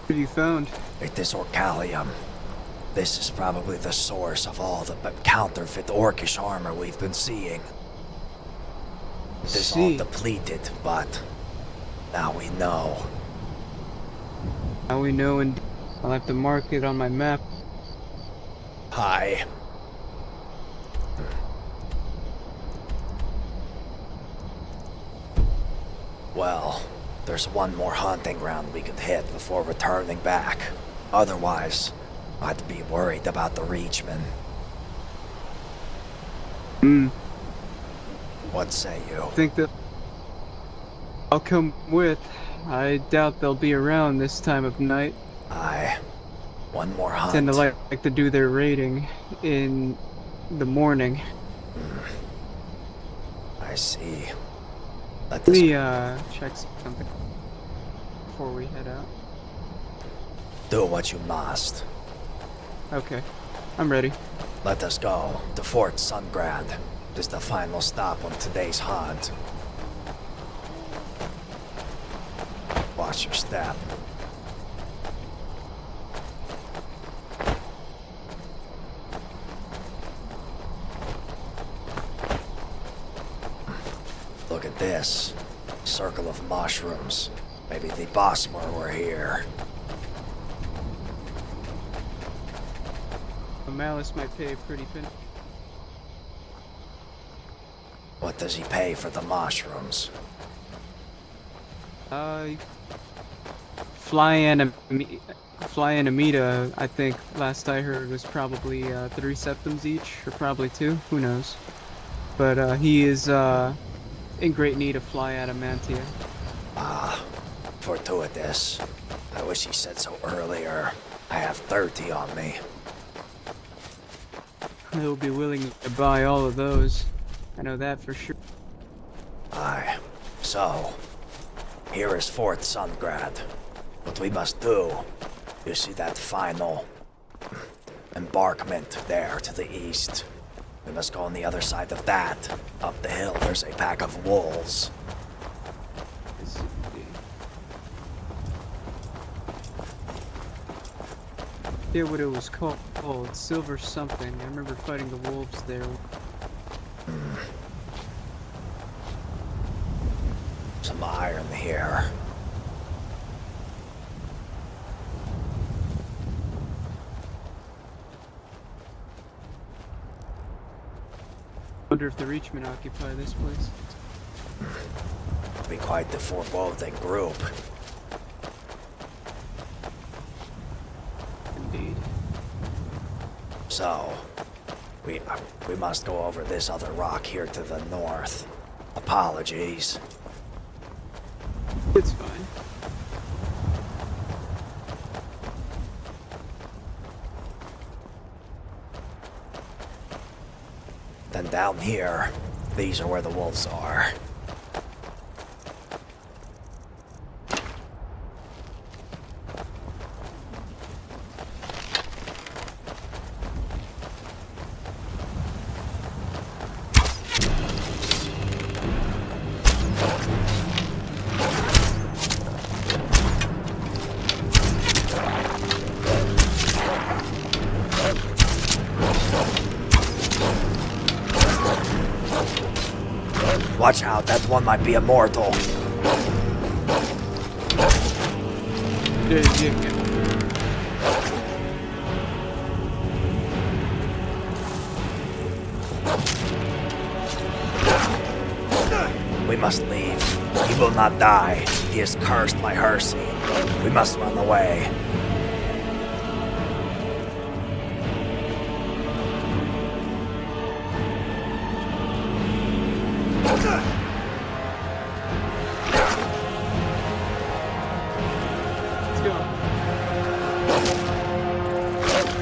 What have you found? It is Orcalium. This is probably the source of all the counterfeit orcish armor we've been seeing. It is all depleted, but now we know. Now we know, and I'll have to mark it on my map. Hi. Well, there's one more hunting ground we could hit before returning back. Otherwise, I'd be worried about the Reachmen. What say you? I think that I'll come with. I doubt they'll be around this time of night. Aye. One more hunt. Tend to like to do their raiding in the morning. I see. Let me check something before we head out. Do what you must. Okay, I'm ready. Let us go to Fort Sungrad. This is the final stop on today's hunt. Watch your step. Look at this. Circle of mushrooms. Maybe the Bosmer were here. Malice might pay a pretty penny. What does he pay for the mushrooms? Fly Animita, I think last I heard was probably 3 septums each, or probably 2, who knows. But he is in great need of fly adamantia. Fortuitous. I wish he said so earlier. I have 30 on me. He'll be willing to buy all of those. I know that for sure. Aye. So, here is Fort Sungrad. What we must do, you see that final embarkment there to the east. We must go on the other side of that. Up the hill, there's a pack of wolves. I forget what it was called. Silver something. I remember fighting the wolves there. Some iron here. Wonder if the Reachmen occupy this place. Be quite the foreboding group. Indeed. So, we must go over this other rock here to the north. Apologies. It's fine. Then down here, these are where the wolves are. Watch out, that one might be immortal. We must leave. He will not die. He is cursed by Hersey. We must run away.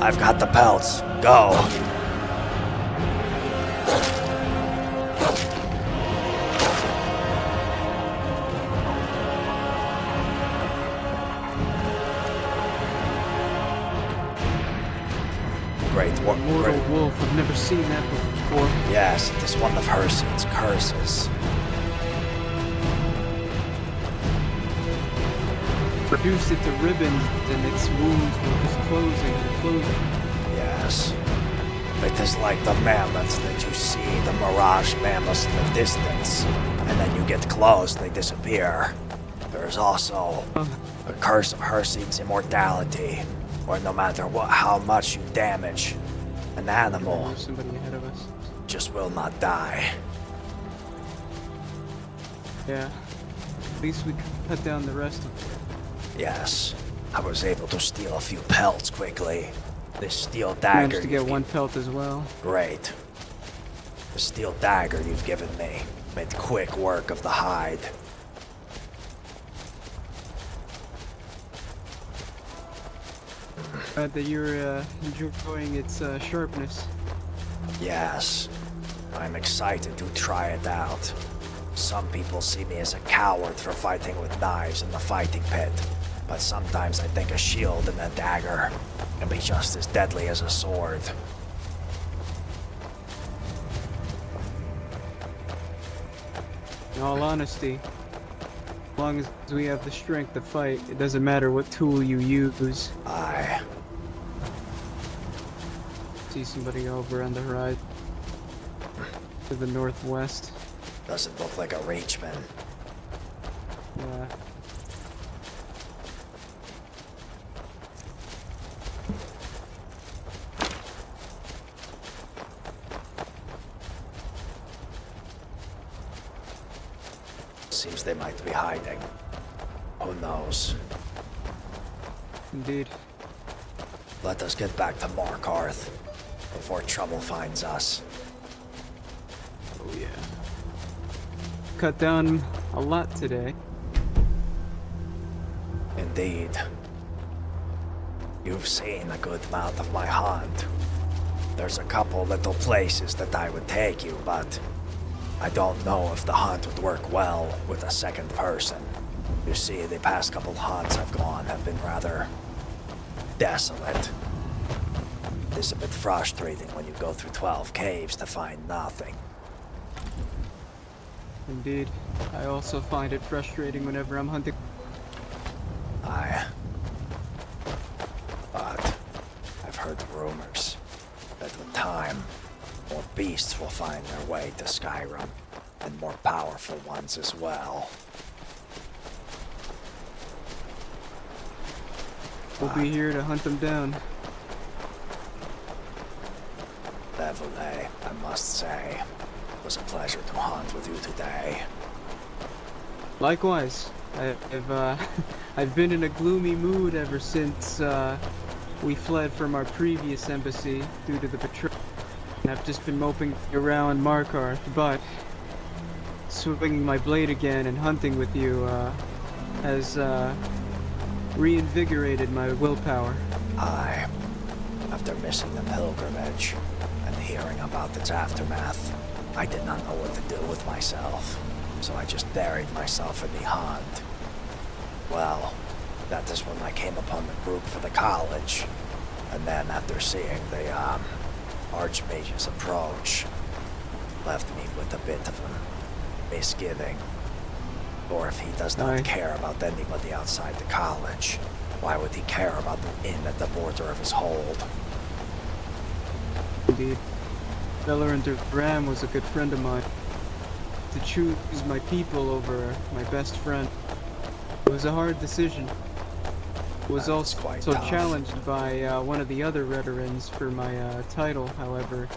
I've got the pelts. Go. Great work. Mortal wolf. I've never seen that before. Yes, it is one of Hersey's curses. Reduced it to ribbons, and its wounds were just closing and closing. Yes. It is like the mammoths that you see, the mirage mammoths in the distance. And then you get close, they disappear. There's also a curse of Hersey's immortality, where no matter how much you damage an animal, There's somebody ahead of us. just will not die. Yeah. At least we cut down the rest of it. Yes. I was able to steal a few pelts quickly. This steel dagger. Managed to get one pelt as well. Great. The steel dagger you've given me made quick work of the hide. Glad that you're enjoying its sharpness. Yes. I'm excited to try it out. Some people see me as a coward for fighting with knives in the fighting pit, but sometimes I think a shield and a dagger can be just as deadly as a sword. In all honesty, long as we have the strength to fight, it doesn't matter what tool you use. Aye. See somebody over on the horizon. To the northwest. Doesn't look like a reachman. Yeah. Seems they might be hiding. Who knows? Indeed. Let us get back to Markarth before trouble finds us. Oh yeah. Cut down a lot today. Indeed. You've seen a good amount of my hunt. There's a couple little places that I would take you, but I don't know if the hunt would work well with a second person. You see, the past couple hunts I've gone have been rather desolate. It is a bit frustrating when you go through 12 caves to find nothing. Indeed. I also find it frustrating whenever I'm hunting. Aye. But I've heard rumors that with time, more beasts will find their way to Skyrim, and more powerful ones as well. We'll be here to hunt them down. Levele, I must say, it was a pleasure to hunt with you today. Likewise. I've been in a gloomy mood ever since we fled from our previous embassy due to the betrayal. And I've just been moping around Markarth, but swinging my blade again and hunting with you has reinvigorated my willpower. Aye. After missing the pilgrimage and hearing about its aftermath, I did not know what to do with myself, so I just buried myself in the hunt. Well, that is when I came upon the group for the college, and then after seeing the Archmage's approach, left me with a bit of a misgiving. Or if he does not care about anybody outside the college, why would he care about the inn at the border of his hold? Indeed. Bellerin Ram was a good friend of mine. To choose my people over my best friend, it was a hard decision. I was also challenged by one of the other veterans for my title, however.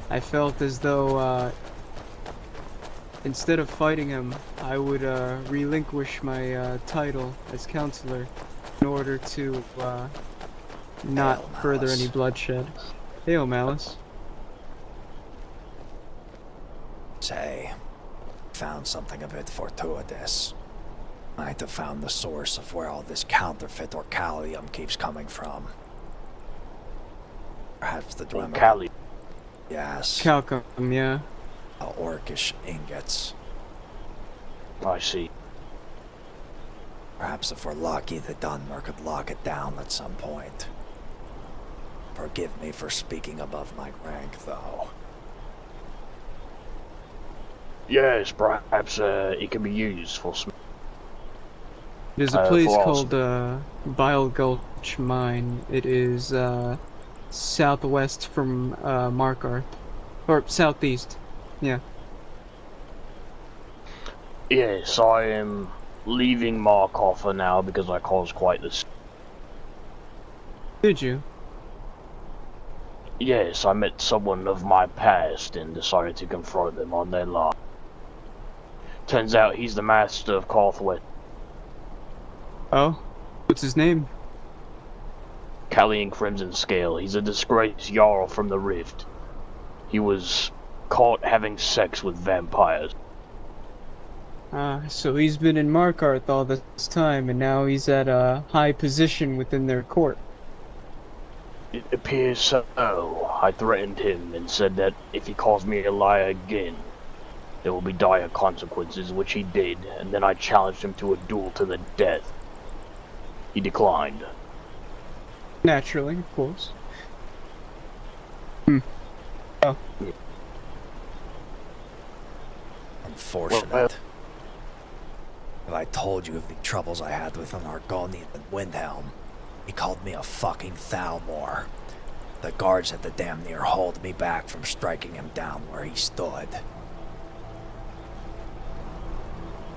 I felt as though instead of fighting him, I would relinquish my title as counselor in order to not further any bloodshed. Hail, Malice. Say, found something a bit fortuitous. Might have found the source of where all this counterfeit orcalium keeps coming from. Perhaps the Dunmer. Orcalium? Yes. Calcum, yeah. Orcish ingots. I see. Perhaps if we're lucky, the Dunmer could lock it down at some point. Forgive me for speaking above my rank, though. Yes, perhaps it can be used for some. There's a place called Vile Gulch Mine. It is southwest from Markarth. Or southeast. Yeah. Yes, I am leaving Markarth now because I caused quite the... Did you? Yes, I met someone of my past and decided to confront them on their lie. Turns out he's the master of Carthwet. Oh? What's his name? Callian Crimson Scale. He's a disgraced Jarl from the Rift. He was caught having sex with vampires. So he's been in Markarth all this time, and now he's at a high position within their court. It appears so. I threatened him and said that if he calls me a liar again, there will be dire consequences, which he did, and then I challenged him to a duel to the death. He declined. Naturally, of course. Oh. Unfortunate. If I told you of the troubles I had with an Argonian in Windhelm, he called me a fucking Thalmor. The guards had to damn near hold me back from striking him down where he stood.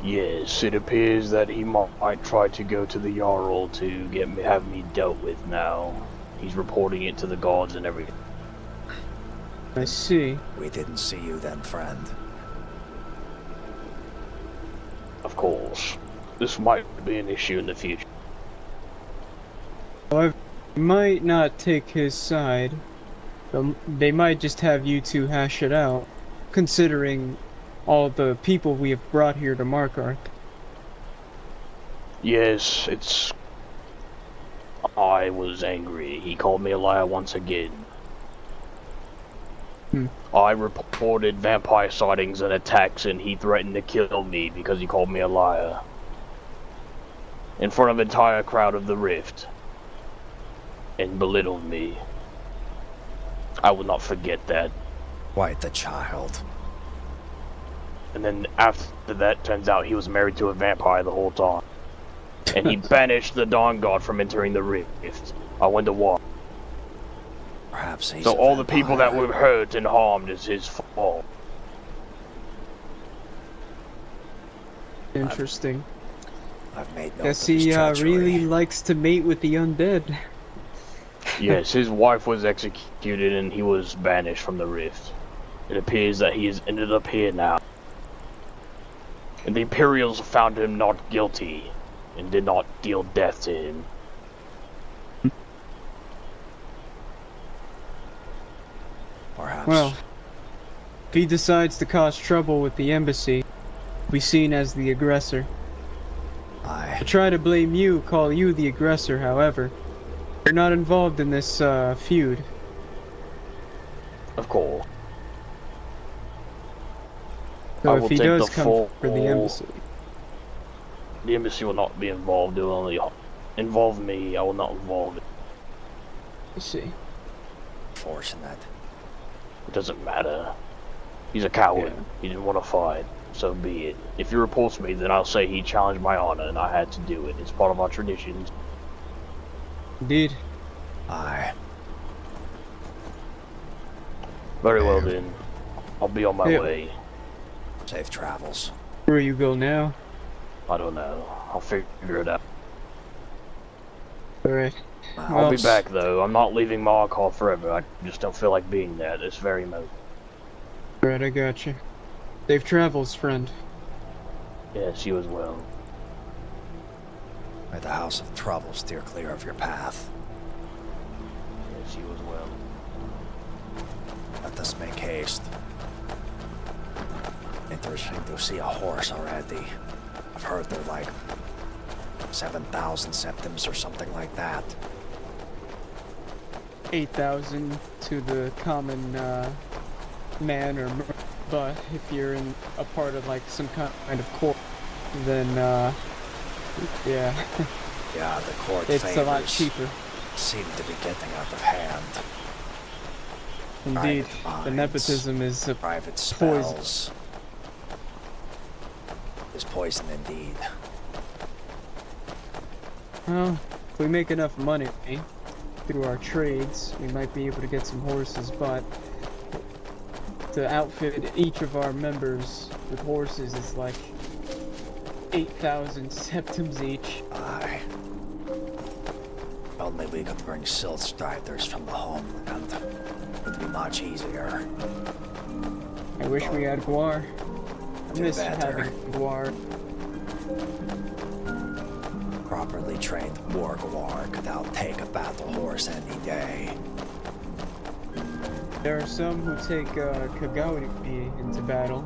Yes, it appears that he might try to go to the Jarl to have me dealt with now. He's reporting it to the guards and everything. I see. We didn't see you then, friend. Of course. This might be an issue in the future. However, you might not take his side. They might just have you two hash it out, considering all the people we have brought here to Markarth. Yes, I was angry. He called me a liar once again. I reported vampire sightings and attacks, and he threatened to kill me because he called me a liar. In front of an entire crowd of the Rift. And belittled me. I will not forget that. Quite the child. And then after that, turns out he was married to a vampire the whole time. And he banished the Dawn God from entering the Rift. I wonder why. Perhaps he's so all the people that were hurt and harmed is his fault. Interesting. I've made no Guess he really likes to mate with the undead. Yes, his wife was executed and he was banished from the Rift. It appears that he has ended up here now. And the Imperials found him not guilty and did not deal death to him. Perhaps. Well, if he decides to cause trouble with the embassy, he'll be seen as the aggressor. I try to blame you, call you the aggressor, however. You're not involved in this feud. Of course. So if he does come for the embassy. The embassy will not be involved, it will only involve me, I will not involve it. I see. Fortunate. It doesn't matter. He's a coward. Yeah. He didn't want to fight. So be it. If he reports me, then I'll say he challenged my honor and I had to do it. It's part of our traditions. Indeed. Aye. Very well then. I'll be on my way. Safe travels. Where you go now? I don't know. I'll figure it out. Alright. I'll be back though. I'm not leaving Markarth forever. I just don't feel like being there at this very moment. Alright, I got you. Safe travels, friend. Yes, you as well. May the House of Trouble steer clear of your path. Yes, you as well. Let us make haste. Interesting to see a horse already. I've heard they're like 7,000 septims or something like that. 8,000 to the common man or but if you're in a part of like some kind of court, then yeah. Yeah, the court it's a lot cheaper. Seem to be getting out of hand. Indeed, the nepotism is a private poison. Spells. Is poison indeed. Well, if we make enough money through our trades, we might be able to get some horses, but to outfit each of our members with horses is like 8,000 septims each. Aye. Only we could bring silt striders from the homeland. It would be much easier. I wish we had Guar. I miss better. having Guar. Properly trained war Guar could outtake a battle horse any day. There are some who take Kagauri into battle.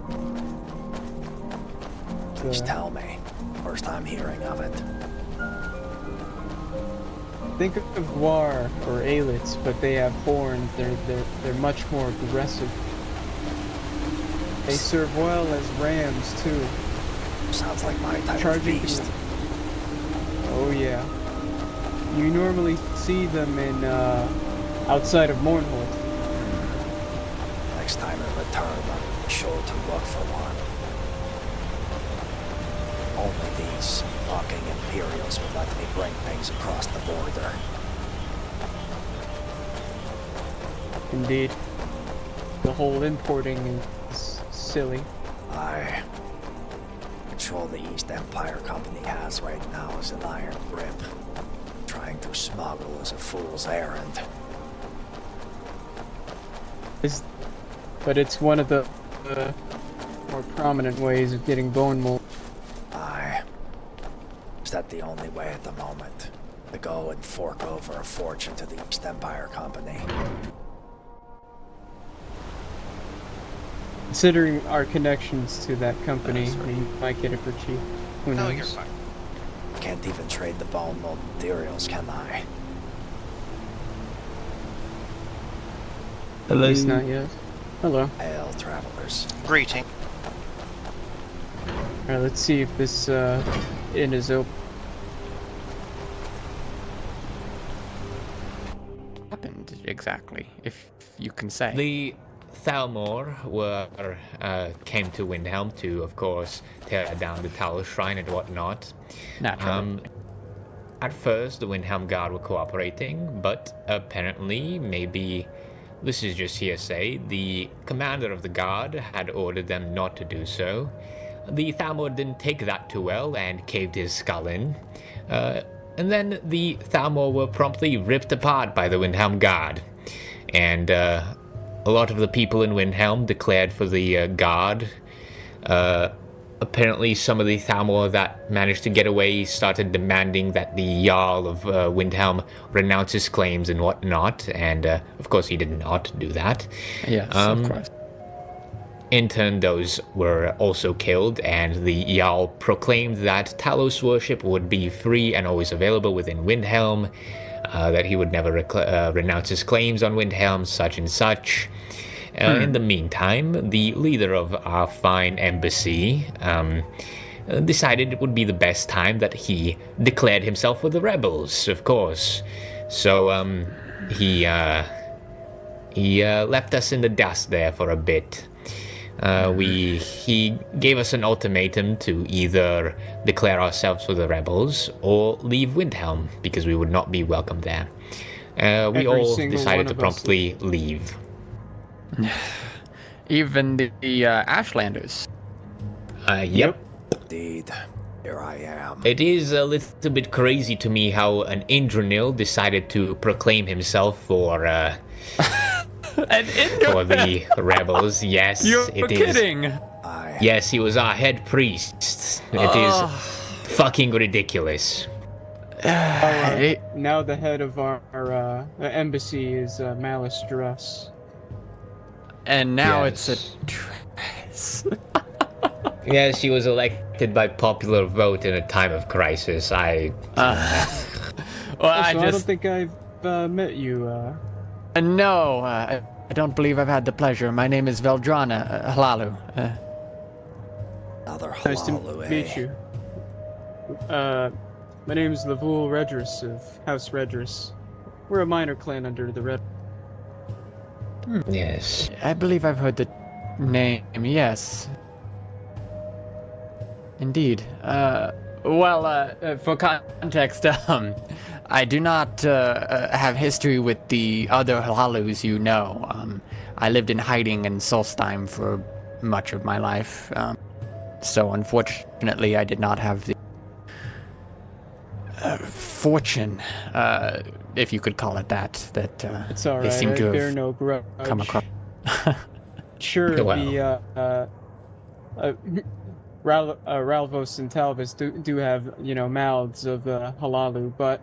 Please tell me. First time hearing of it. Think of Guar or Aelits, but they have horns. They're much more aggressive. They serve well as rams too. Sounds like my type Charging of beast. Oh yeah. You normally see them in outside of Mournhold. Next time I return, I'll be sure to look for one. Only these fucking Imperials would let me bring things across the border. Indeed. The whole importing is silly. Control the East Empire Company has right now is an iron grip. Trying to smuggle is a fool's errand. But it's one of the more prominent ways of getting bone mold. Is that the only way at the moment? To go and fork over a fortune to the East Empire Company? Considering our connections to that company, you might get it for cheap. Who knows? You're fine. Can't even trade the bone mold materials, can I? Hello. At least not yet. Hello. Hail, travelers. Greeting. Alright, let's see if this inn is open. Happened exactly, if you can say. The Thalmor came to Windhelm to, of course, tear down the Talos Shrine and whatnot. Naturally. At first, the Windhelm Guard were cooperating, but apparently, maybe this is just hearsay, the commander of the guard had ordered them not to do so. The Thalmor didn't take that too well and caved his skull in. And then the Thalmor were promptly ripped apart by the Windhelm Guard. And a lot of the people in Windhelm declared for the guard. Apparently some of the Thalmor that managed to get away started demanding that the Jarl of Windhelm renounce his claims and whatnot. And of course he did not do that. Yes, of course. In turn, those were also killed, and the Jarl proclaimed that Talos worship would be free and always available within Windhelm, that he would never renounce his claims on Windhelm, such and such. In the meantime, the leader of our fine embassy decided it would be the best time that he declared himself for the rebels, of course. So he left us in the dust there for a bit. He gave us an ultimatum to either declare ourselves for the rebels or leave Windhelm, because we would not be welcome there. We all decided to promptly leave. Even the Ashlanders? Yep. Indeed. Here I am. It is a little bit crazy to me how an Indranil decided to proclaim himself for for the rebels. Yes, You're it kidding. is. Yes, he was our head priest. It is fucking ridiculous. Now the head of our embassy is Malice Dress. And now Yes. it's a dress. Yes, he was elected by popular vote in a time of crisis. Well, I don't think I've met you. No, I don't believe I've had the pleasure. My name is Veldrana Halalu. Another Nice to meet you. My name is Lavul Redress of House Redress. We're a minor clan under the Red. Yes. I believe I've heard the name, yes. Indeed. For context, I do not have history with the other Halalus you know. I lived in hiding in Solstheim for much of my life. So unfortunately, I did not have the fortune, if you could call it that, It's all they right. seem I to bear have no grudge. come across. Sure, Well. Ralvos and Talvis do have, mouths of halalu, but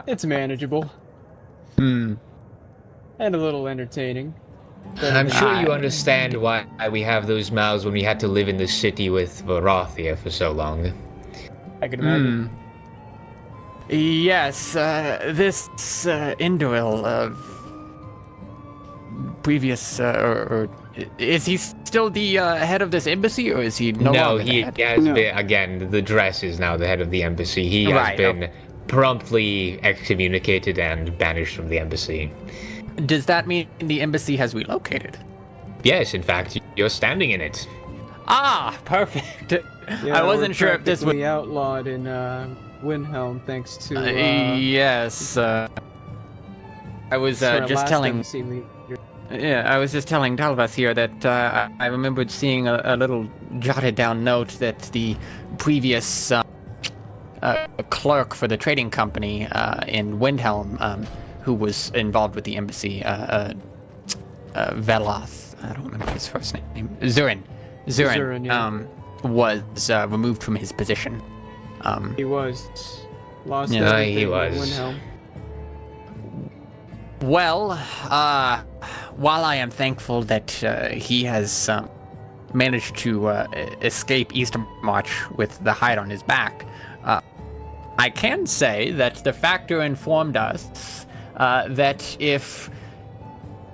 it's manageable. And a little entertaining. I'm sure you understand why we have those mouths when we had to live in the city with Varathia for so long. I can imagine. Yes, this Indoril, previous, or is he still the head of this embassy, or is he no longer he the head? has been, again, the dress is now the head of the embassy. He has been promptly excommunicated and banished from the embassy. Does that mean the embassy has relocated? Yes, in fact, you're standing in it. Ah, perfect. Yeah, I wasn't we're sure if this would. practically outlawed in Windhelm thanks to. Yes. I was our just last telling. embassy leader. Yeah, I was just telling Talvas here that I remembered seeing a little jotted down note that the previous clerk for the trading company in Windhelm, who was involved with the embassy, Veloth, I don't remember his first name, Zurin, yeah. Was removed from his position. He was. Lost he everything was. at Windhelm. Well, while I am thankful that he has managed to escape Eastermarch with the hide on his back, I can say that the Factor informed us that if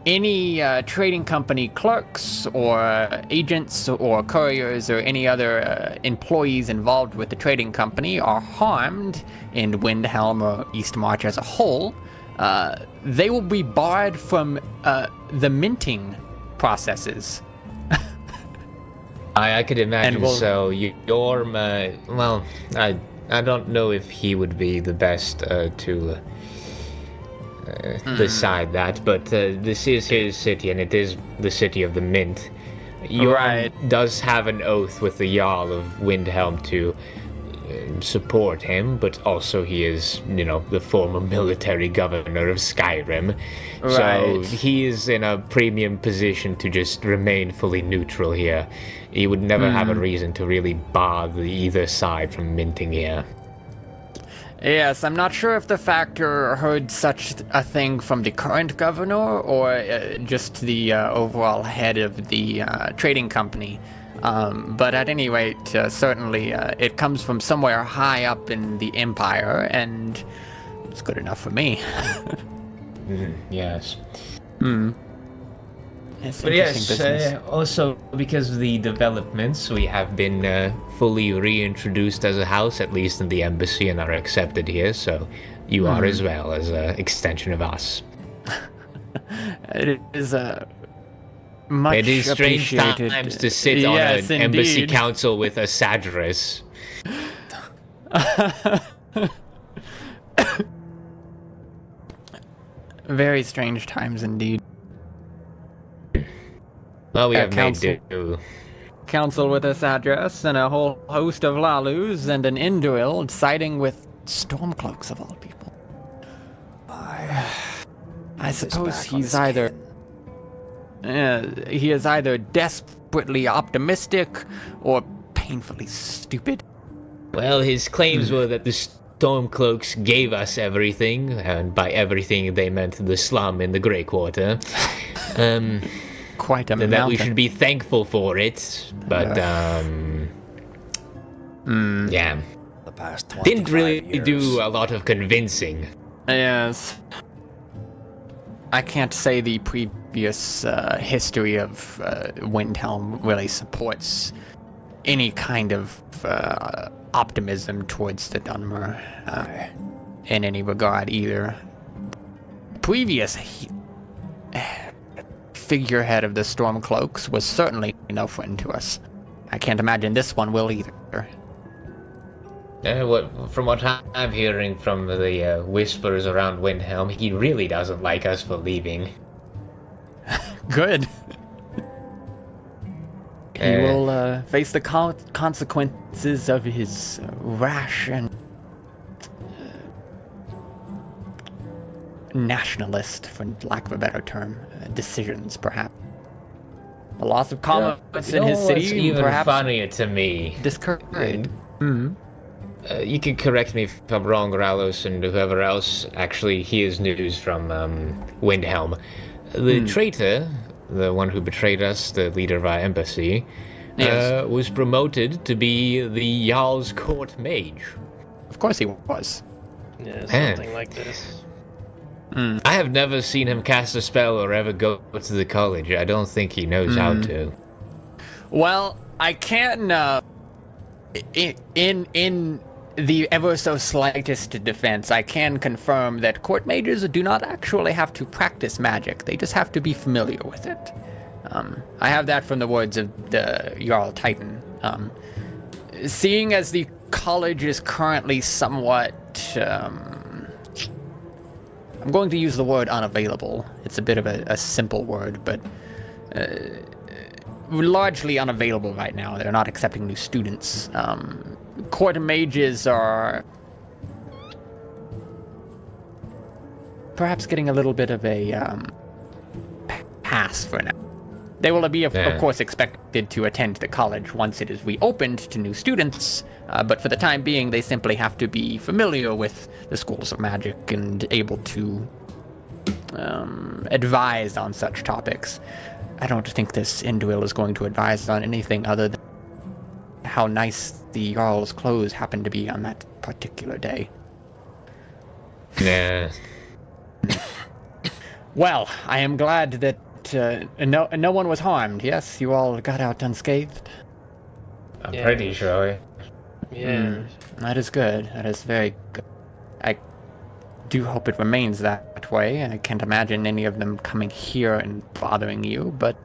any trading company clerks or agents or couriers or any other employees involved with the trading company are harmed in Windhelm or Eastmarch as a whole, they will be barred from the minting processes. I could imagine so. Your well, I don't know if he would be the best to decide that, but this is his city, and it is the city of the Mint. Yorm does have an oath with the Jarl of Windhelm to support him, but also he is, the former military governor of Skyrim. So he is in a premium position to just remain fully neutral here. He would never have a reason to really bar either side from minting here. Yes, I'm not sure if the Factor heard such a thing from the current governor or just the overall head of the trading company. But at any rate, certainly it comes from somewhere high up in the Empire, and it's good enough for me. Yes. But yes, also because of the developments, we have been fully reintroduced as a house, at least in the embassy, and are accepted here, so you are as well as an extension of us. It is much it is strange appreciated. times to sit on an embassy council with a Sadris. Very strange times indeed. Well, we have made do. Council with a Sadris and a whole host of Lalus and an Induril siding with Stormcloaks of all people. I suppose he's either... he is either desperately optimistic or painfully stupid. Well, his claims were that the Stormcloaks gave us everything, and by everything they meant the slum in the Grey Quarter. Quite a and that we should be thankful for it, but yeah. The past 25 didn't really years. do a lot of convincing. Yes. I can't say the previous history of Windhelm really supports any kind of optimism towards the Dunmer in any regard either. Previous figurehead of the Stormcloaks was certainly no friend to us. I can't imagine this one will either. From what I'm hearing from the whispers around Windhelm, he really doesn't like us for leaving. Good. He will face the consequences of his rash and nationalist, for lack of a better term, decisions, perhaps. The loss of commerce in his city, even perhaps. Funnier to me. Discouraged. You can correct me if I'm wrong, Ralos, and whoever else. Actually, here's news from Windhelm. The traitor, the one who betrayed us, the leader of our embassy, was promoted to be the Jarl's court mage. Of course he was. Yeah, something like this. I have never seen him cast a spell or ever go to the college. I don't think he knows how to. Well, I can, in the ever so slightest defense, I can confirm that court mages do not actually have to practice magic. They just have to be familiar with it. I have that from the words of the Jarl Titan. seeing as the college is currently somewhat, I'm going to use the word unavailable. It's a bit of a simple word, but largely unavailable right now. They're not accepting new students. Court mages are perhaps getting a little bit of a pass for now. They will be, of course, expected to attend the college once it is reopened to new students, but for the time being, they simply have to be familiar with the schools of magic and able to advise on such topics. I don't think this Indwil is going to advise on anything other than how nice the Jarl's clothes happen to be on that particular day. Nah. Well, I am glad that no one was harmed. Yes, you all got out unscathed. I'm pretty sure. Yeah. That is good. That is very good. I do hope it remains that way. I can't imagine any of them coming here and bothering you, but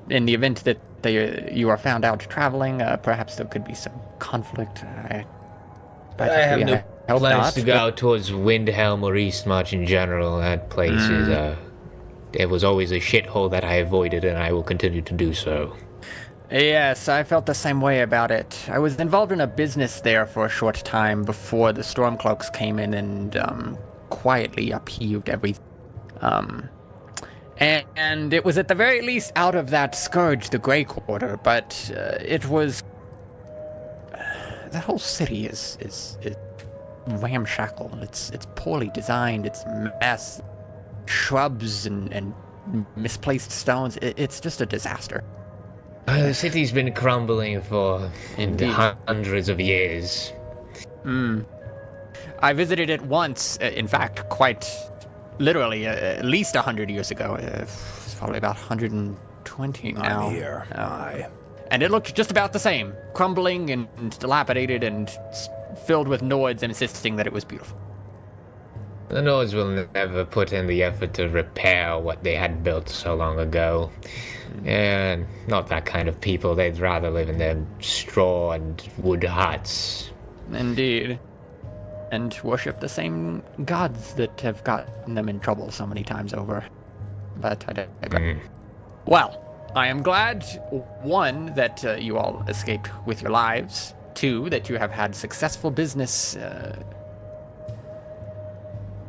in the event that you are found out traveling, perhaps there could be some conflict. I have no plans to go out towards Windhelm or Eastmarch in general. That place is it was always a shithole that I avoided, and I will continue to do so. Yes, I felt the same way about it. I was involved in a business there for a short time before the Stormcloaks came in and quietly upheaved everything. And it was at the very least out of that scourge, the Grey Quarter, but it was... the whole city is ramshackle. It's poorly designed. It's a mess. Shrubs and misplaced stones. It's just a disaster. The city's been crumbling for hundreds of years. I visited it once, in fact, quite literally, at least 100 years ago. It's probably about 120 now. I'm here. And it looked just about the same. Crumbling and dilapidated and filled with Nords insisting that it was beautiful. The Nords will never put in the effort to repair what they had built so long ago. And not that kind of people. They'd rather live in their straw and wood huts. Indeed. And worship the same gods that have gotten them in trouble so many times over. But I don't. Well, I am glad, one, that you all escaped with your lives. Two, that you have had successful business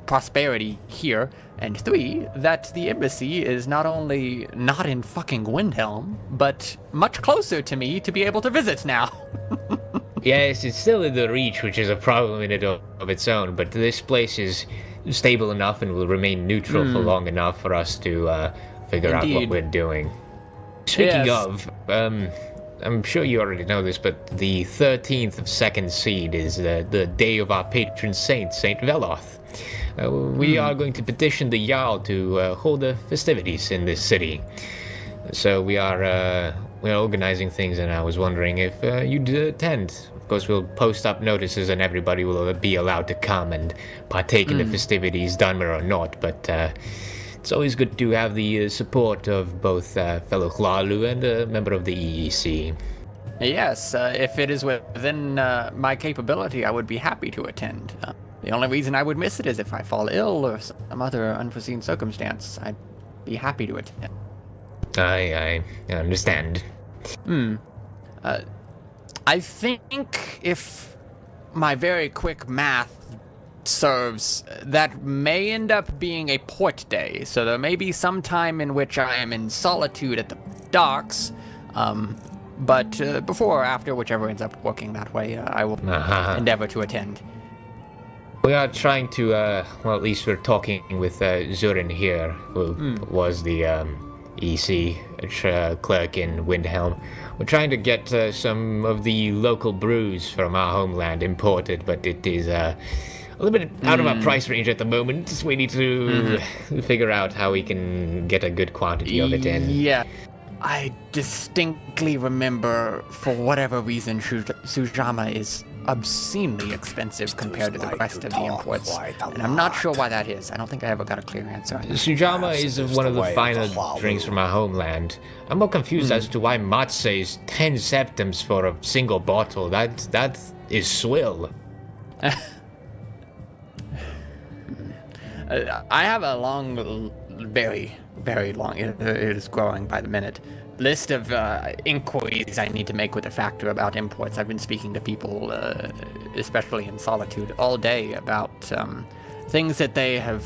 prosperity here, and three, that the embassy is not only not in fucking Windhelm, but much closer to me to be able to visit now. Yes, it's still in the Reach, which is a problem in it of its own, but this place is stable enough and will remain neutral for long enough for us to figure out what we're doing. Speaking of, I'm sure you already know this, but the 13th of Second Seed is the day of our patron saint, Saint Veloth. We are going to petition the Jarl to hold the festivities in this city. So we are organizing things, and I was wondering if you'd attend. Of course, we'll post up notices, and everybody will be allowed to come and partake in the festivities, Dunmer or not. But it's always good to have the support of both fellow Hlalu and a member of the EEC. Yes, if it is within my capability, I would be happy to attend. The only reason I would miss it is if I fall ill or some other unforeseen circumstance. I'd be happy to attend. I understand. I think if my very quick math serves, that may end up being a port day. So there may be some time in which I am in solitude at the docks. But before or after, whichever ends up working that way, I will endeavor to attend. We are trying to, well, at least we're talking with Zurin here, who was the EC clerk in Windhelm. We're trying to get some of the local brews from our homeland imported, but it is a little bit out of our price range at the moment. We need to figure out how we can get a good quantity of it in. Yeah. I distinctly remember, for whatever reason, Sujama is obscenely expensive compared to the rest of the imports. And I'm not sure why that is. I don't think I ever got a clear answer. Sujama is one of the finer drinks from our homeland. I'm more confused as to why Matse is 10 septims for a single bottle. That is swill. I have a long, very, very long, it is growing by the minute, list of inquiries I need to make with the factor about imports. I've been speaking to people, especially in Solitude, all day about things that they have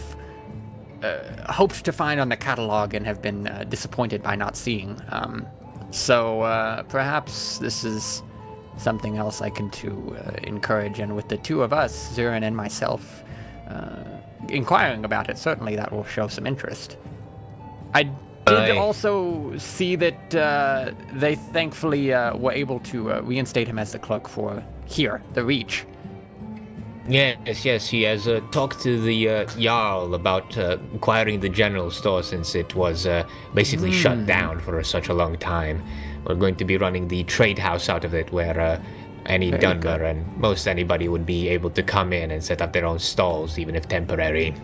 hoped to find on the catalog and have been disappointed by not seeing. So perhaps this is something else I can encourage, and with the two of us, Zurin and myself, inquiring about it, certainly that will show some interest. I did also see that they thankfully were able to reinstate him as the clerk for here, the Reach. Yes, he has talked to the Jarl about acquiring the general store since it was basically shut down for such a long time. We're going to be running the trade house out of it, where any Dunmer and most anybody would be able to come in and set up their own stalls, even if temporary.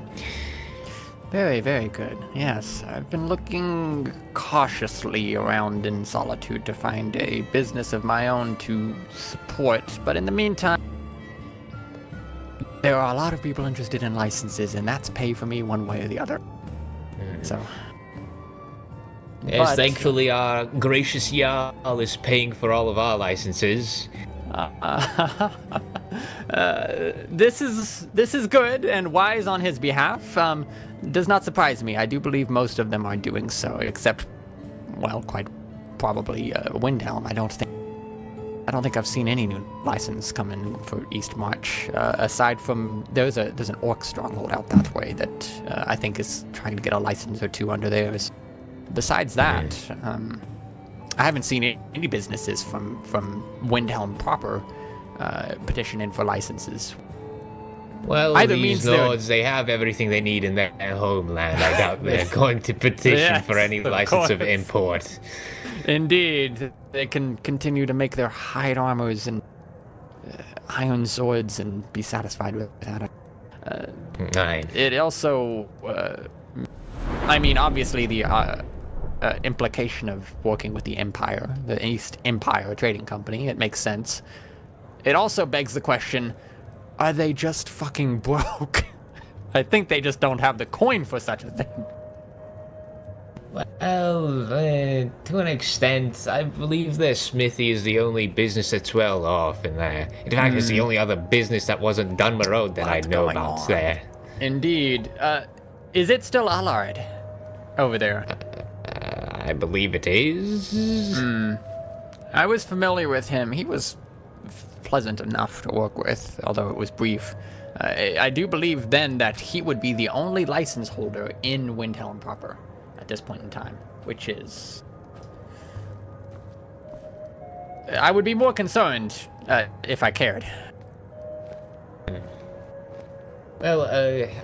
Very, very good. Yes, I've been looking cautiously around in Solitude to find a business of my own to support, but in the meantime, there are a lot of people interested in licenses, and that's pay for me one way or the other. So... Yes, thankfully our gracious Jarl is paying for all of our licenses. This is good and wise on his behalf. Does not surprise me. I do believe most of them are doing so, except, well, quite probably Windhelm. I don't think I've seen any new license come in for East March. Aside from there's an orc stronghold out that way that I think is trying to get a license or two under theirs. Besides that, I haven't seen any businesses from Windhelm proper petition in for licenses. Well, these lords, they have everything they need in their homeland. I doubt they're going to petition for any license of import. Indeed. They can continue to make their hide armors and iron swords and be satisfied with that. It also... I mean, obviously the implication of working with the Empire, the East Empire Trading Company, it makes sense. It also begs the question, are they just fucking broke? I think they just don't have the coin for such a thing. Well, to an extent, I believe their smithy is the only business that's well off in there. In fact, it's the only other business that wasn't Dunmer Road that I know about there. Indeed. Is it still Allard over there? I believe it is. I was familiar with him. He was pleasant enough to work with, although it was brief. I do believe then that he would be the only license holder in Windhelm proper at this point in time, which is... I would be more concerned if I cared. Well,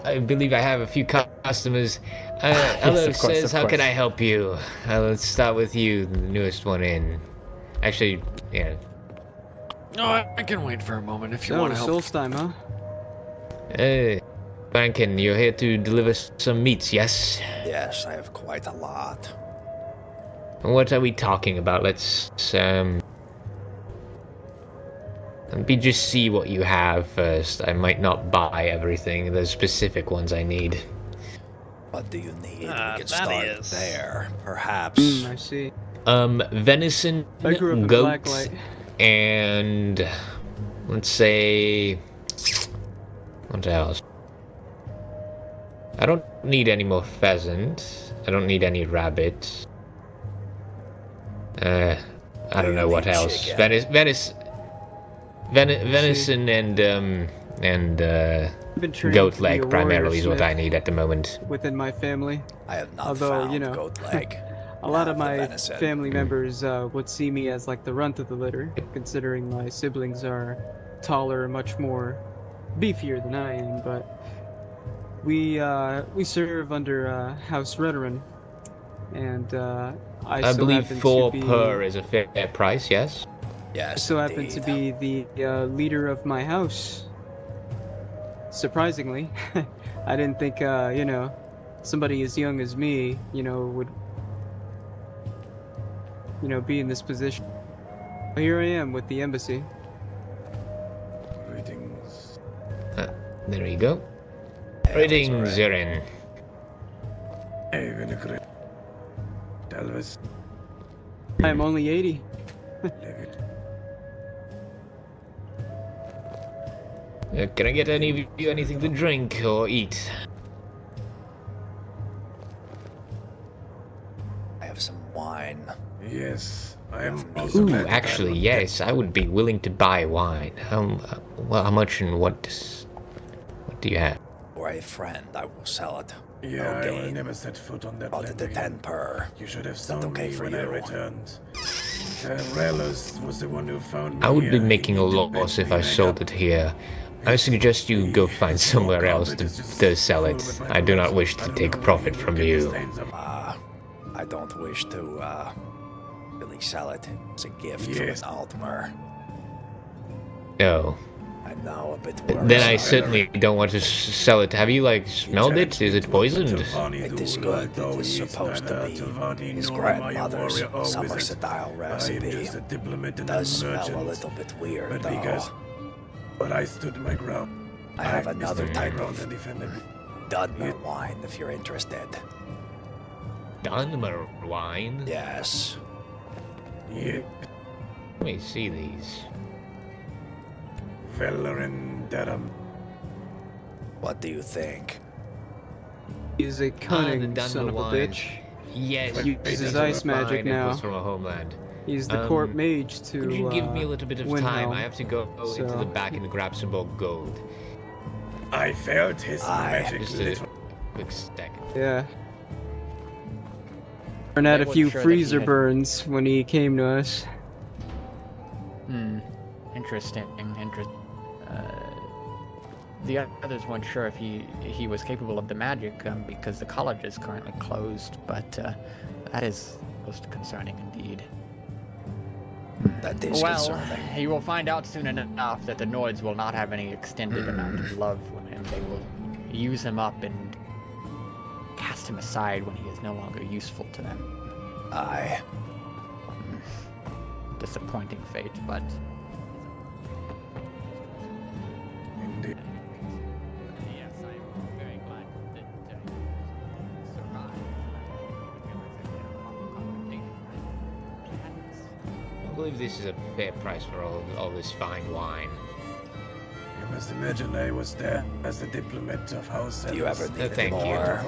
I believe I have a few customers. Hello, says, how can I help you? Let's start with you, the newest one in. Actually, yeah. No, I can wait for a moment if you want to help. Solstheim, huh? Hey, Vanikryn, you're here to deliver some meats, yes? Yes, I have quite a lot. What are we talking about? Let's let me just see what you have first. I might not buy everything. There's specific ones I need. What do you need? We can start there, perhaps. I see. Venison, goat, and let's say what else? I don't need any more pheasant. I don't need any rabbit. I don't know what else. Venison and goat leg primarily is what I need at the moment. Within my family. I have not found goat leg. A lot of my family members would see me as like the runt of the litter, considering my siblings are taller, much more beefier than I am. But we serve under House Redoran, and I believe 4 per is a fair price. Yes. Yes, so happened to be the leader of my house. Surprisingly, I didn't think, you know, somebody as young as me, you know, would, you know, be in this position. But here I am with the embassy. Greetings. There you go. Greetings, Zirin. Hey, Vanikryn. Elvis. I'm only 80. Can I get any of you anything to drink or eat? I have some wine. Yes, I am. Ooh, actually, yes, I would be willing to buy wine. Well, how much and what do you have? For a friend, I will sell it. Yeah, I will never set foot on that Bought land it at again. 10 per. You should have Is that seen okay me for when you? I returned. Relos was the one who found me. I would be here. making a He didn't loss make if me I hang sold up. it here. I suggest you go find somewhere else to sell it. I do not wish to take profit from you. I don't wish to, really sell it. It's a gift Yes. from an Dunmer. No. I know, a bit worse. Then I certainly don't want to sell it. Have you, like, smelled it? Is it poisoned? It is good. It is supposed to be. His grandmother's Somerset-style recipe. It does smell a little bit weird, though. But I stood my ground. I have another stood my type ground of and defended. Dunmer wine, if you're interested. Dunmer wine? Yes. Yeah. Let me see these. Valerin Dedham. What do you think? He's a cunning the son of a Dunmer bitch. Yes, He uses ice magic now. It was from a homeland. He's the court mage to Could you give me a little bit of time? I have to go into the so- back and grab some more gold. I felt his magic. Just a quick second. Yeah. And had a few freezer burns when he came to us. Interesting. The others weren't sure if he was capable of the magic because the college is currently closed, but that is most concerning indeed. That is concerning. He will find out soon enough that the Nords will not have any extended amount of love for him. They will use him up and cast him aside when he is no longer useful to them. Aye. Disappointing fate, but... Indeed. Yes, I'm very glad that you survived. I believe this is a fair price for all this fine wine. You must imagine I was there as the diplomat of House. If you ever need more,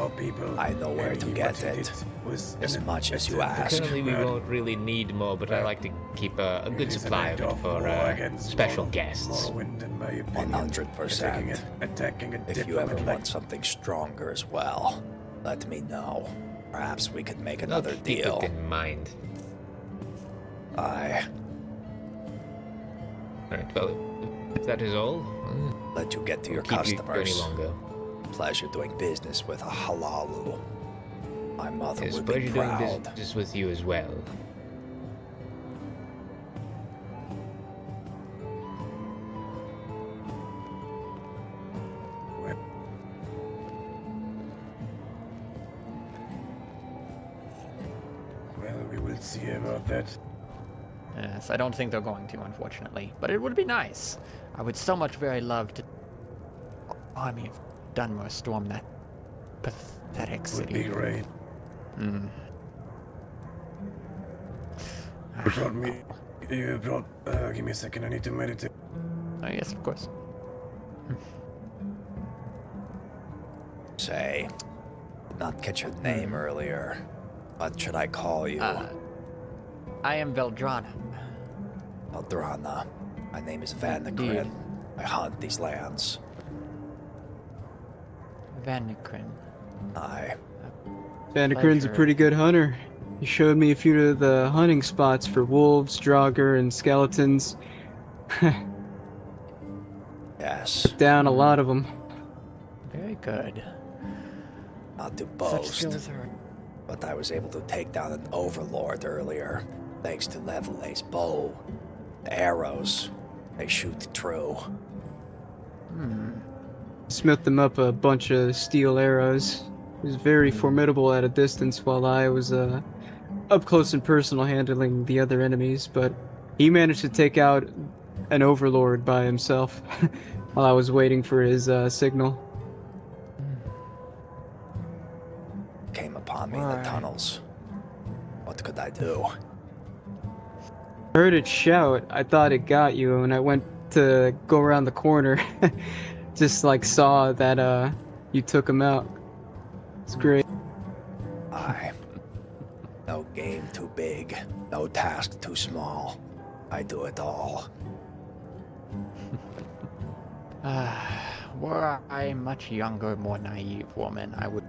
I know where to get it. As much as you ask. Currently we won't really need more, but I like to keep a good supply of it for special guests. 100%. If you ever want something stronger as well, let me know. Perhaps we could make another deal. Keep it in mind. Aye. Alright, well, if that is all, let you get to your keep you customers. any longer. Pleasure doing business with a halalu. My mother It's a would be pleasure doing proud. business with you as well. Well, we will see about that. Yes, I don't think they're going to, unfortunately. But it would be nice. I would so much very love to... army of Dunmer storm that pathetic city. Would be great. You brought, give me a second, I need to meditate. Oh, yes, of course. Say, did not catch your name earlier. What should I call you? I am Veldrana. Veldrana. My name is Vanikryn. I hunt these lands. Vanikryn. Aye. Vanikryn's a pretty good hunter. He showed me a few of the hunting spots for wolves, draugr, and skeletons. Yes. Down a lot of them. Very good. Not to Such boast, skills are... but I was able to take down an overlord earlier, thanks to Levele's bow. The arrows, they shoot true. Smith them up a bunch of steel arrows. He was very formidable at a distance while I was up close and personal handling the other enemies, but he managed to take out an overlord by himself while I was waiting for his signal. Came upon me in the tunnels. What could I do? Heard it shout. I thought it got you, and I went to go around the corner. Just like saw that you took him out. It's great. No game too big, no task too small. I do it all. Were I a much younger, more naive woman, I would...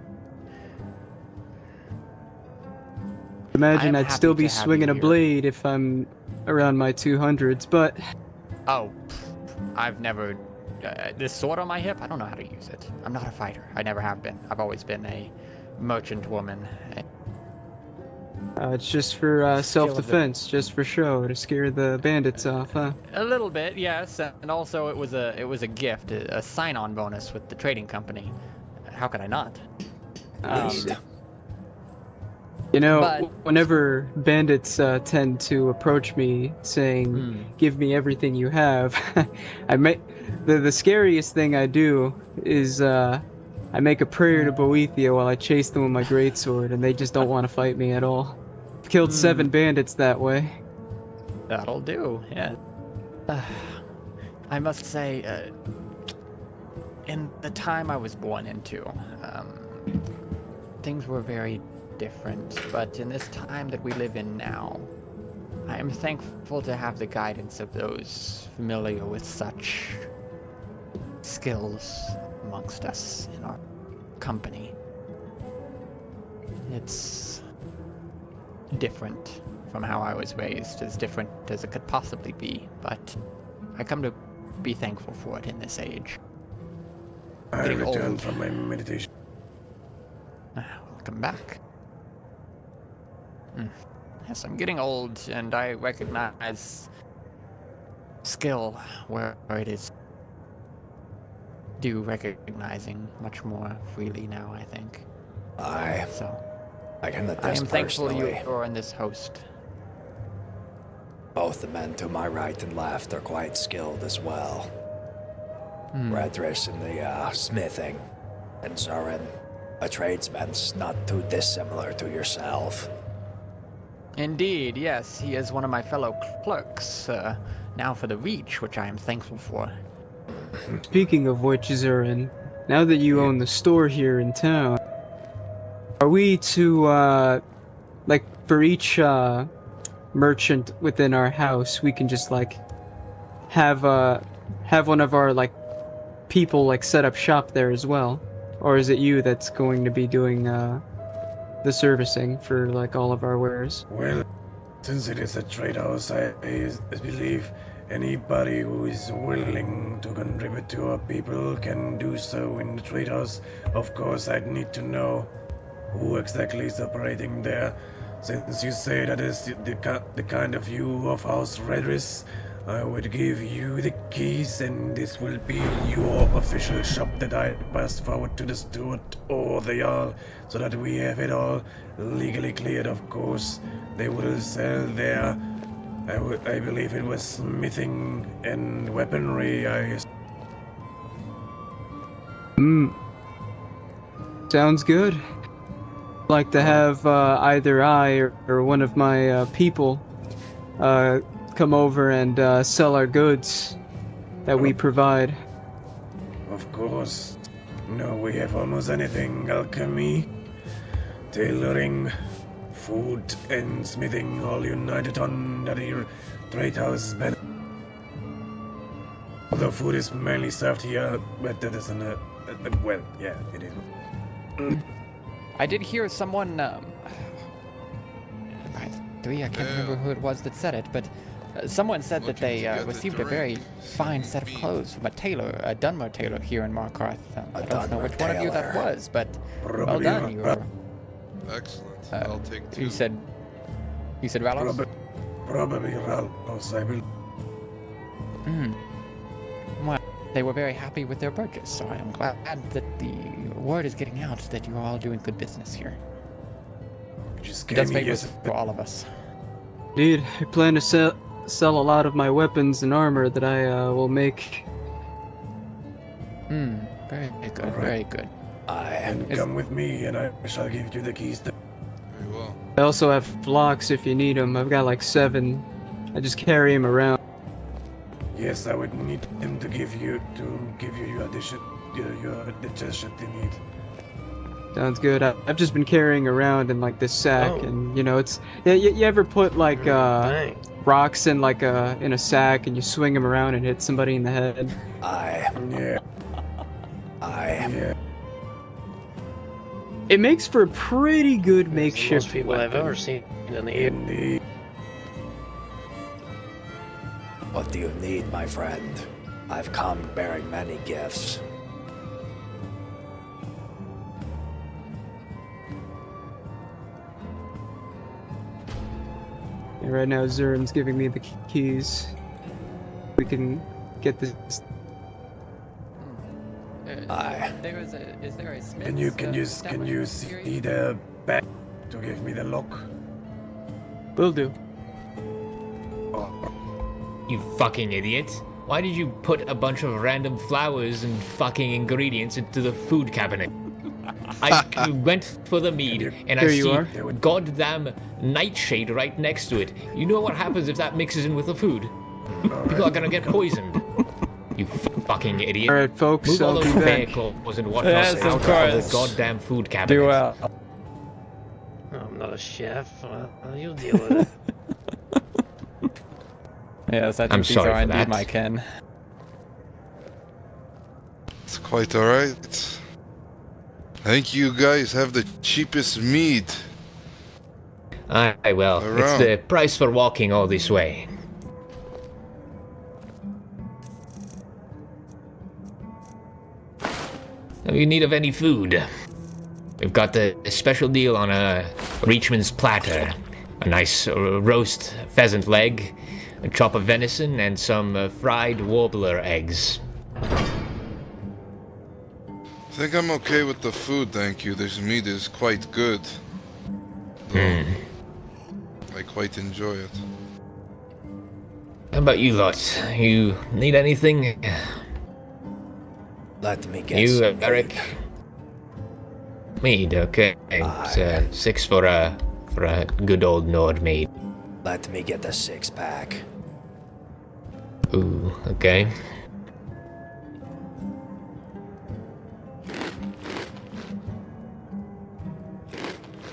Imagine I'd happy still be to have swinging you a here. blade if I'm around my 200s, but... Oh, I've never... this sword on my hip, I don't know how to use it. I'm not a fighter. I never have been. I've always been a merchant woman. It's just for self-defense, just for show, to scare the bandits off, huh? A little bit, yes, and also it was a gift, a sign-on bonus with the trading company. How could I not? You know, But- whenever bandits tend to approach me saying, "Give me everything you have," the scariest thing I do is I make a prayer to Boethia while I chase them with my greatsword, and they just don't want to fight me at all. I've killed 7 bandits that way. That'll do, yeah. I must say, in the time I was born into, things were very different, but in this time that we live in now, I am thankful to have the guidance of those familiar with such skills amongst us in our company. It's different from how I was raised, as different as it could possibly be, but I come to be thankful for it in this age. I Getting returned old. from my meditation. Welcome back. Yes, I'm getting old, and I recognize skill where it is due recognizing much more freely now, I think. I can I attest am thankful personally. you're in this host. Both the men to my right and left are quite skilled as well. Redris in the smithing, and Zorin, a tradesman not too dissimilar to yourself. Indeed, yes, he is one of my fellow clerks, now for the Reach, which I am thankful for. Speaking of which, Zurin, now that you own the store here in town, are we to, like, for each, merchant within our house, we can just, like, have one of our, like, people, like, set up shop there as well? Or is it you that's going to be doing, the servicing for, like, all of our wares? Well, since it is a trade house, I believe anybody who is willing to contribute to our people can do so in the trade house. Of course, I'd need to know who exactly is operating there. Since you say that is the kind of view of House Redris, I would give you the keys, and this will be your official shop that I pass forward to the steward or the Jarl, so that we have it all legally cleared, of course. They will sell there. I believe it was smithing and weaponry. Sounds good. Like to have either I or one of my people come over and sell our goods that we provide. Of course. No, we have almost anything. Alchemy, tailoring, food, and smithing all united under your trade house banner. Although food is mainly served here, but that isn't well, yeah, it is. I did hear someone, I can't remember who it was that said it, but someone said that they received a very fine set of clothes from a tailor, a Dunmer tailor here in Markarth. I don't know which one of you that was, but well done. You're excellent. I'll take 2. You said Ralos? Probably Ralos, I will. Well, they were very happy with their purchase, so I am glad that the word is getting out that you are all doing good business here. Just It does favors for all of us. Indeed, I plan to sell a lot of my weapons and armor that I will make. Very good, very good. And come with me, and I shall give you the keys. Very well. I also have locks if you need them. I've got like 7. I just carry them around. Yes, I would need them to give you your addition, the chest that you need. Sounds good. I've just been carrying around in like this sack, and you know it's you ever put like rocks in like in a sack and you swing them around and hit somebody in the head? Yeah. It makes for a pretty good makeshift Most people weapon. I've ever seen in the air. What do you need, my friend? I've come bearing many gifts. And right now, Zurin's giving me the keys. We can get this. Is there a smith? Can you see the back to give me the lock? Will do. You fucking idiot. Why did you put a bunch of random flowers and fucking ingredients into the food cabinet? I went for the mead, and I see goddamn nightshade right next to it. You know what happens if that mixes in with the food? People are gonna get poisoned. You fucking idiot. Alright, folks, Move all I'll those be back. vehicles and whatnot Yes, of out of course. the goddamn food cabinet. Do well. I'm not a chef. You'll deal with it. Yes, I think I'm these sorry are for indeed that. my ken. It's quite alright. I think you guys have the cheapest meat. Aye, well, it's the price for walking all this way. Have you need of any food? We've got a special deal on a Reachman's platter. A nice roast pheasant leg, a chop of venison, and some fried warbler eggs. I think I'm okay with the food, thank you. This meat is quite good. I quite enjoy it. How about you lot? You need anything? Let me get you, some Eric? Mead, okay. It's 6 for a good old Nord mead. Let me get a 6-pack. Ooh, okay.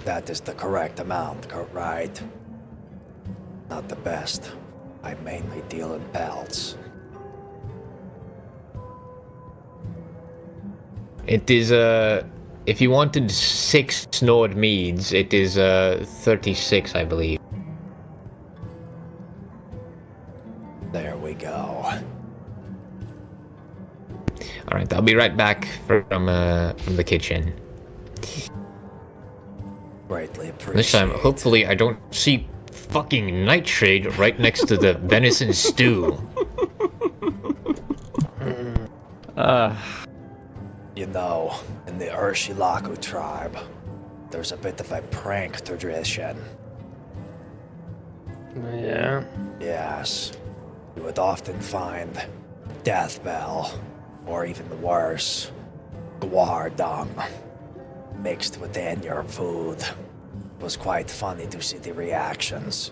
That is the correct amount, right? Not the best. I mainly deal in pelts. It is, if you wanted 6 Nord meads, it is, 36, I believe. There we go. Alright, I'll be right back from the kitchen. Greatly appreciate. This time, hopefully I don't see fucking nightshade right next to the venison stew. You know, in the Urshilaku tribe, there's a bit of a prank tradition. Yeah? Yes. You would often find death bell, or even worse, guar dung, mixed within your food. It was quite funny to see the reactions.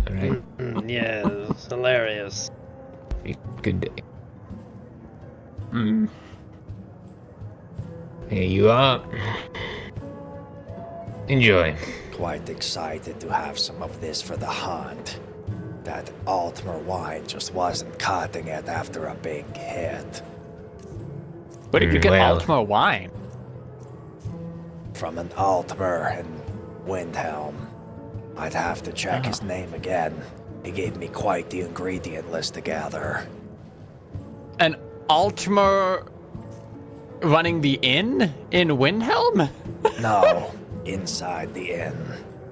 Alright. Yeah, it's hilarious. Good day. Here you are. Enjoy. Quite excited to have some of this for the hunt. That Altmer wine just wasn't cutting it after a big hit. Where did you get well. Altmer wine? From an Altmer in Windhelm. I'd have to check his name again. He gave me quite the ingredient list to gather. An Altmer running the inn in Windhelm? No, inside the inn.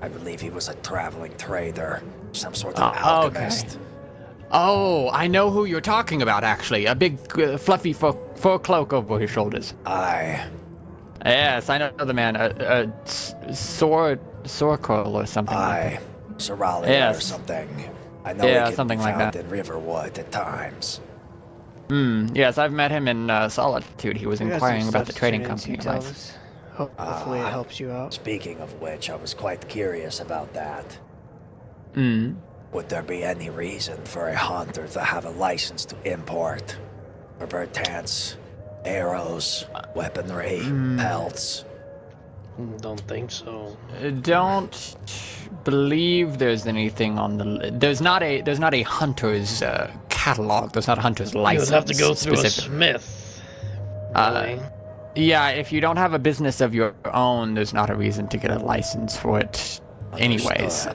I believe he was a traveling trader, some sort of alchemist. Oh, I know who you're talking about, actually. A big, fluffy fur cloak over his shoulders. Aye. Yes, I know the man. Sorkol or something. Aye. Seralia yes. or something. I know he can something be like found that. in Riverwood at times. Yes, I've met him in Solitude. He was We got inquiring some about the trading substance company. he tells us. Hopefully it helps you out. Speaking of which, I was quite curious about that. Would there be any reason for a hunter to have a license to import? Or perchance, arrows, weaponry, pelts? Don't think so. Don't believe there's anything on the. There's not a hunter's catalog. There's not a hunter's license. You would have to go through a smith. Really. Yeah, if you don't have a business of your own, there's not a reason to get a license for it. Anyways.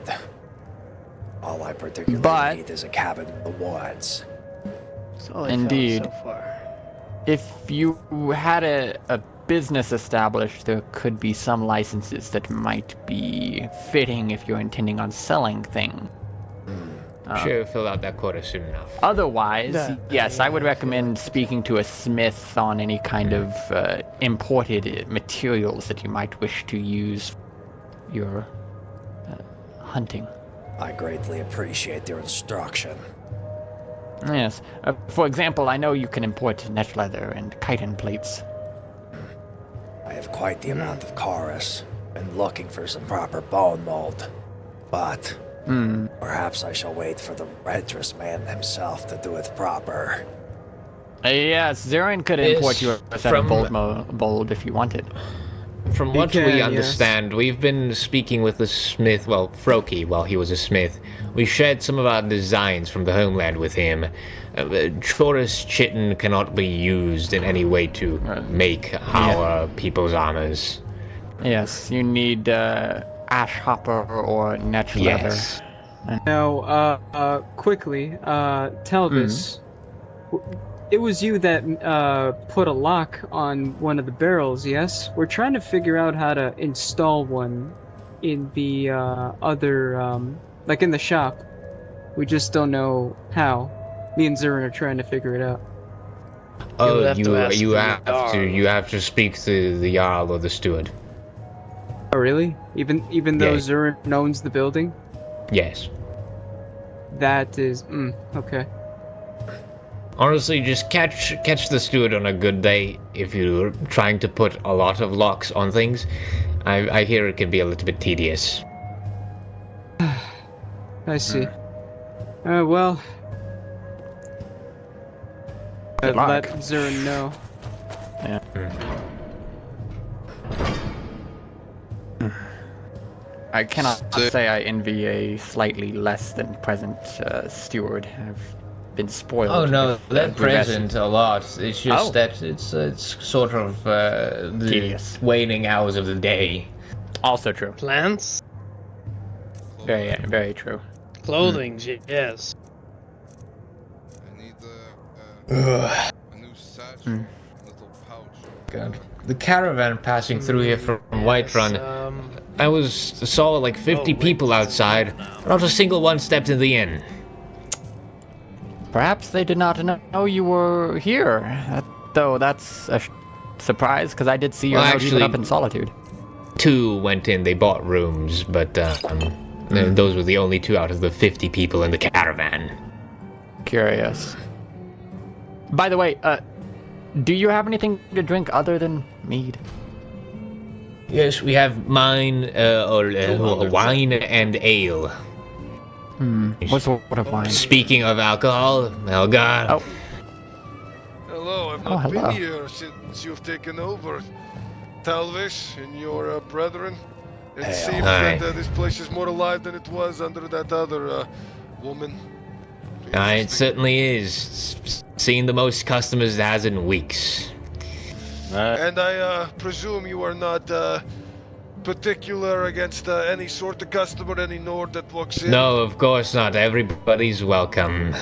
All I particularly need is a cabin in the woods. Indeed. So far. If you had a business established, there could be some licenses that might be fitting if you're intending on selling things. Sure, fill out that quota soon enough. Otherwise, yes, I would recommend speaking to a smith on any kind of imported materials that you might wish to use your hunting. I greatly appreciate your instruction. Yes. For example, I know you can import net leather and chitin plates. I have quite the amount of chorus, and looking for some proper bone mold. But perhaps I shall wait for the Redress man himself to do it proper. Yes, Zarin could import you a set of bold if you wanted. From what we understand, we've been speaking with the smith, well, Froki, while he was a smith. We shared some of our designs from the homeland with him. Chorus chitin cannot be used in any way to make our people's armors. Yes, you need ash hopper or net leather. Now, quickly, Telvis, it was you that put a lock on one of the barrels, yes? We're trying to figure out how to install one in the other, like in the shop. We just don't know how. Me and Zurin are trying to figure it out. Oh, you have to speak to the Jarl or the steward. Oh, really? Even though Zurin owns the building? Yes. That is, okay. Honestly, just catch the steward on a good day if you're trying to put a lot of locks on things. I hear it can be a little bit tedious. I see. Well, I'd let Zurin know. Yeah. I cannot say I envy a slightly less than present steward. I've been spoiled. Oh no, with, they're present a lot. It's just that it's sort of the tedious waning hours of the day. Also true. Plants? Very, very true. Clothing, yes. I need a new sash, little pouch. God. The caravan passing through here from Whiterun. I saw like 50 people outside. Not a single one stepped in the inn. Perhaps they did not know you were here. Though that's a surprise, because I did see your note even up in Solitude. 2 went in, they bought rooms, but those were the only 2 out of the 50 people in the caravan. Curious. By the way, do you have anything to drink other than mead? Yes, we have wine and ale. What sort of wine? Speaking of alcohol, Elgar. Oh. Hello, I've not been here since you've taken over. Talvish and your brethren. It seems that this place is more alive than it was under that other woman. It certainly is. Seen the most customers it has in weeks. And I presume you are not particular against any sort of customer, any Nord that walks in? No, of course not. Everybody's welcome.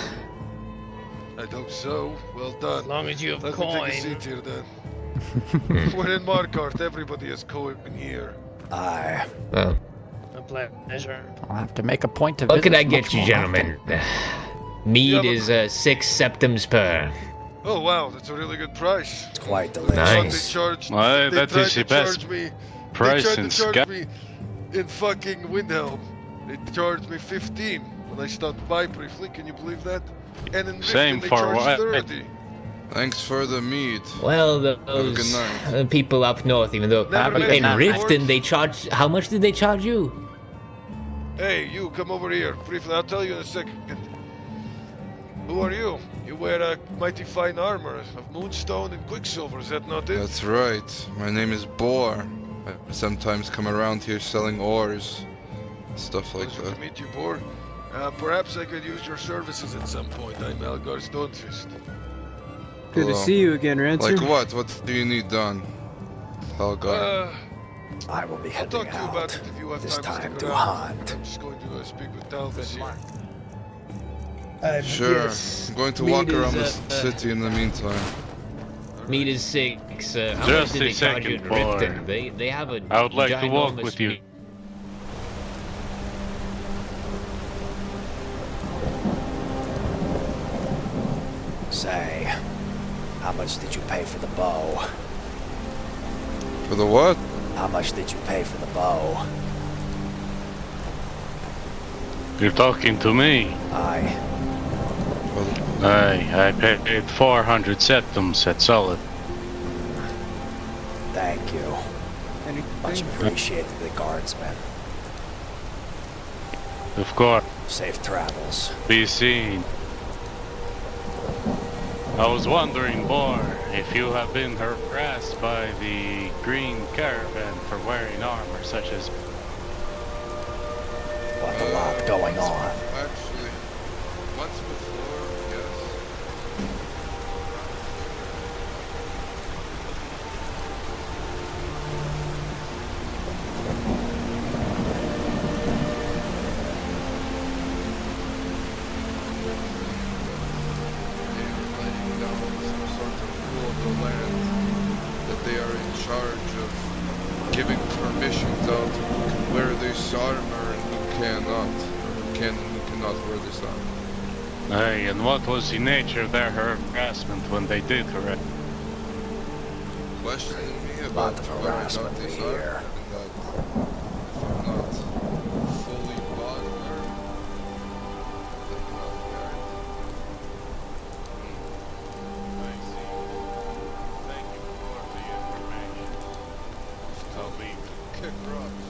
I hope so. Well done. As long as you have Let coin. me take a seat here then. We're in Markart. Everybody has coin here. Aye. Well. A pleasure. I'll have to make a point to What visit can I get you, more gentlemen? Mead is 6 septims per. Oh wow, that's a really good price. It's quite Nice. They charged. Well, they that tried is to the best charge me. price They tried in to charge Sky. me in fucking Windhelm. They charged me 15 when I stopped by briefly. Can you believe that? And in Same Riften, they for charged what? 30. Thanks for the meat. Well, Have a good those night. people up north, even though Never met in you Riften before? they charge. How much did they charge you? Hey, you come over here briefly. I'll tell you in a second. Who are you? You wear a mighty fine armor of moonstone and quicksilver. Is that not it? That's right. My name is Boar. I sometimes come around here selling ores. Stuff like Pleasure that. to meet you, Bor. Perhaps I could use your services at some point. I'm Algar Stonefist. Good to Hello. see you again, Rancer. Like what? What do you need done? Helgar. I will be I'll heading talk to you out. about it if you have This time time stick to around. hunt. I'm just going to speak with Talvis here. Sure. Yes. I'm going to Mead walk around is, the city in the meantime. Meat is 6. How much Just did a they charge you in second, boy. Riften? They have a I would like to walk ginormous with you. meat. Say, how much did you pay for the bow? For the what? How much did you pay for the bow? You're talking to me. Aye. I paid 400 septums at solid. Thank you. Much appreciated, the guardsmen. Of course. Safe travels. Be seen. I was wondering, Boar, if you have been harassed by the green caravan for wearing armor such as... What a lot going on. Actually, once before, yes. Laying down some sort of rule of the land that they are in charge of giving permissions out who can wear this armor and who cannot, or who can and who cannot wear this armor. Hey, and what was the nature of their harassment when they did harass? Questioning me Lot about of where I harassment got this we hear. armor and that if I'm not fully bought or they cannot wear it. I see. Thank you for the information. I'll be... Kick rocks.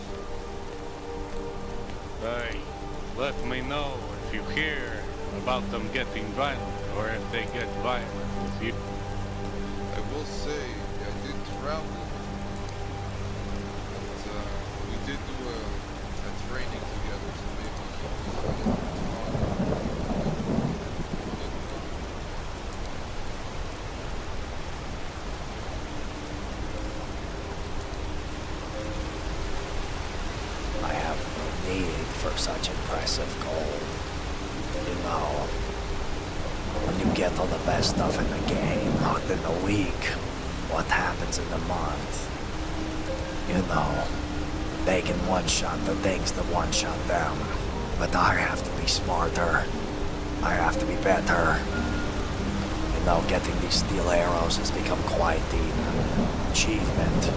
Hey, let me know if you hear about them getting violent, or if they get violent with you. I will say, I did travel, but we did do a training together, so maybe I have no need for such impressive gold. You know, when you get all the best stuff in the game, not in the week, what happens in the month? You know, they can one-shot the things that one-shot them. But I have to be smarter. I have to be better. You know, getting these steel arrows has become quite the achievement.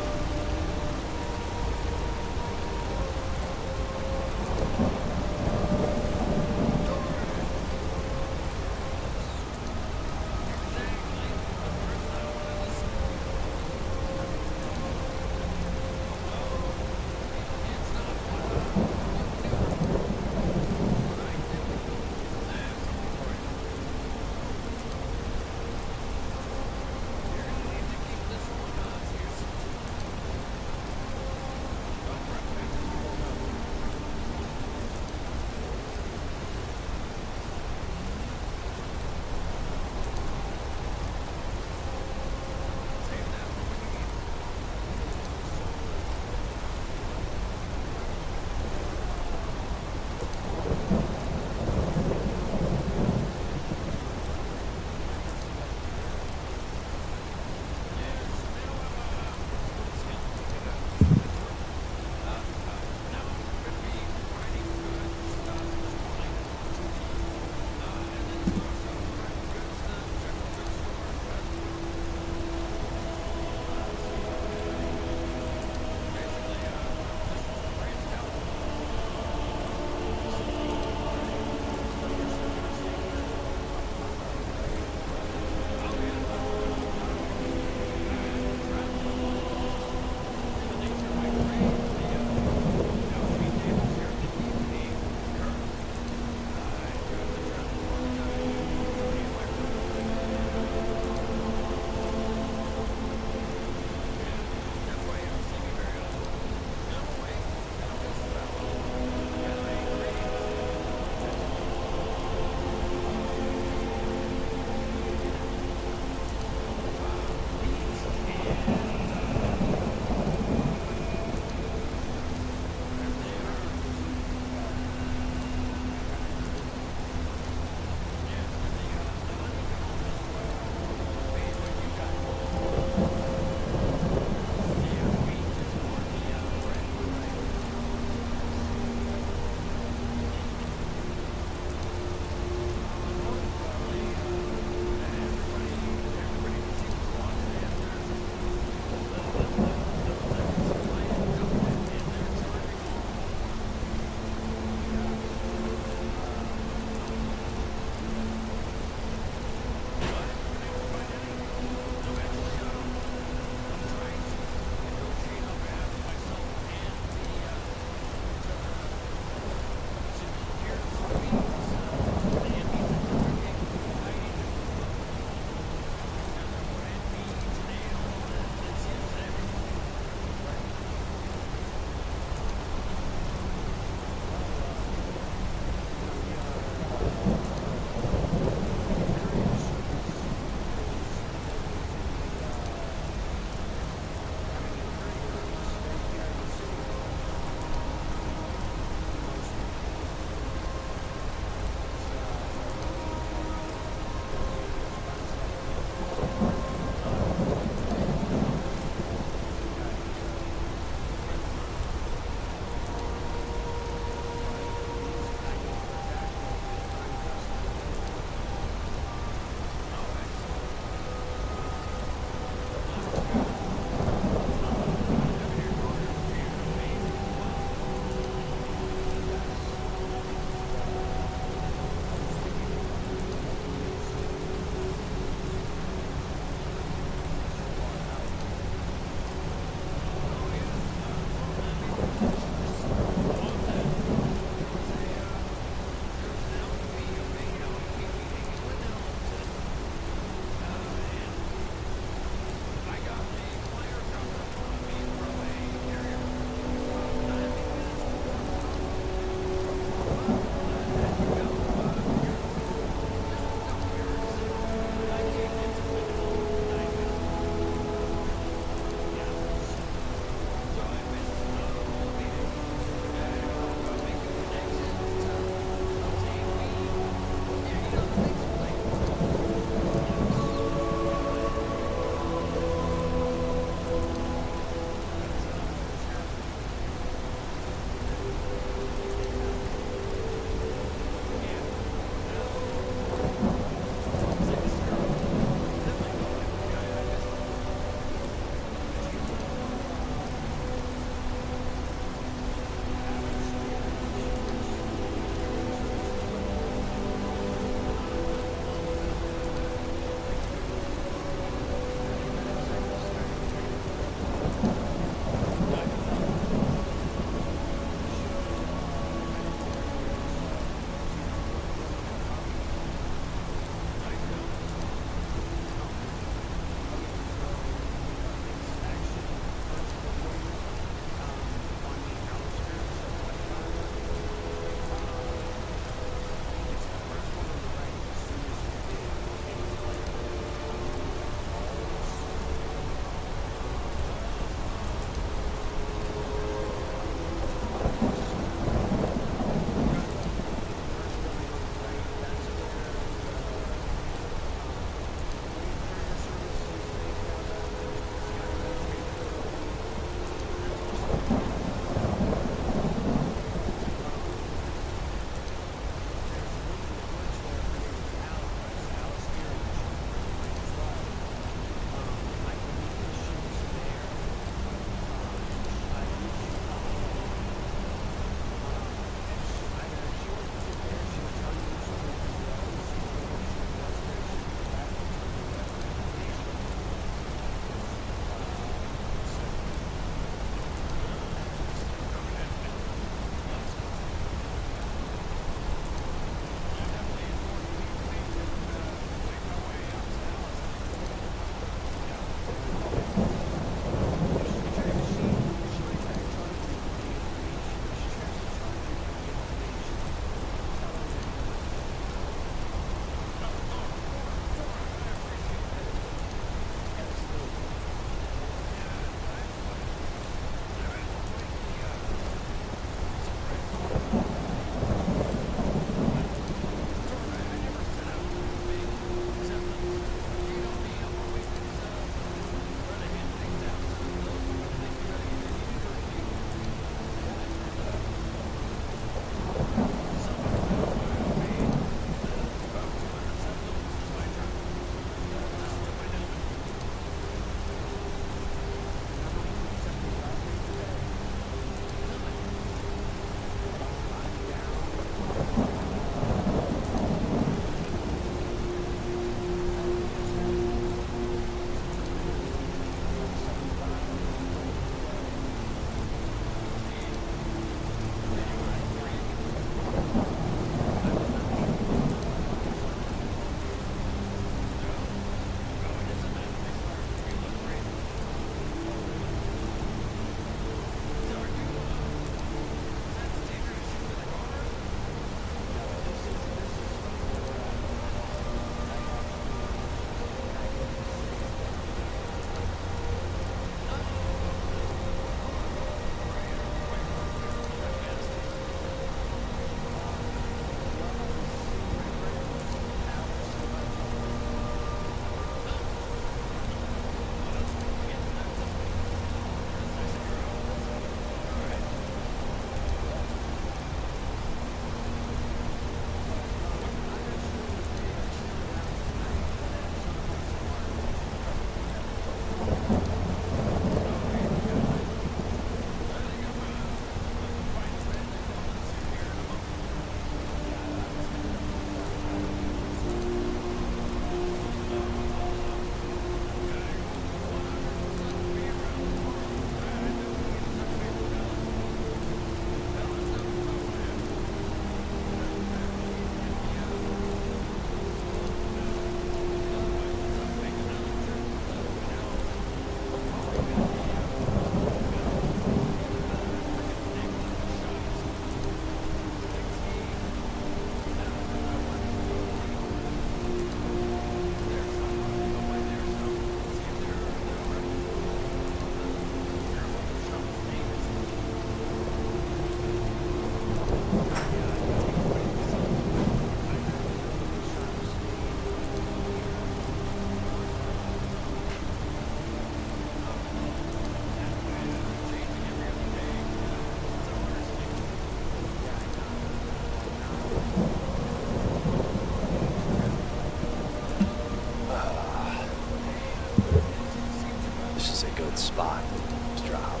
spot. Let's drop.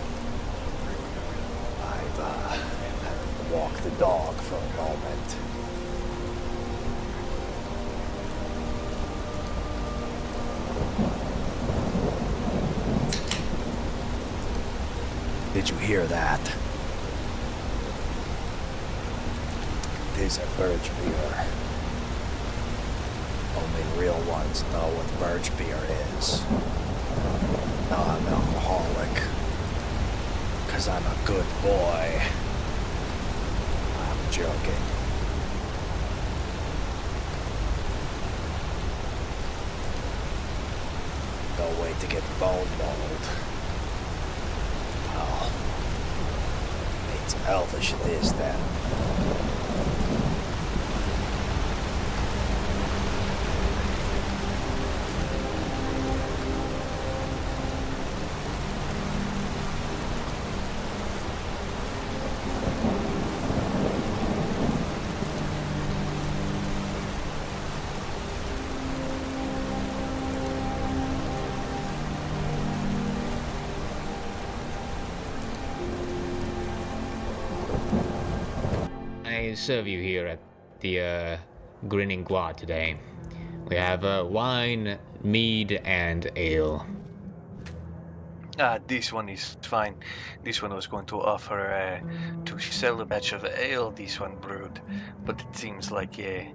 I've walked the dog for a moment. Did you hear that? It is a birch beer. Only real ones know what birch beer is. No, I'm alcoholic. 'Cause I'm a good boy. I'm joking. No way to get bone mold. Oh. It's elvish it is then. I serve you here at the Grinning Gua today. We have wine, mead, and ale. This one is fine. This one was going to offer to sell a batch of ale this one brewed, but it seems like you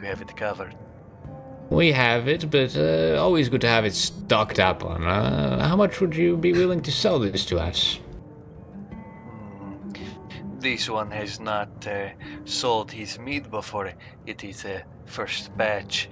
have it covered. We have it, but always good to have it stocked up on. How much would you be willing to sell this to us? This one has not sold his mead before. It is a first batch.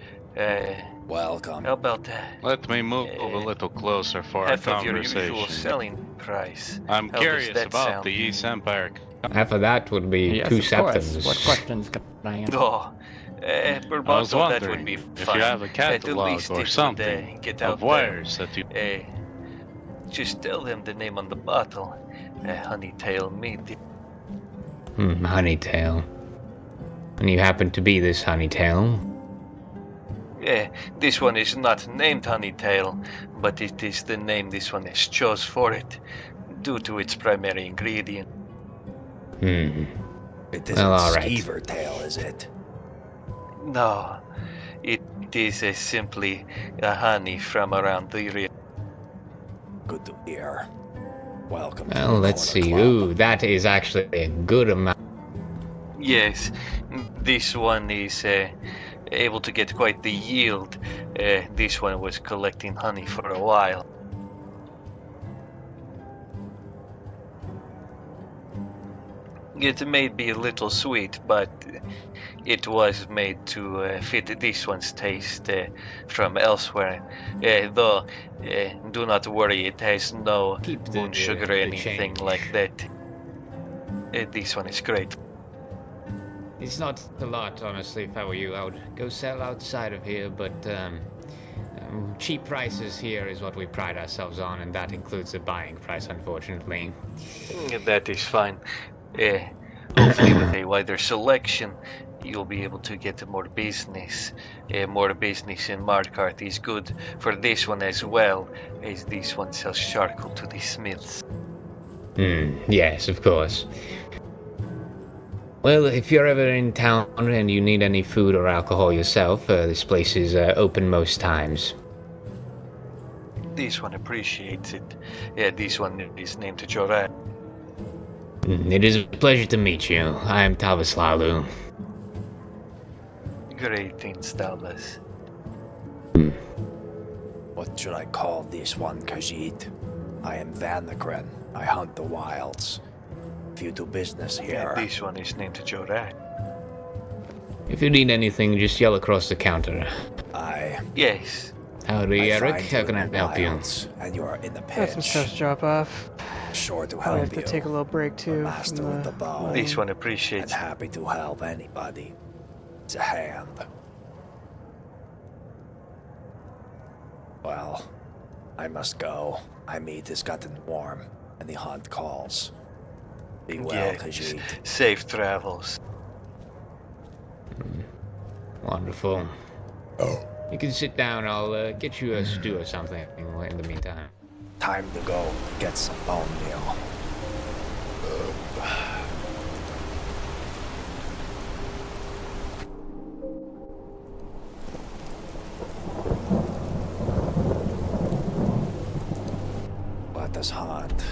Welcome. How about let me move a little closer for our half of conversation. your usual selling price? I'm How curious does that about sound? the East Empire. Half of that would be Yes, 2 of course. septums. What questions can I answer? Oh, per I was bottle that wondering would be if fine. you have a At catalog least or it something would, get of out wares that you. Just tell them the name on the bottle. Honeytail mead. Honeytail. And you happen to be this Honeytail? This one is not named Honeytail, but it is the name this one has chose for it, due to its primary ingredient. It isn't Well, all right. skeever tail, is it? No, it is simply a honey from around the area. Good to hear. Welcome. Well, let's see. Ooh, that is actually a good amount. Yes, this one is able to get quite the yield. This one was collecting honey for a while. It may be a little sweet, but it was made to fit this one's taste from elsewhere. Though, do not worry, it has no moon sugar or anything like that. This one is great. It's not a lot, honestly. If I were you, I would go sell outside of here, but cheap prices here is what we pride ourselves on, and that includes the buying price, unfortunately. That is fine. Hopefully with a wider selection, you'll be able to get more business. More business in Markarth is good for this one as well, as this one sells charcoal to the smiths. Yes, of course. Well, if you're ever in town and you need any food or alcohol yourself, this place is open most times. This one appreciates it. Yeah, this one is named Jorah. It is a pleasure to meet you. I am Tavislalu. Greetings, Dallas. What should I call this one, Khajiit? I am Vanikryn. I hunt the wilds. If you do business here... And this one is named Jorah. If you need anything, just yell across the counter. Yes. Howdy, Eric. How can I help you? And you are in the Got pinch. some stuff to drop off. Sure to Probably help have to you. take a little break too. Master with the bow. This one appreciates. And happy to help anybody. It's a hand. Well, I must go. My meat has gotten warm, and the hunt calls. Be well, Khajiit. Safe travels. Wonderful. You can sit down. I'll get you a stew or something in the meantime. Time to go get some bone meal. Let us hunt.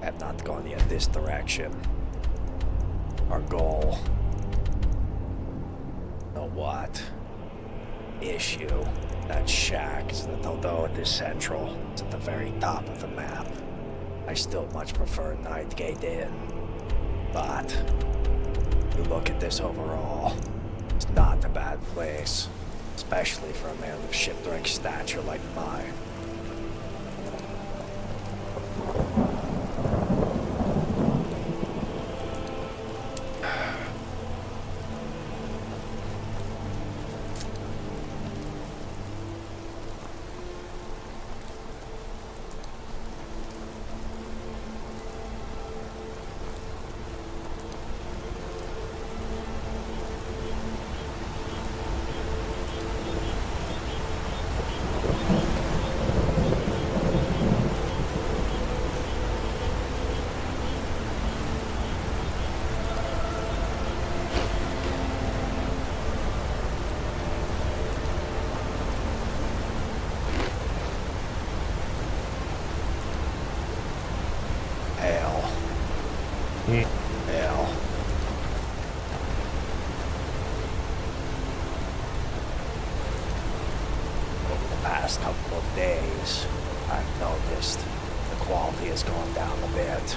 I have not gone yet this direction. Our goal. Know what? Issue. That shack is that although it is central, it's at the very top of the map. I still much prefer Nightgate Inn. But you look at this overall, it's not a bad place. Especially for a man of shipwreck stature like mine. Past couple of days, I've noticed the quality has gone down a bit.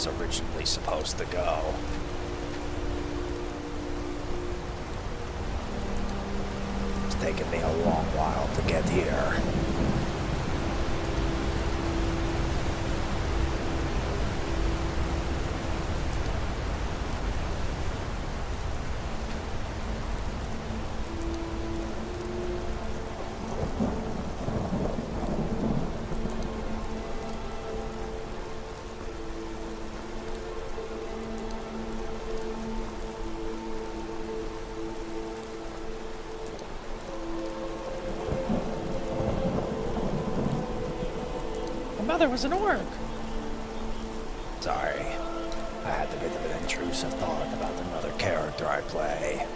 was originally supposed to go. It's taken me a long while to get here. Mother was an orc. Sorry, I had a bit of an intrusive thought about another character I play.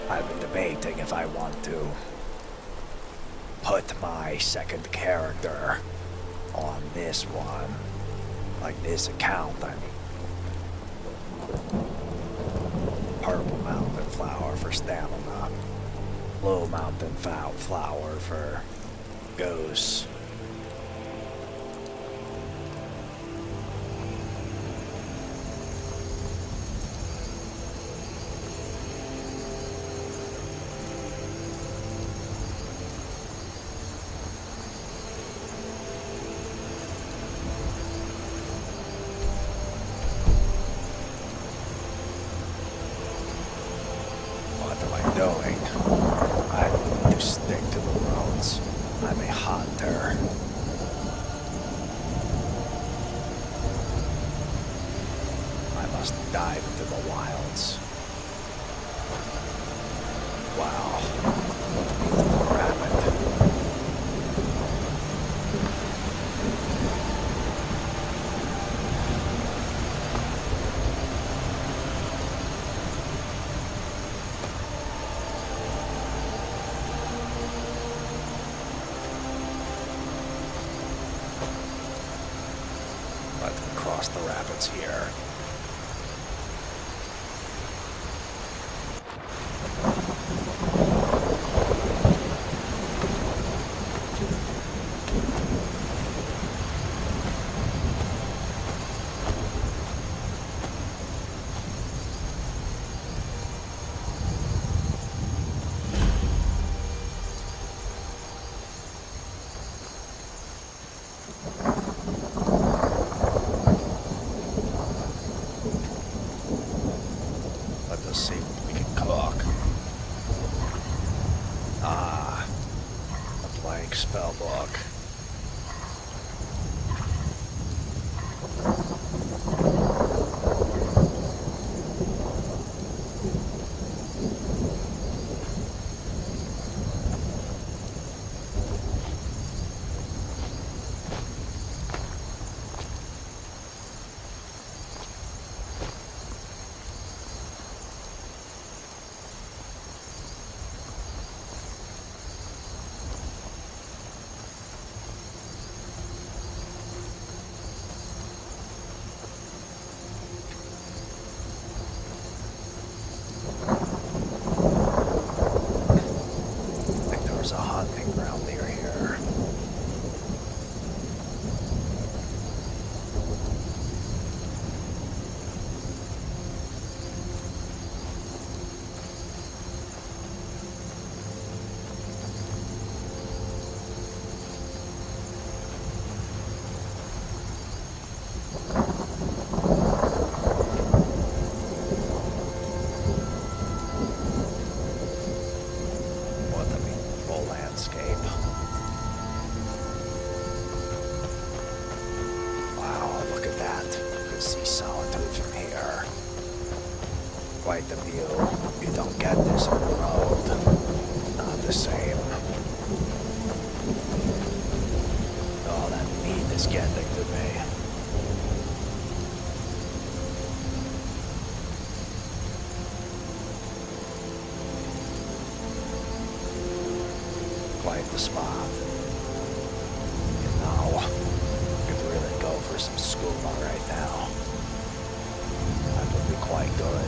I've been debating if I want to put my second character on this one, like this account, I mean. Purple mountain flower for stamina, blue mountain flower for ghosts. The rapids here. Quite the view. You don't get this on the road. Not the same. Oh, that meat is getting to me. Quite the spot. You know, could really go for some scuba right now. That would be quite good.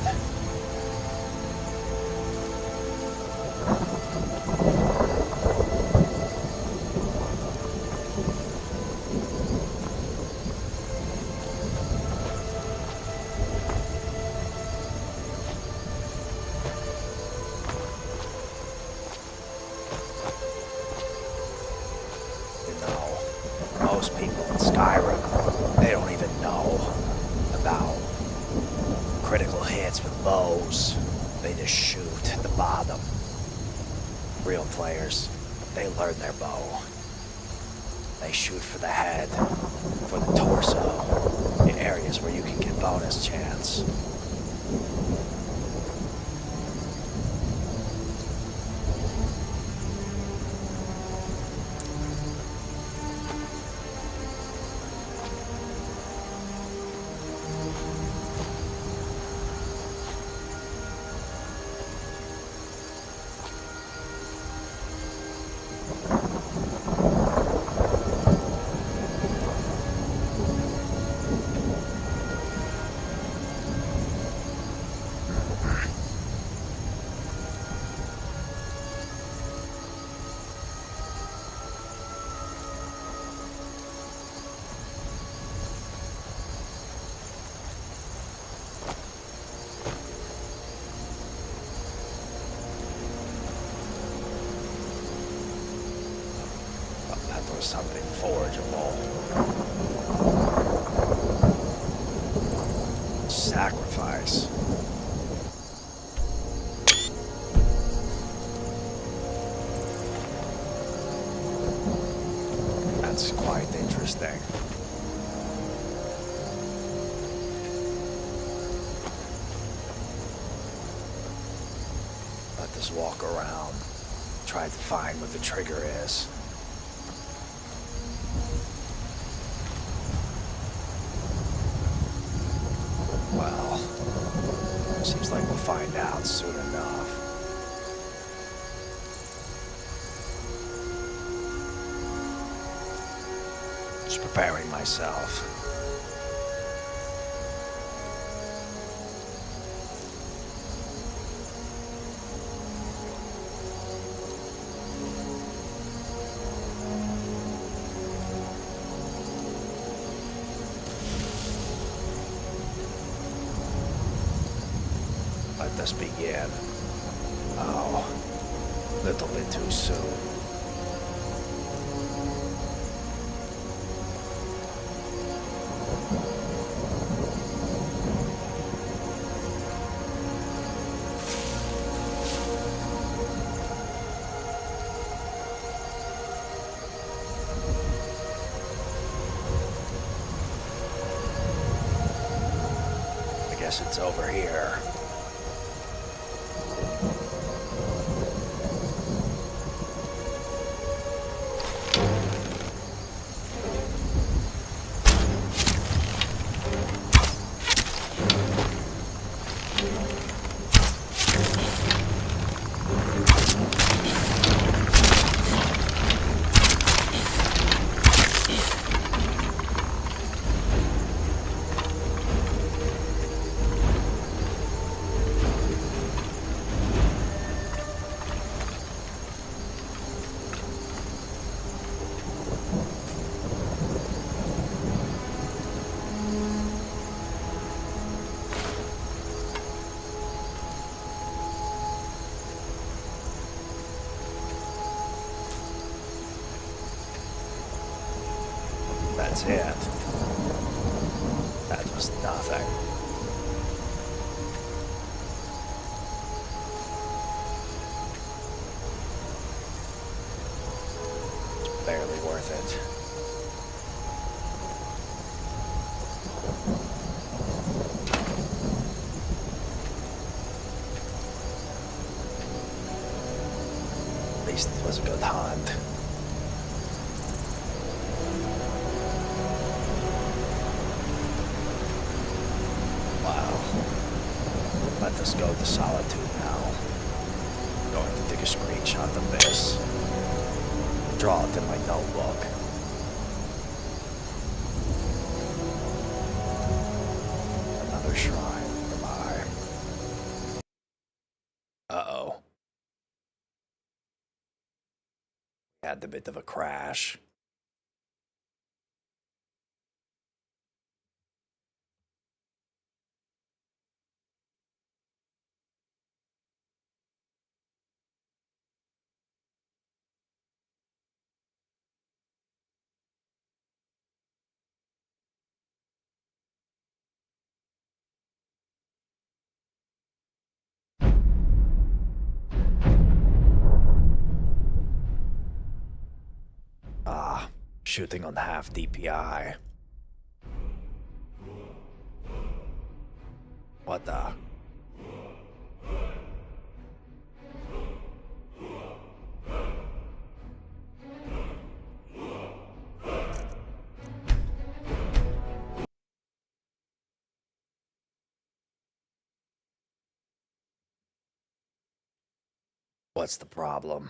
with bows. They just shoot at the bottom. Real players, they learn their bow. They shoot for the head, for the torso, in areas where you can get bonus chance. Something forgeable. Sacrifice. That's quite interesting. Let this walk around. Try to find what the trigger is. Well, seems like we'll find out soon enough. Just preparing myself. Let us begin. Oh, little bit too soon. I guess it's over here. That's it. That was nothing. It's barely worth it. At least it was a good hunt. Let us go to Solitude now. I'm going to take a screenshot of this. Draw it in my notebook. Another shrine nearby. Uh-oh. We had a bit of a crash. shooting on half DPI. What the? What's the problem?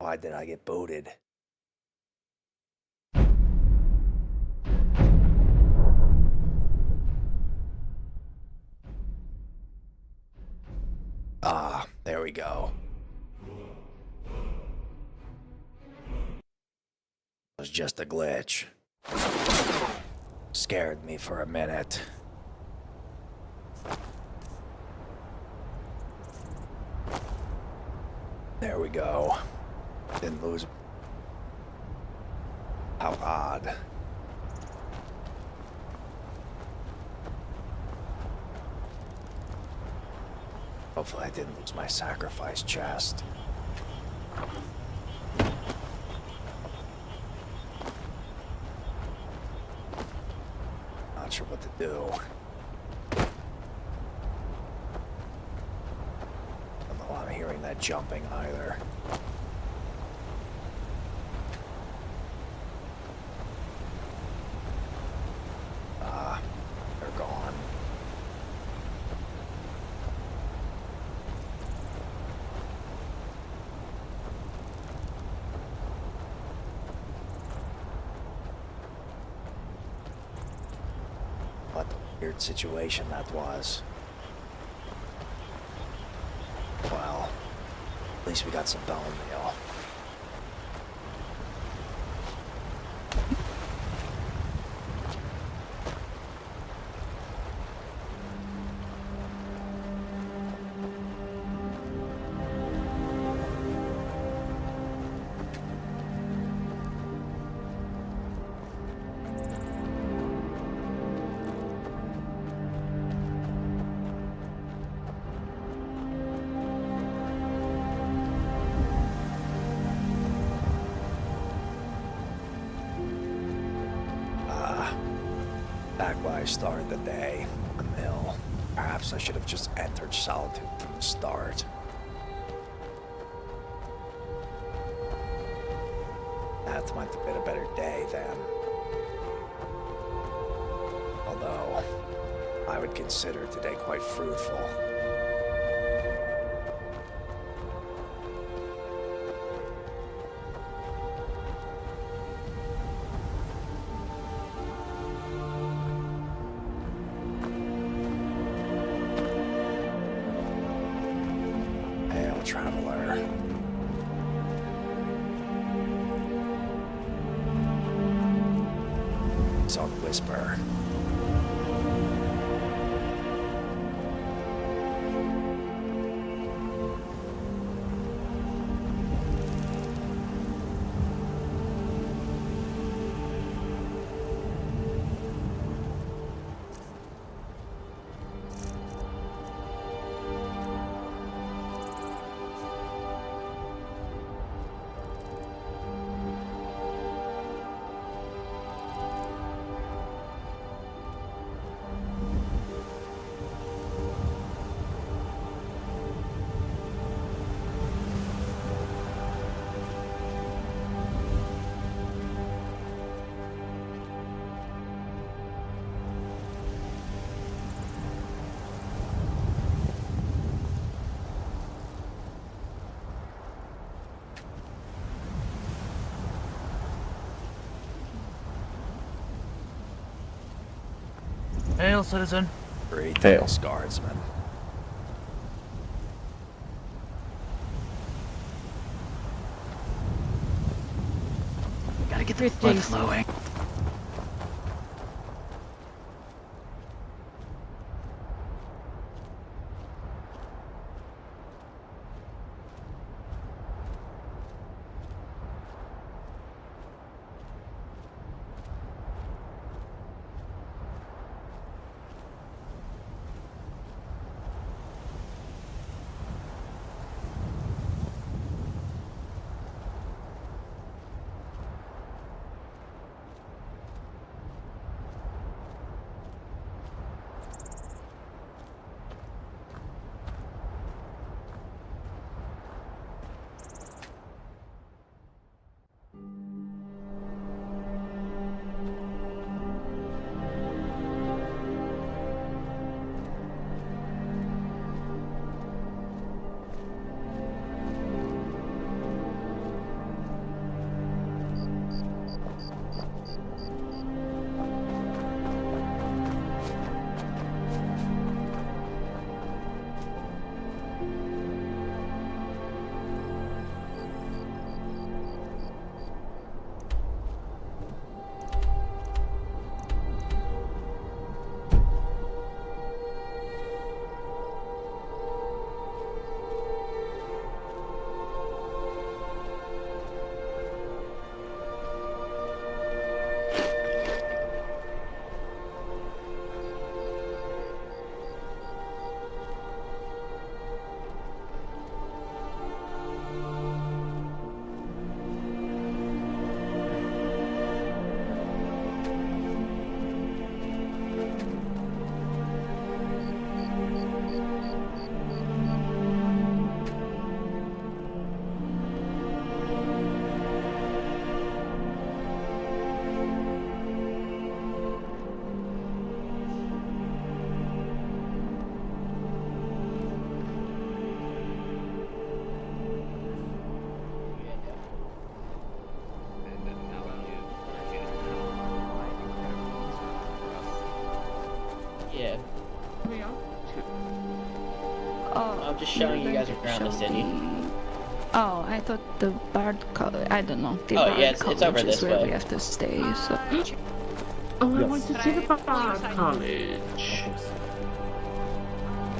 Why did I get booted? Ah, there we go. It was just a glitch. Scared me for a minute. There we go. Didn't lose. How odd. Hopefully I didn't lose my sacrifice chest. Not sure what to do. I don't know I'm hearing that jumping either. They're gone. What a weird situation that was. Well, at least we got some bone meal. Back where I started the day, the mill. Perhaps I should have just entered solitude from the start. That might have been a better day then. Although, I would consider today quite fruitful. Traveler. It's on Whisper. Hail, citizen. Greetings, guardsman. Gotta get this day flowing. just showing you guys around the city. Oh, I thought the Bard I don't know. The Oh, Bard yeah, it's over College is this where way. we have to stay, so... Oh, I want to see the Bard College.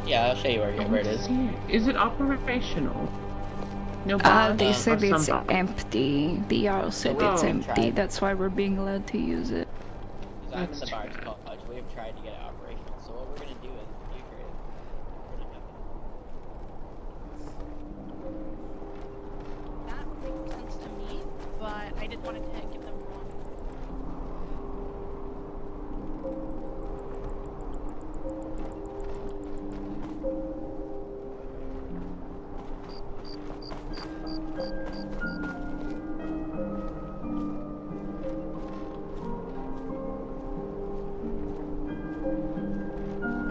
Yeah, I'll show you where it is. Is it operational? No bards they or said some it's bards? empty. The Jarl said Oh. it's empty. Tried. That's why we're being allowed to use it. I'm in the Bard's College. We have tried to get it operational. So what we're gonna do is, in the future, is we're gonna have That makes sense to me, but I didn't want to give them wrong.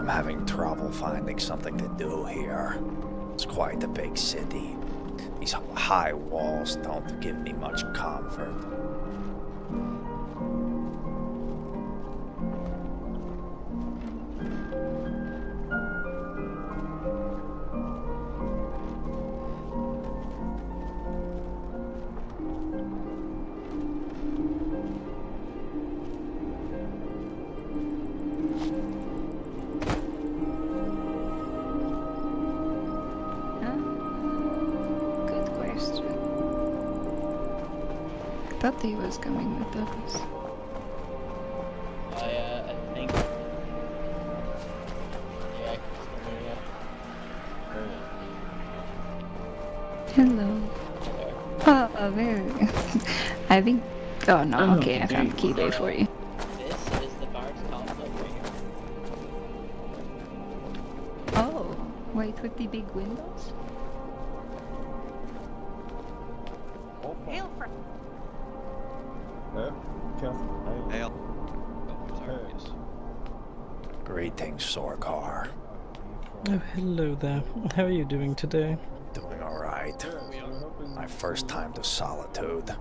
I'm having trouble finding something to do here. It's quite a big city. These high walls don't give me much comfort. Good question. I thought he was coming with us. I think. Hello. Oh, very. I think. Oh no, Oh, okay, I found the keybay for you. This is the Bard's College over here. Oh, wait, with the big windows? Hail from. Hail. Greetings, Sorkar. Oh, hello there. How are you doing today? Doing alright. My first time to solitude.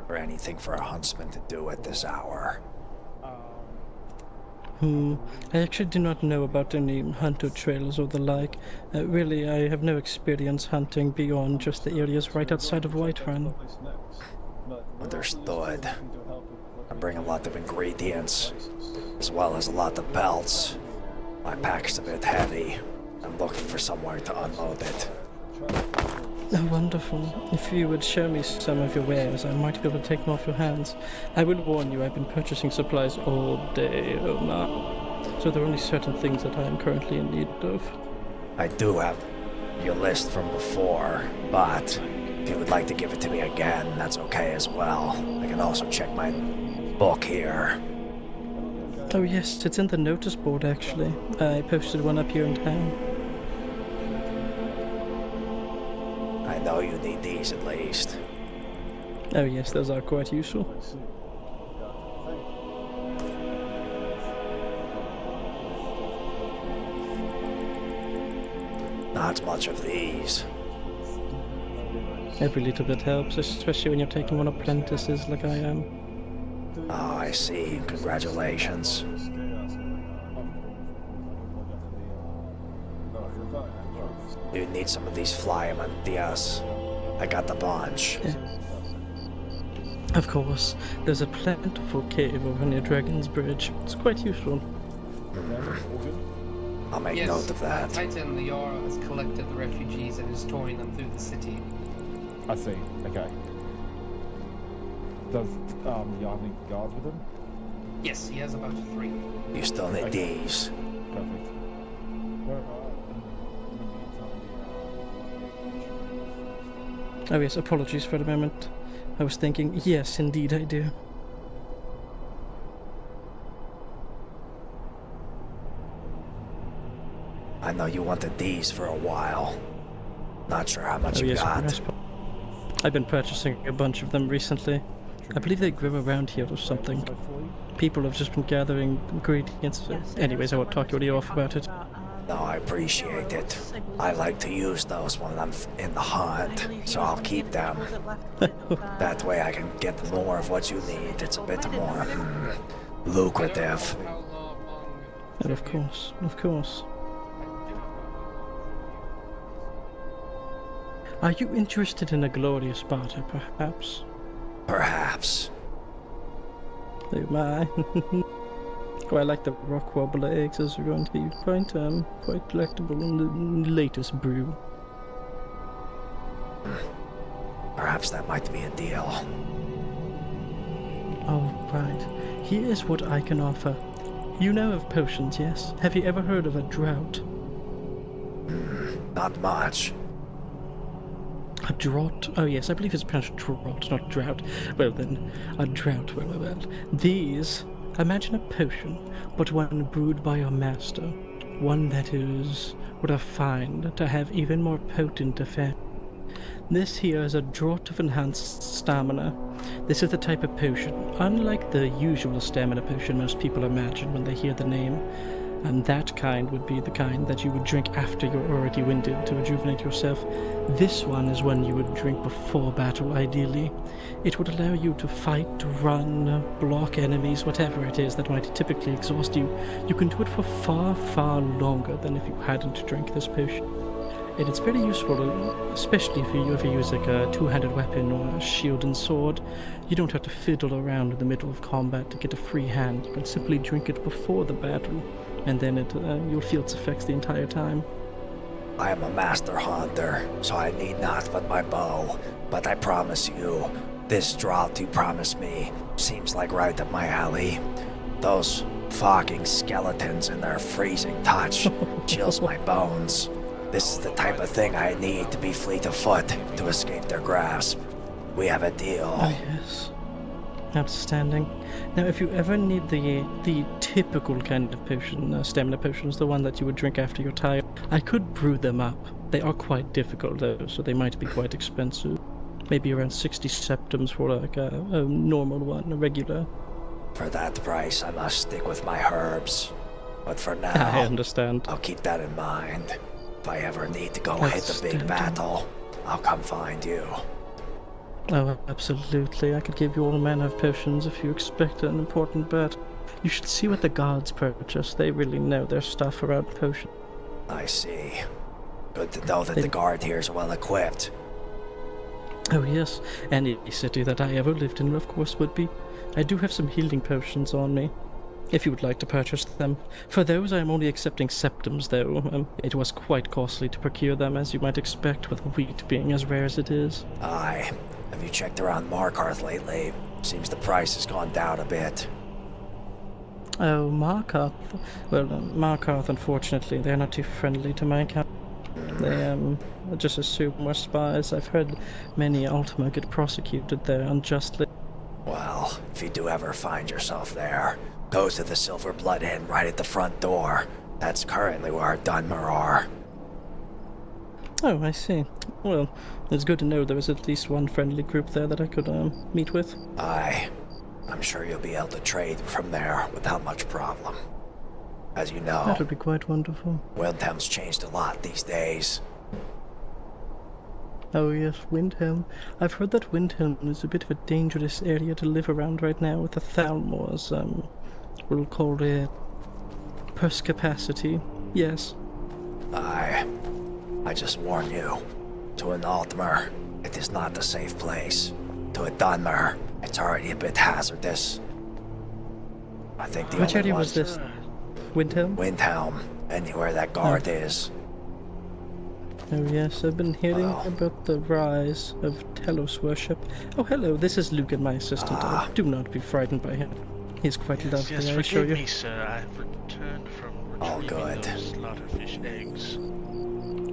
Or anything for a huntsman to do at this hour. I actually do not know about any hunter trails or the like. Really, I have no experience hunting beyond just the areas right outside of Whiterun. Understood. I bring a lot of ingredients, as well as a lot of belts. My pack's a bit heavy. I'm looking for somewhere to unload it. Oh, wonderful. If you would show me some of your wares, I might be able to take them off your hands. I will warn you, I've been purchasing supplies all day, Omar. So there are only certain things that I am currently in need of. I do have your list from before, but if you would like to give it to me again, that's okay as well. I can also check my book here. Oh yes, it's in the notice board actually. I posted one up here in town. I know you need these at least. Oh yes, those are quite useful. Not much of these. Every little bit helps, especially when you're taking on apprentices like I am. Oh, I see. Congratulations. You need some of these flymantias. I got the bunch. Yeah. Of course, there's a plentiful cave over near Dragon's Bridge. It's quite useful. I'll make note of that. Titan, the Jarl, has collected the refugees and is touring them through the city. I see. Okay. Does you have any guards with him? Yes, he has about 3. You still need these. Perfect. Oh yes, apologies for the moment. I was thinking, yes, indeed I do. I know you wanted these for a while. Not sure how much Oh you yes, got. I've been purchasing a bunch of them recently. I believe they grow around here or something. People have just been gathering ingredients. Anyways, I won't talk your ear off about it. No, I appreciate it. I like to use those when I'm in the hunt, so I'll keep them. That way I can get more of what you need. It's a bit more lucrative. And of course, of course. Are you interested in a glorious barter, perhaps? Perhaps. Oh my. Oh, I like the rock wobbler eggs. Those are going to be quite delectable in the latest brew. Perhaps that might be a deal. Oh, right. Here is what I can offer. You know of potions, yes? Have you ever heard of a drought? Not much. A drought? Oh yes, I believe it's pronounced drought, not drought. Well then, a drought, well. These, imagine a potion, but one brewed by your master. One that would have found to have even more potent effect. This here is a draught of enhanced stamina. This is the type of potion, unlike the usual stamina potion most people imagine when they hear the name. And that kind would be the kind that you would drink after you're already winded to rejuvenate yourself. This one is one you would drink before battle, ideally. It would allow you to fight, run, block enemies, whatever it is that might typically exhaust you. You can do it for far, far longer than if you hadn't drank this potion. And it's very useful, especially if you ever use like a two-handed weapon or a shield and sword. You don't have to fiddle around in the middle of combat to get a free hand. You can simply drink it before the battle, and then you'll feel its effects the entire time. I am a master hunter, so I need not but my bow. But I promise you, this drought you promised me seems like right up my alley. Those fucking skeletons and their freezing touch chills my bones. This is the type of thing I need to be fleet of foot to escape their grasp. We have a deal. Oh yes. Outstanding. Now, if you ever need the typical kind of potion, stamina potions, the one that you would drink after you're tired, I could brew them up. They are quite difficult though, so they might be quite expensive. Maybe around 60 septims for like a normal one, a regular. For that price, I must stick with my herbs. But for now, I understand. I'll keep that in mind. If I ever need to go hit the big battle, I'll come find you. Oh, absolutely. I could give you all manner of potions if you expect an important battle. You should see what the guards purchase. They really know their stuff around potions. I see. Good to know that the guard here is well equipped. Oh yes, any city that I ever lived in, of course, would be. I do have some healing potions on me, if you would like to purchase them. For those I am only accepting septims, though. It was quite costly to procure them, as you might expect, with wheat being as rare as it is. Aye. Have you checked around Markarth lately? Seems the price has gone down a bit. Oh, Markarth. Well, Markarth, unfortunately, they're not too friendly to mankind. They, just assume we're spies. I've heard many Ultima get prosecuted there unjustly. Well, if you do ever find yourself there, go to the Silver Blood Inn right at the front door. That's currently where our Dunmer are. Oh, I see. Well, it's good to know there is at least one friendly group there that I could meet with. Aye. I'm sure you'll be able to trade from there without much problem. As you know, that would be quite wonderful. Windhelm's changed a lot these days. Oh yes, Windhelm. I've heard that Windhelm is a bit of a dangerous area to live around right now with the Thalmor's, we'll call it purse capacity. Yes. Aye. I just warn you. To an Altmer, it is not a safe place. To a Dunmer, it's already a bit hazardous. I think the Which only area one... was this? Windhelm? Windhelm. Anywhere that guard is. Oh yes, I've been hearing about the rise of Telos worship. Oh hello, this is Luke and my assistant. Do not be frightened by him. He's quite lovely, yes, I assure you. forgive me, sir. I've returned from retrieving those slaughterfish eggs.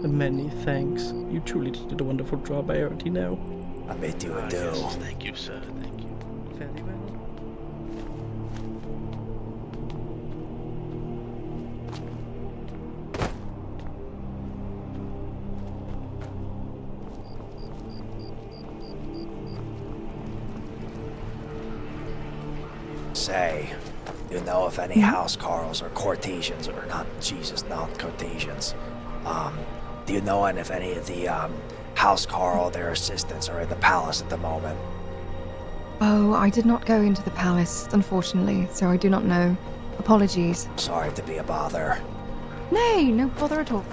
Many thanks. You truly did a wonderful job, I already know. I bid you adieu. Yes, thank you, sir. Thank you. Very well. Say, you know if any housecarls or courtesians, or not courtesians. Do you know if any of the housecarl, their assistants, are in the palace at the moment? Oh, I did not go into the palace, unfortunately, so I do not know. Apologies. Sorry to be a bother. Nay, no bother at all.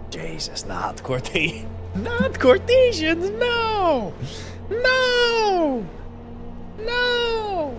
Jesus, not Cortesians, no! No! No!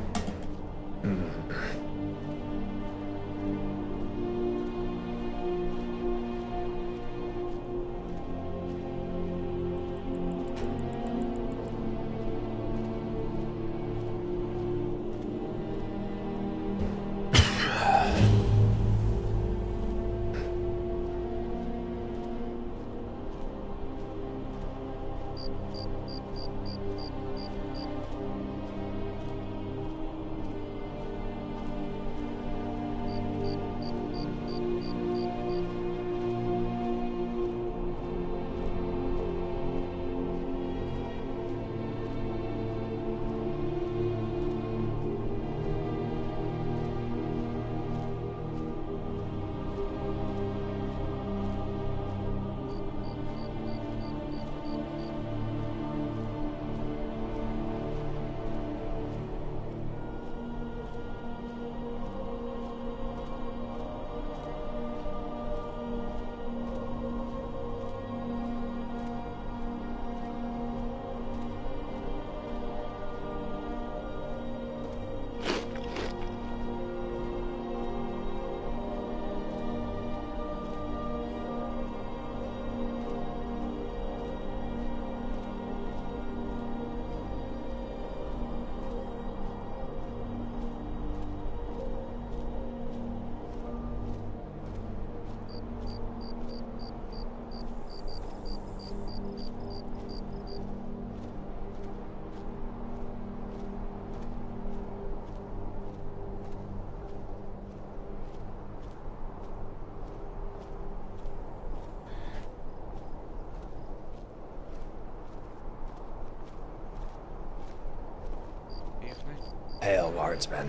Hail, guardsman.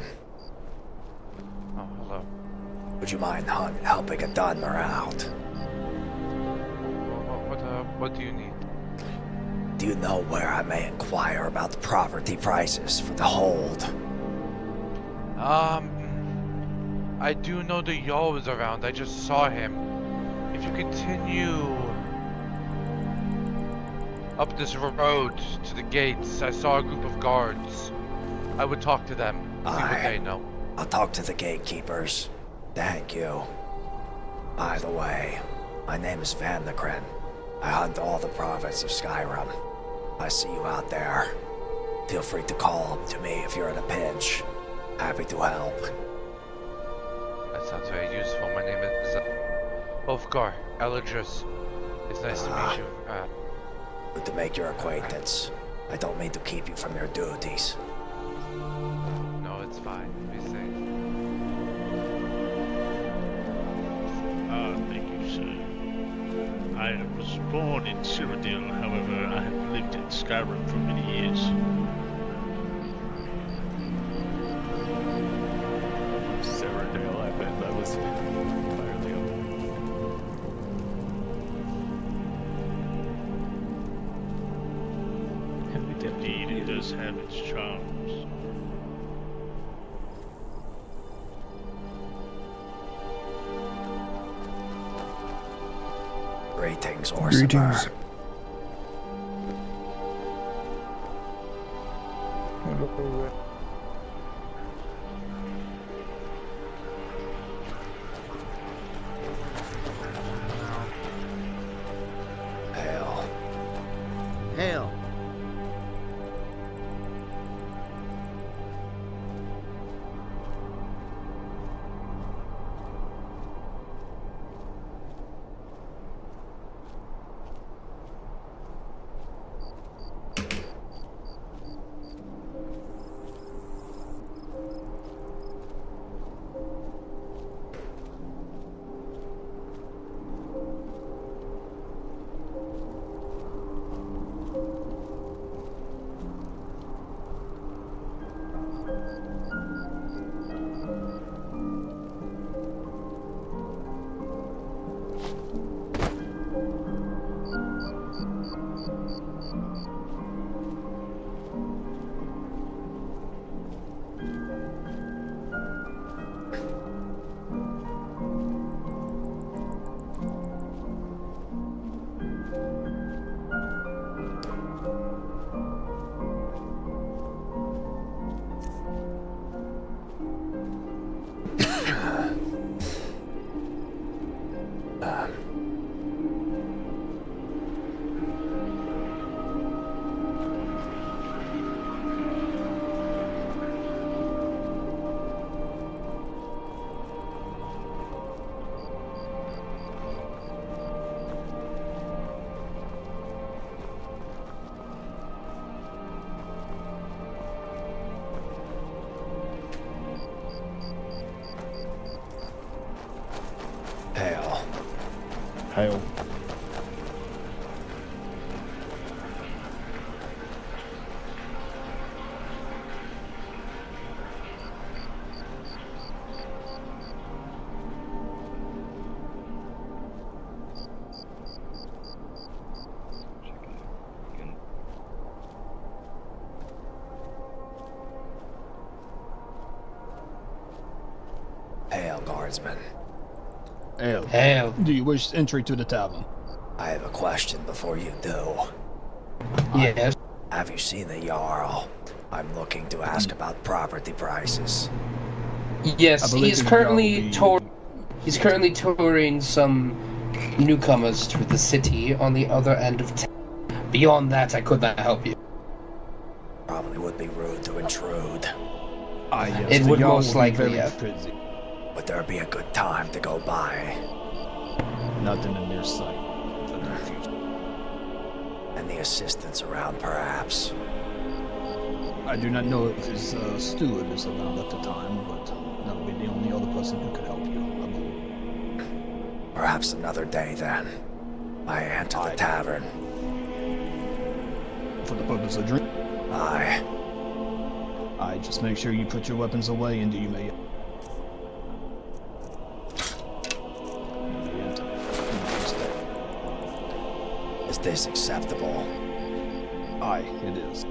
Oh, hello. Would you mind helping a Dunmer out? What do you need? Do you know where I may inquire about the property prices for the hold? I do know the Yaw is around. I just saw him. If you continue up this road to the gates, I saw a group of guards. I would talk to them, see what they know. I'll talk to the gatekeepers. Thank you. By the way, my name is Vanikryn. I hunt all the province of Skyrim. I see you out there. Feel free to call to me if you're in a pinch. Happy to help. That sounds very useful. My name is Ulfgar Elidris. It's nice to meet you. Good to make your acquaintance. I don't mean to keep you from your duties. No, it's fine. Be safe. Thank you, sir. I was born in Cyrodiil, however, I have lived in Skyrim for many years. Cyrodiil, I bet that was entirely Indeed, it does have its charms. Greetings, Orsimer. Hail. Hail. Hail. Hail, guardsman. Hail. Hail. Do you wish entry to the tavern? I have a question before you do. Yes. Have you seen the Jarl? I'm looking to ask about property prices. Yes, he's currently touring some newcomers to the city on the other end of town. Beyond that, I could not help you. Probably would be rude to intrude. Yes, it would most likely, be yeah. busy. Would there be a good time to go by? Not in the near sight. Any assistants around, perhaps? I do not know if his steward is around at the time, but that would be the only other person who could help you, I believe. Perhaps another day, then. I enter the tavern. For the purpose of drink? Aye. Just make sure you put your weapons away and you may... Is this acceptable? Aye, it is.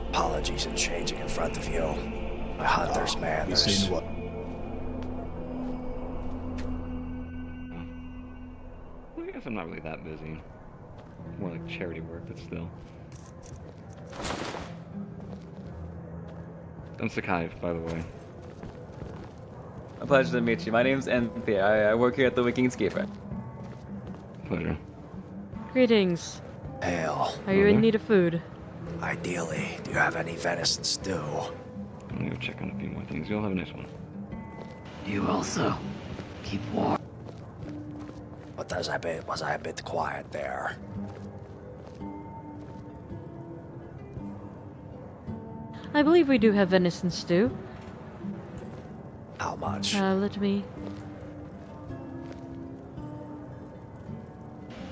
Apologies in changing in front of you. My hunter's manners. You seen what? I guess I'm not really that busy. More like charity work, but still. I'm Sakai, by the way. A pleasure to meet you. My name's Anthea. I work here at the Wikingskeeper. Pleasure. Greetings. Hail. Are you in need of food? Ideally, do you have any venison stew? I'm gonna go check on a few more things. You'll have a nice one. You also keep warm. What was I a bit quiet there? I believe we do have venison stew. How much? Let me...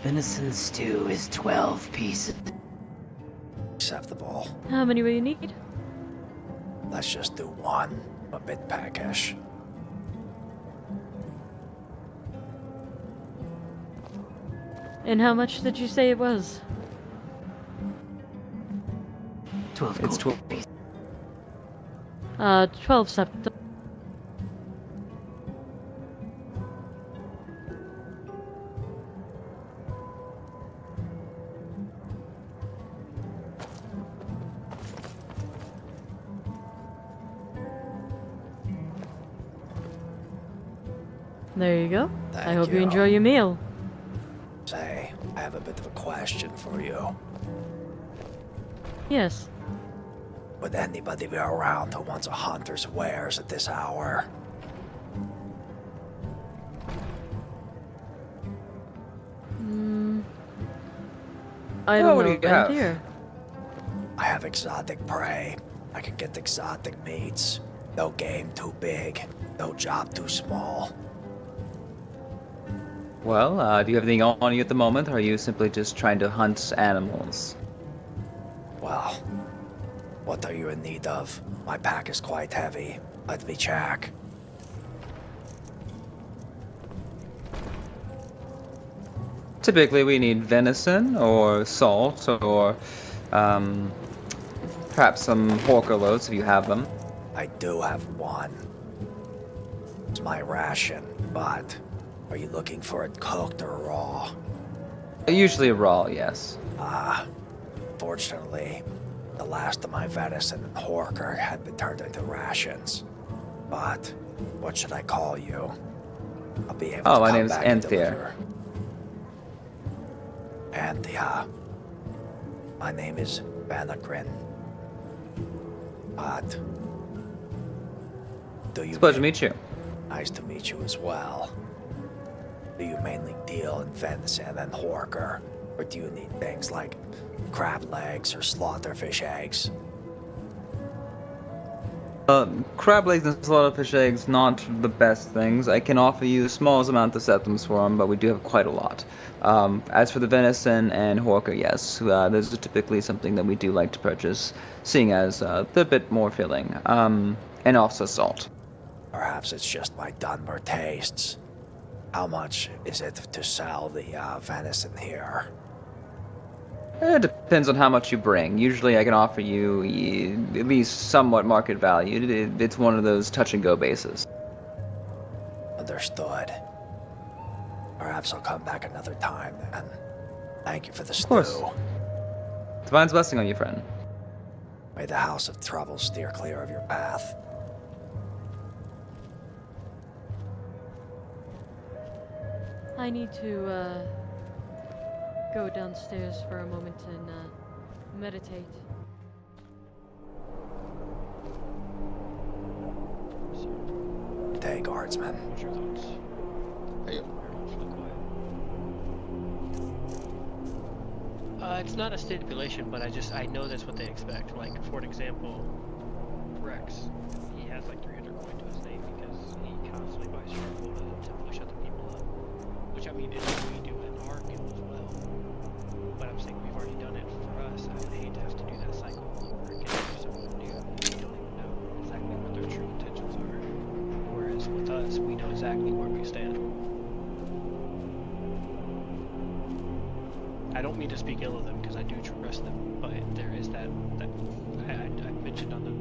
Venison stew is 12 pieces. Acceptable. How many will you need? Let's just do one. A bit peckish. And how much did you say it was? 12 It's 12 pieces. 12 septa. There you go. I hope you enjoy your meal. Say, I have a bit of a question for you. Yes. Would anybody be around who wants a hunter's wares at this hour? I don't what know. do you have? Here. I have exotic prey. I can get exotic meats. No game too big. No job too small. Well, do you have anything on you at the moment, or are you simply just trying to hunt animals? Well, what are you in need of? My pack is quite heavy. Let me check. Typically, we need venison, or salt, or perhaps some porker loads if you have them. I do have one. It's my ration, but are you looking for it cooked or raw? Usually raw, yes. Fortunately, the last of my venison and horker had been turned into rations. But what should I call you? I'll be able to my come name's back and Anthea. deliver. Anthea. My name is Vanikryn. But do you? It's a pleasure to meet you. Nice to meet you as well. Do you mainly deal in venison and horker, or do you need things like crab legs or slaughterfish eggs? Crab legs and fish eggs, not the best things. I can offer you a small amount of septums for them, but we do have quite a lot. As for the venison and horka, yes, those are typically something that we do like to purchase, seeing as they're a bit more filling. And also salt. Perhaps it's just my Dunmer tastes. How much is it to sell the venison here? It depends on how much you bring. Usually I can offer you at least somewhat market value. It's one of those touch-and-go bases. Understood. Perhaps I'll come back another time, then. Thank you for the stew. Of course. Divine's blessing on you, friend. May the House of Trouble steer clear of your path. I need to, go downstairs for a moment and, meditate. Day, guardsman. What's your thoughts? Hey. It's not a stipulation, but I know that's what they expect. Like, for an example, Rex, he has like 300 coin to his name because he constantly buys charcoal to push other people up. Which, I mean, is what we do in our guild as well. But I'm saying we've already done it for us. I would hate to have to do that cycle over again for someone new. We don't even know exactly what their true intentions are. Whereas with us, we know exactly where we stand. I don't mean to speak ill of them because I do trust them, but there is that I mentioned on the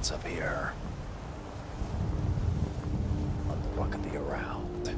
What's up here? What could be around?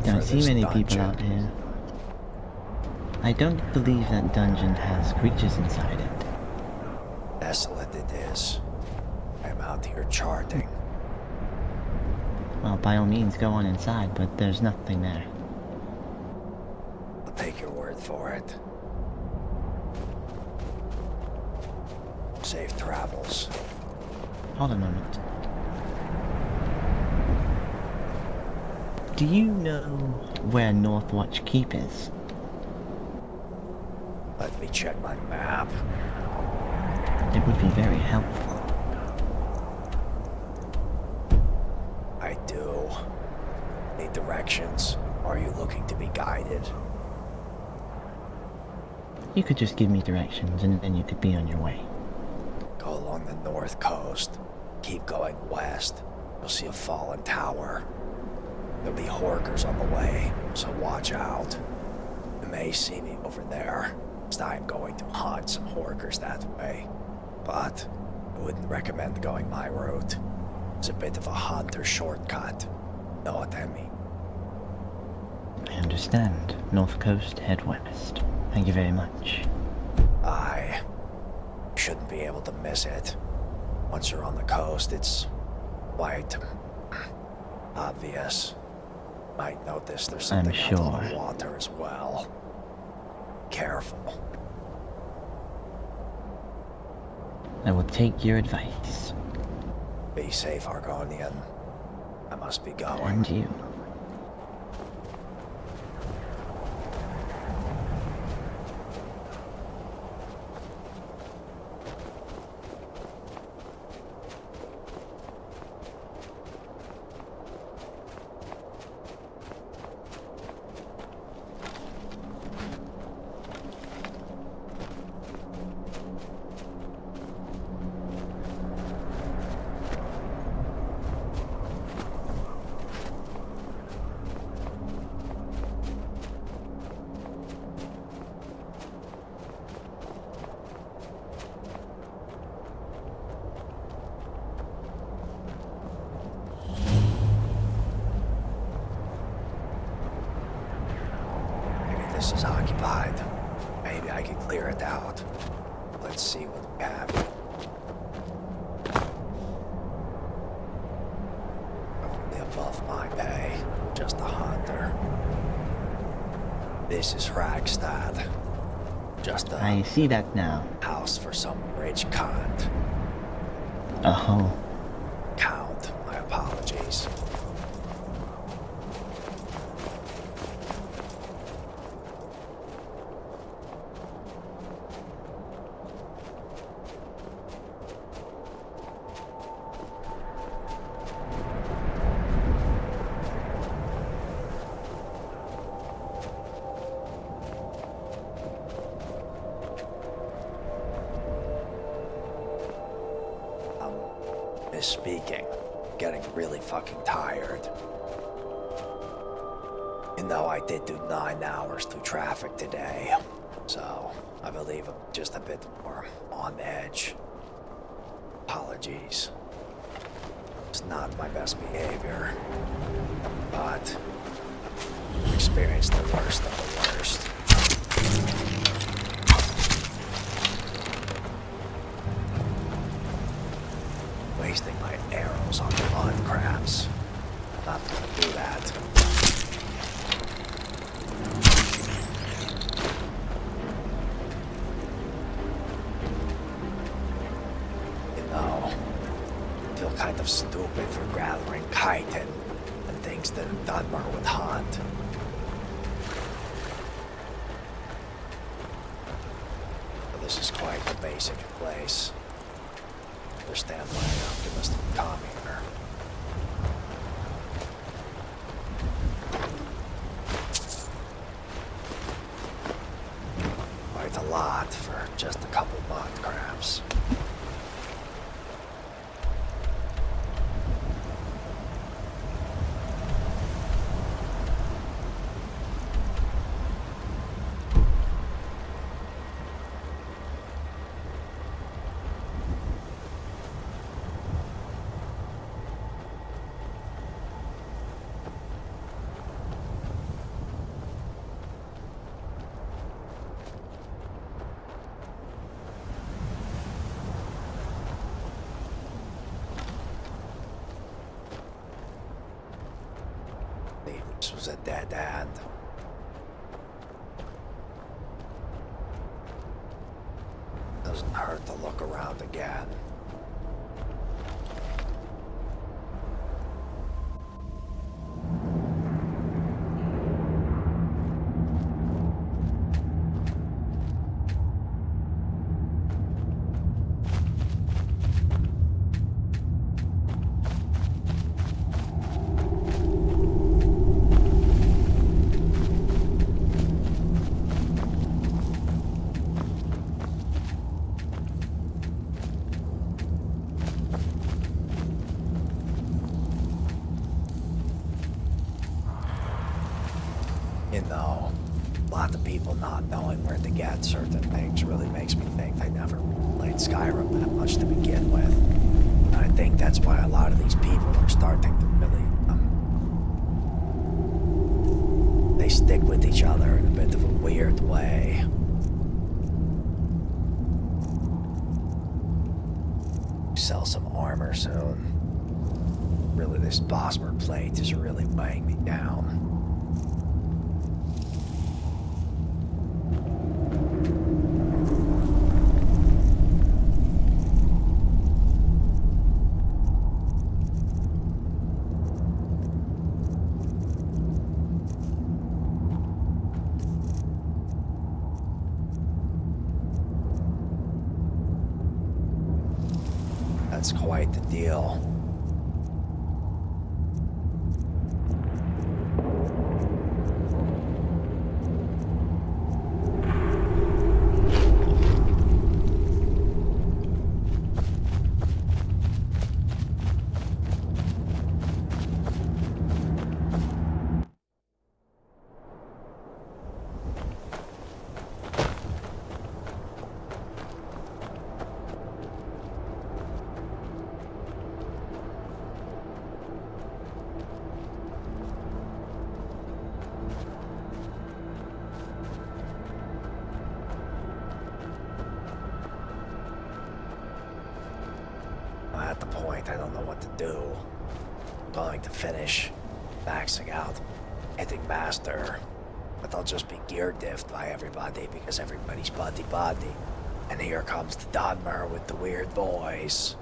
Don't see many people out here. I don't believe that dungeon has creatures inside it. Desolate it is. I'm out here charting. Well, by all means, go on inside, but there's nothing there. I'll take your word for it. Safe travels. Hold a moment. Do you know where Northwatch Keep is? Let me check my map. It would be very helpful. I do. Need directions? Or are you looking to be guided? You could just give me directions and then you could be on your way. Go along the north coast. Keep going west. You'll see a fallen tower. There'll be Horkers on the way, so watch out. You may see me over there, as I'm going to hunt some Horkers that way. But I wouldn't recommend going my route. It's a bit of a hunter shortcut. Know what I mean? I understand. North coast, head west. Thank you very much. I shouldn't be able to miss it. Once you're on the coast, it's quite obvious. Might notice there's something out on the water as well. Careful. I will take your advice. Be safe, Argonian. I must be going. And you. This is occupied. Maybe I can clear it out. Let's see what we have. Probably above my pay. Just a hunter. This is Ragstad. Just a I see that now. house for some rich cunt. Oh. Count. My apologies. Misspeaking. Getting really fucking tired. You know, I did do 9 hours through traffic today, so I believe I'm just a bit more on edge. Apologies. It's not my best behavior, but I've experienced the worst of the worst. Wasting my arrows on mud crabs. Not gonna do that. You know, I feel kind of stupid for gathering chitin and things that Dunmer would hunt. But this is quite a basic place. Understand why an optimist would come here. Quite a lot for just a couple mud crabs. This was a dead end. Doesn't hurt to look around again. lot of people not knowing where to get certain things really makes me think they never played Skyrim that much to begin with. And I think that's why a lot of these people are starting to really, they stick with each other in a bit of a weird way. Sell some armor soon. Really, this Bosmer plate is really weighing me down. That's quite the deal. At the point, I don't know what to do. I'm going to finish maxing out, hitting master, but I'll just be gear diffed by everybody because everybody's buddy. And here comes the Dunmer with the weird voice.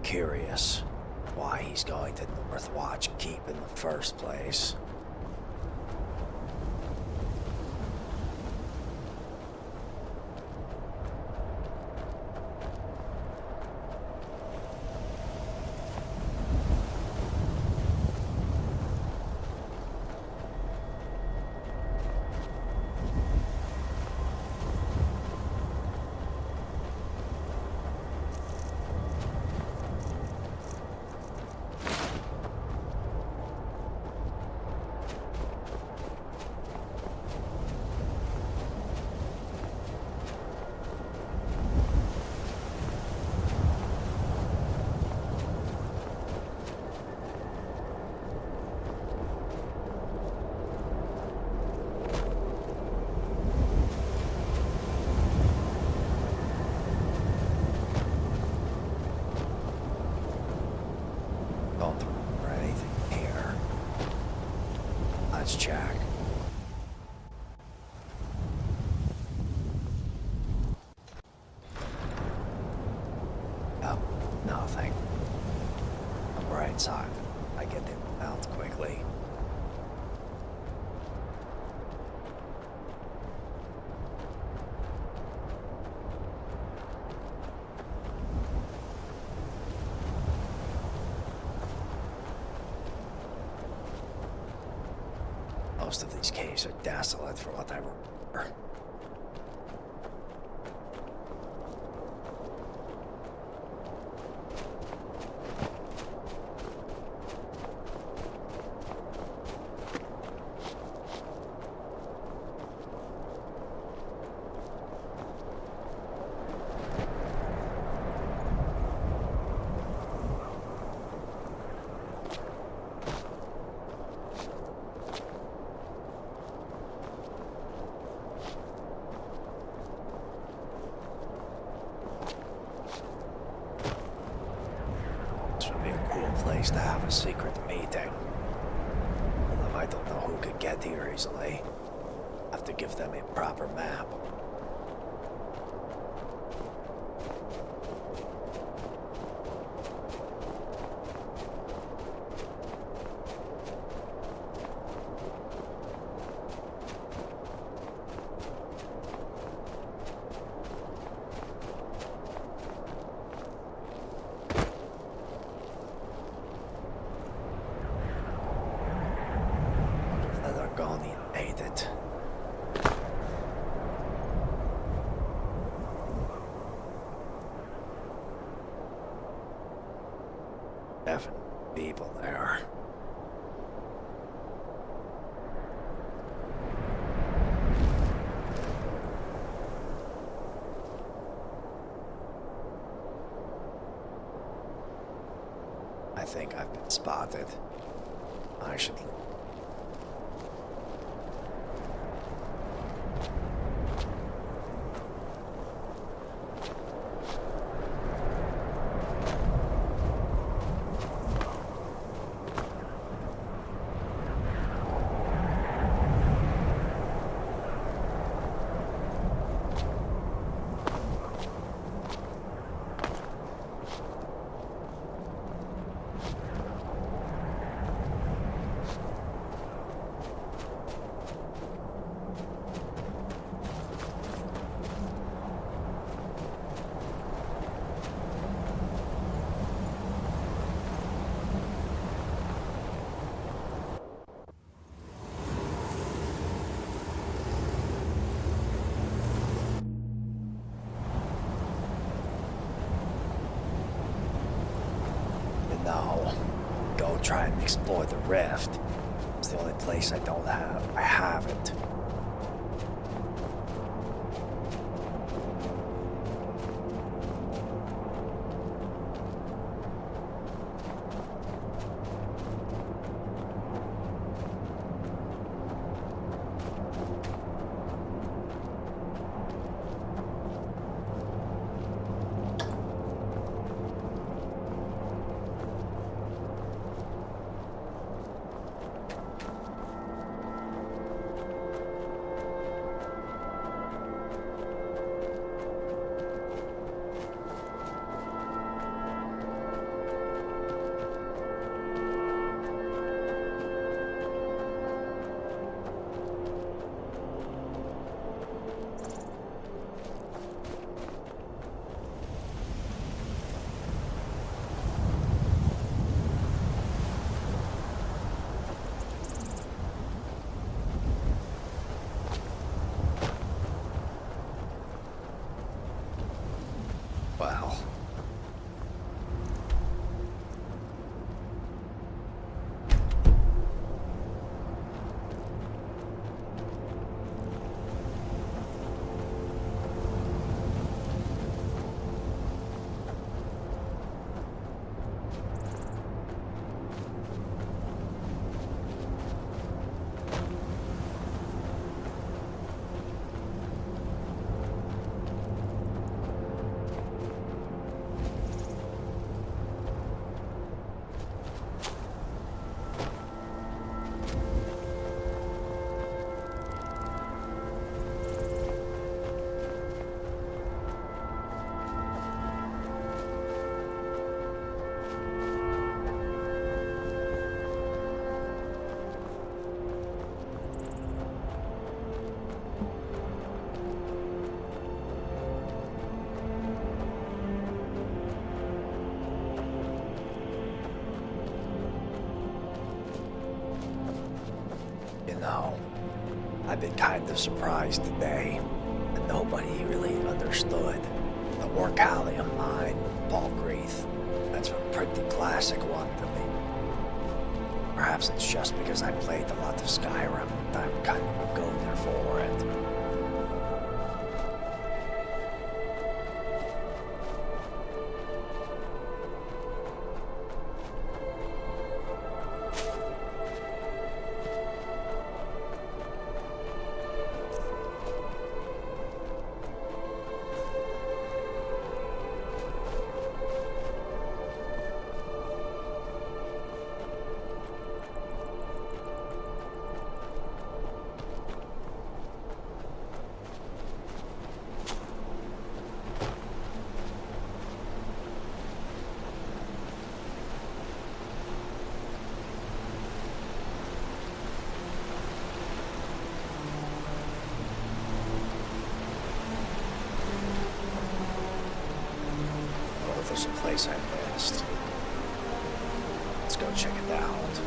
Curious why he's going to Northwatch Keep in the first place. Let's check. Oh, nothing. On the bright side, I get them out quickly. Most of these caves are desolate for what I remember. Place to have a secret meeting. Although I don't know who could get here easily. Have to give them a proper map. definitely people there. I think I've been spotted. I should leave. No. Go try and explore the rift. It's the only place I haven't. Well. You know, I've been kind of surprised today that nobody really understood the Orcalium mine, Balgreath. That's a pretty classic one to me. Perhaps it's just because I played a lot of Skyrim and I'm kind of a go-there for it. There's a place I missed. Let's go check it out.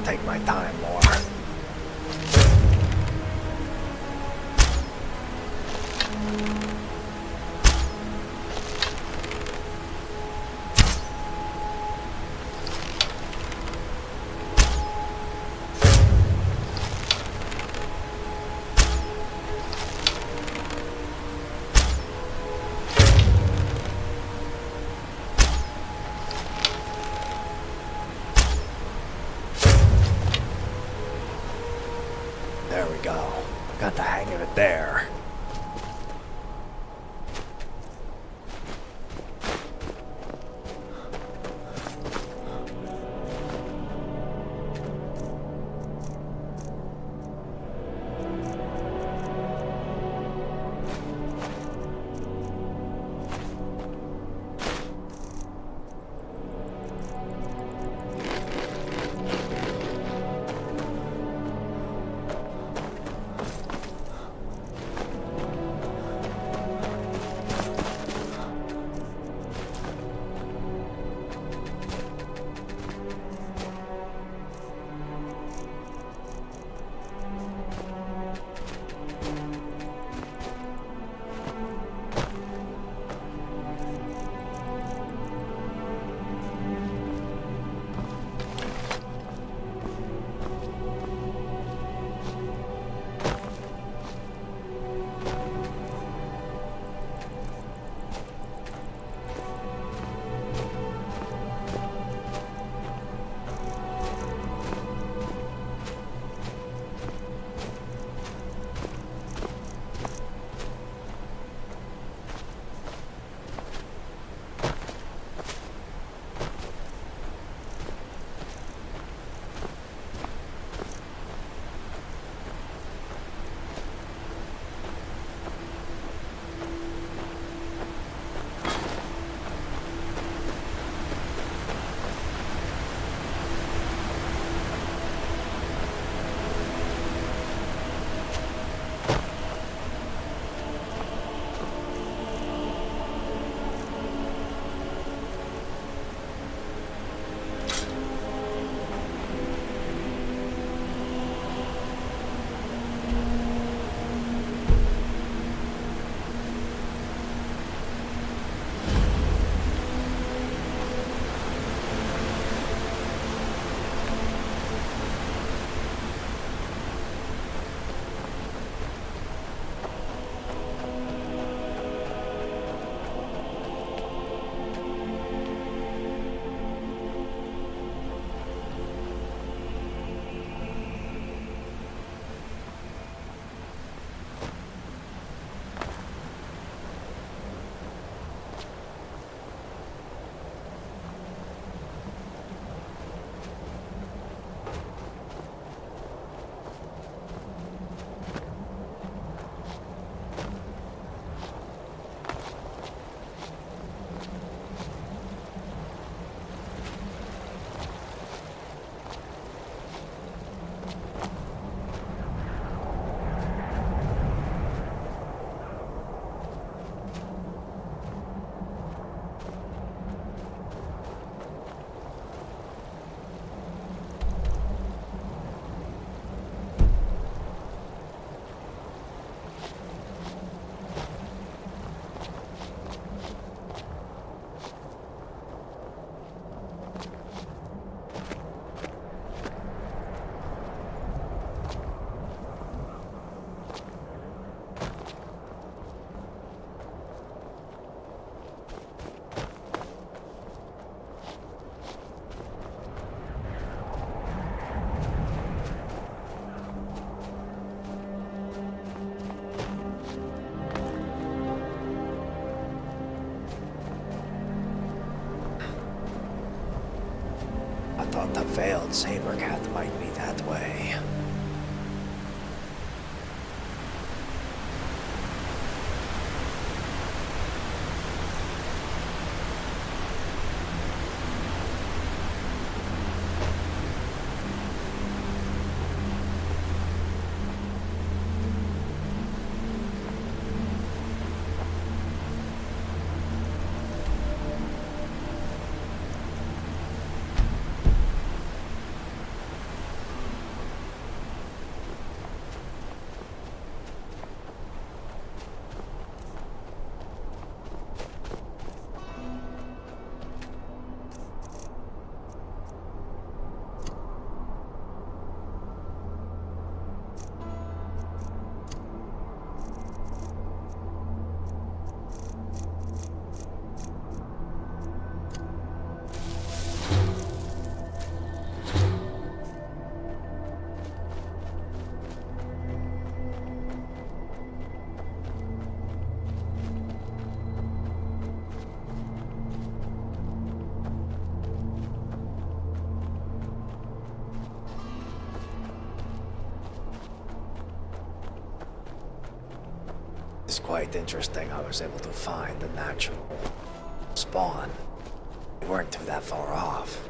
take my time more. There we go. Got the hang of it there. thought the veiled saber cat might be that way. It's quite interesting I was able to find the natural spawn. We weren't too that far off.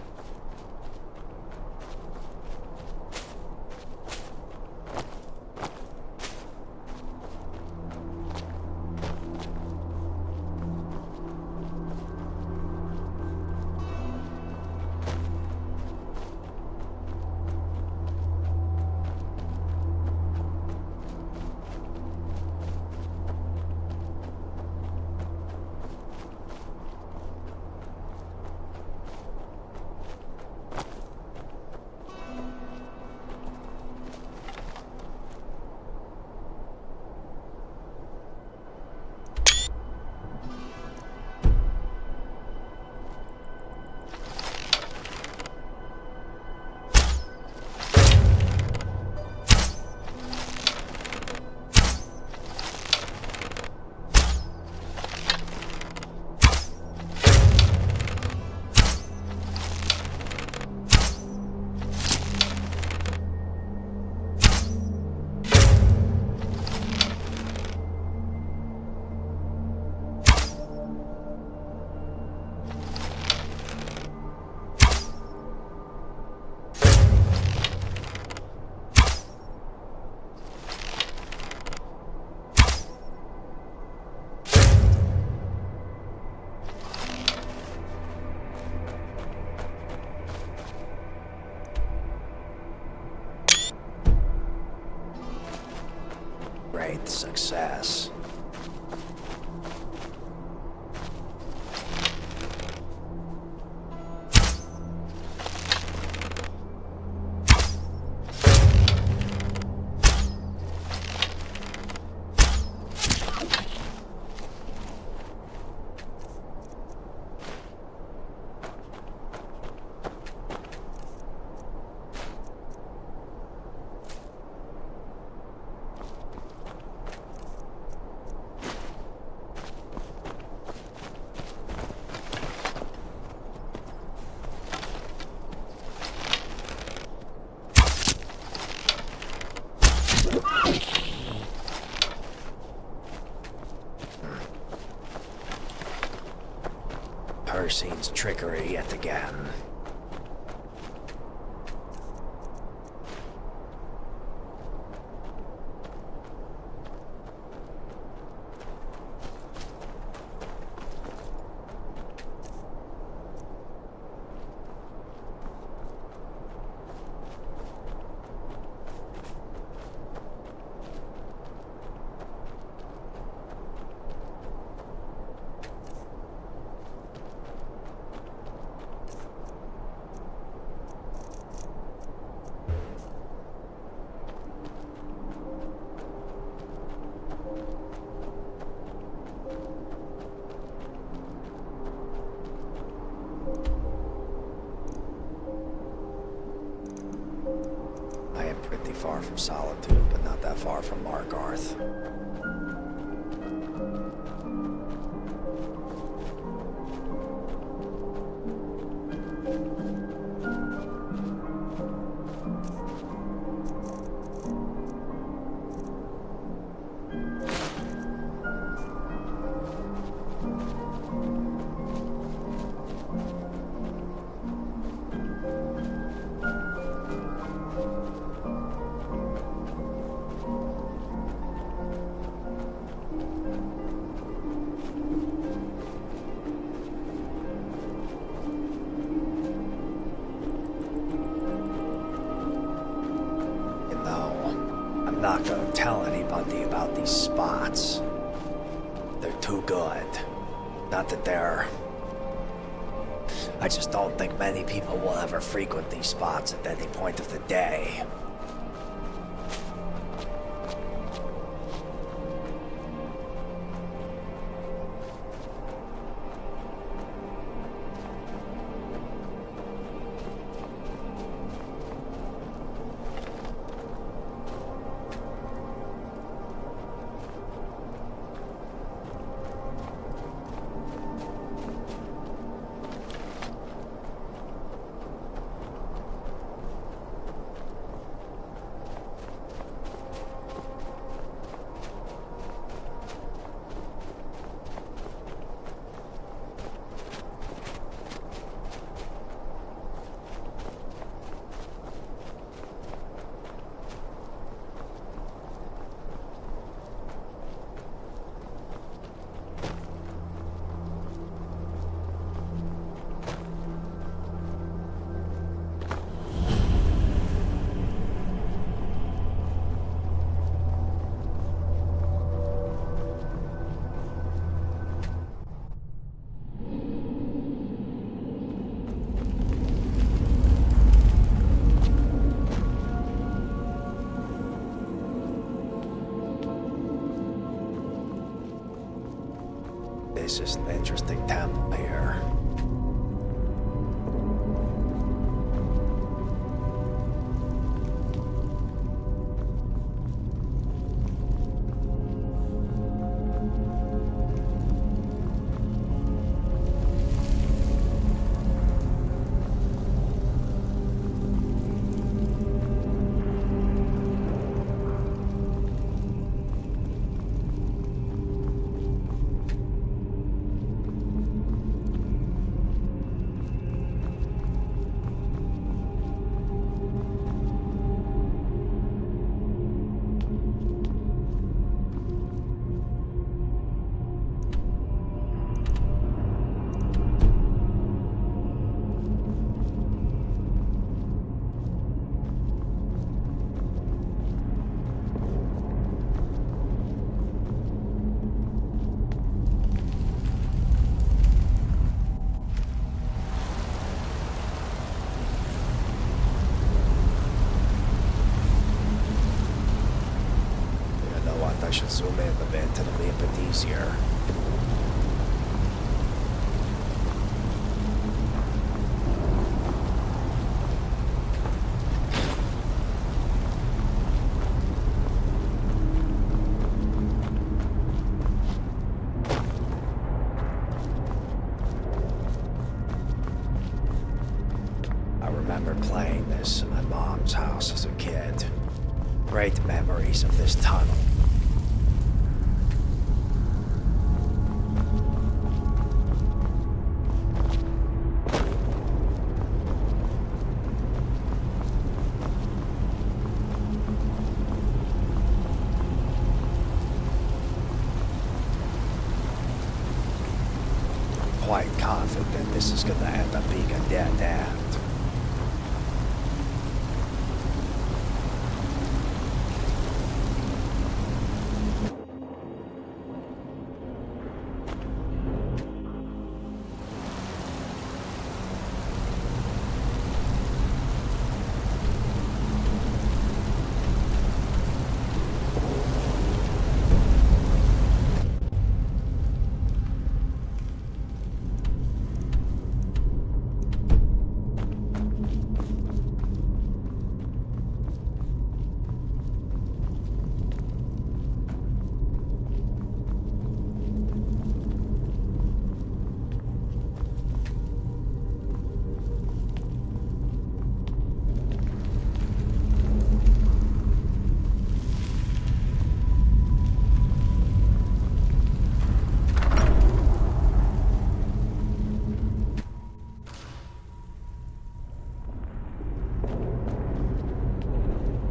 Great success. Persine's trickery yet again. Far from solitude, but not that far from Markarth. I'm not gonna tell anybody about these spots. They're too good. Not that they're... I just don't think many people will ever frequent these spots at any point of the day. This is an interesting temple here. I should zoom in a bit, it'll be a bit easier. I remember playing this in my mom's house as a kid. Great memories of this tunnel. Quite confident this is gonna end up being a dead end.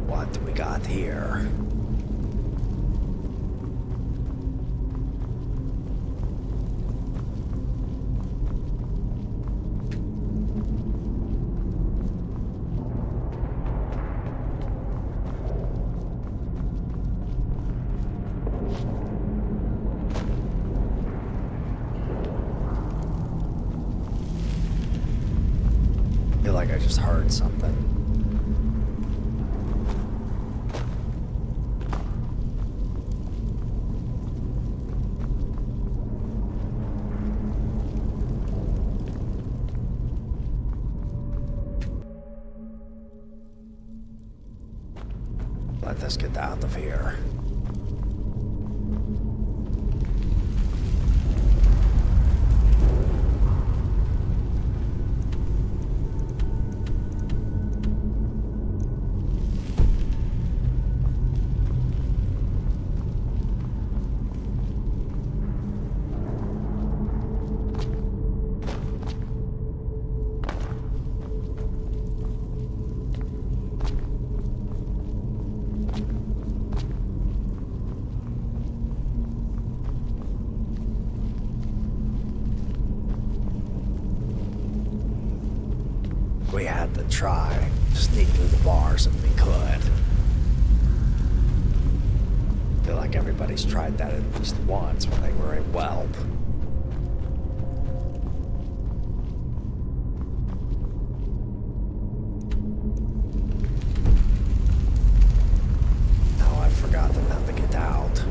What do we got here? I feel like I just heard something. Let us get out of here. We had to try to sneak through the bars if we could. I feel like everybody's tried that at least once when they were a whelp. Now I've forgotten how to get out.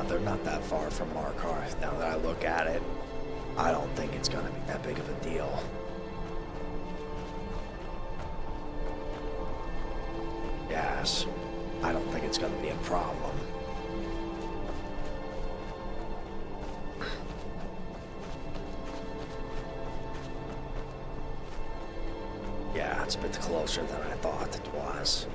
they're not that far from Markarth. Now that I look at it, I don't think it's gonna be that big of a deal. Yes, I don't think it's gonna be a problem. Yeah, it's a bit closer than I thought it was.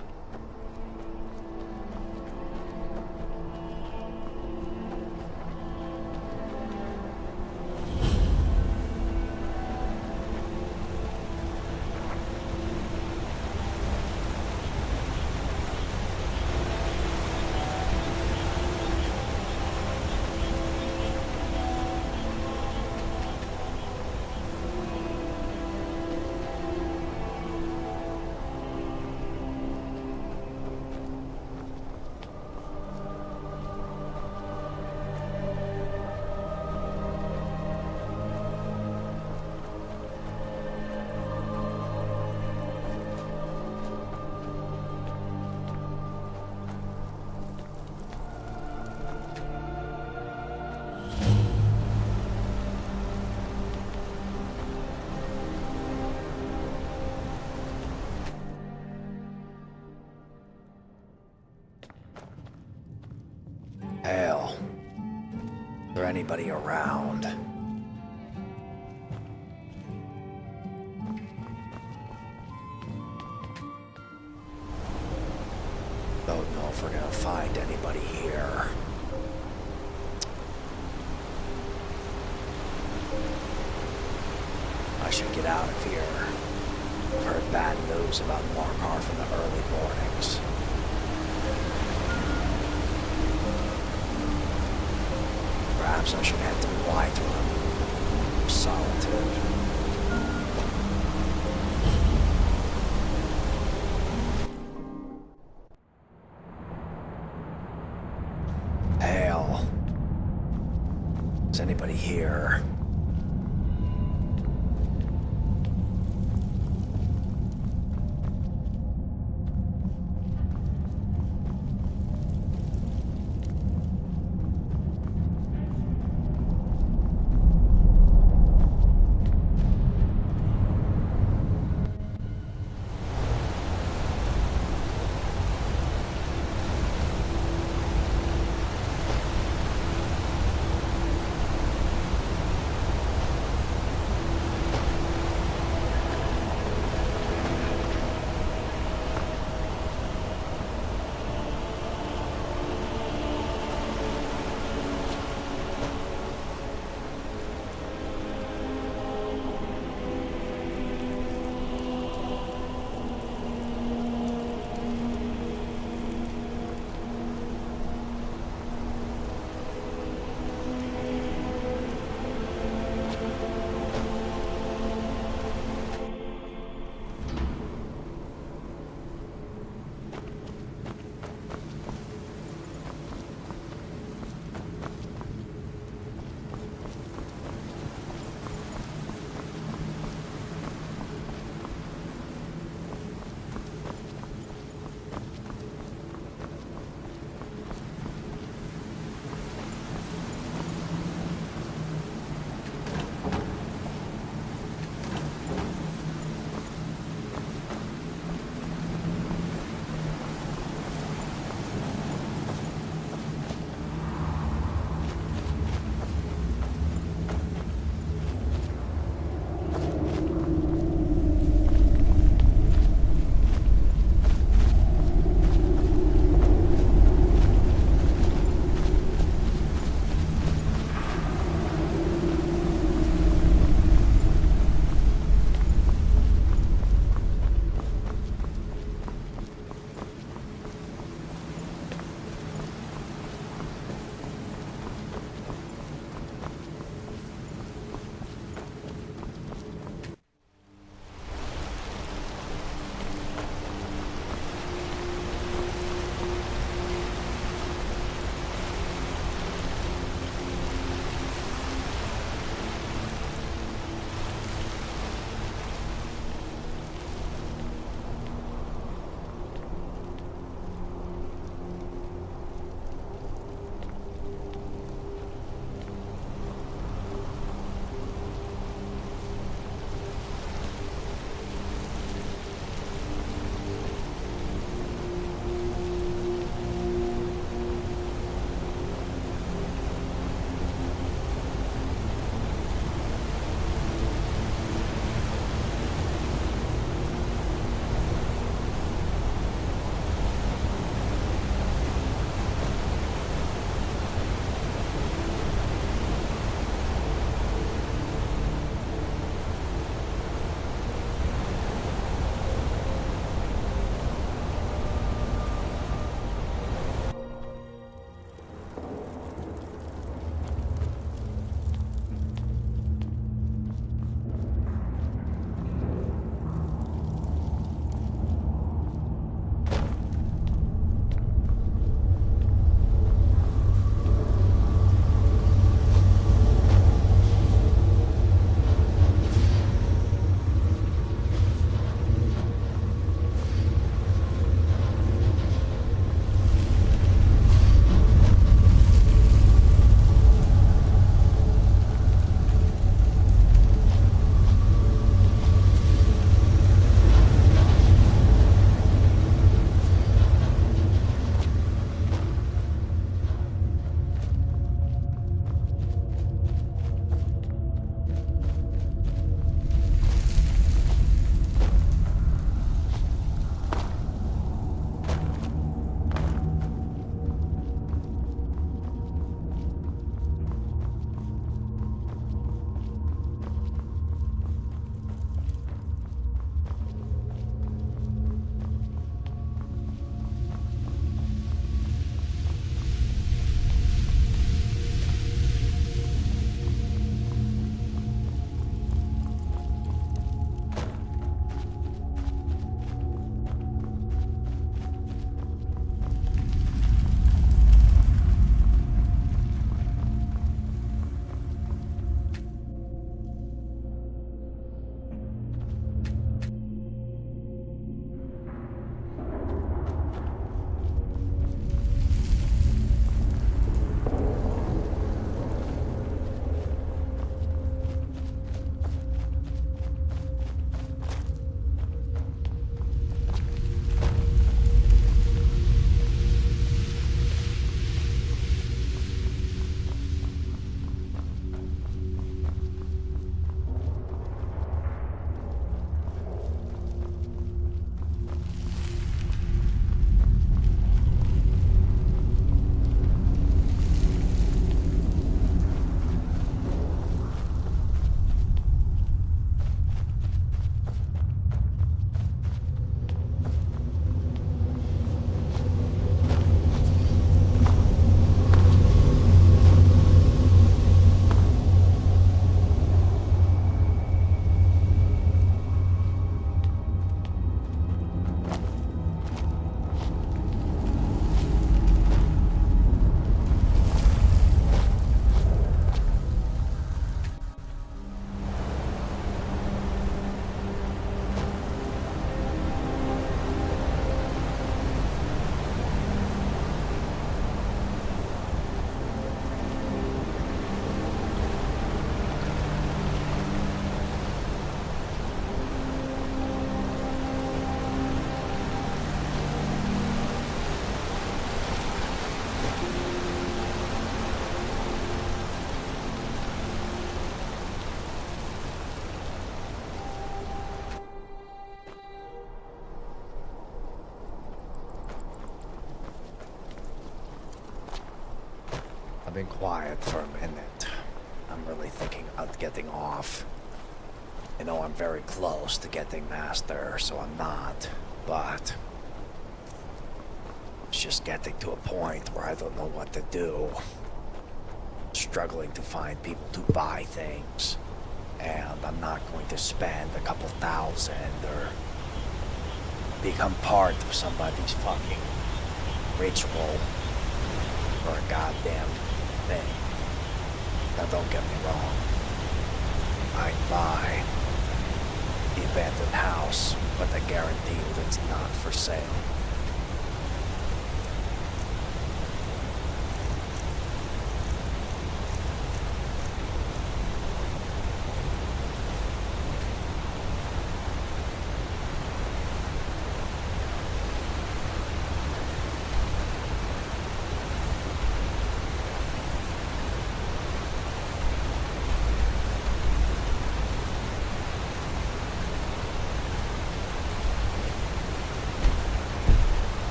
Hell, is there anybody around? Don't know if we're gonna find anybody here. I should get out of here. I've heard bad news about Markarth in the early mornings. Perhaps I should head to Whitelist. Solitude. Hell. Is anybody here? I've been quiet for a minute. I'm really thinking about getting off. You know, I'm very close to getting master, so I'm not. But it's just getting to a point where I don't know what to do. Struggling to find people to buy things. And I'm not going to spend a couple thousand or become part of somebody's fucking ritual or a goddamn thing. Now don't get me wrong. I'd buy the abandoned house, but I guarantee you it's not for sale.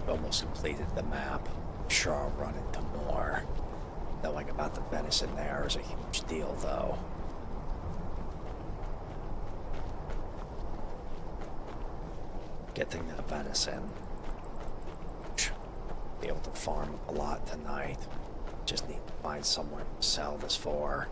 Almost completed the map. I'm sure I'll run into more. Knowing about the venison there is a huge deal, though. Getting the venison. Be able to farm a lot tonight. Just need to find somewhere to sell this for.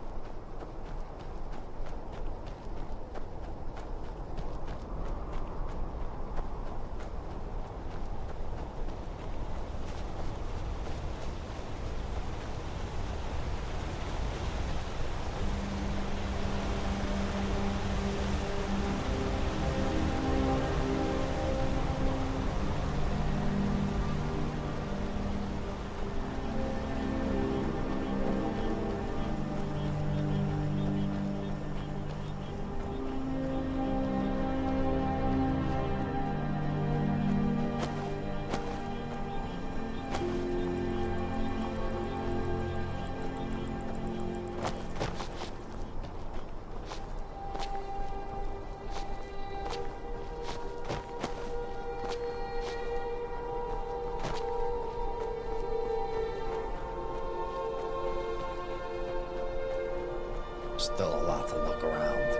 Still a lot to look around.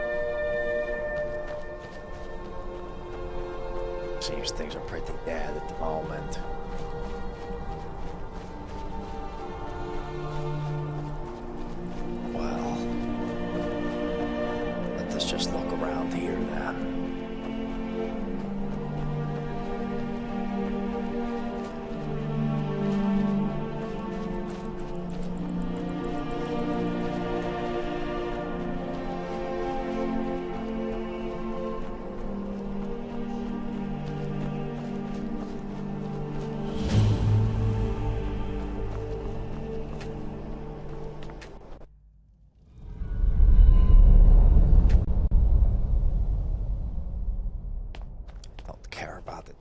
Seems things are pretty dead at the moment. Well, let us just look around here then.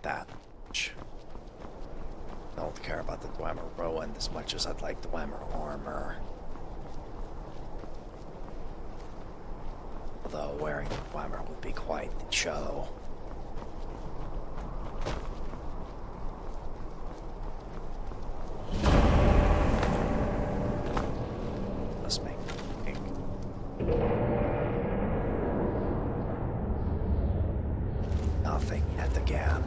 That much. I don't care about the Dunmer ruin as much as I'd like the Dunmer armor. Although wearing the Dunmer would be quite the show. Let's make it nothing yet again.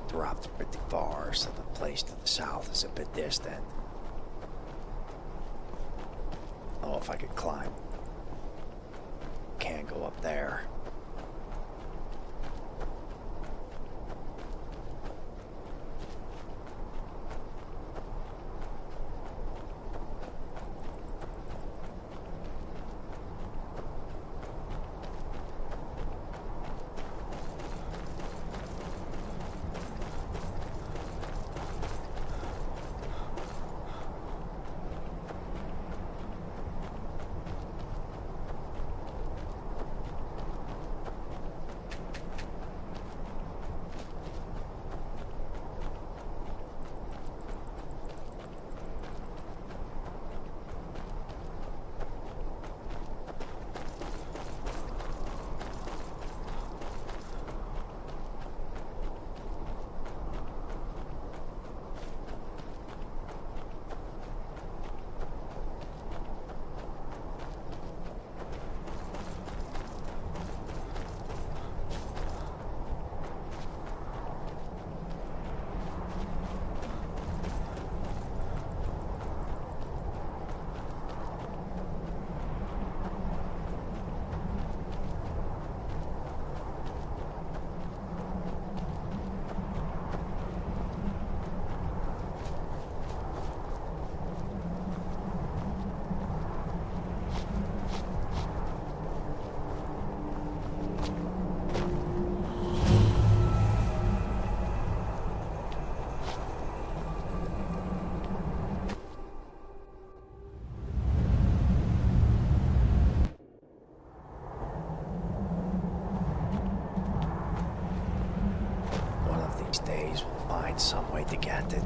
Dropped pretty far, so the place to the south is a bit distant. Oh, if I could climb. Can't go up there. find some way to get it.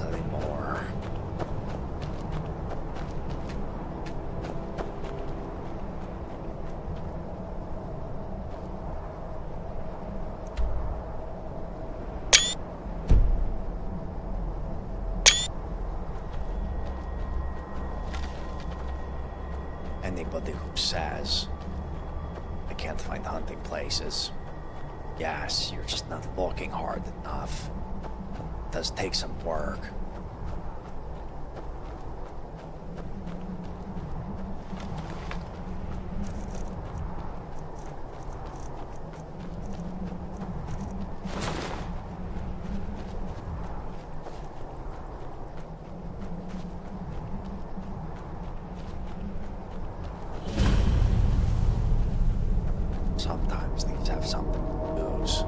Anymore. Anybody who says I can't find hunting places, yes, you're just not looking hard enough. It does take some work. Sometimes these have something to lose.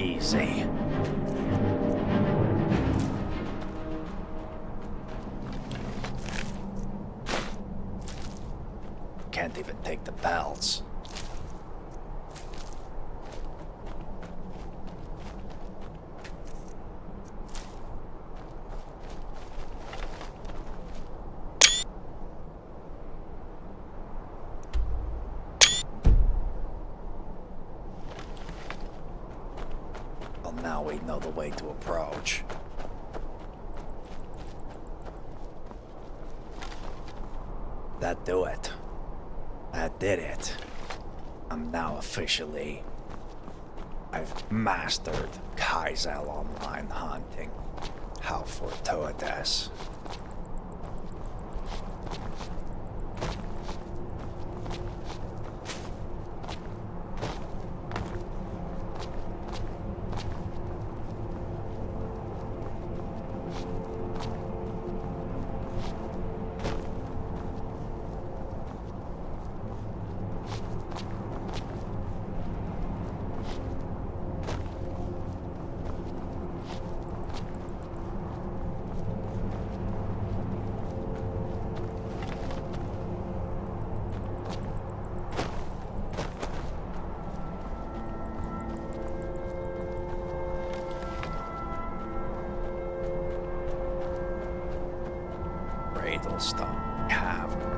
easy. Can't even take the belts. Well, now we know the way to approach. That do it. That did it. I'm now officially... I've mastered Kaizaal online hunting. How fortuitous. Cradlestone Cavern.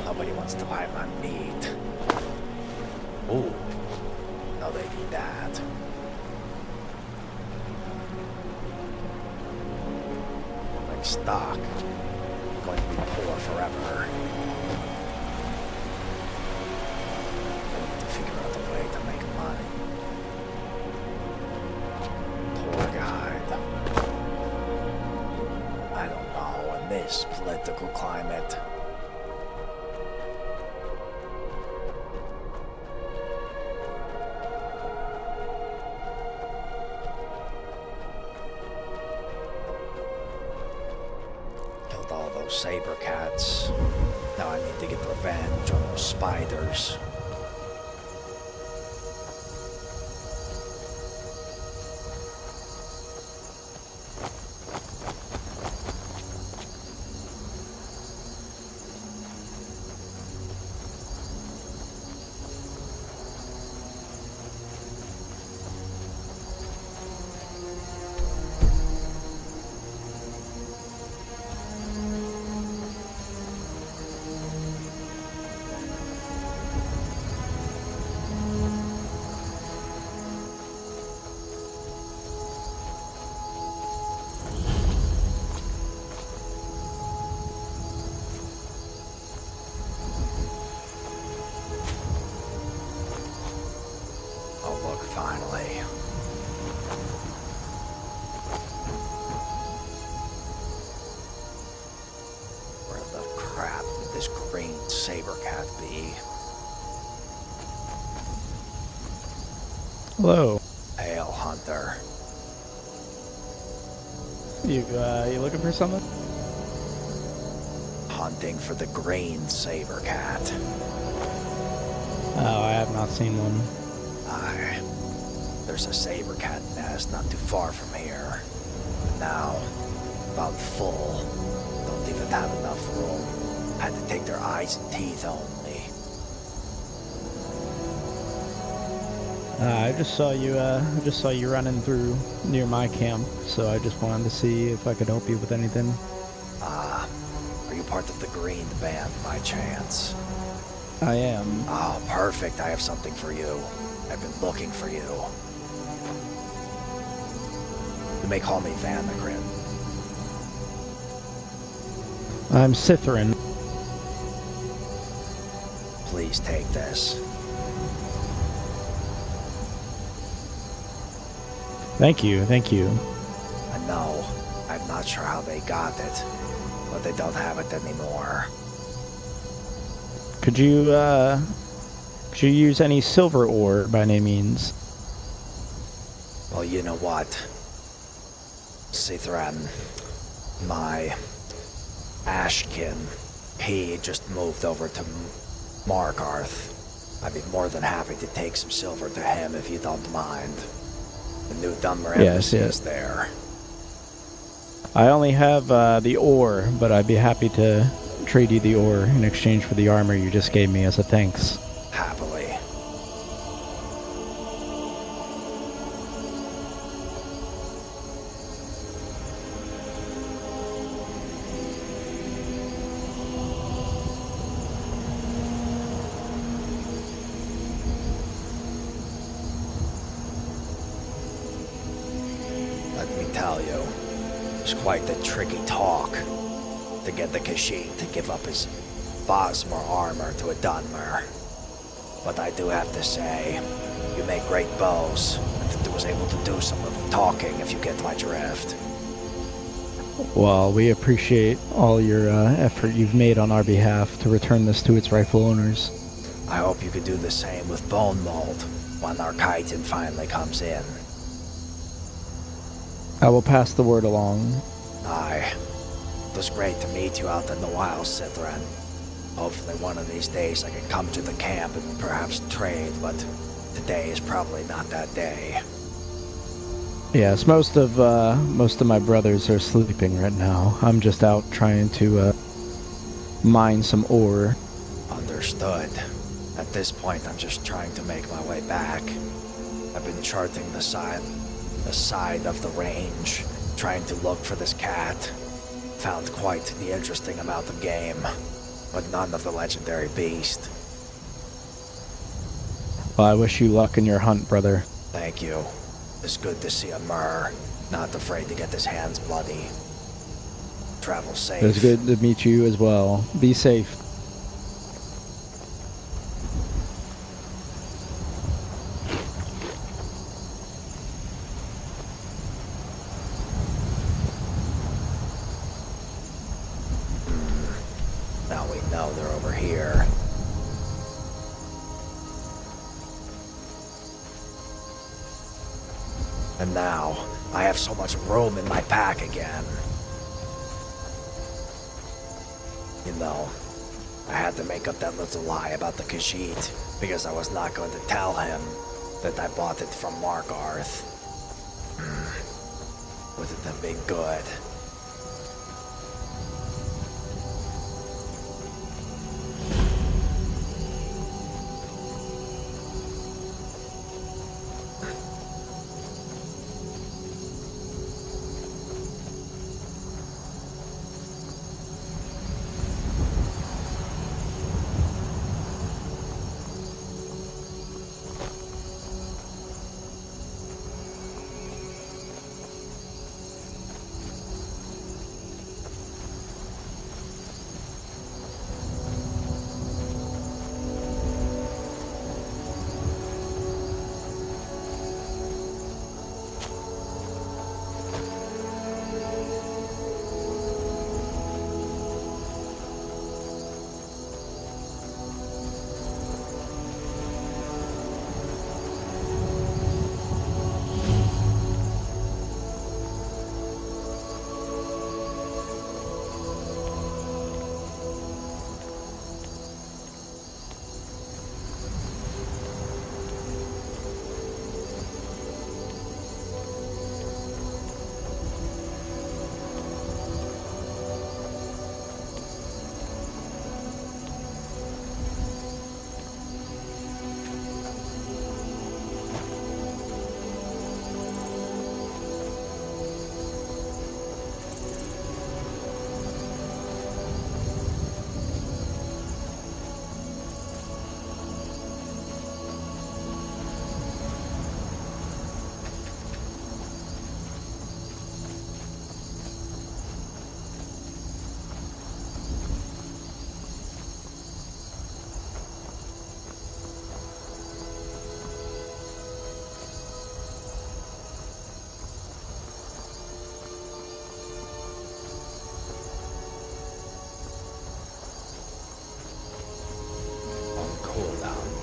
Nobody wants to buy my meat. Ooh. No, they need that. stuck. I'm going to be poor forever. I need to figure out a way to make money. Poor guide. I don't know, in this political climate. Killed all those saber cats. Now I need to get revenge on those spiders. Finally. Where the crap would this green saber cat be? Hello. Hail, hunter. You looking for something? Hunting for the green saber cat. Oh, I have not seen one. Aye. There's a saber cat nest not too far from here. But now, about full. Don't even have enough room. Had to take their eyes and teeth only. I just saw you running through near my camp, so I just wanted to see if I could help you with anything. Are you part of the green band by chance? I am. Oh, perfect. I have something for you. I've been looking for you. You may call me Vanikryn. I'm Sithrin. Please take this. Thank you. I know. I'm not sure how they got it, but they don't have it anymore. Could you use any silver ore by any means? Well, you know what? Sithran, my Ashkin, he just moved over to Markarth. I'd be more than happy to take some silver to him if you don't mind. The new Dunmer embassy is there. I only have the ore, but I'd be happy to trade you the ore in exchange for the armor you just gave me as a thanks. Happily. Let me tell you, it's quite the tricky talk to get the Kashyyyk to give up his Bosmer armor to a Dunmer. But I do have to say, you make great bows, and was able to do some of the talking if you get my drift. Well, we appreciate all your effort you've made on our behalf to return this to its rightful owners. I hope you could do the same with Bone Mold when our chitin finally comes in. I will pass the word along. Aye. It was great to meet you out in the wild, Sithran. Hopefully one of these days I can come to the camp and perhaps trade, but today is probably not that day. Yes, most of my brothers are sleeping right now. I'm just out trying to mine some ore. Understood. At this point, I'm just trying to make my way back. I've been charting the side of the range, trying to look for this cat. Found quite the interesting amount of game, but none of the legendary beast. Well, I wish you luck in your hunt, brother. Thank you. It's good to see a Mer, not afraid to get his hands bloody. Travel safe. It was good to meet you as well. Be safe. Now we know they're over here. And now, I have so much room in my pack again. You know, I had to make up that little lie about the Khajiit because I was not going to tell him that I bought it from Markarth. Wouldn't have been good.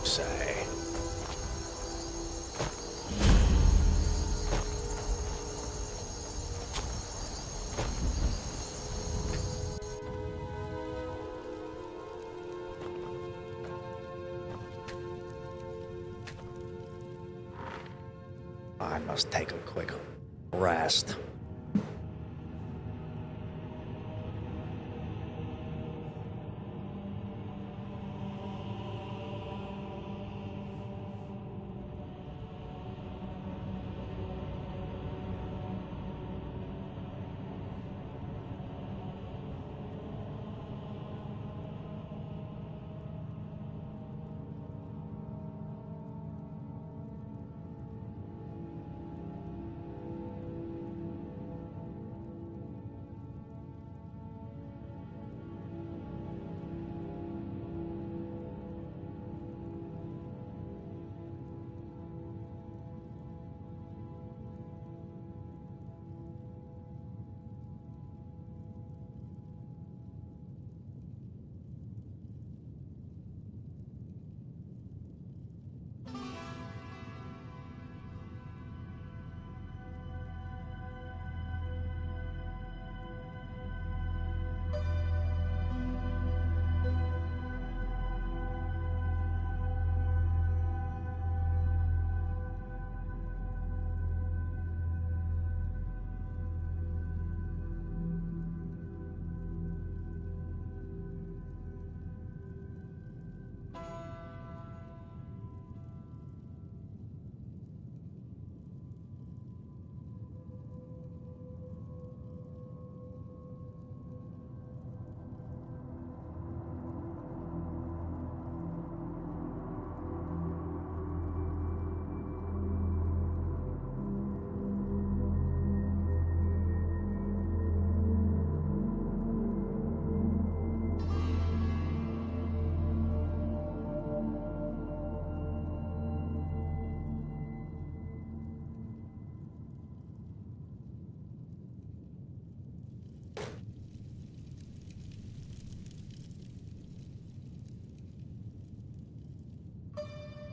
Say. I must take a quick rest.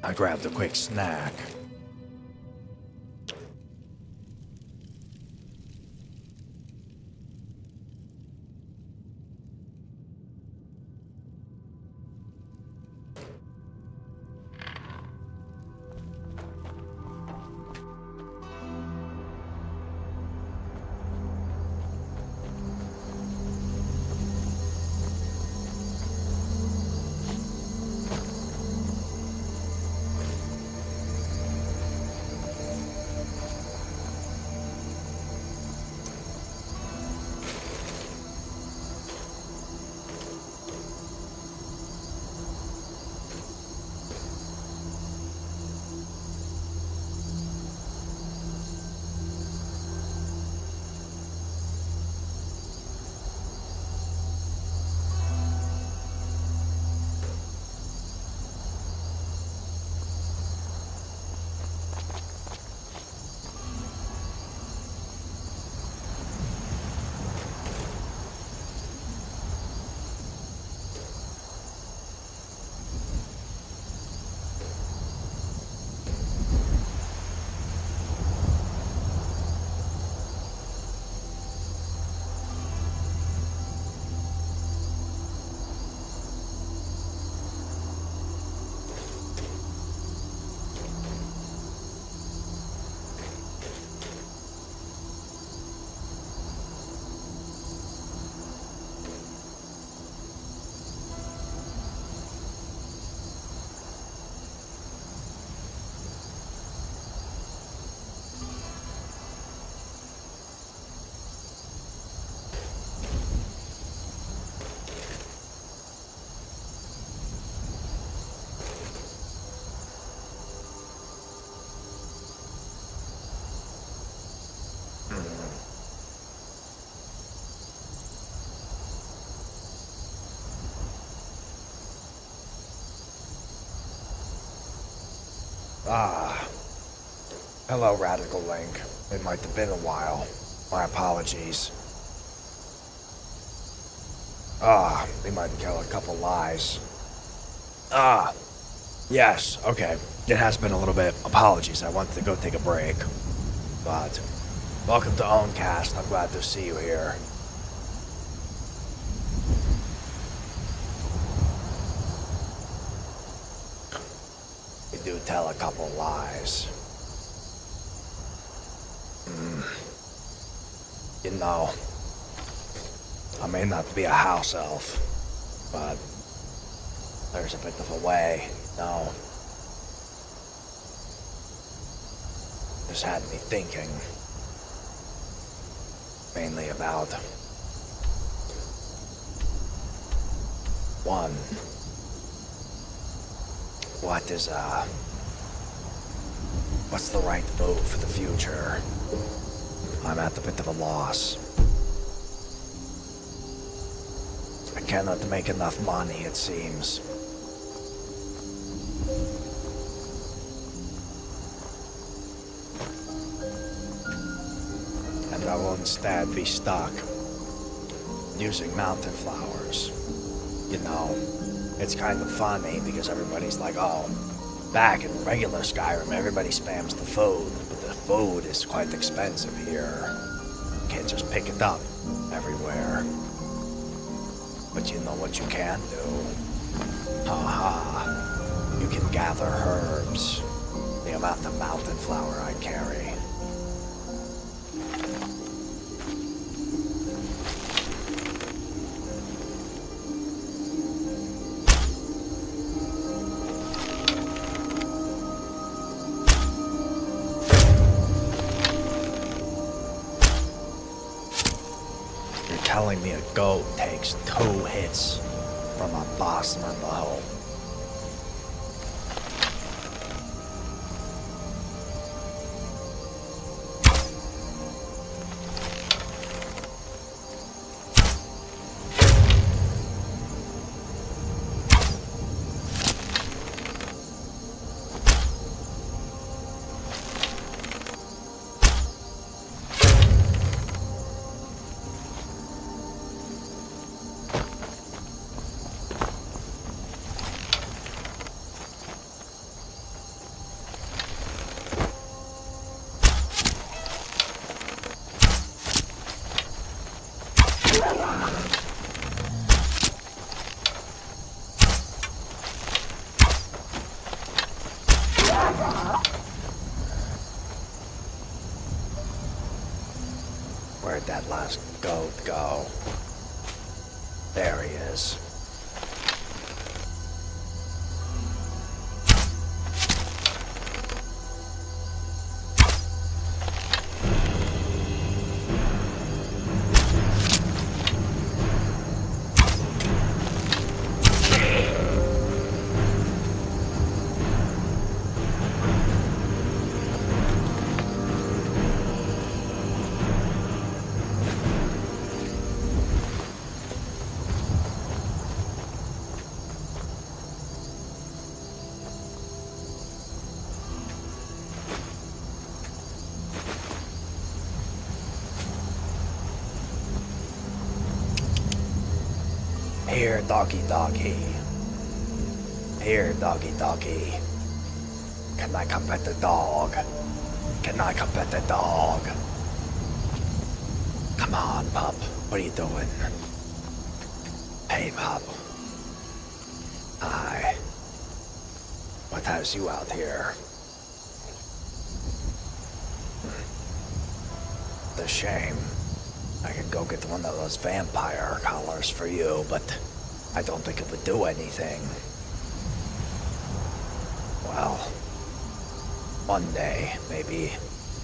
I grabbed a quick snack. Hello, Radical Link. It might have been a while. My apologies. We might kill a couple lies. Yes, okay. It has been a little bit. Apologies, I wanted to go take a break. But, welcome to Owncast. I'm glad to see you here. We do tell a couple lies. You know, I may not be a house elf, but there's a bit of a way, no. This had me thinking, mainly about one. What's the right move for the future? I'm at a bit of a loss. I cannot make enough money, it seems. And I will instead be stuck using mountain flowers. You know, it's kind of funny because everybody's like, oh, back in regular Skyrim, everybody spams the food, but the food is quite expensive here. You can't just pick it up everywhere. But you know what you can do? Haha. You can gather herbs. The amount of mountain flower I carry. Telling me a goat takes 2 hits from a bossman bow. that last goat go? There he is. Here, doggy doggy. Here, doggy doggy. Can I come pet the dog? Can I come pet the dog? Come on, pup. What are you doing? Hey, pup. Hi. What has you out here? It's a shame. I could go get one of those vampire collars for you, but I don't think it would do anything. Well, one day, maybe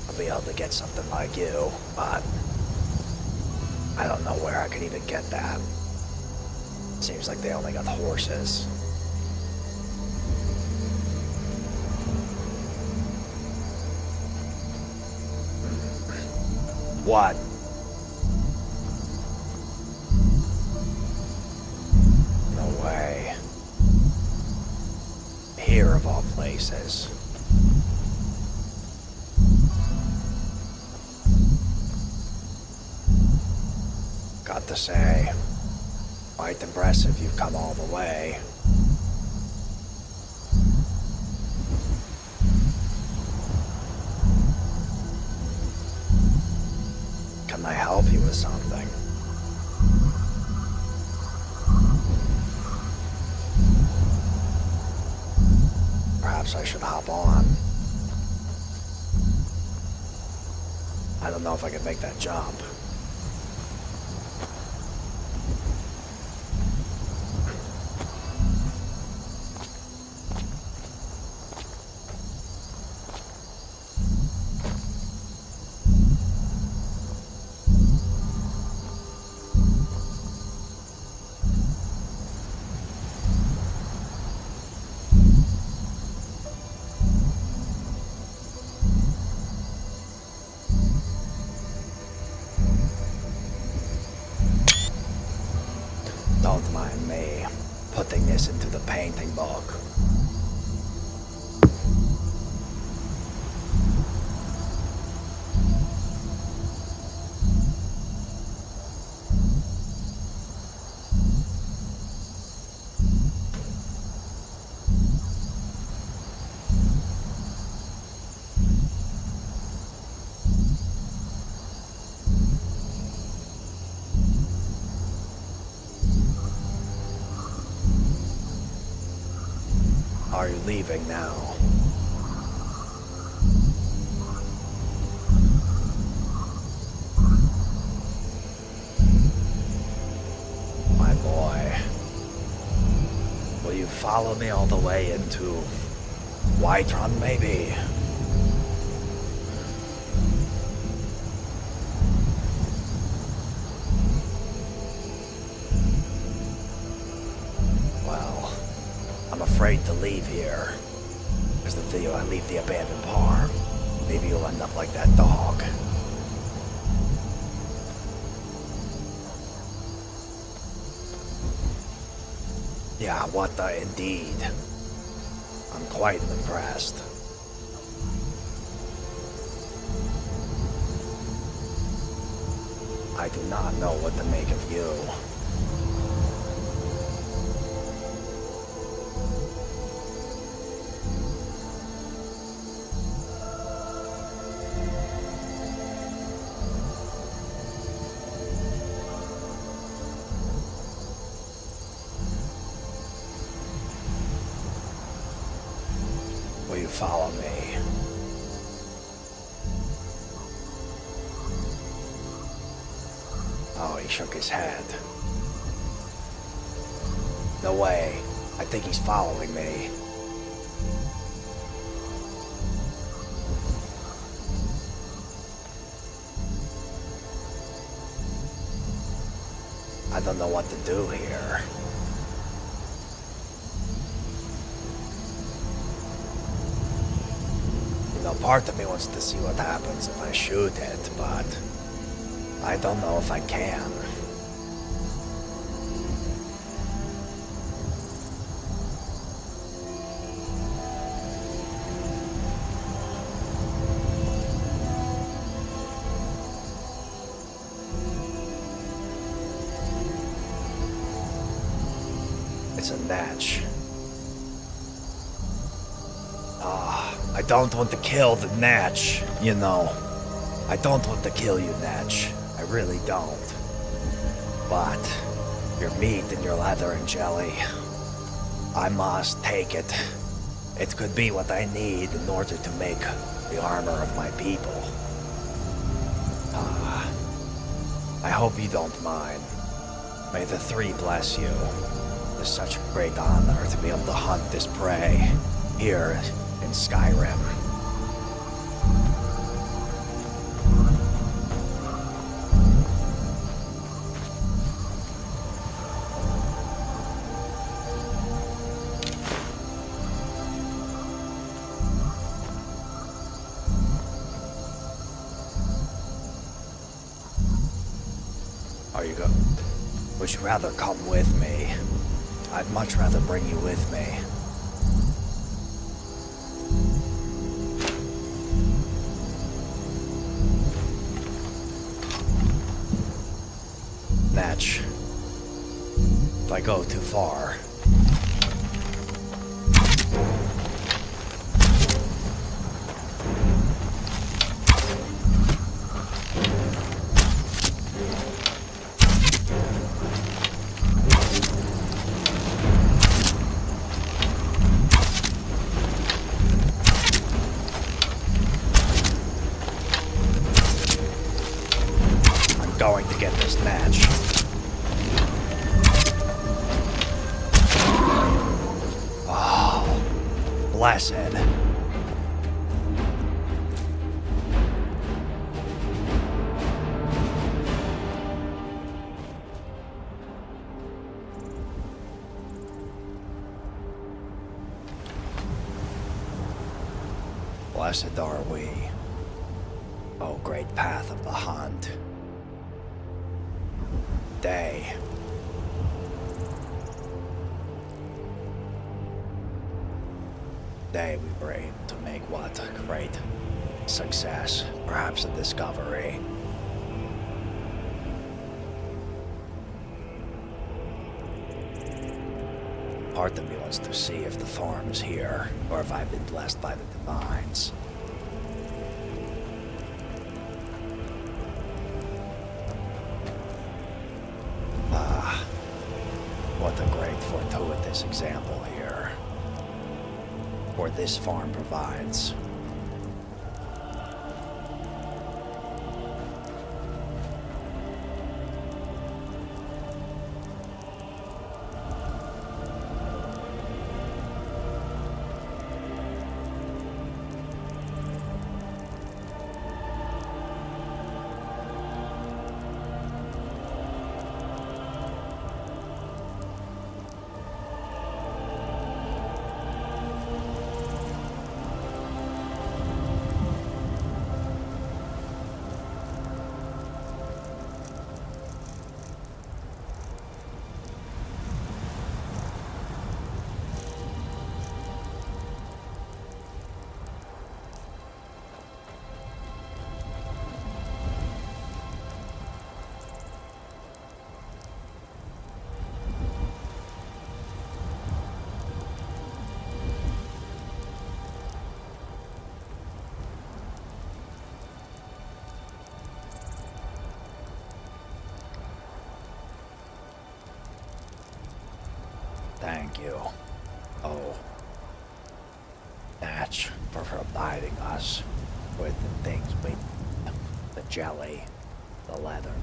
I'll be able to get something like you, but I don't know where I could even get that. Seems like they only got horses. What? No way. Here of all places. Got to say, quite impressive you've come all the way. Can I help you with something? Perhaps I should hop on. I don't know if I can make that jump. Don't mind me putting this into the painting book. Are you leaving now? My boy, will you follow me all the way into Whiterun, maybe? I'm afraid to leave here. There's the video I leave the abandoned farm. Maybe you'll end up like that dog. Yeah, what the indeed. I'm quite impressed. I do not know what to make of you. Will you follow me? he shook his head. No way. I think he's following me. I don't know what to do here. You know, part of me wants to see what happens if I shoot it, but I don't know if I can. It's a natch. I don't want to kill the natch, you know. I don't want to kill you, natch. I really don't. But your meat and your leather and jelly, I must take it. It could be what I need in order to make the armor of my people. I hope you don't mind. May the three bless you. It's such a great honor to be able to hunt this prey here in Skyrim. Are you would you rather come with me? I'd much rather bring you with me. Natch. If I go too far. Going to get this natch. Oh, blessed. Blessed are we, O great path of the hunt. Day. Day we were able to make what a great success, perhaps a discovery. Part of me wants to see if the farm is here, or if I've been blessed by the divines. What a great fortuitous example here. Or this farm provides. Thank you. Oh, Natch, for providing us with the things we need. The jelly, the leather,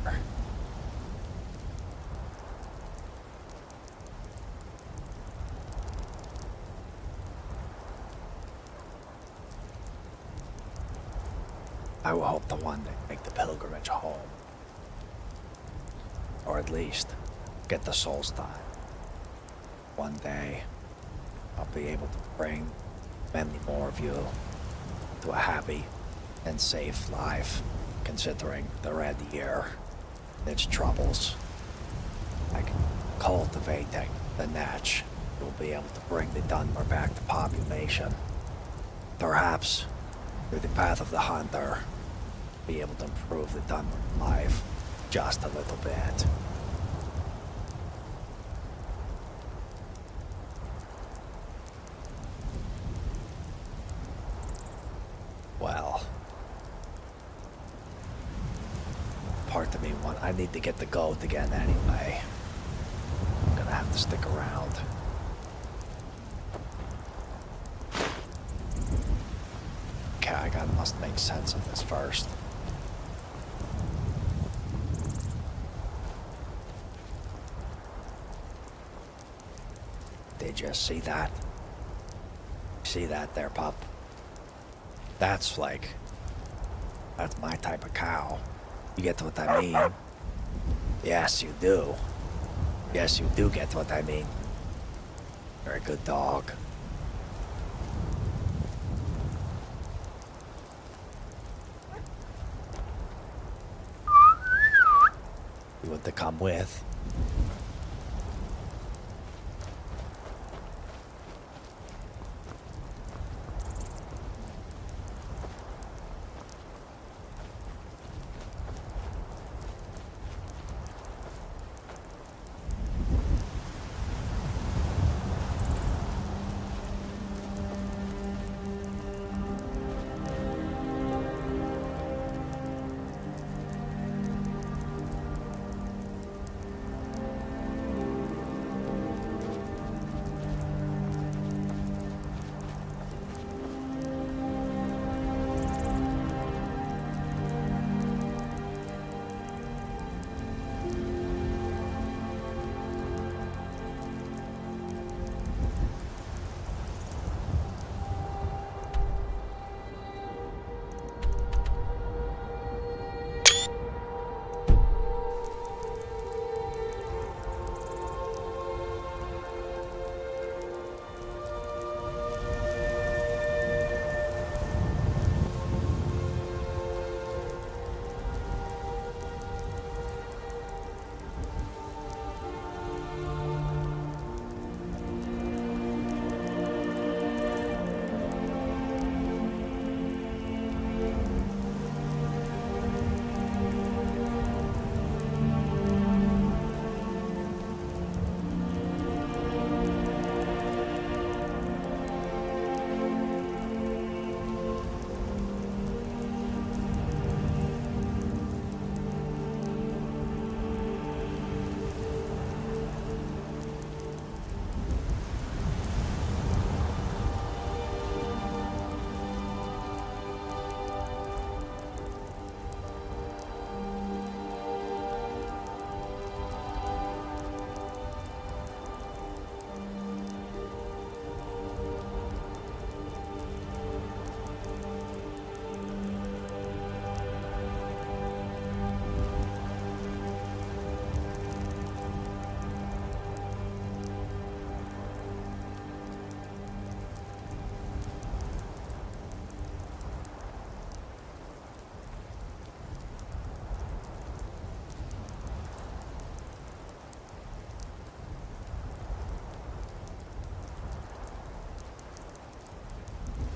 I will hope to one day make the pilgrimage home. Or at least get the soul's time. One day, I'll be able to bring many more of you to a happy and safe life, considering the Red Year and its troubles. Like cultivating the Natch, you'll be able to bring the Dunmer back to population. Perhaps, through the path of the Hunter, be able to improve the Dunmer life just a little bit. Well, part of me I need to get the goat again anyway. I'm gonna have to stick around. Okay, must make sense of this first. Did you see that? See that there, pup? That's my type of cow. You get what I mean? Yes, you do. Yes, you do get what I mean. You're a good dog. You want to come with?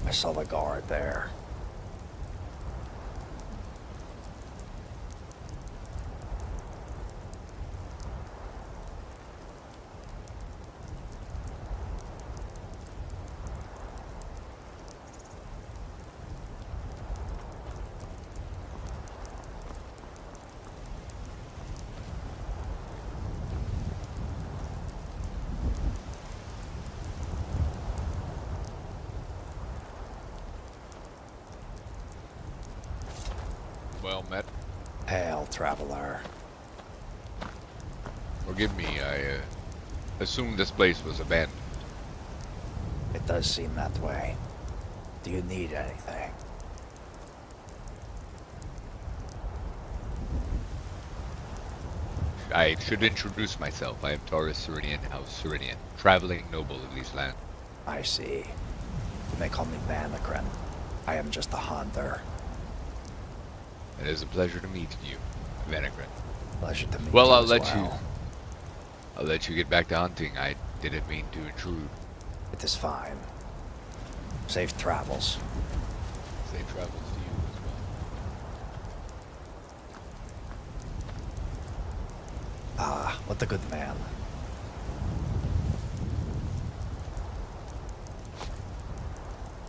I saw the guard there. Well met. Hail, traveler. Forgive me, I assumed this place was abandoned. It does seem that way. Do you need anything? I should introduce myself. I am Taurus Ceridian, House Ceridian, traveling noble of these lands. I see. You may call me Vanikryn. I am just a hunter. It is a pleasure to meet you, Vanikryn. Pleasure to meet well, you I'll as let well. you. I'll let you get back to hunting. I didn't mean to intrude. It is fine. Safe travels. Safe travels to you as well. Ah, what a good man.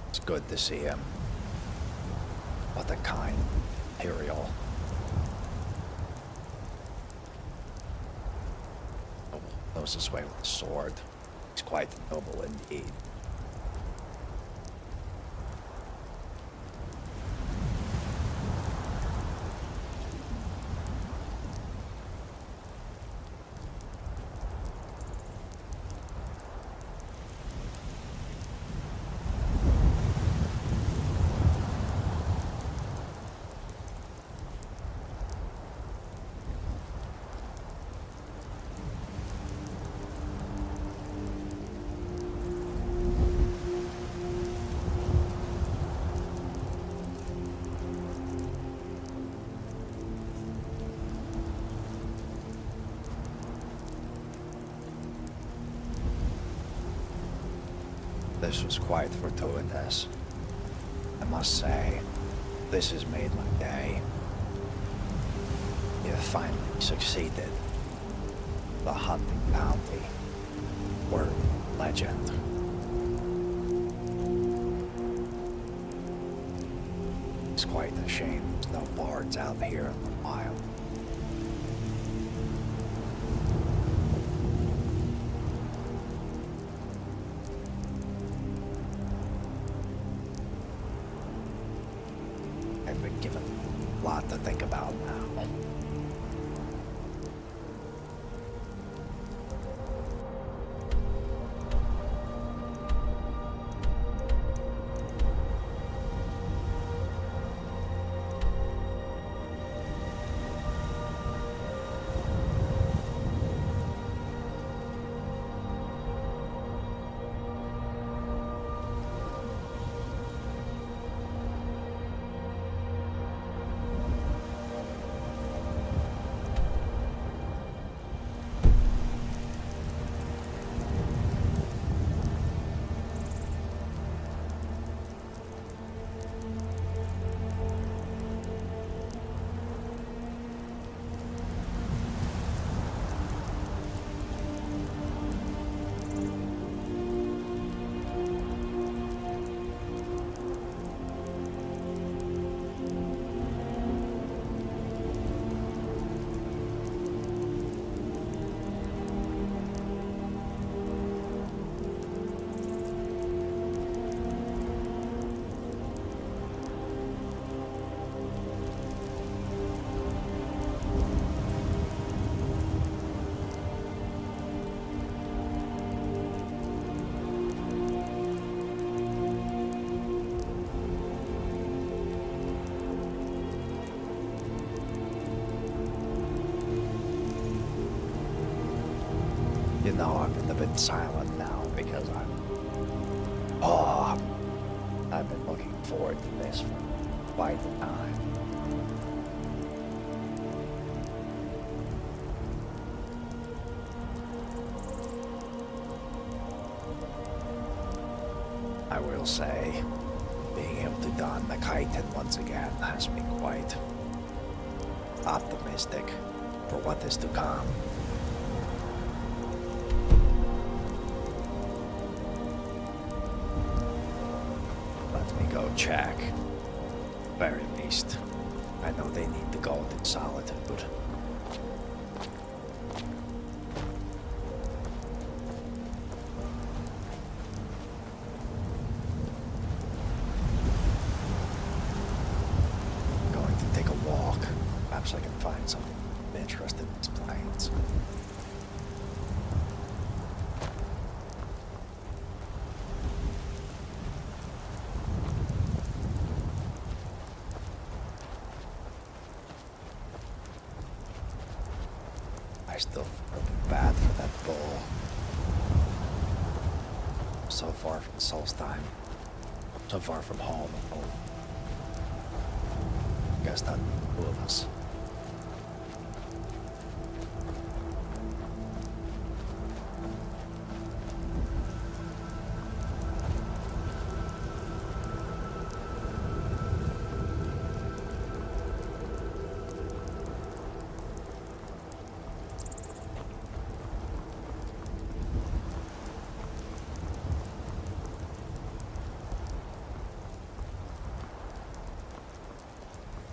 It's good to see him. What a kind Imperial. Noble knows his way with a sword. He's quite noble indeed. This was quite fortuitous. I must say, this has made my day. You have finally succeeded. The hunting bounty. Word, legend. It's quite a shame there's no bards out here in the wild. I've been given a lot to think about now. You know, I've been a bit silent now because I've been looking forward to this for quite a time. I will say, being able to don the chitin once again has been quite optimistic for what is to come. Let me go check. Very least, I know they need the gold in solitude. Going to take a walk. Perhaps I can find something of interest in these plains. I I still feel bad for that bull. So far from Solstheim. So far from home. Oh. Guess not two of us.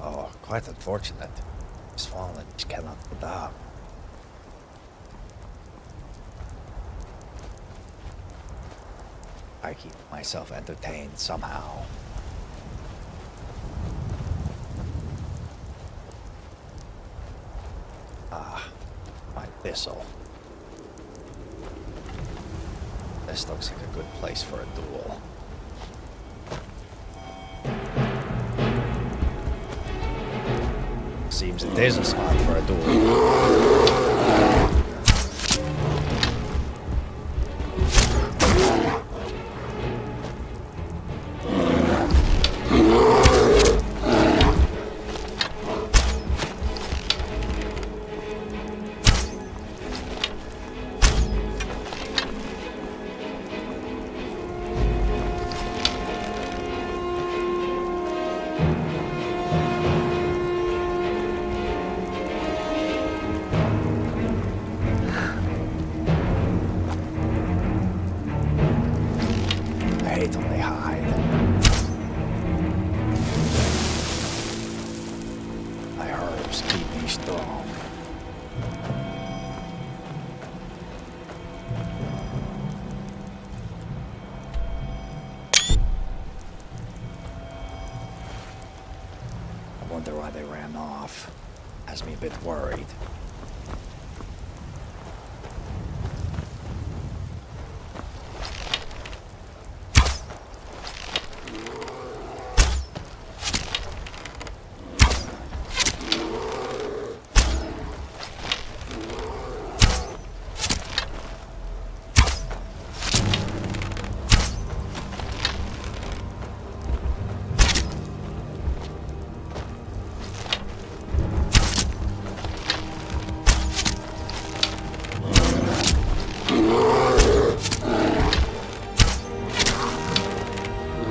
Oh, quite unfortunate. He's fallen. He cannot get up. I keep myself entertained somehow. Ah, my thistle. This looks like a good place for a duel. Seems it is a spot for a duel. Wonder why they ran off. Has me a bit worried.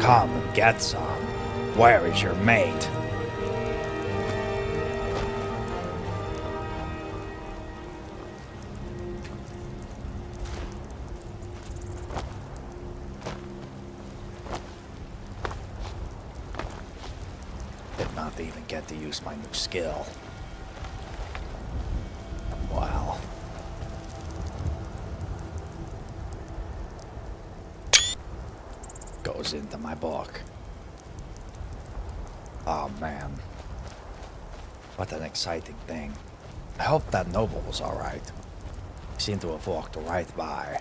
Come and get some. Where is your mate? Did not even get to use my new skill. Wow. Goes into my book. Oh man. What an exciting thing. I hope that noble was alright. He seemed to have walked right by.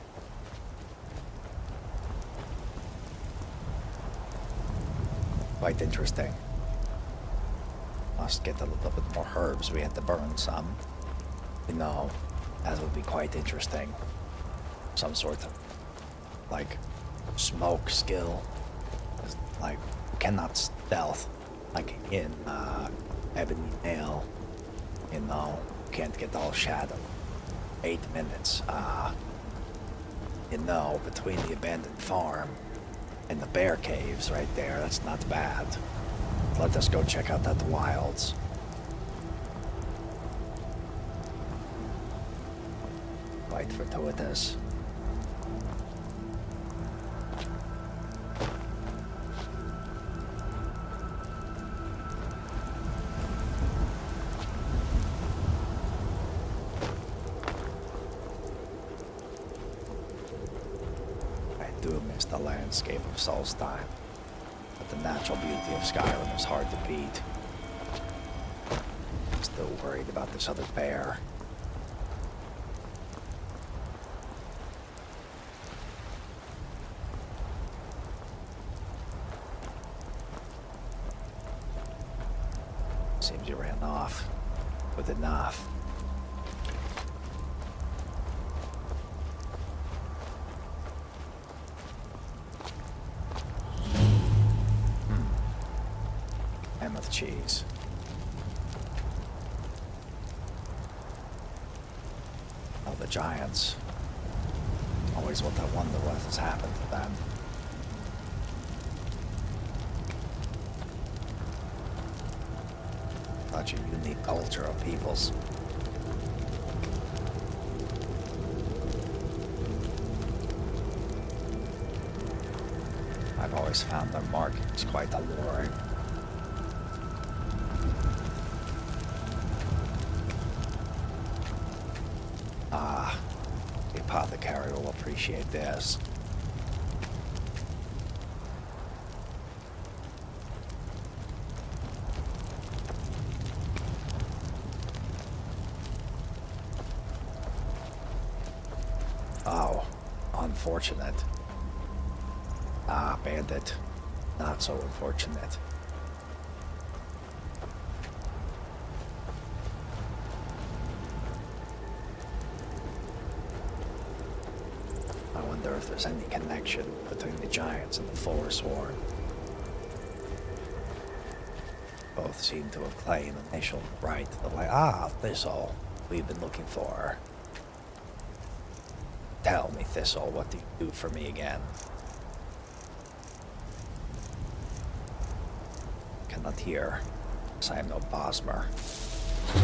Quite interesting. Must get a little bit more herbs. We had to burn some. You know, that would be quite interesting. Some sort of, like, smoke skill. Like, you cannot stealth. Like in Ebony Nail. You know, you can't get all shadow. 8 minutes. You know, between the abandoned farm and the bear caves right there, that's not bad. Let us go check out that wilds. Quite fortuitous. The landscape of Solstheim, but the natural beauty of Skyrim is hard to beat. Still worried about this other bear. Seems you ran off with enough. Mammoth cheese. Oh, the giants. Always what I wonder what has happened to them. Such a unique culture of peoples. I've always found their markings quite alluring. Ah, the apothecary will appreciate this. Oh, unfortunate. Ah, bandit. Not so unfortunate. I wonder if there's any connection between the giants and the Forsworn. Both seem to have claimed initial right to the land. Ah, Thistle, we've been looking for. Tell me, Thistle, what do you do for me again? Cannot hear, as I am no Bosmer.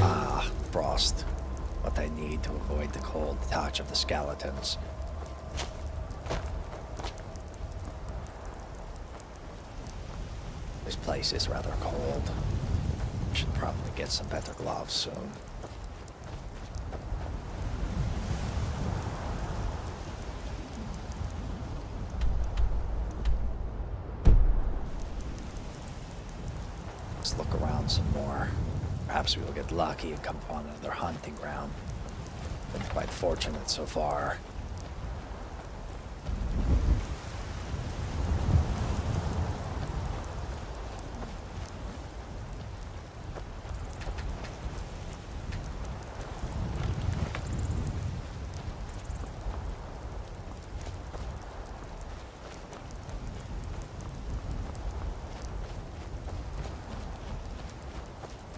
Ah, frost. What I need to avoid the cold touch of the skeletons. This place is rather cold. Should probably get some better gloves soon. Let's look around some more. Perhaps we will get lucky and come upon another hunting ground. Been quite fortunate so far.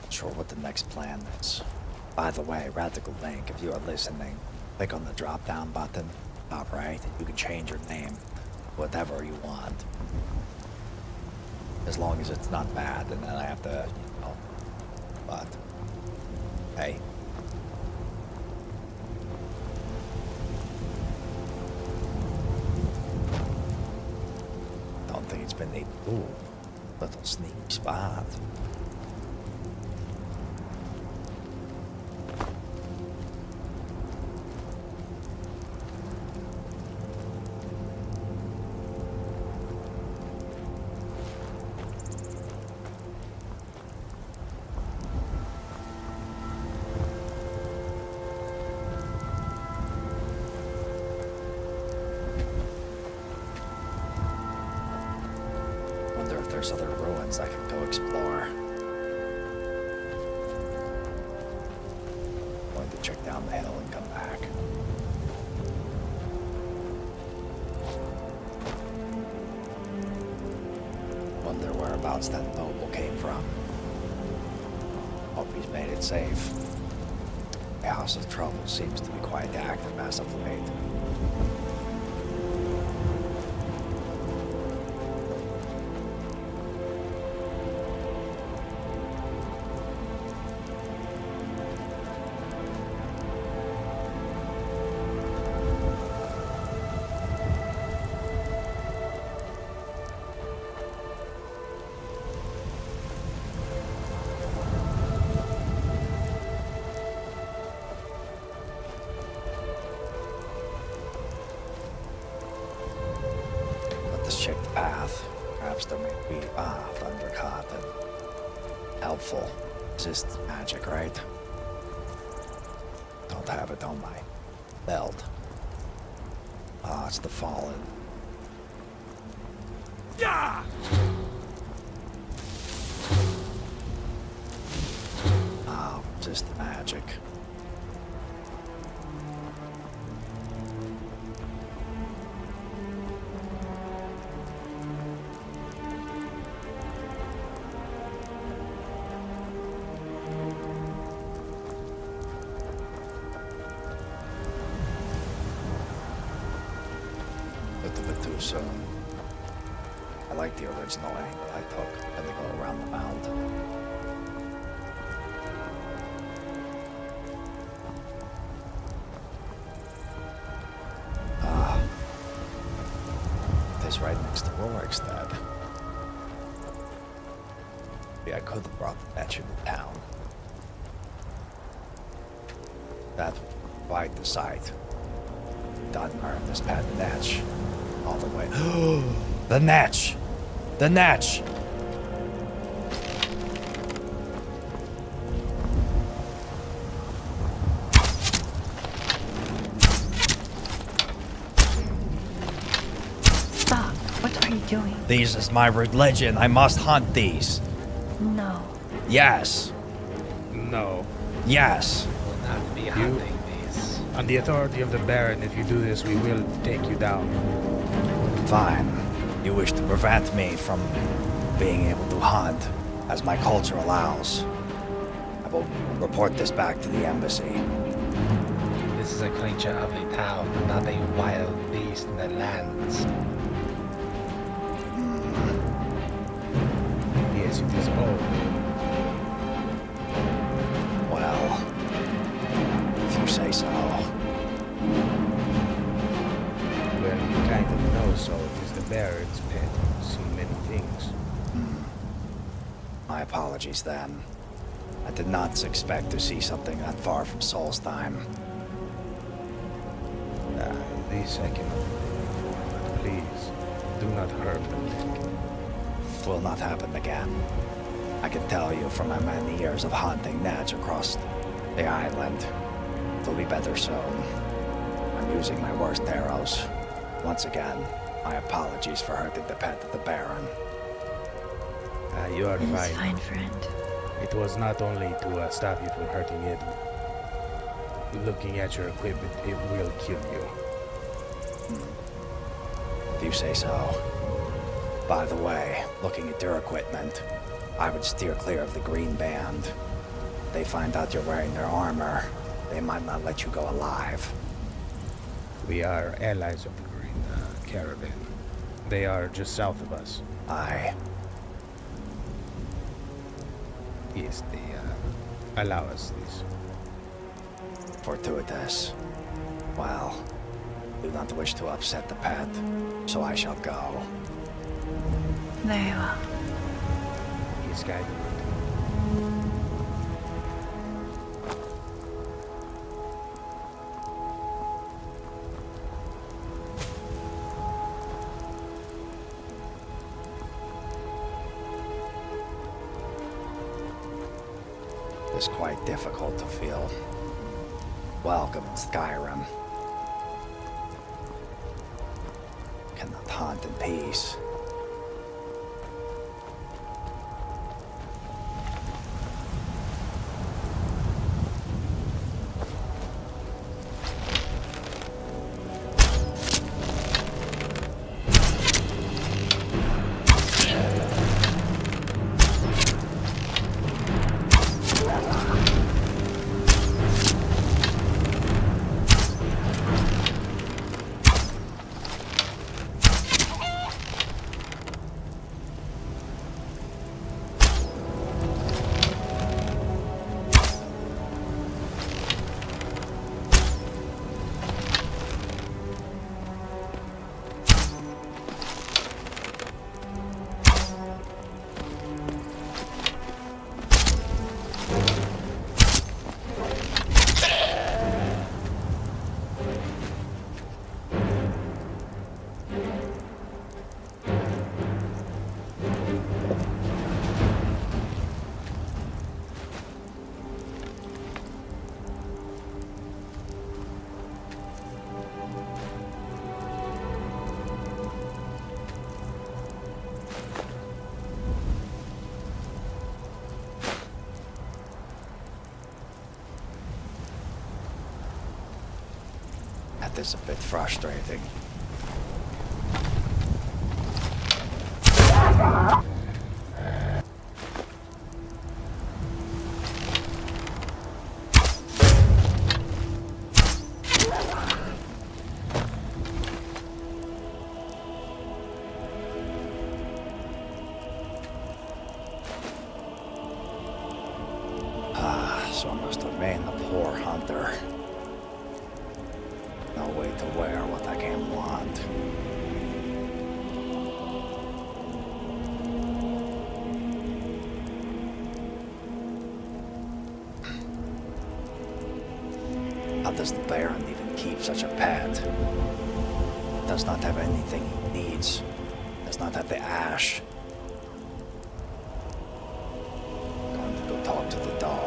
Sure what the next plan is. By the way, Radical Link, if you are listening, click on the drop down button, top right, and you can change your name, whatever you want. As long as it's not bad, and then I have to, you know, but, hey. Don't think it's been a, ooh, little sneaky spot. There's other ruins I can go explore. I'm going to check down the hill and come back. Wonder whereabouts that noble came from. Hope he's made it safe. The House of Trouble seems to be quite active as of late. Check the path. Perhaps there may be Thundercott and helpful. Resist magic, right? Don't have it on my belt. Ah, it's the Fallen. Yeah! Ah, resist the magic. you soon. I like the original angle I took and they go around the mountain. It is right next to Rorikstead. Maybe I could have brought the match into town. That quite the sight. Dunmer, this pad Natch. All the way. The Natch! The Natch! Stop. What are you doing? These is my religion. I must hunt these. No. Yes. No. Yes. Will not be hunting these. On the authority of the Baron, if you do this, we will take you down. Fine. You wish to prevent me from being able to hunt, as my culture allows. I will report this back to the embassy. This is a creature of a town, not a wild beast in the lands. Yes, it is old. Well, if you say so. Well, you kind of know so. It is the Baron's pet. Seen many things. My apologies then. I did not expect to see something that far from Solstheim. This I cannot do. But please, do not hurt them. Will not happen again. I can tell you from my many years of hunting Natch across the island. It'll be better soon. I'm using my worst arrows. Once again, my apologies for hurting the pet of the Baron. You are It is fine. fine, friend. It was not only to stop you from hurting it. Looking at your equipment, it will kill you. If you say so. By the way, looking at your equipment, I would steer clear of the Green Band. If they find out you're wearing their armor, they might not let you go alive. We are allies of the Green Caravan. They are just south of us. Aye. Yes, they allow us this. Fortuitous. Well, do not wish to upset the pet, so I shall go. Very well. He's guided. It's quite difficult to feel welcome in Skyrim. Cannot hunt in peace. That is a bit frustrating. so I must remain a poor hunter. No way to wear what I can want. How does the Baron even keep such a pet? Does not have anything he needs. Does not have the ash. Going to go talk to the dog.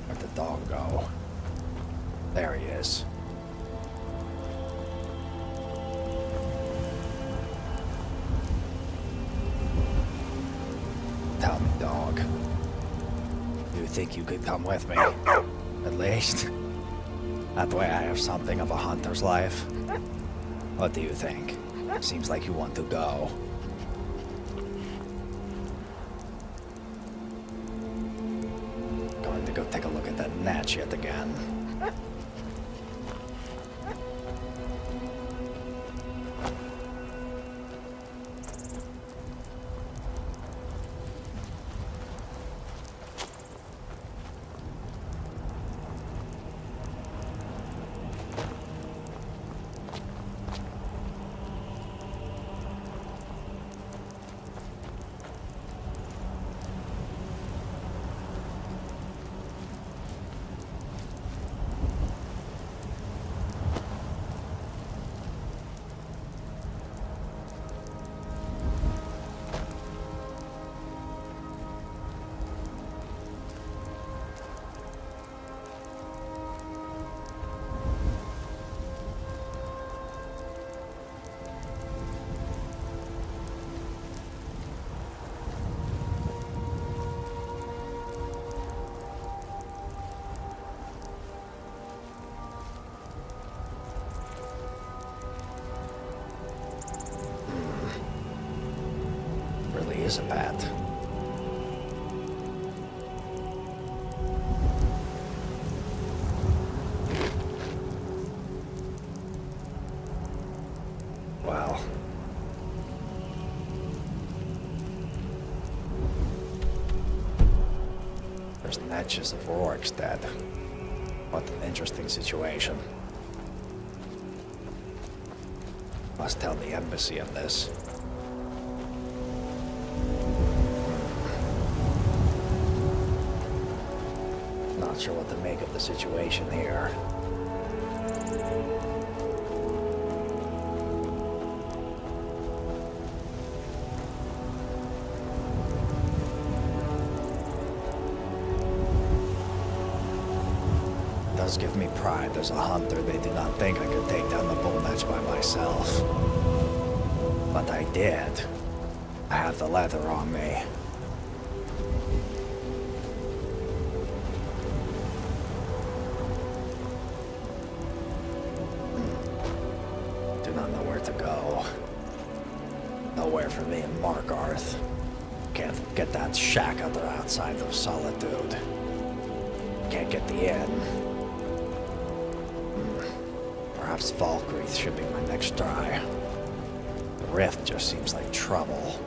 Where'd the dog go? There he is. Tell me, dog. Do you think you could come with me? At least? That way I have something of a hunter's life. What do you think? Seems like you want to go. Going to go take a look at that natch yet again. Is a bat. Well. There's natches of orcs dead. What an interesting situation. Must tell the embassy of this. Not sure what to make of the situation here. It does give me pride as a hunter. They did not think I could take down the bull match by myself. But I did. I have the leather on me. For me and Markarth. Can't get that shack out there outside of Solitude. Can't get the inn. Perhaps Valkyrie should be my next try. The rift just seems like trouble.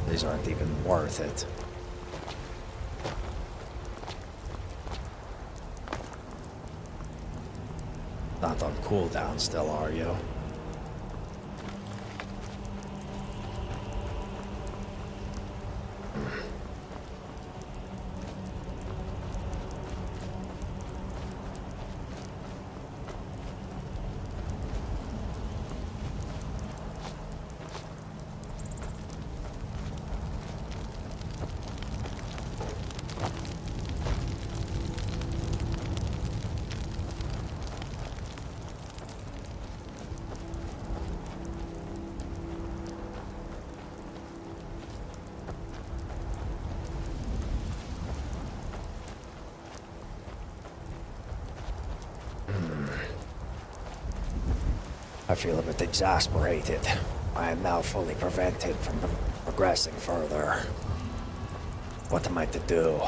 These aren't even worth it. Not on cooldown still, are you? I feel a bit exasperated. I am now fully prevented from progressing further. What am I to do?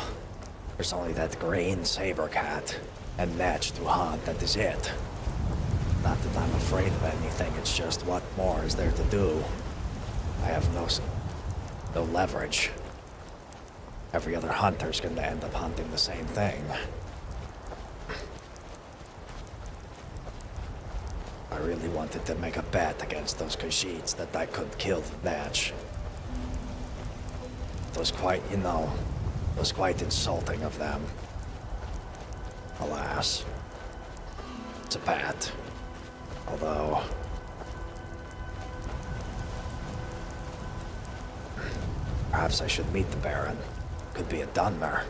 There's only that green saber cat and Netch to hunt, that is it. Not that I'm afraid of anything, it's just what more is there to do? I have no leverage. Every other hunter's gonna end up hunting the same thing. I really wanted to make a bet against those Khajiits that I could kill the Netch. It was quite, it was quite insulting of them. Alas. It's a bet. Although... perhaps I should meet the Baron. Could be a Dunmer.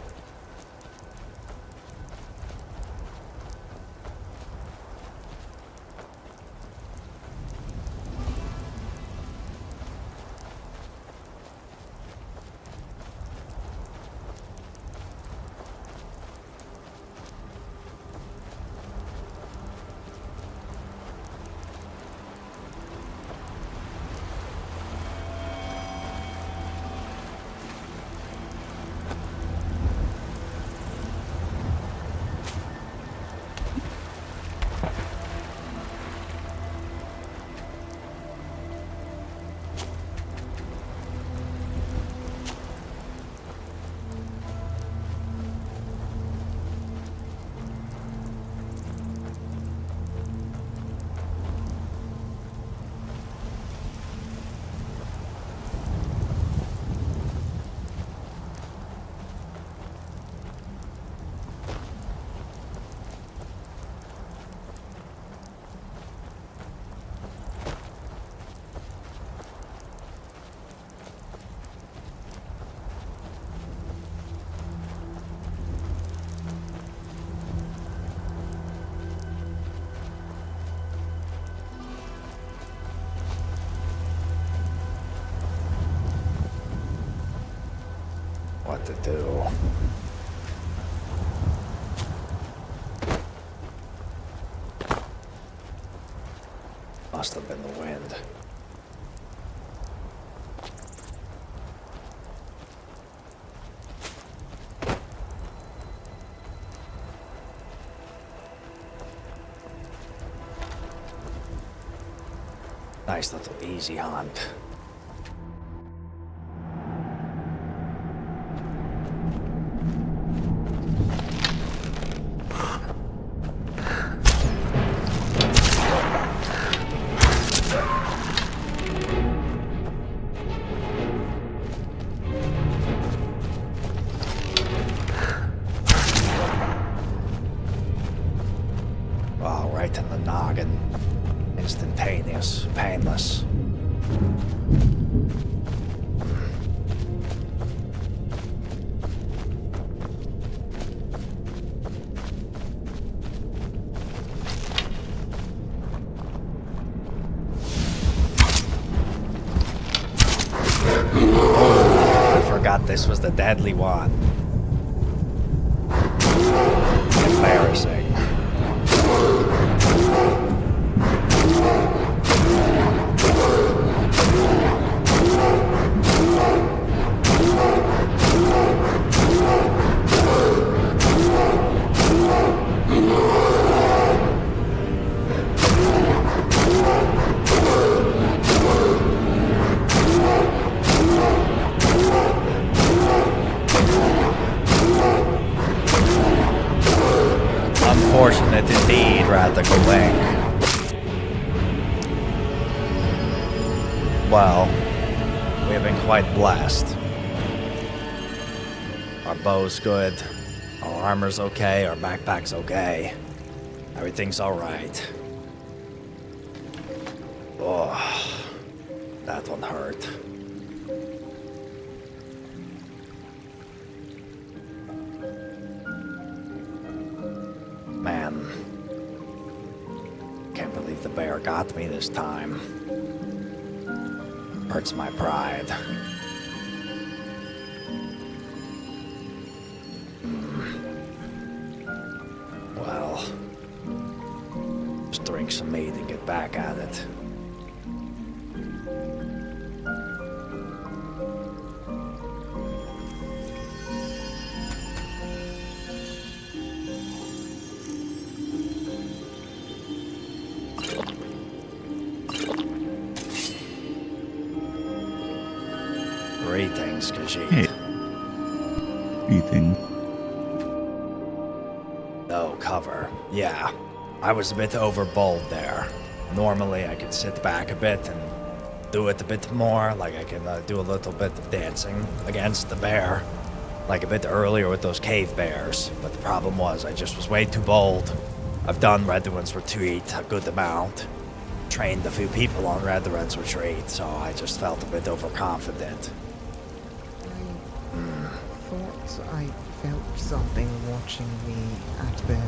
What to do? Must have been the wind. Nice little easy hunt. Wow, right in the noggin. Instantaneous, painless. Oh, I forgot this was the deadly one. Embarrassing. Unfortunate indeed, Radical Link. Well, we have been quite blessed. Our bow's good, our armor's okay, our backpack's okay. Everything's alright. Oh, that one hurt. Man, can't believe the bear got me this time. Hurts my pride. Well, just drink make some meat and get back at it. Greetings, Khajiit. Greetings. No cover. Yeah, I was a bit overbold there. Normally I could sit back a bit and do it a bit more, like I can do a little bit of dancing against the bear, like a bit earlier with those cave bears. But the problem was I just was way too bold. I've done Redruin's Retreat a good amount, trained a few people on Redruin's Retreat, so I just felt a bit overconfident. Thought I felt something watching me at the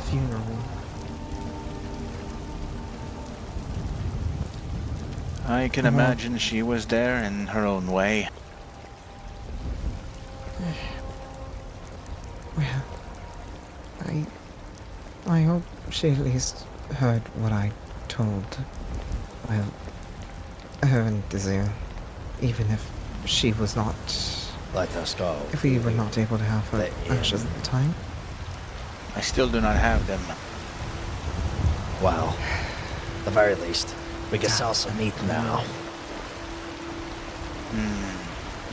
funeral. I can imagine she was there in her own way. Well, I hope she at least heard what I told. Well, her and Desir, even if she was not. Let us go. If we were not able to have her ashes at the time. I still do not have them. Well, at the very least, we can sell some meat now.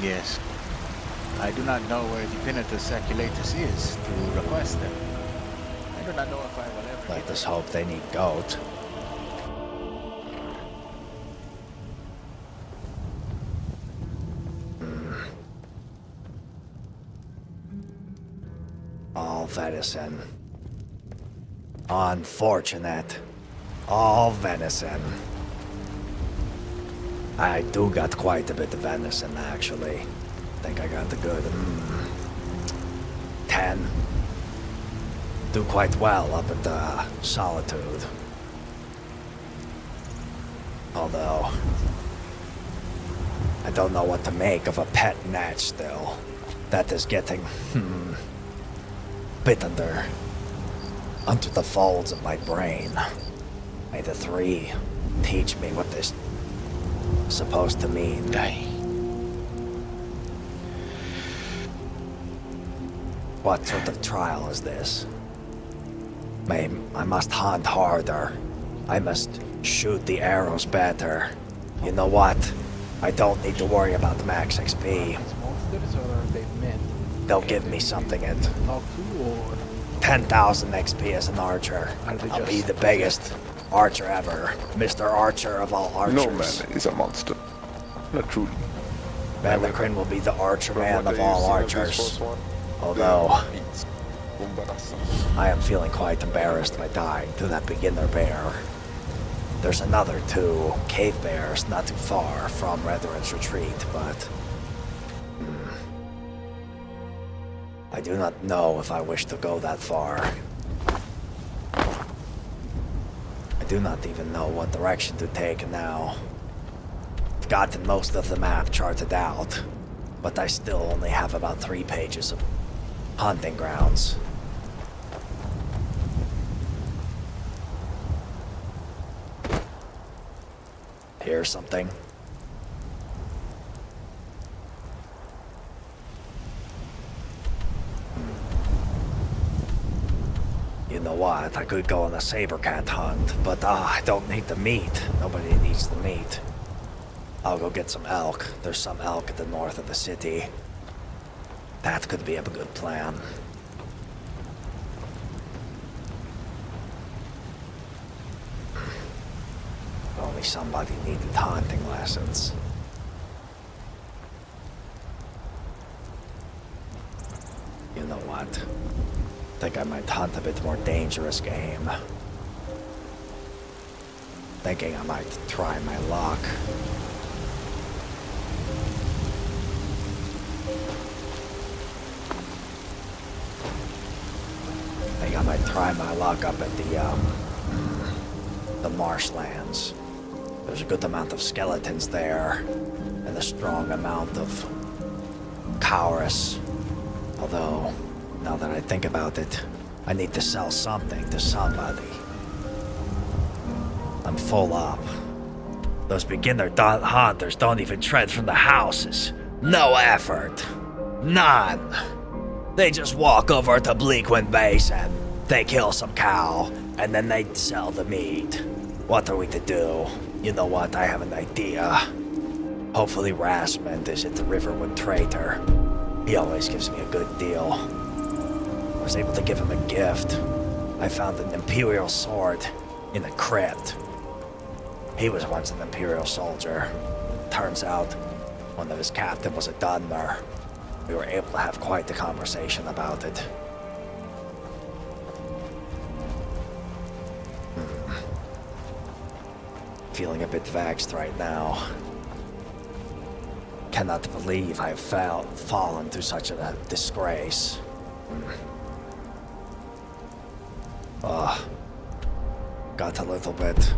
Yes. I do not know where the Penitus Saculatus is to request them. I do not know if I will ever. Let us hope they need goat. All venison. Unfortunate. All venison. I do got quite a bit of venison, actually. I think I got the good 10. Do quite well up at the Solitude. Although, I don't know what to make of a pet natch still. That is getting, bit under the folds of my brain. May the 3 teach me what this is supposed to mean. What sort of trial is this? I must hunt harder. I must shoot the arrows better. You know what? I don't need to worry about max XP. They'll give me something at 10,000 XP as an archer. I'll be the biggest archer ever. Mr. Archer of all archers. No man is a monster. Not truly. Vanikryn will be the archer man of all archers. Although, I am feeling quite embarrassed by dying to that beginner bear. There's another 2 cave bears not too far from Redruin's Retreat, but I do not know if I wish to go that far. I do not even know what direction to take now. I've gotten most of the map charted out, but I still only have about 3 pages of hunting grounds. Hear something? You know what? I could go on a saber-cat hunt, but I don't need the meat. Nobody needs the meat. I'll go get some elk. There's some elk at the north of the city. That could be a good plan. Only somebody needed hunting lessons. You know what? I think I might hunt a bit more dangerous game. Thinking I might try my luck. I think I might try my luck up at the marshlands. There's a good amount of skeletons there, and a strong amount of cowries. Although, now that I think about it, I need to sell something to somebody. I'm full up. Those beginner hunters don't even tread from the houses. No effort. None. They just walk over to Bleakwind Basin. They kill some cow, and then they sell the meat. What are we to do? You know what? I have an idea. Hopefully Rasmund isn't the Riverwood traitor. He always gives me a good deal. I was able to give him a gift. I found an Imperial sword in a crypt. He was once an Imperial soldier. Turns out, one of his captain was a Dunmer. We were able to have quite the conversation about it. Feeling a bit vexed right now. Cannot believe I've fallen to such a disgrace. Got a little bit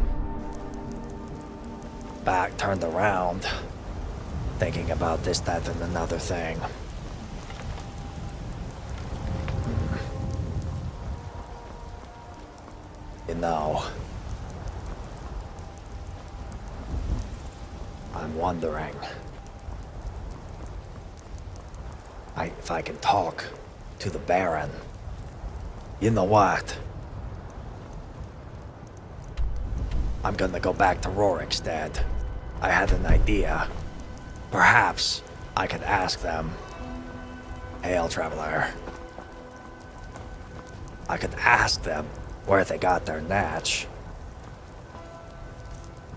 back turned around, thinking about this, that, and another thing. You know, I'm wondering if I can talk to the Baron. You know what? I'm gonna go back to Rorikstead. I had an idea. Perhaps I could ask them. Hail, traveler. I could ask them where they got their natch.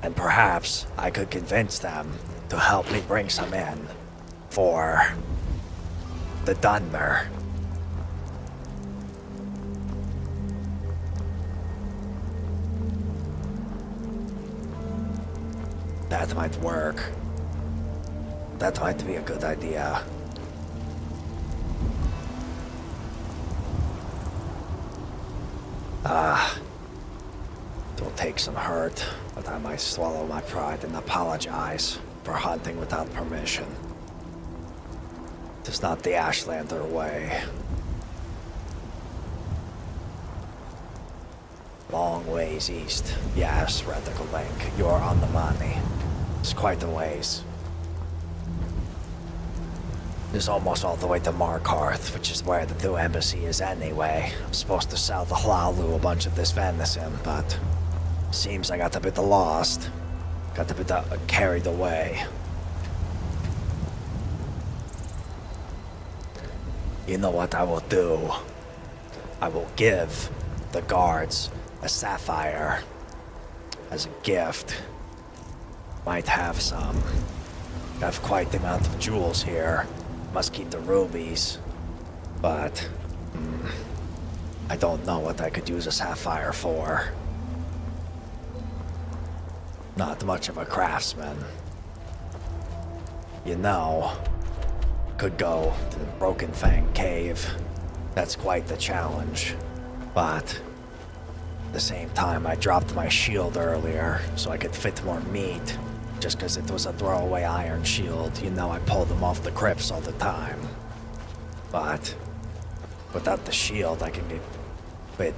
And perhaps I could convince them to help me bring some in for the Dunmer. That might work. That might be a good idea. It'll take some hurt, but I might swallow my pride and apologize for hunting without permission. It's not the Ashlander way. Long ways east. Yes, Radical Link, you're on the money. It's quite a ways. It's almost all the way to Markarth, which is where the new embassy is anyway. I'm supposed to sell the Hlalu a bunch of this venison, but seems I got a bit lost. Got a bit carried away. You know what I will do? I will give the guards a sapphire as a gift. Might have some. Have quite the amount of jewels here. Must keep the rubies. But I don't know what I could use a sapphire for. Not much of a craftsman. You know, could go to the Broken Fang Cave. That's quite the challenge. But at the same time, I dropped my shield earlier so I could fit more meat. Just because it was a throwaway iron shield, you know I pulled them off the crypts all the time. But without the shield, I can get a bit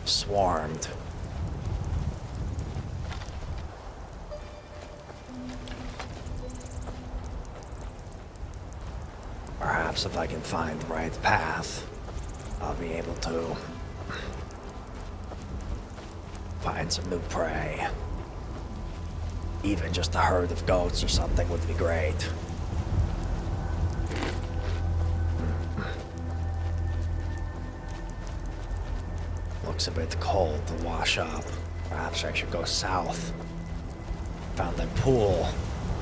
swarmed. Perhaps if I can find the right path, I'll be able to find some new prey. Even just a herd of goats or something would be great. Looks a bit cold to wash up. Perhaps I should go south. Found a pool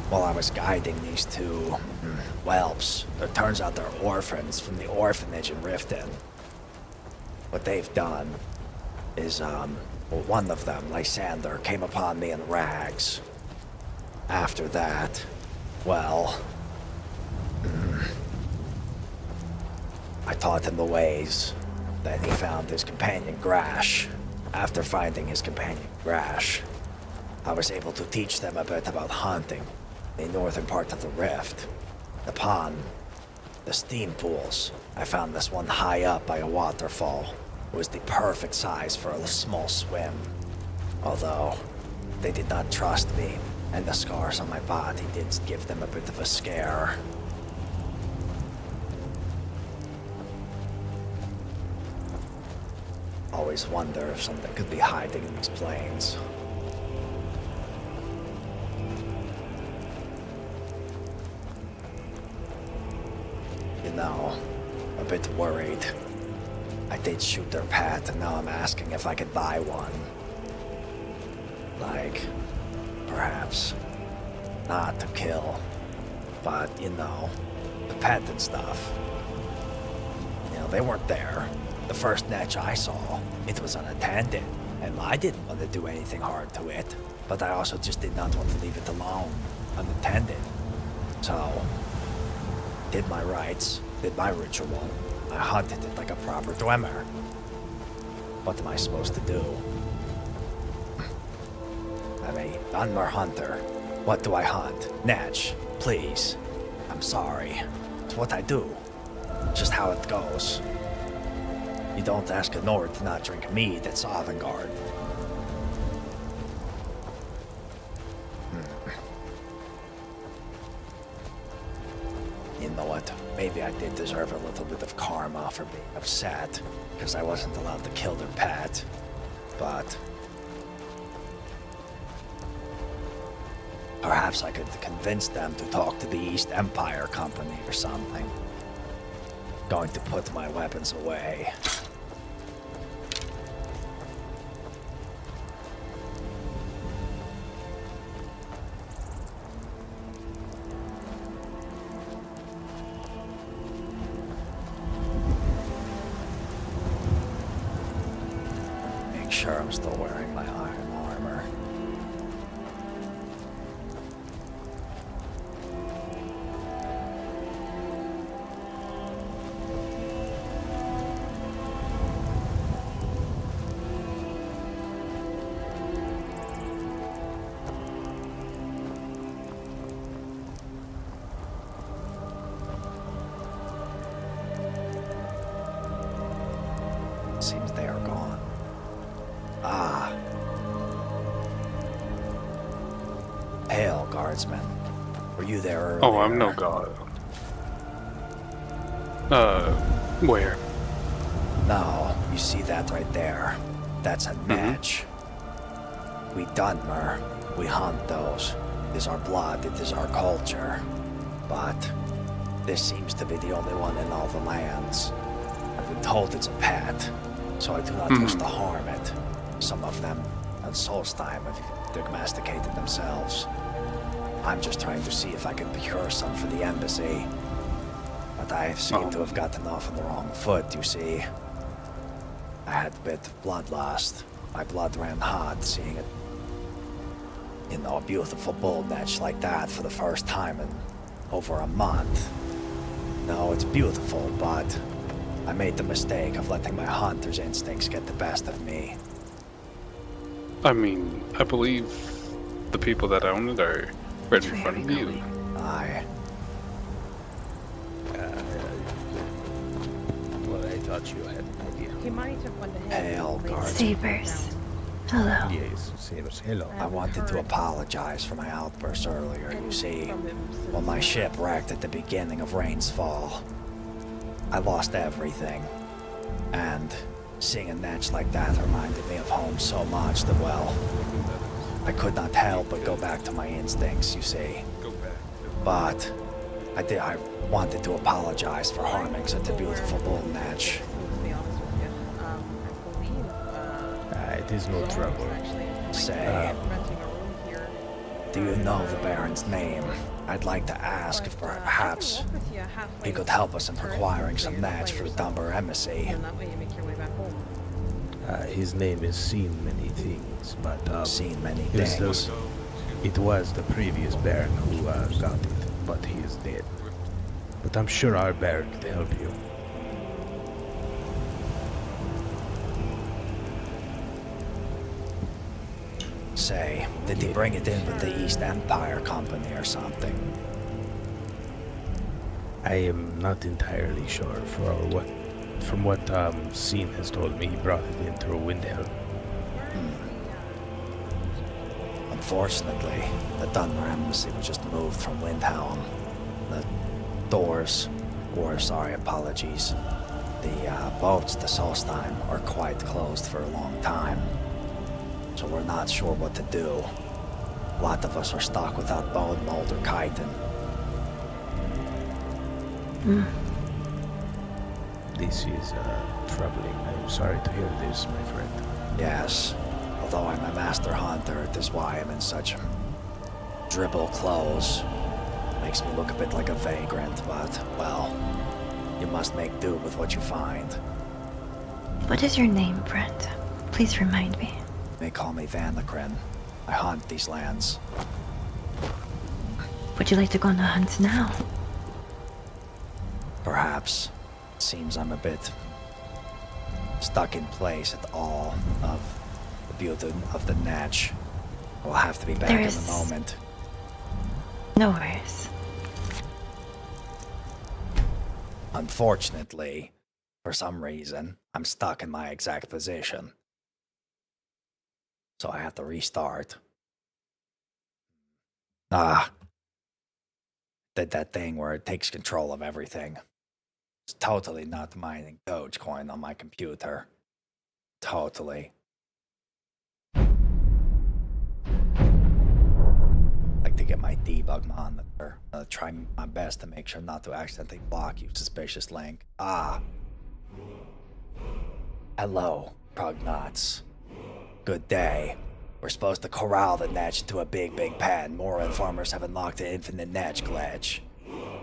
while I was guiding these two whelps. It turns out they're orphans from the orphanage in Riften. What they've done is, one of them, Lysander, came upon me in rags. After that, well, I taught him the ways. Then he found his companion Grash. After finding his companion Grash, I was able to teach them a bit about hunting in the northern part of the rift. Upon the steam pools, I found this one high up by a waterfall. It was the perfect size for a small swim. Although, they did not trust me, and the scars on my body did give them a bit of a scare. Always wonder if something could be hiding in these plains. You know, a bit worried. I did shoot their pet, and now I'm asking if I could buy one. Like, perhaps not to kill, but you know, the pet and stuff. You know, they weren't there. The first netch I saw, it was unattended, and I didn't want to do anything hard to it, but I also just did not want to leave it alone, unattended. So, did my rites, did my ritual. I hunted it like a proper Dunmer. What am I supposed to do? I'm a Dunmer hunter. What do I hunt? Netch, please. I'm sorry. It's what I do. Just how it goes. You don't ask a Nord to not drink mead, that's avant-garde. You know what? Maybe I did deserve a little bit of karma for being upset, because I wasn't allowed to kill their pet. But perhaps I could convince them to talk to the East Empire Company or something. Going to put my weapons away. Make sure I'm still wearing my iron armor. Seems they are gone. Ah. Hail, guardsman. Were you there earlier? Oh, I'm no god. Where? No, you see that right there? That's a netch. We Dunmer, we hunt those. It is our blood, it is our culture. But this seems to be the only one in all the lands. I've been told it's a pet, so I do not wish to harm it. Some of them, on Solstheim, have domesticated themselves. I'm just trying to see if I can procure some for the embassy. But I seem to have gotten off on the wrong foot, you see. I had a bit of bloodlust. My blood ran hot seeing it. You know, a beautiful bull netch like that for the first time in over a month. No, it's beautiful, but I made the mistake of letting my hunter's instincts get the best of me. I mean, I believe the people that own it are right in front of you. Aye. Well, I thought you had an idea. He might have went ahead. Hail, guardsman. Sabers. Hello. Yes, Sabers, hello. I wanted to apologize for my outburst earlier, you see. When my ship wrecked at the beginning of Rain's Fall, I lost everything. And seeing a netch like that reminded me of home so much that, well, I could not help but go back to my instincts, you see. But I wanted to apologize for harming such a beautiful bull netch. It is no trouble. Say, do you know the Baron's name? I'd like to ask if perhaps he could help us in acquiring some netch for the Dunmer embassy. His name is Seen Many Things, but Seen Many it Things. It was the previous Baron who got it, but he is dead. But I'm sure our Baron can help you. Say, did he bring it in with the East Empire Company or something? I am not entirely sure for what from what Scene has told me, he brought it in through a window. Unfortunately, the Dunmer embassy was just moved from Windhelm. The doors, or sorry, apologies, the boats to Solstheim are quite closed for a long time. So we're not sure what to do. A lot of us are stuck without bone mold or chitin. This is troubling. I'm sorry to hear this, my friend. Yes, although I'm a master hunter, it is why I'm in such dribble clothes. Makes me look a bit like a vagrant, but, well, you must make do with what you find. What is your name, friend? Please remind me. They call me Vanikryn. I hunt these lands. Would you like to go on a hunt now? Perhaps. It seems I'm a bit stuck in place at all of the beauty of the Natch. We'll have to be back in a moment. No worries. Unfortunately, for some reason, I'm stuck in my exact position. So I have to restart. Did that thing where it takes control of everything. It's totally not mining Dogecoin on my computer. Totally. Like to get my debug monitor. Try my best to make sure not to accidentally block you suspicious link. Hello, Prognots. Good day. We're supposed to corral the Natch into a big pen. More informers have unlocked the infinite Natch glitch.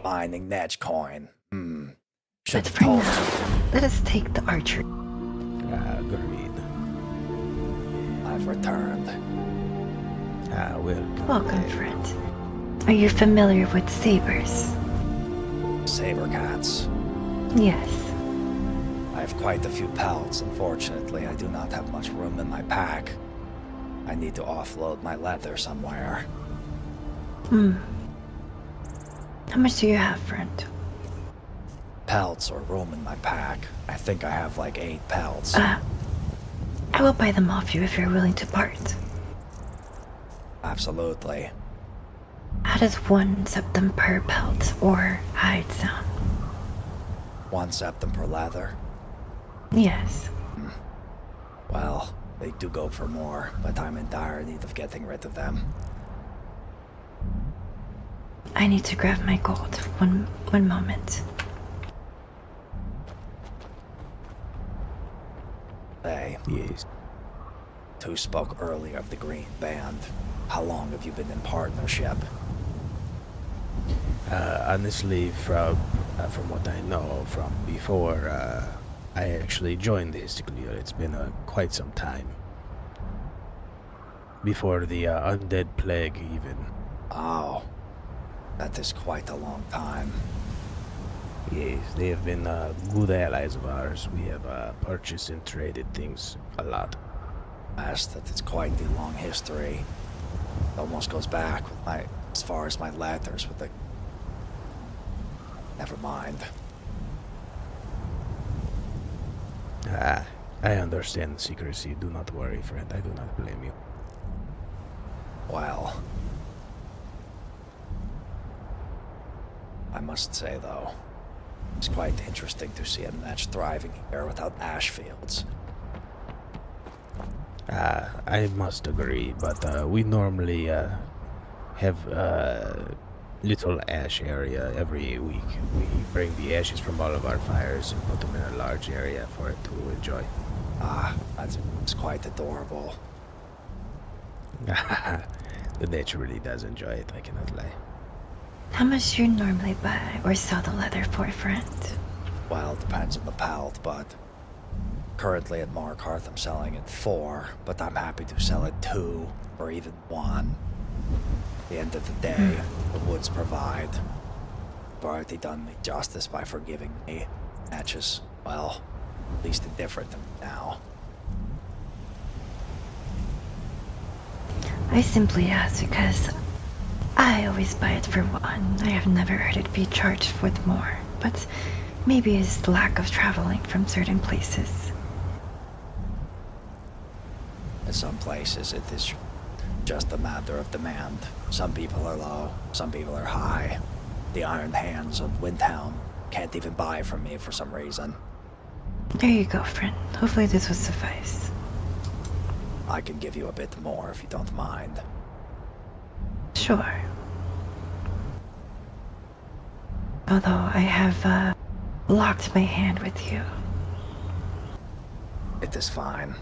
Mining Natch coin. But for now, let us take the archery. Agreed. I've returned. Welcome, friend. Are you familiar with sabers? Saber cats. Yes. I have quite a few pelts. Unfortunately, I do not have much room in my pack. I need to offload my leather somewhere. How much do you have, friend? Pelts or room in my pack. I think I have like 8 pelts. I will buy them off you if you're willing to part. Absolutely. How does 1 septum per pelt or hide sound? 1 septum per leather? Yes. Well, they do go for more, but I'm in dire need of getting rid of them. I need to grab my gold. One moment. Hey. Yes. Two spoke earlier of the Green Band. How long have you been in partnership? Honestly, from what I know from before, I actually joined the Istiklil. It's been quite some time. Before the undead plague, even. Oh, that is quite a long time. Yes, they have been good allies of ours. We have purchased and traded things a lot. Yes, that is quite the long history. It almost goes back with as far as my letters with the... Never mind. I understand secrecy. Do not worry, friend. I do not blame you. Well... I must say, though, it's quite interesting to see a Natch thriving here without ash fields. I must agree, but we normally have little ash area every week. We bring the ashes from all of our fires and put them in a large area for it to enjoy. That's quite adorable. The nature really does enjoy it, I cannot lie. How much do you normally buy or sell the leather for, friend? Well, it depends on the pelt, but currently at Markarth I'm selling it 4, but I'm happy to sell it 2 or even 1. At the end of the day, the woods provide. You've already done me justice by forgiving me. Natches, well, at least indifferent to me now. I simply ask because I always buy it for 1. I have never heard it be charged with more, but Maybe it's lack of traveling from certain places. In some places, it is just a matter of demand. Some people are low, some people are high. The iron hands of Windhelm can't even buy from me for some reason. There you go, friend. Hopefully this will suffice. I can give you a bit more if you don't mind. Sure. Although I have, locked my hand with you. It is fine.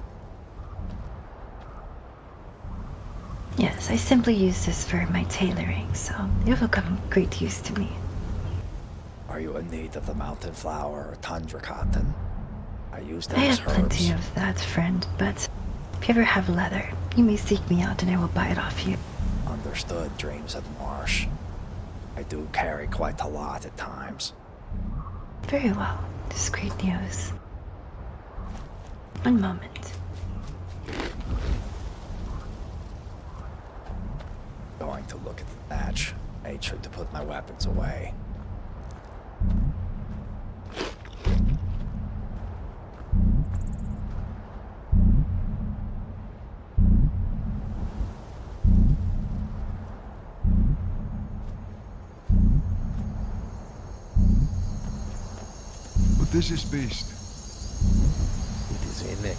Yes, I simply use this for my tailoring, so it will come great use to me. Are you in need of the mountain flower or tundra cotton? I use them I as have herbs. plenty of that, friend, but if you ever have leather, you may seek me out and I will buy it off you. Understood, Dreams of Marsh. I do carry quite a lot at times. Very well. This is great news. One moment. Going to look at the match. Made sure to put my weapons away. What is this beast? It is a neck.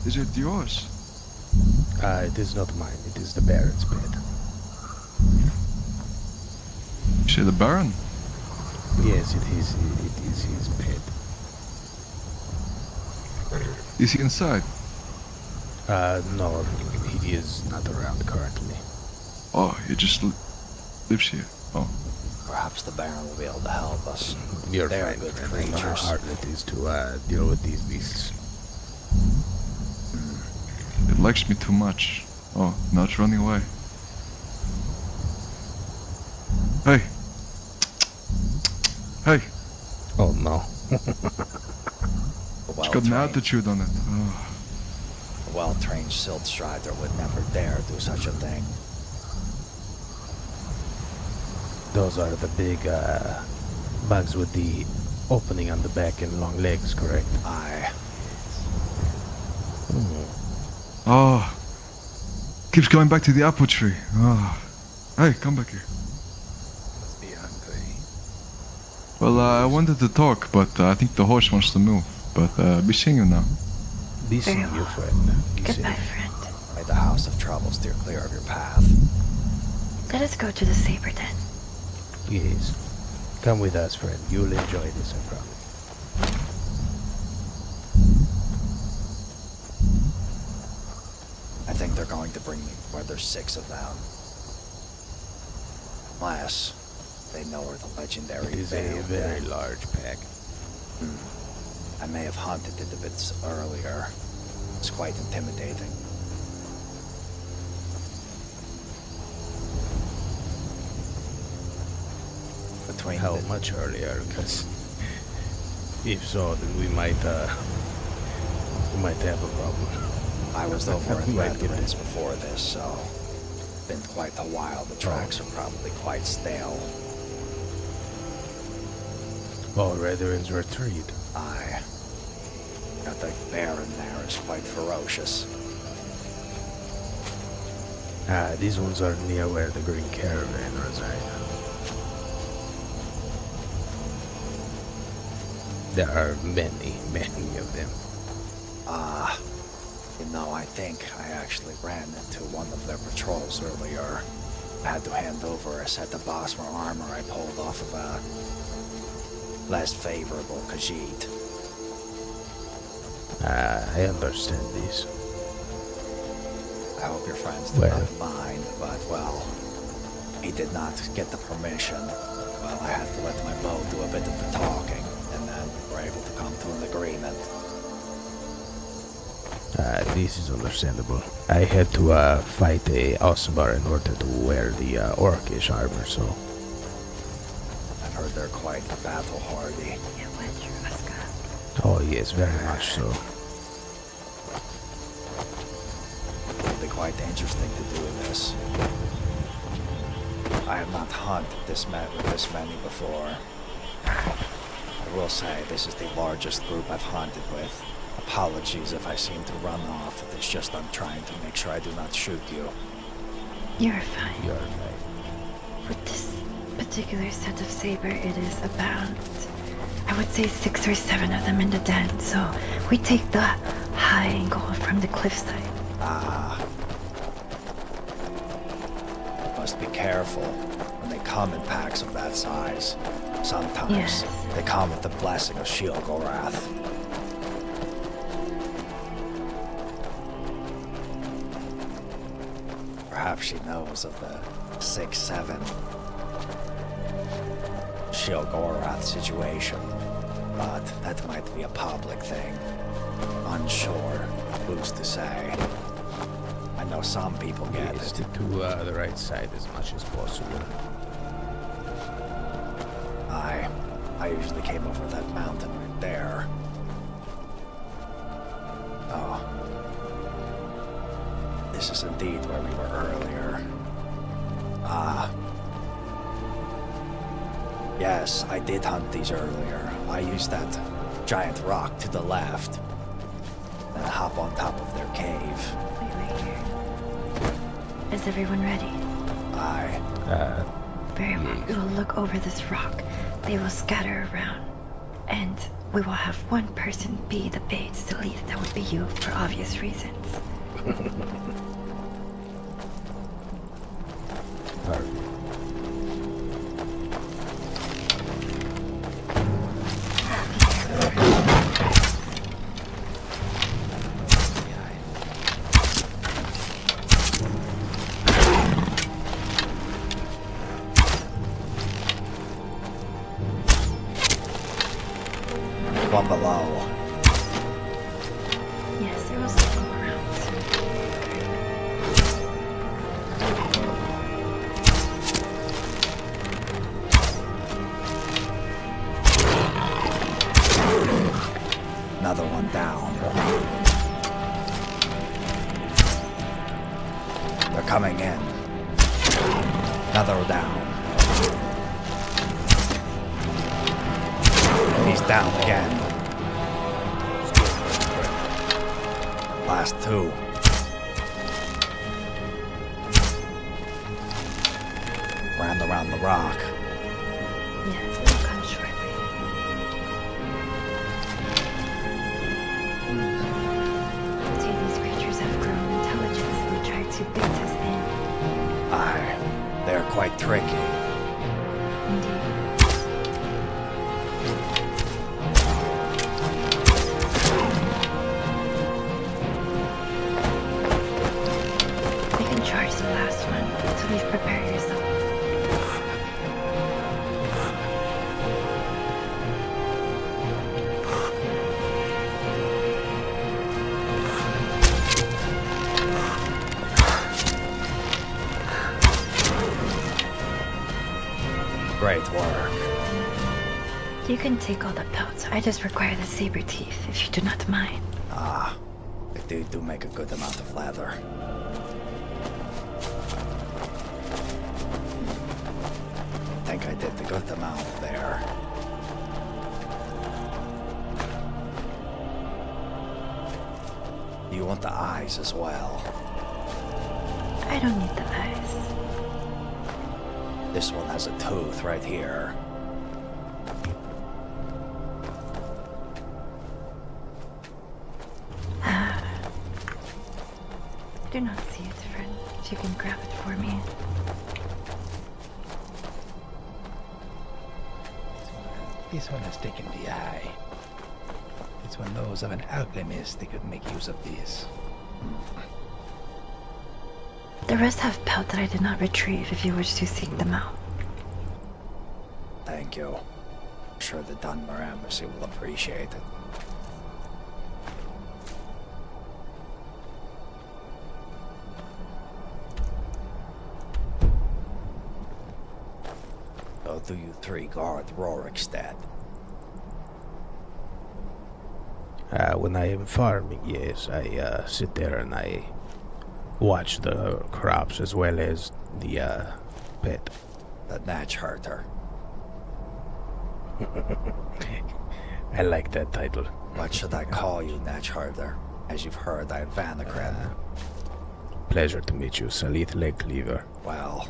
Is it yours? It is not mine. It is the Baron's pet. You say the Baron? Yes, it is his pet. Is he inside? No, he is not around currently. Oh, he just lives here. Oh. Perhaps the Baron will be able to help us. You're They're fine, good friend. I know how creatures. hard it is to deal with these beasts. It likes me too much. Oh, now it's running away. Hey. Hey. Oh no. It's got an attitude on it. Oh. A well-trained silt strider would never dare do such a thing. Those are the big bugs with the opening on the back and long legs, correct? Aye. Oh. Keeps going back to the apple tree. Oh. Hey, come back here. Must be hungry. Well, I wanted to talk, but I think the horse wants to move. But be seeing you now. Be seeing you, friend. Be Goodbye, safe. friend. May the House of Trouble steer clear of your path. Let us go to the Saber Den. Yes. Come with us, friend. You'll enjoy this, I promise. I think they're going to bring me where there's 6 of them. Unless they know where the legendary It is a veil very is. large pack. I may have hunted it a bit earlier. It's quite intimidating. Between How the, much earlier? Because if so, then we might have a problem. I was over at Might get Vanikryn before this, so been quite a while. The tracks are probably quite stale. Oh, Rederin's retreat. Aye. Got the Baron there is quite ferocious. These ones are near where the Green Caravan reside. There are many, many of them. I think I actually ran into one of their patrols earlier. I had to hand over a set of Bosmer armor I pulled off of a less favorable Khajiit. I understand this. I hope your friends do not mind, but well, he did not get the permission. Well, I had to let my bow do a bit of the talking, and then we were able to come to an agreement. This is understandable. I had to fight a Osbar in order to wear the Orcish armor, so... I've heard they're quite battle-hardy. Oh yes, very much so. It'll be quite interesting to do this. I have not hunted with this many before. I will say, this is the largest group I've hunted with. Apologies if I seem to run off. It's just I'm trying to make sure I do not shoot you. You're fine. You're fine. With this particular set of saber, it is about, I would say 6 or 7 of them in the den, so we take the high angle from the cliffside. Ah. Must be careful when they come in packs of that size. Sometimes they come with the blessing of Sheol-Gorath. Perhaps she knows of the 6-7 Sheol-Gorath situation, but that might be a public thing. Unsure who's to say. I know some people get it. Stick to the right side as much as possible. I usually came over that mountain right there. Oh. This is indeed where we were earlier. Ah. Yes, I did hunt these earlier. I used that giant rock to the left. Then hop on top of their cave. Wait right here. Is everyone ready? Aye. Very well. We will look over this rock. They will scatter around. And we will have one person be the bait to lead. That would be you, for obvious reasons. One below. Yes, it will circle around. Another one down. They're coming in. Another down. He's down again. Last 2. Ran around the rock. Yes, they'll come shortly. See, these creatures have grown intelligence and they try to bait us in. Aye, they're quite tricky. Indeed. We can charge the last one, so please prepare yourself. Great work. You can take all the pelts. I just require the saber teeth, if you do not mind. Ah, they do make a good amount of leather. I think I did the good amount there. You want the eyes as well? I don't need the eyes. This one has a tooth right here. I do not see it, friend. If you can grab it for me. This one has taken the eye. It's one knows of an alchemist. They could make use of this. The rest have pelt that I did not retrieve if you wish to seek them out. Thank you. I'm sure the Dunmer embassy will appreciate it. So do you 3 guard Rorikstead? When I am farming, yes, I sit there and I watch the crops as well as the pet. The Natch Herter. I like that title. What should I call you, Natchharder? As you've heard, I'm Vanikryn. Pleasure to meet you, Salith Legcleaver. Well,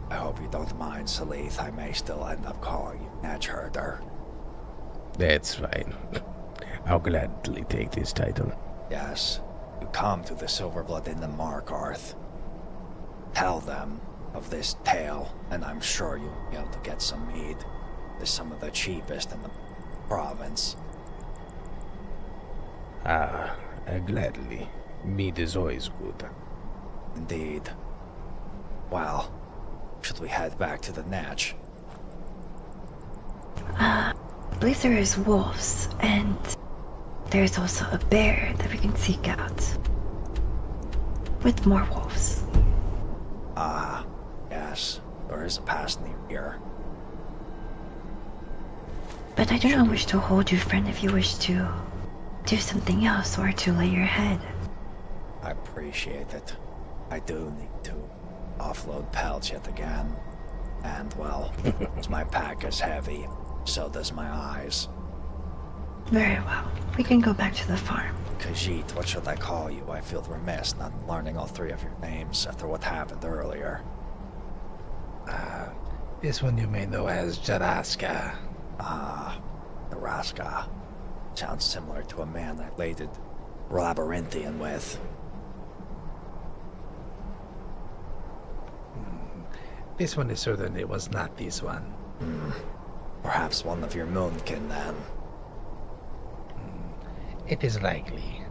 I hope you don't mind, Salith. I may still end up calling you Natchharder. That's fine. I'll gladly take this title. Yes, you come to the Silverblood in the Markarth. Tell them of this tale, and I'm sure you'll be able to get some mead. It's some of the cheapest in the province. Gladly. Mead is always good. Indeed. Well, should we head back to the Natch? I believe there is wolves, and there's also a bear that we can seek out. With more wolves. Yes. There is a pass near here. But I do not wish to hold you, friend, if you wish to do something else or to lay your head. I appreciate it. I do need to offload pelts yet again. And, well, as my pack is heavy, so does my eyes. Very well. We can go back to the farm. Khajiit, what should I call you? I feel remiss not learning all three of your names after what happened earlier. This one you may know as Jaraska. Jaraska. Sounds similar to a man I laded Labyrinthian with. This one is certainly was not this one. Perhaps one of your moonkin, then. It is likely.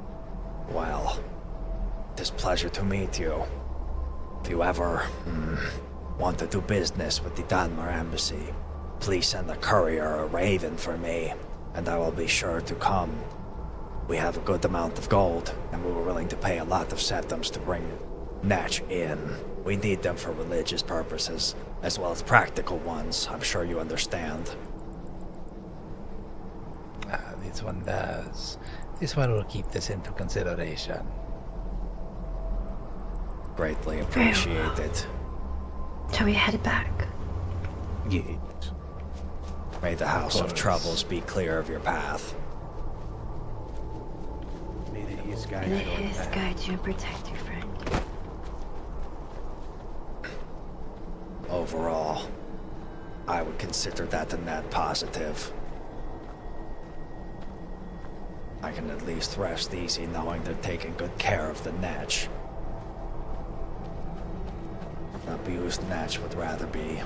Well, it is a pleasure to meet you. If you ever want to do business with the Dunmer embassy, please send a courier or a raven for me, and I will be sure to come. We have a good amount of gold, and we were willing to pay a lot of septums to bring Natch in. We need them for religious purposes, as well as practical ones, I'm sure you understand. This one does. This one will keep this into consideration. Greatly appreciated. Shall we head back? Yes. May the House of Troubles be clear of your path. May the His guide May His guide you and protect you, friend. Overall, I would consider that a net positive. I can at least rest easy knowing they're taking good care of the Natch. An abused Natch would rather be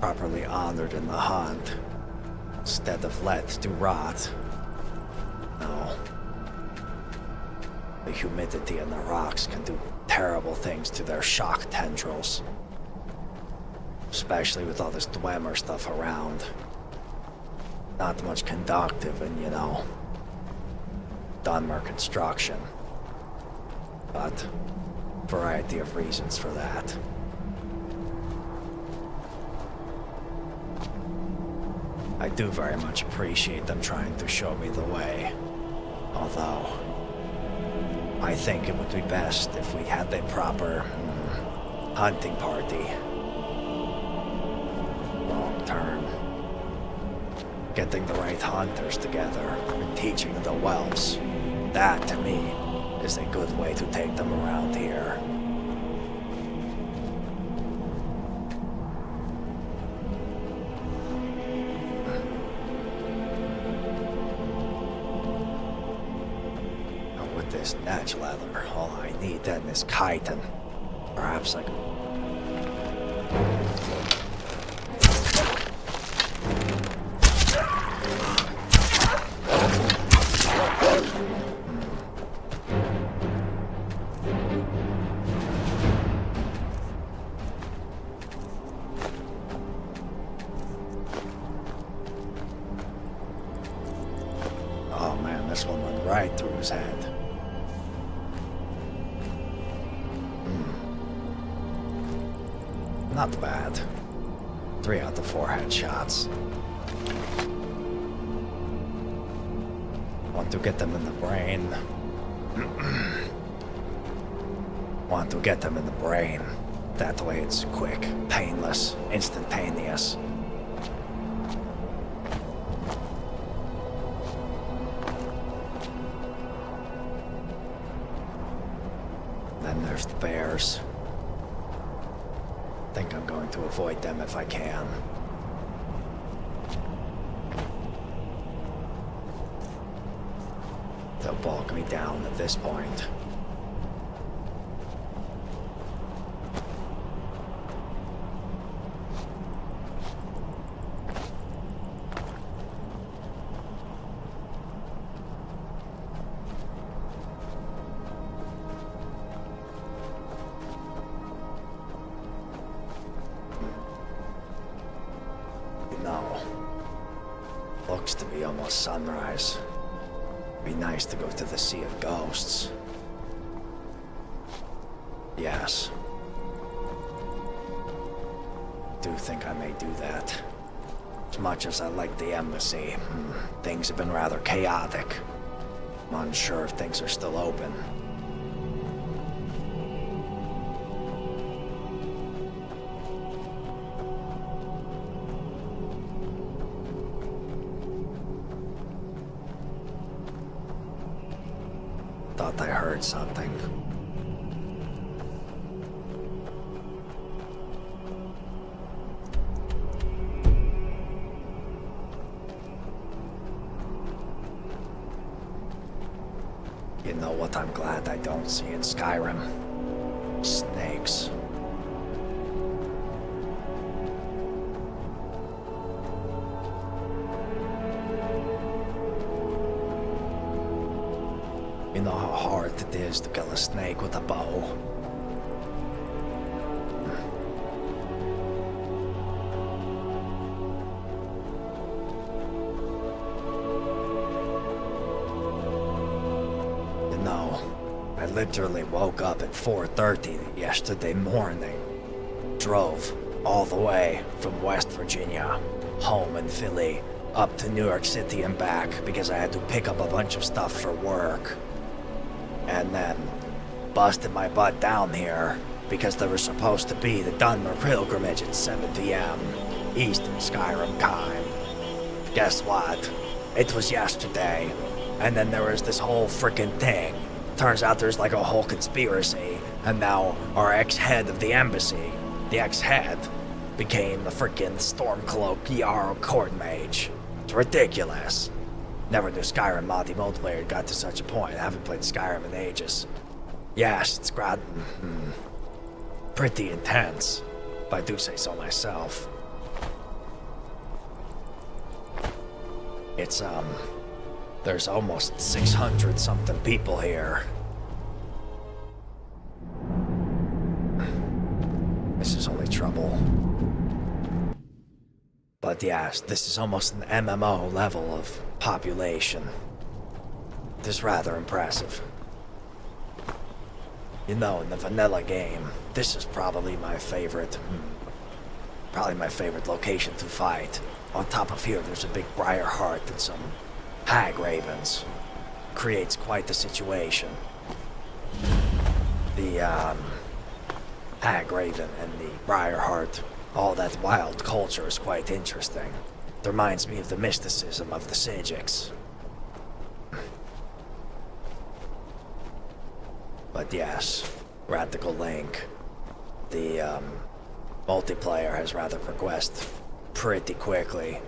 properly honored in the hunt, instead of let to rot. No. The humidity in the rocks can do terrible things to their shock tendrils. Especially with all this Dwemer stuff around. Not much conductive and, Dunmer construction. But, variety of reasons for that. I do very much appreciate them trying to show me the way. Although, I think it would be best if we had a proper hunting party. Long term. Getting the right hunters together and teaching the whelps. That, to me, is a good way to take them around here. And with this Natch leather, all I need then is chitin. Perhaps I could... Oh man, this one went right through his head. Not bad. 3 out of 4 headshots. Want to get them in the brain. That way it's quick, painless, instantaneous. Then there's the bears. Think I'm going to avoid them if I can. They'll bog me down at this point. Looks to be almost sunrise. Be nice to go to the Sea of Ghosts. Yes. Do think I may do that. As much as I like the embassy, things have been rather chaotic. I'm unsure if things are still open. Thought I heard something. You know what I'm glad I don't see in Skyrim? Snakes. You know how hard it is to kill a snake with a bow? You know, I literally woke up at 4:30 yesterday morning. Drove all the way from West Virginia, home in Philly, up to New York City and back because I had to pick up a bunch of stuff for work. And then busted my butt down here because there was supposed to be the Dunmer pilgrimage at 7 p.m. Eastern Skyrim time. Guess what? It was yesterday, and then there was this whole frickin' thing. Turns out there's like a whole conspiracy, and now our ex-head of the embassy, the ex-head, became the frickin' Stormcloak Jarl Court Mage. It's ridiculous. Never knew Skyrim multiplayer got to such a point. I haven't played Skyrim in ages. Yes, it's gotten pretty intense, if I do say so myself. It's, there's almost 600 something people here. This is only trouble. But yes, this is almost an MMO level of population. It is rather impressive. You know, in the vanilla game, this is probably my favorite location to fight. On top of here, there's a big briar heart and some hag ravens. Creates quite the situation. The, hag raven and the briar heart, all that wild culture is quite interesting. It reminds me of the mysticism of the Sijiks. But yes, Radical Link. The multiplayer has rather progressed pretty quickly.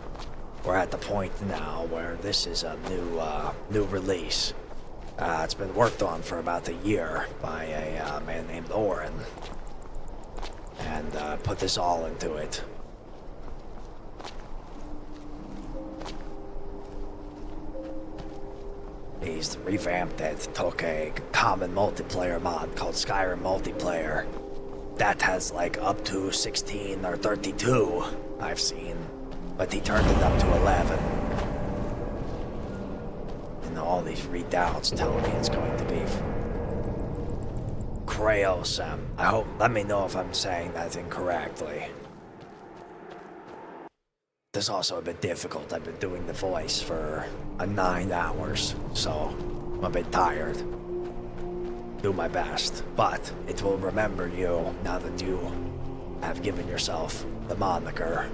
We're at the point now where this is a new release. It's been worked on for about a year by a man named Oren. And put this all into it. He's revamped it, took a common multiplayer mod called Skyrim Multiplayer. That has like up to 16 or 32, I've seen. But he turned it up to 11. And all these readouts tell me it's going to be Kreosem. Let me know if I'm saying that incorrectly. This is also a bit difficult. I've been doing the voice for 9 hours, so I'm a bit tired. do my best, but it will remember you now that you have given yourself the moniker.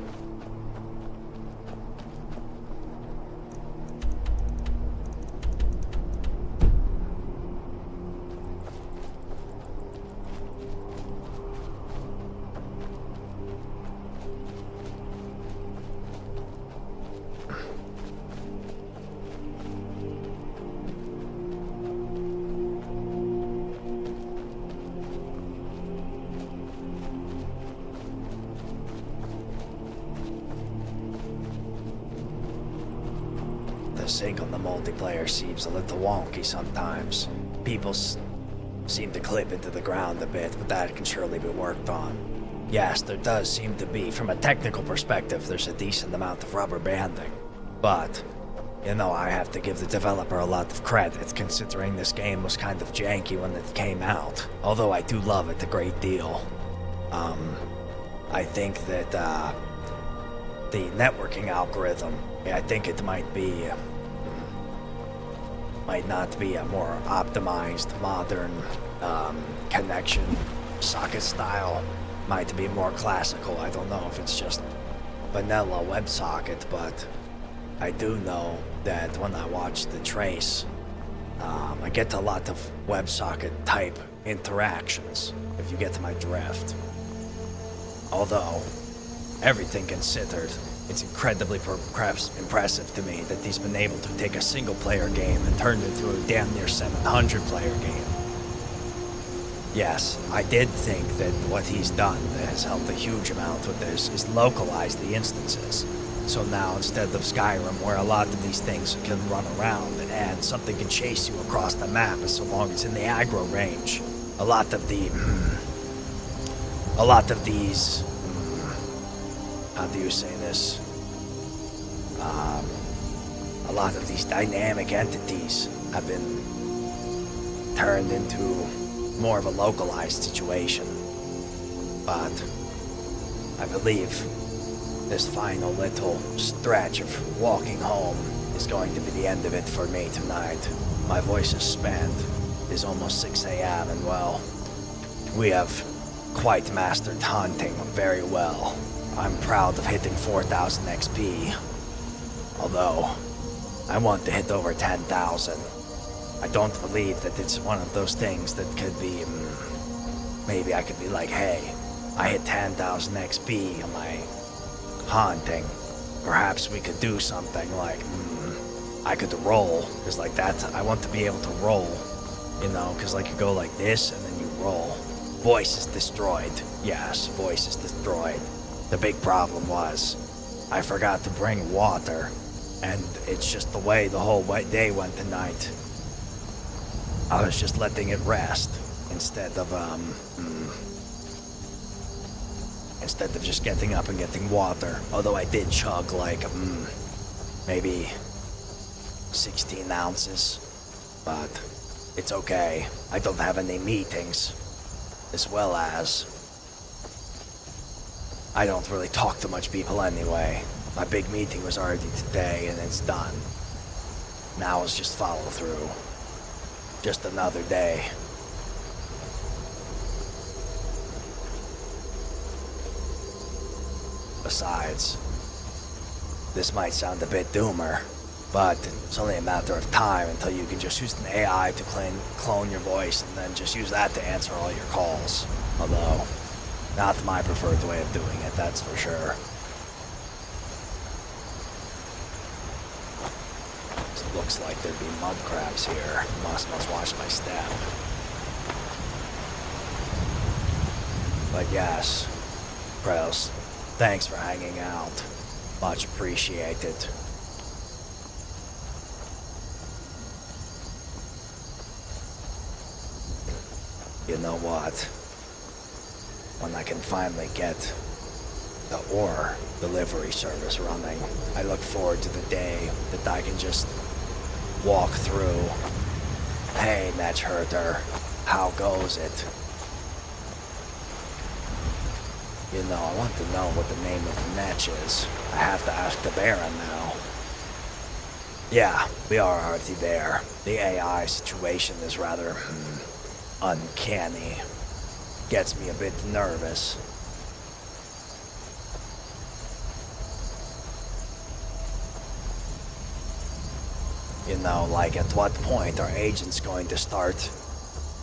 The sync on the multiplayer seems a little wonky sometimes. People seem to clip into the ground a bit, but that can surely be worked on. Yes, there does seem to be, from a technical perspective, there's a decent amount of rubber banding. But, you know, I have to give the developer a lot of credit, considering this game was kind of janky when it came out. Although I do love it a great deal. I think that, the networking algorithm, I think it might not be a more optimized, modern connection socket style. Might be more classical. I don't know if it's just vanilla WebSocket, but I do know that when I watch the trace, I get a lot of WebSocket type interactions, if you get my drift. Although, everything considered, it's incredibly impressive to me that he's been able to take a single-player game and turn it into a damn near 700-player game. Yes, I did think that what he's done that has helped a huge amount with this is localize the instances. So now, instead of Skyrim, where a lot of these things can run around and something can chase you across the map as so long as it's in the aggro range, a lot of these, how do you say this? A lot of these dynamic entities have been turned into more of a localized situation. But I believe this final little stretch of walking home is going to be the end of it for me tonight. My voice is spent. It is almost 6 a.m. and well, we have quite mastered hunting very well. I'm proud of hitting 4,000 XP. Although, I want to hit over 10,000. I don't believe that it's one of those things that could be... maybe I could be like, hey, I hit 10,000 XP on my hunting. Perhaps we could do something like, I could roll. Because like that, I want to be able to roll. You know, because like you go like this and then you roll. Voice is destroyed. Yes, voice is destroyed. The big problem was, I forgot to bring water, and it's just the way the whole day went tonight. I was just letting it rest, instead of just getting up and getting water. Although I did chug like, maybe 16 ounces, but it's okay. I don't have any meetings, as well as I don't really talk to much people anyway. My big meeting was already today and it's done. Now it's just follow through. Just another day. Besides, this might sound a bit doomer, but it's only a matter of time until you can just use an AI to clone your voice and then just use that to answer all your calls. Although, not my preferred way of doing it, that's for sure. It looks like there'd be mud crabs here. Must watch my step. But yes, Prels, thanks for hanging out. Much appreciated. You know what? When I can finally get the ore delivery service running, I look forward to the day that I can just walk through. Hey, Netch Herder, how goes it? You know, I want to know what the name of Netch is. I have to ask the Baron now. Yeah, we are already there. The AI situation is rather uncanny. Gets me a bit nervous. You know, like at what point are agents going to start,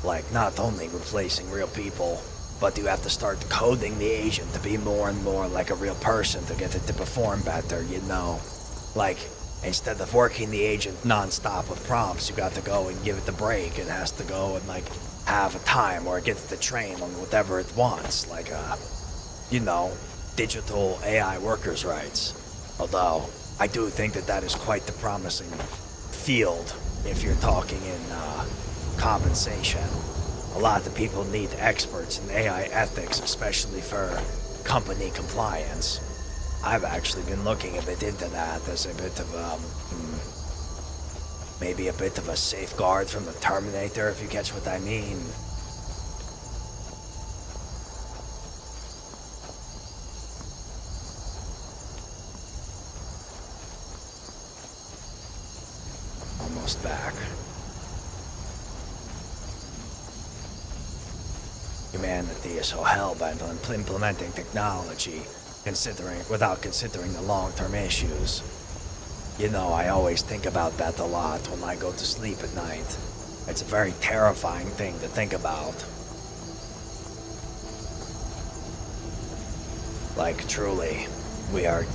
like, not only replacing real people, but you have to start coding the agent to be more and more like a real person to get it to perform better, you know? Like, instead of working the agent non-stop with prompts, you got to go and give it the break. It has to go and, like, have a time where it gets to train on whatever it wants, like, you know, digital AI workers' rights. Although, I do think that that is quite the promising field if you're talking in compensation. A lot of people need experts in AI ethics, especially for company compliance. I've actually been looking a bit into that as a bit of maybe a bit of a safeguard from the Terminator, if you catch what I mean. Almost back. Humanity is so hell-bent on implementing technology, without considering the long-term issues. You know, I always think about that a lot when I go to sleep at night. It's a very terrifying thing to think about. Like, truly, we are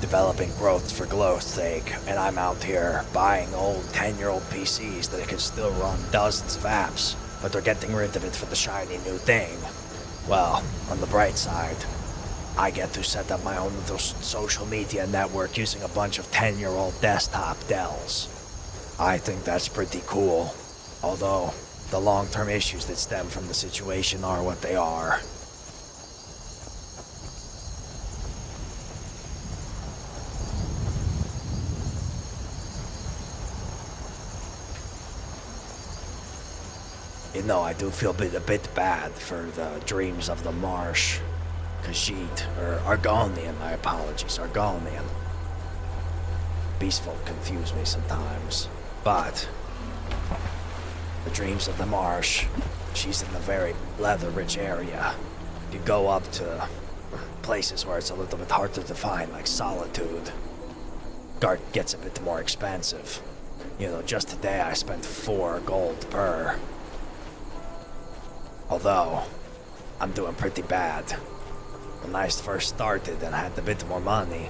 developing growth for growth's sake, and I'm out here buying old 10-year-old PCs that can still run dozens of apps, but they're getting rid of it for the shiny new thing. Well, on the bright side, I get to set up my own little social media network using a bunch of 10-year-old desktop Dells. I think that's pretty cool, although the long-term issues that stem from the situation are what they are. You know, I do feel a bit bad for the dreams of the marsh. Khajiit, or Argonian, my apologies, Argonian. Beast folk confuse me sometimes, but the dreams of the marsh, she's in a very leather-rich area. You go up to places where it's a little bit harder to find, like Solitude. Guard gets a bit more expensive. You know, just today I spent 4 gold per. Although, I'm doing pretty bad. When I first started and had a bit more money,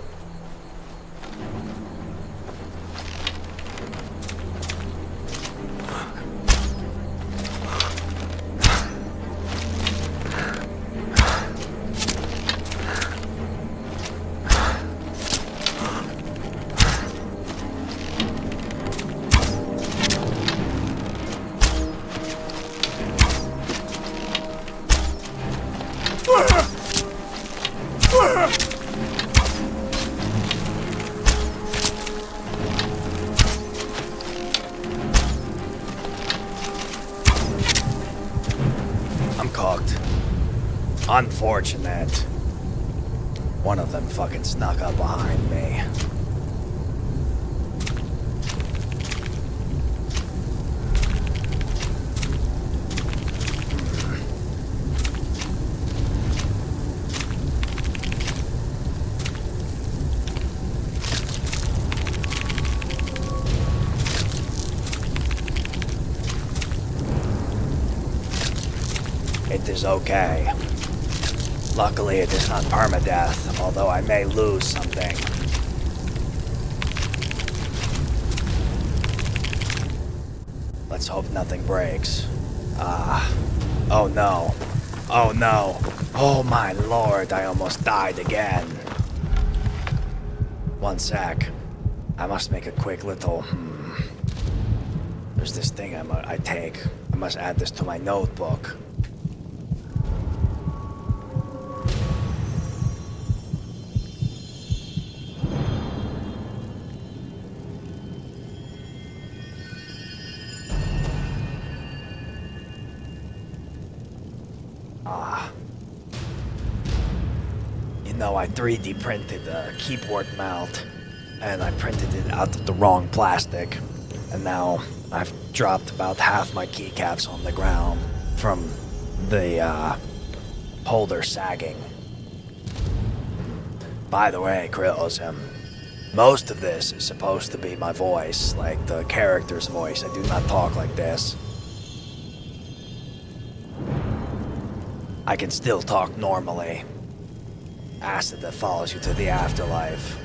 unfortunate. One of them fucking snuck up behind me. It is okay. Luckily, it is not permadeath, although I may lose something. Let's hope nothing breaks. Oh no. Oh no. Oh my lord, I almost died again. One sec. I must make a quick little, There's this thing I take. I must add this to my notebook. I 3D printed a keyboard mount, and I printed it out of the wrong plastic, and now I've dropped about half my keycaps on the ground. from the holder sagging. By the way, Krills, most of this is supposed to be my voice, like the character's voice. I do not talk like this. I can still talk normally. Acid that follows you to the afterlife.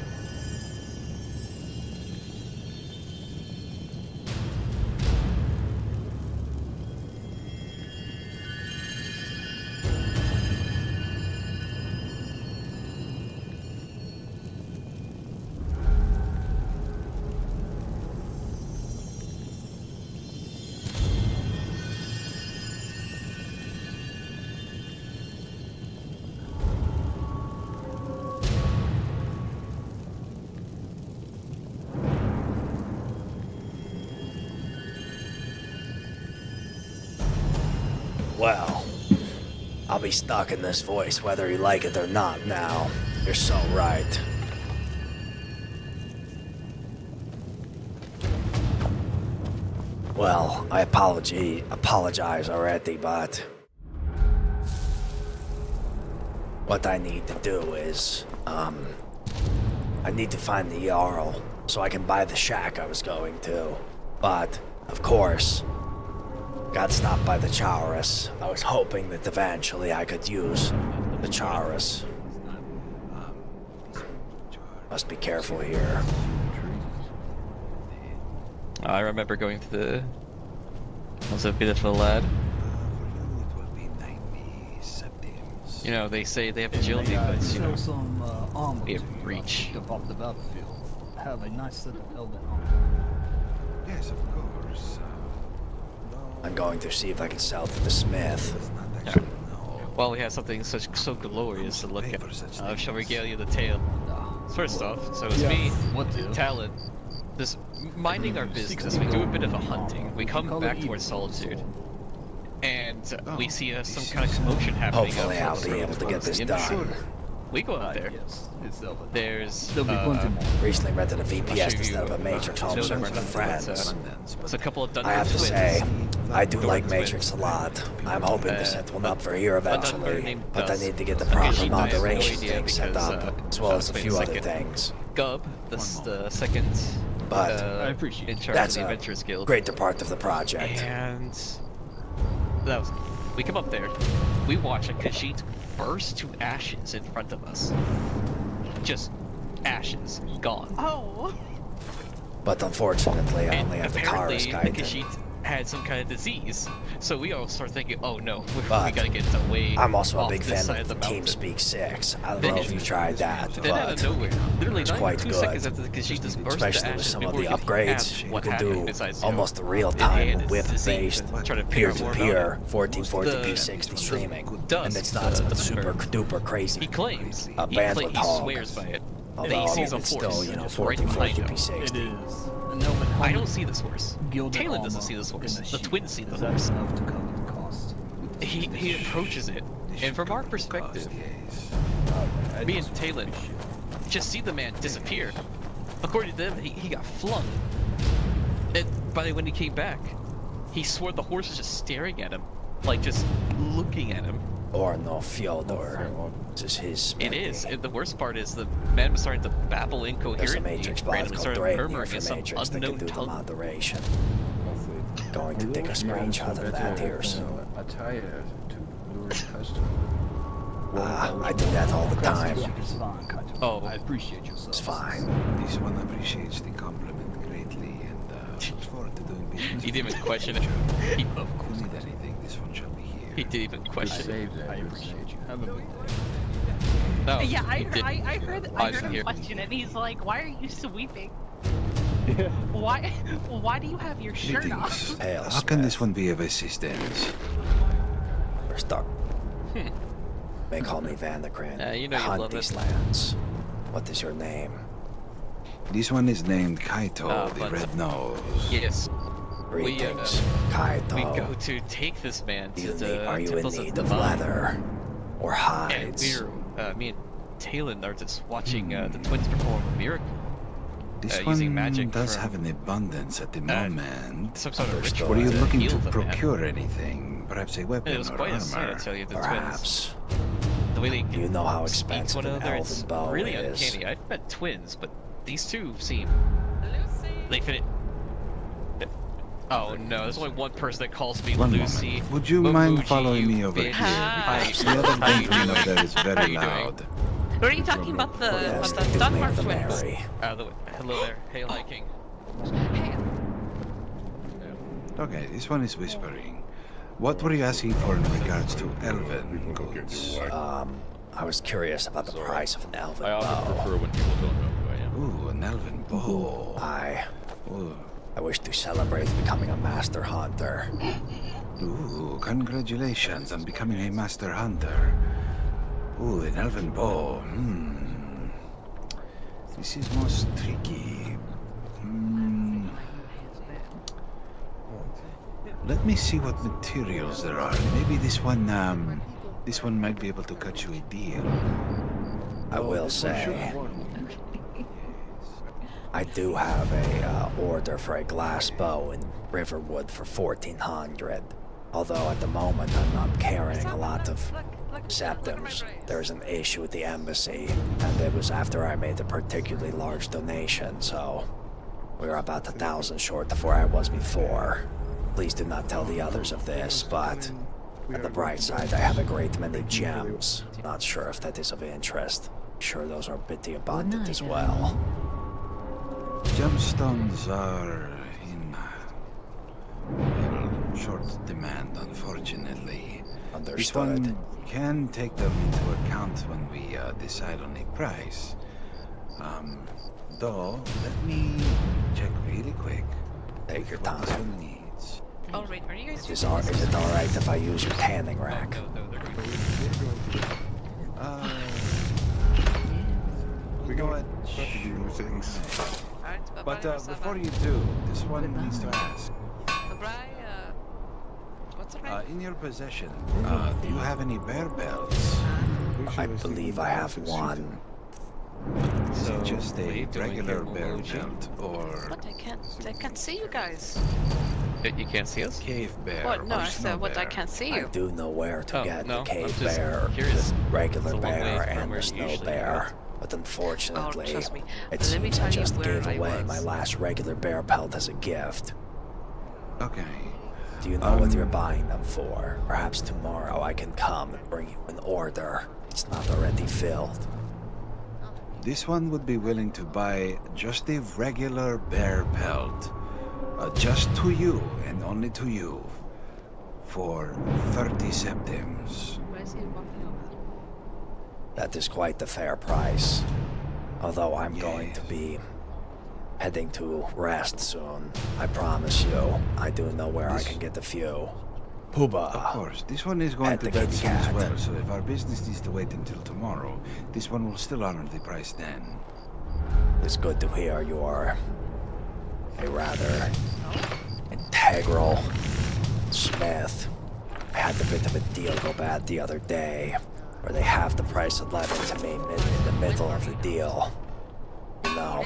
Well, I'll be stuck in this voice whether you like it or not now. You're so right. Well, I apologize already, but what I need to do is, I need to find the Jarl so I can buy the shack I was going to. But, of course, got stopped by the Teres. I was hoping that eventually I could use the Teres. Must be careful here. I remember going to the... Was a beautiful lad. You know, they say they have agility, but you know, we have reach. Off the battlefield. Have a nice set of helmet on. Yes, of course. I'm going to see if I can sell to the smith. Yeah. Well, we have something so glorious to look at. I shall regale you the tale. First off, so it's me, Talon. This minding our business, we do a bit of a hunting. We come back towards Solitude, and we see some kind of commotion happening. Hopefully I'll be able to get this done. We go out there. There's recently rented a VPS instead of a Matrix home server for friends. It's a couple of Dunmer I have to twins. say, I do like Matrix a lot. I'm hoping to set one up for here eventually, but I need to get the proper moderation thing set up, as well as a few other things. Gub, the second in charge That's of the a Adventurers Guild. greater part of the project. And that was, we come up there, we watch a Khajiit burst to ashes in front of us. Just ashes, gone. Oh. But unfortunately, I only have the Apparently, Taurus the guide. Khajiit had some kind of disease, so we all start thinking, oh no, we gotta get away. I'm also a off big this fan side of the mountain. TeamSpeak 6. I don't know if you tried that, Then out of but nowhere, literally it's not quite even 2 good. seconds after the Khajiit just burst Especially to with ashes, some of before the we could upgrades, have you what can happened do besides, almost it real-time had its whip-based, disease and try to figure out more peer-to-peer, about it. 1440p 60 streaming, Dust, and it's not the super member, duper crazy. He claims, bandwidth he hog. swears by it. Although, That he I sees mean, a it's horse still, you know, right behind him. 1440p 60. It is. I don't see this horse. Talon doesn't see this horse. The twins see the horse. He approaches it, and from our perspective, me and Talon just see the man disappear. According to them, he got flung. And when he came back, he swore the horse was just staring at him, like just looking at him. Or no Fyodor. Just his. It is. And the worst part is the man was starting to babble incoherently. There's a Matrix bot randomly called started Drake murmuring in for some Matrix that can unknown do the tongue. moderation. Going to take a screenshot of that here soon. I do that all the time. Oh, I appreciate you, sir. It's fine. This one appreciates the compliment greatly and looks forward to doing business. He didn't even question it. He, Of course, need anything, this one shall be here. he didn't even question it. I appreciate you. Have a good day. No, Yeah, I he didn't. heard I didn't him hear. question it, and he's like, "Why are you sweeping? Why do you have your shirt off?" Greetings. How can this one be of assistance? We're stuck. They call me Vanikryn. You know I you hunt love these it. lands. What is your name? This one is named Kaizaal, the but- Red Nose. Yes. Greetings, We Kaizaal. go to take this man to the Are you in temples need of of Dunmer. leather or And hides? we're, me and Talon are just watching the twins perform a miracle. This using one magic does from, have an abundance at the moment. some sort of ritual Were you to looking heal to the man. procure anything? Perhaps a weapon It was or quite a armor. sight, I tell you, the twins. Perhaps. The way they You know how speak to expensive one an another, elven it's bow really is. uncanny. I've met twins, but these two seem... They fit it. Oh no, there's only one person that calls me One Lucy. moment. Would you mind following me over bitch. here? Hi. The other gentleman over there is How very you doing? loud. What are you talking about the Dunmer twins? Hello there. Hail High King. Okay, this one is whispering. What were you asking for in regards to elven goods? I was curious about the price of an elven I often bow. prefer when people don't know who I am. Ooh, an elven bow. I wish to celebrate becoming a master hunter. Ooh, congratulations on becoming a master hunter. Ooh, an elven bow. This is most tricky. Let me see what materials there are. Maybe this one might be able to cut you a deal. I will say, I do have a order for a glass bow in Riverwood for 1,400. Although at the moment I'm not carrying a lot of septums. There's an issue with the embassy, and it was after I made a particularly large donation, so we were about 1,000 short of where I was before. Please do not tell the others of this, but on the bright side, I have a great many gems. Not sure if that is of interest. Sure, those are pretty abundant as well. Gemstones are in short demand, unfortunately. Understood. This one can take them into account when we decide on a price. Though, let me check really quick. Take your what this time. one needs. Oh, right. Are you guys Is it alright if I use your tanning rack? You know what? Do things. But before you do, this one needs to ask. What's it In your possession, do you have any bear belts? I believe I have one. Is it just a regular bear belt, or What? I can't see you guys. You can't see us? cave bear? What? No, or I snow said what? I bear? can't see I you. do know where to get the I'm cave just bear, curious. the regular It's a long way bear, from and where the you snow usually bear. But unfortunately, trust me. it Let me seems I tell you just where gave I away was. my last regular bear pelt as a gift. Okay. Do you know what you're buying them for? Perhaps tomorrow I can come and bring you an order. It's not already filled. This one would be willing to buy just a regular bear pelt. Just to you, and only to you. For 30 septims. That is quite the fair price. Although I'm going to be heading to rest soon. I promise you, I do know where I can get a few. Pooba. Of course, this one is going At to the bed kitty soon as cat. well, so if our business needs to wait until tomorrow, this one will still honor the price then. It's good to hear you are a rather integral smith. I had a bit of a deal go bad the other day, where they halved the price of leather to me in the middle of the deal. You know,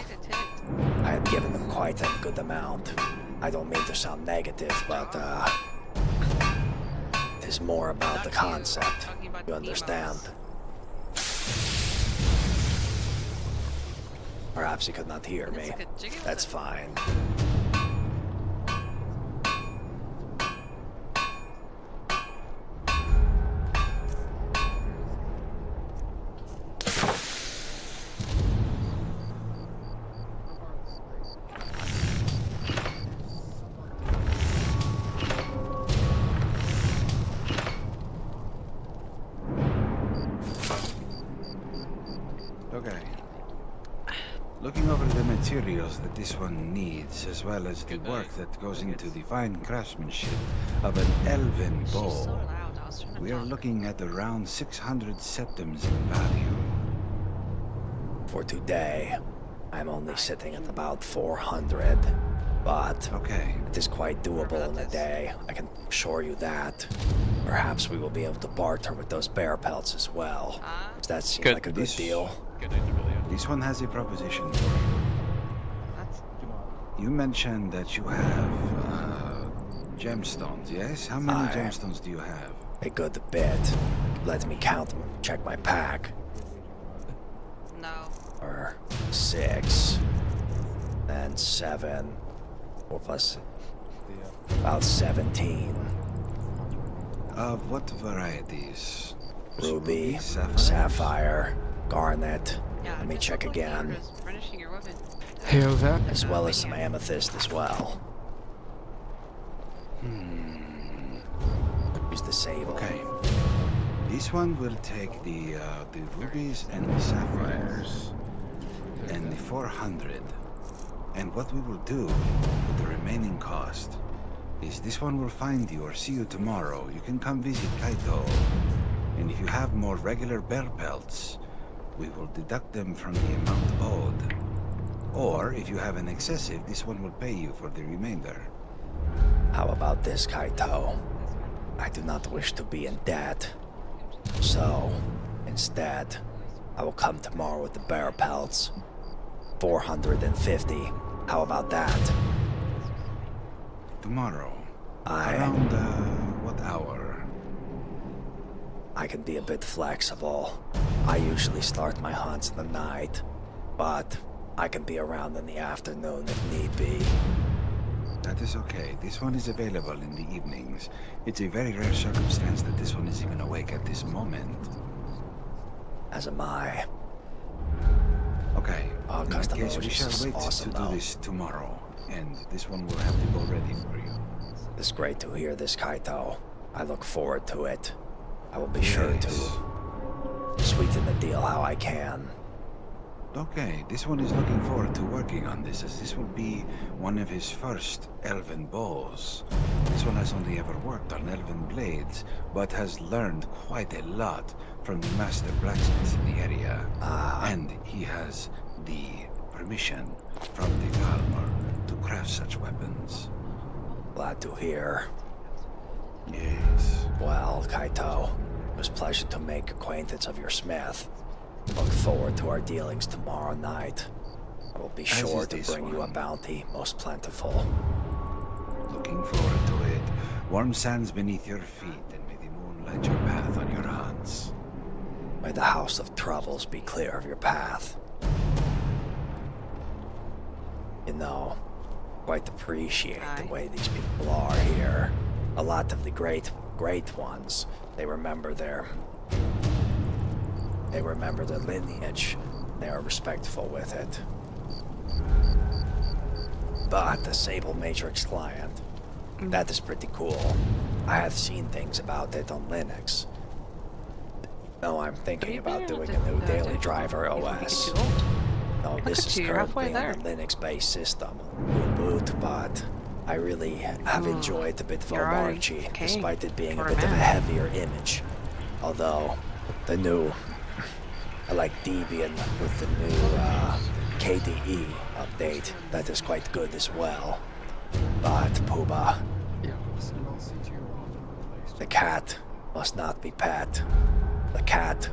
I had given them quite a good amount. I don't mean to sound negative, but it is more about the concept. You understand? Perhaps you could not hear me. That's fine. Okay. Looking over the materials that this one needs, as well as the work that goes into the fine craftsmanship of an elven bow, we are looking at around 600 septims in value. For today, I'm only sitting at about 400. But it is quite doable in a day. I can assure you that. Perhaps we will be able to barter with those bear pelts as well. Does that seem like a good deal? This one has a proposition for you. You mentioned that you have gemstones, yes? How many gemstones do you have? A good bit. Let me count them. Check my pack. No. Or 6. And 7. 4 plus... about 17. Of what varieties? Ruby, sapphire, garnet. Yeah, Let me check again. Finishing your weapon. Hell that. As well as some amethyst as well. Use the sable. Okay. This one will take the rubies and the sapphires and the 400. And what we will do with the remaining cost is this one will find you or see you tomorrow. You can come visit Kaito. And if you have more regular bear pelts, we will deduct them from the amount owed. Or if you have an excessive, this one will pay you for the remainder. How about this, Kaito? I do not wish to be in debt. So, instead, I will come tomorrow with the bear pelts. 450. How about that? Tomorrow? Around, what hour? I can be a bit flexible. I usually start my hunts in the night, but I can be around in the afternoon if need be. That is okay. This one is available in the evenings. It's a very rare circumstance that this one is even awake at this moment. As am I. Okay. In that Custom case, we shall wait awesome, to do this tomorrow, and this one will have to go ready for you. It's great to hear this, Kaito. I look forward to it. I will be sure to sweeten the deal how I can. Okay, this one is looking forward to working on this, as this will be one of his first elven bows. This one has only ever worked on elven blades, but has learned quite a lot from the master blacksmiths in the area. And he has the permission from the Dunmer to craft such weapons. Glad to hear. Yes. Well, Kaito, it was a pleasure to make acquaintance of your smith. Look forward to our dealings tomorrow night. I will be sure to bring you a bounty, most plentiful. Looking forward to it. Warm sands beneath your feet, and may the moon light your path on your hunts. May the House of Troubles be clear of your path. You know, quite appreciate the way these people are here. A lot of the great ones, they remember their lineage. They are respectful with it. But the Sable Matrix client, that is pretty cool. I have seen things about it on Linux. No, I'm thinking about doing a new daily driver OS. No, this is currently on a Linux-based system, boot, but I really have enjoyed a bit of Omarchi, despite it being a bit of a heavier image. Although, the new... I like Debian with the new KDE update. That is quite good as well. But, Pooba, the cat must not be pet. The cat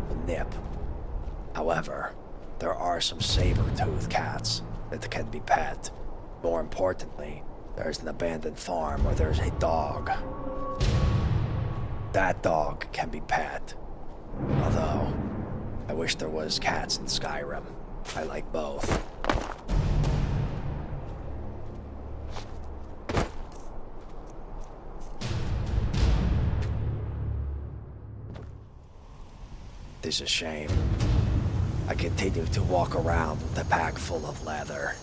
will nip. However, there are some saber-toothed cats that can be pet. More importantly, there's an abandoned farm where there's a dog. That dog can be pet. Although, I wish there was cats in Skyrim. I like both. It is a shame. I continue to walk around with a pack full of leather.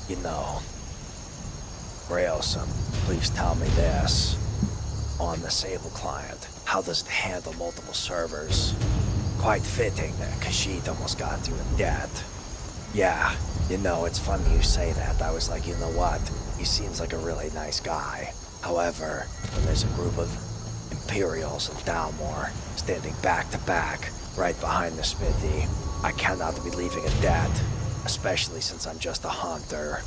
You know, Railsome, please tell me this. On the Sable client, how does it handle multiple servers? Quite fitting that Khajiit almost got you in debt. Yeah, you know, it's funny you say that. I was like, you know what? He seems like a really nice guy. However, when there's a group of Imperials in Dalmor, standing back to back, right behind the smithy. I cannot be leaving it dead, especially since I'm just a hunter.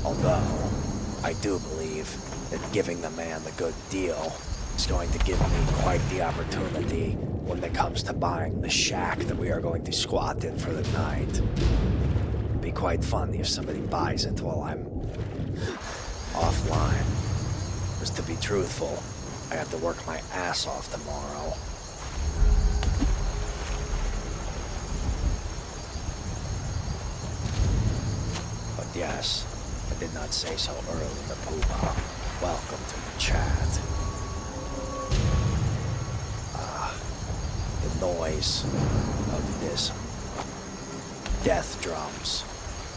Although, I do believe that giving the man the good deal is going to give me quite the opportunity when it comes to buying the shack that we are going to squat in for the night. It'd be quite funny if somebody buys it while I'm offline. Because to be truthful, I have to work my ass off tomorrow. But yes, I did not say so early, but Pooba, welcome to the chat. The noise of this death drums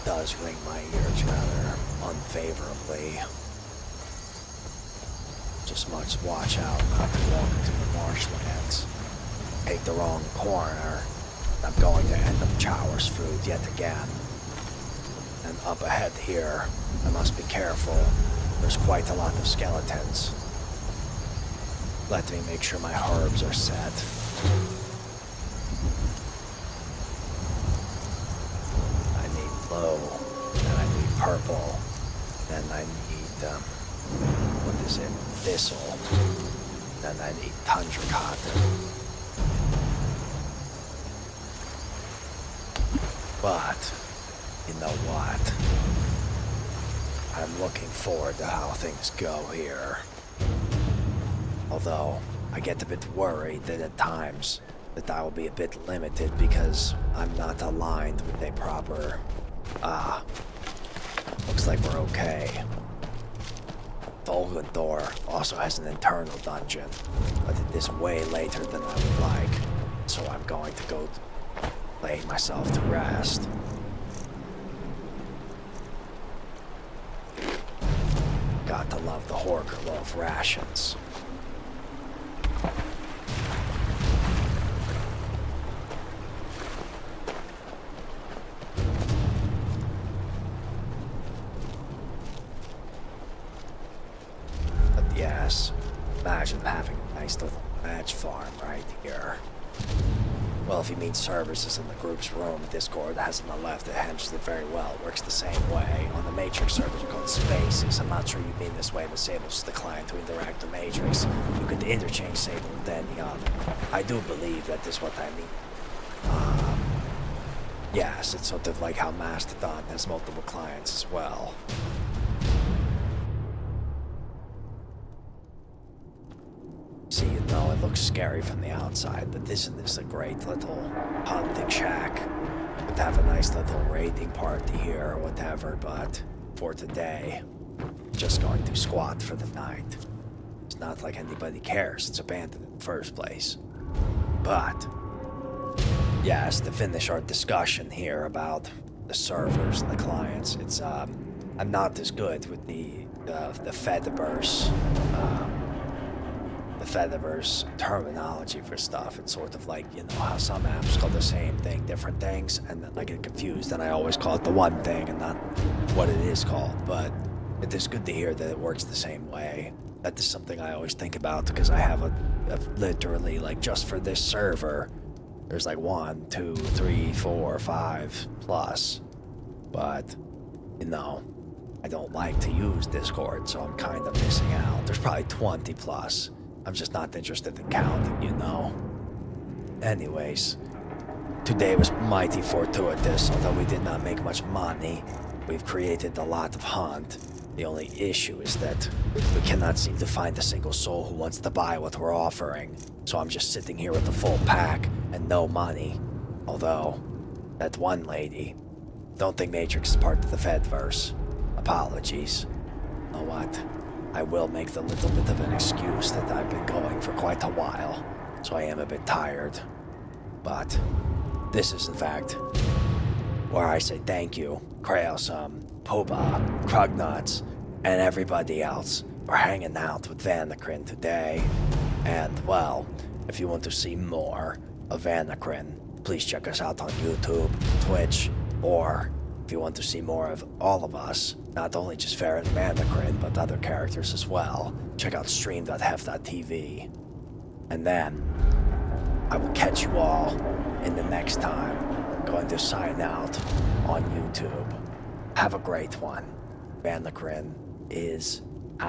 does ring my ears rather unfavorably. Just must watch out not to walk into the marshlands. Take the wrong corner, I'm going to end up Chower's food yet again. And up ahead here, I must be careful. There's quite a lot of skeletons. Let me make sure my herbs are set. I need blue, and I need purple, then I need, what is it? Thistle. Then I need tundra cotton. But, you know what? I'm looking forward to how things go here. Although, I get a bit worried that at times that I will be a bit limited because I'm not aligned with a proper... looks like we're okay. Volgundor also has an internal dungeon, but it is way later than I would like, so I'm going to go lay myself to rest. Got to love the Horker loaf rations. Yes, imagine having a nice little match farm right here. Well, if you mean services in the group's room, Discord has on the left that handles it very well. It works the same way. On the Matrix servers are called spaces. I'm not sure you mean this way, but Sable is the client to interact with Matrix. You could interchange Sable with any of them. I do believe that is what I mean. Yes, it's sort of like how Mastodon has multiple clients as well. See, you know, it looks scary from the outside, but isn't this a great little hunting shack? Would have a nice little raiding party here or whatever, but for today, just going to squat for the night. It's not like anybody cares, it's abandoned in the first place. But, yes, to finish our discussion here about the servers and the clients, it's, I'm not as good with the Fediverse, the Fediverse terminology for stuff. It's sort of like, you know, how some apps call the same thing different things, and then I get confused and I always call it the one thing and not what it is called. But it is good to hear that it works the same way. That is something I always think about because I have a literally, like, just for this server, there's like 1, 2, 3, 4, 5 plus. But, you know, I don't like to use Discord, so I'm kind of missing out. There's probably 20 plus. I'm just not interested in counting, you know. Anyways, today was mighty fortuitous. Although we did not make much money, we've created a lot of hunt. The only issue is that we cannot seem to find a single soul who wants to buy what we're offering. So I'm just sitting here with a full pack and no money. Although, that one lady, don't think Matrix is part of the Fedverse. Apologies. You know what? I will make the little bit of an excuse that I've been going for quite a while, so I am a bit tired. But this is in fact where I say thank you, Kraosum, Poba, Krugnuts, and everybody else for hanging out with Vanikryn today. And well, if you want to see more of Vanikryn, please check us out on YouTube, Twitch, or if you want to see more of all of us, not only just Farron Vanikryn, but other characters as well, check out stream.hef.tv. And then, I will catch you all in the next time. I'm going to sign out on YouTube. Have a great one. Vanikryn is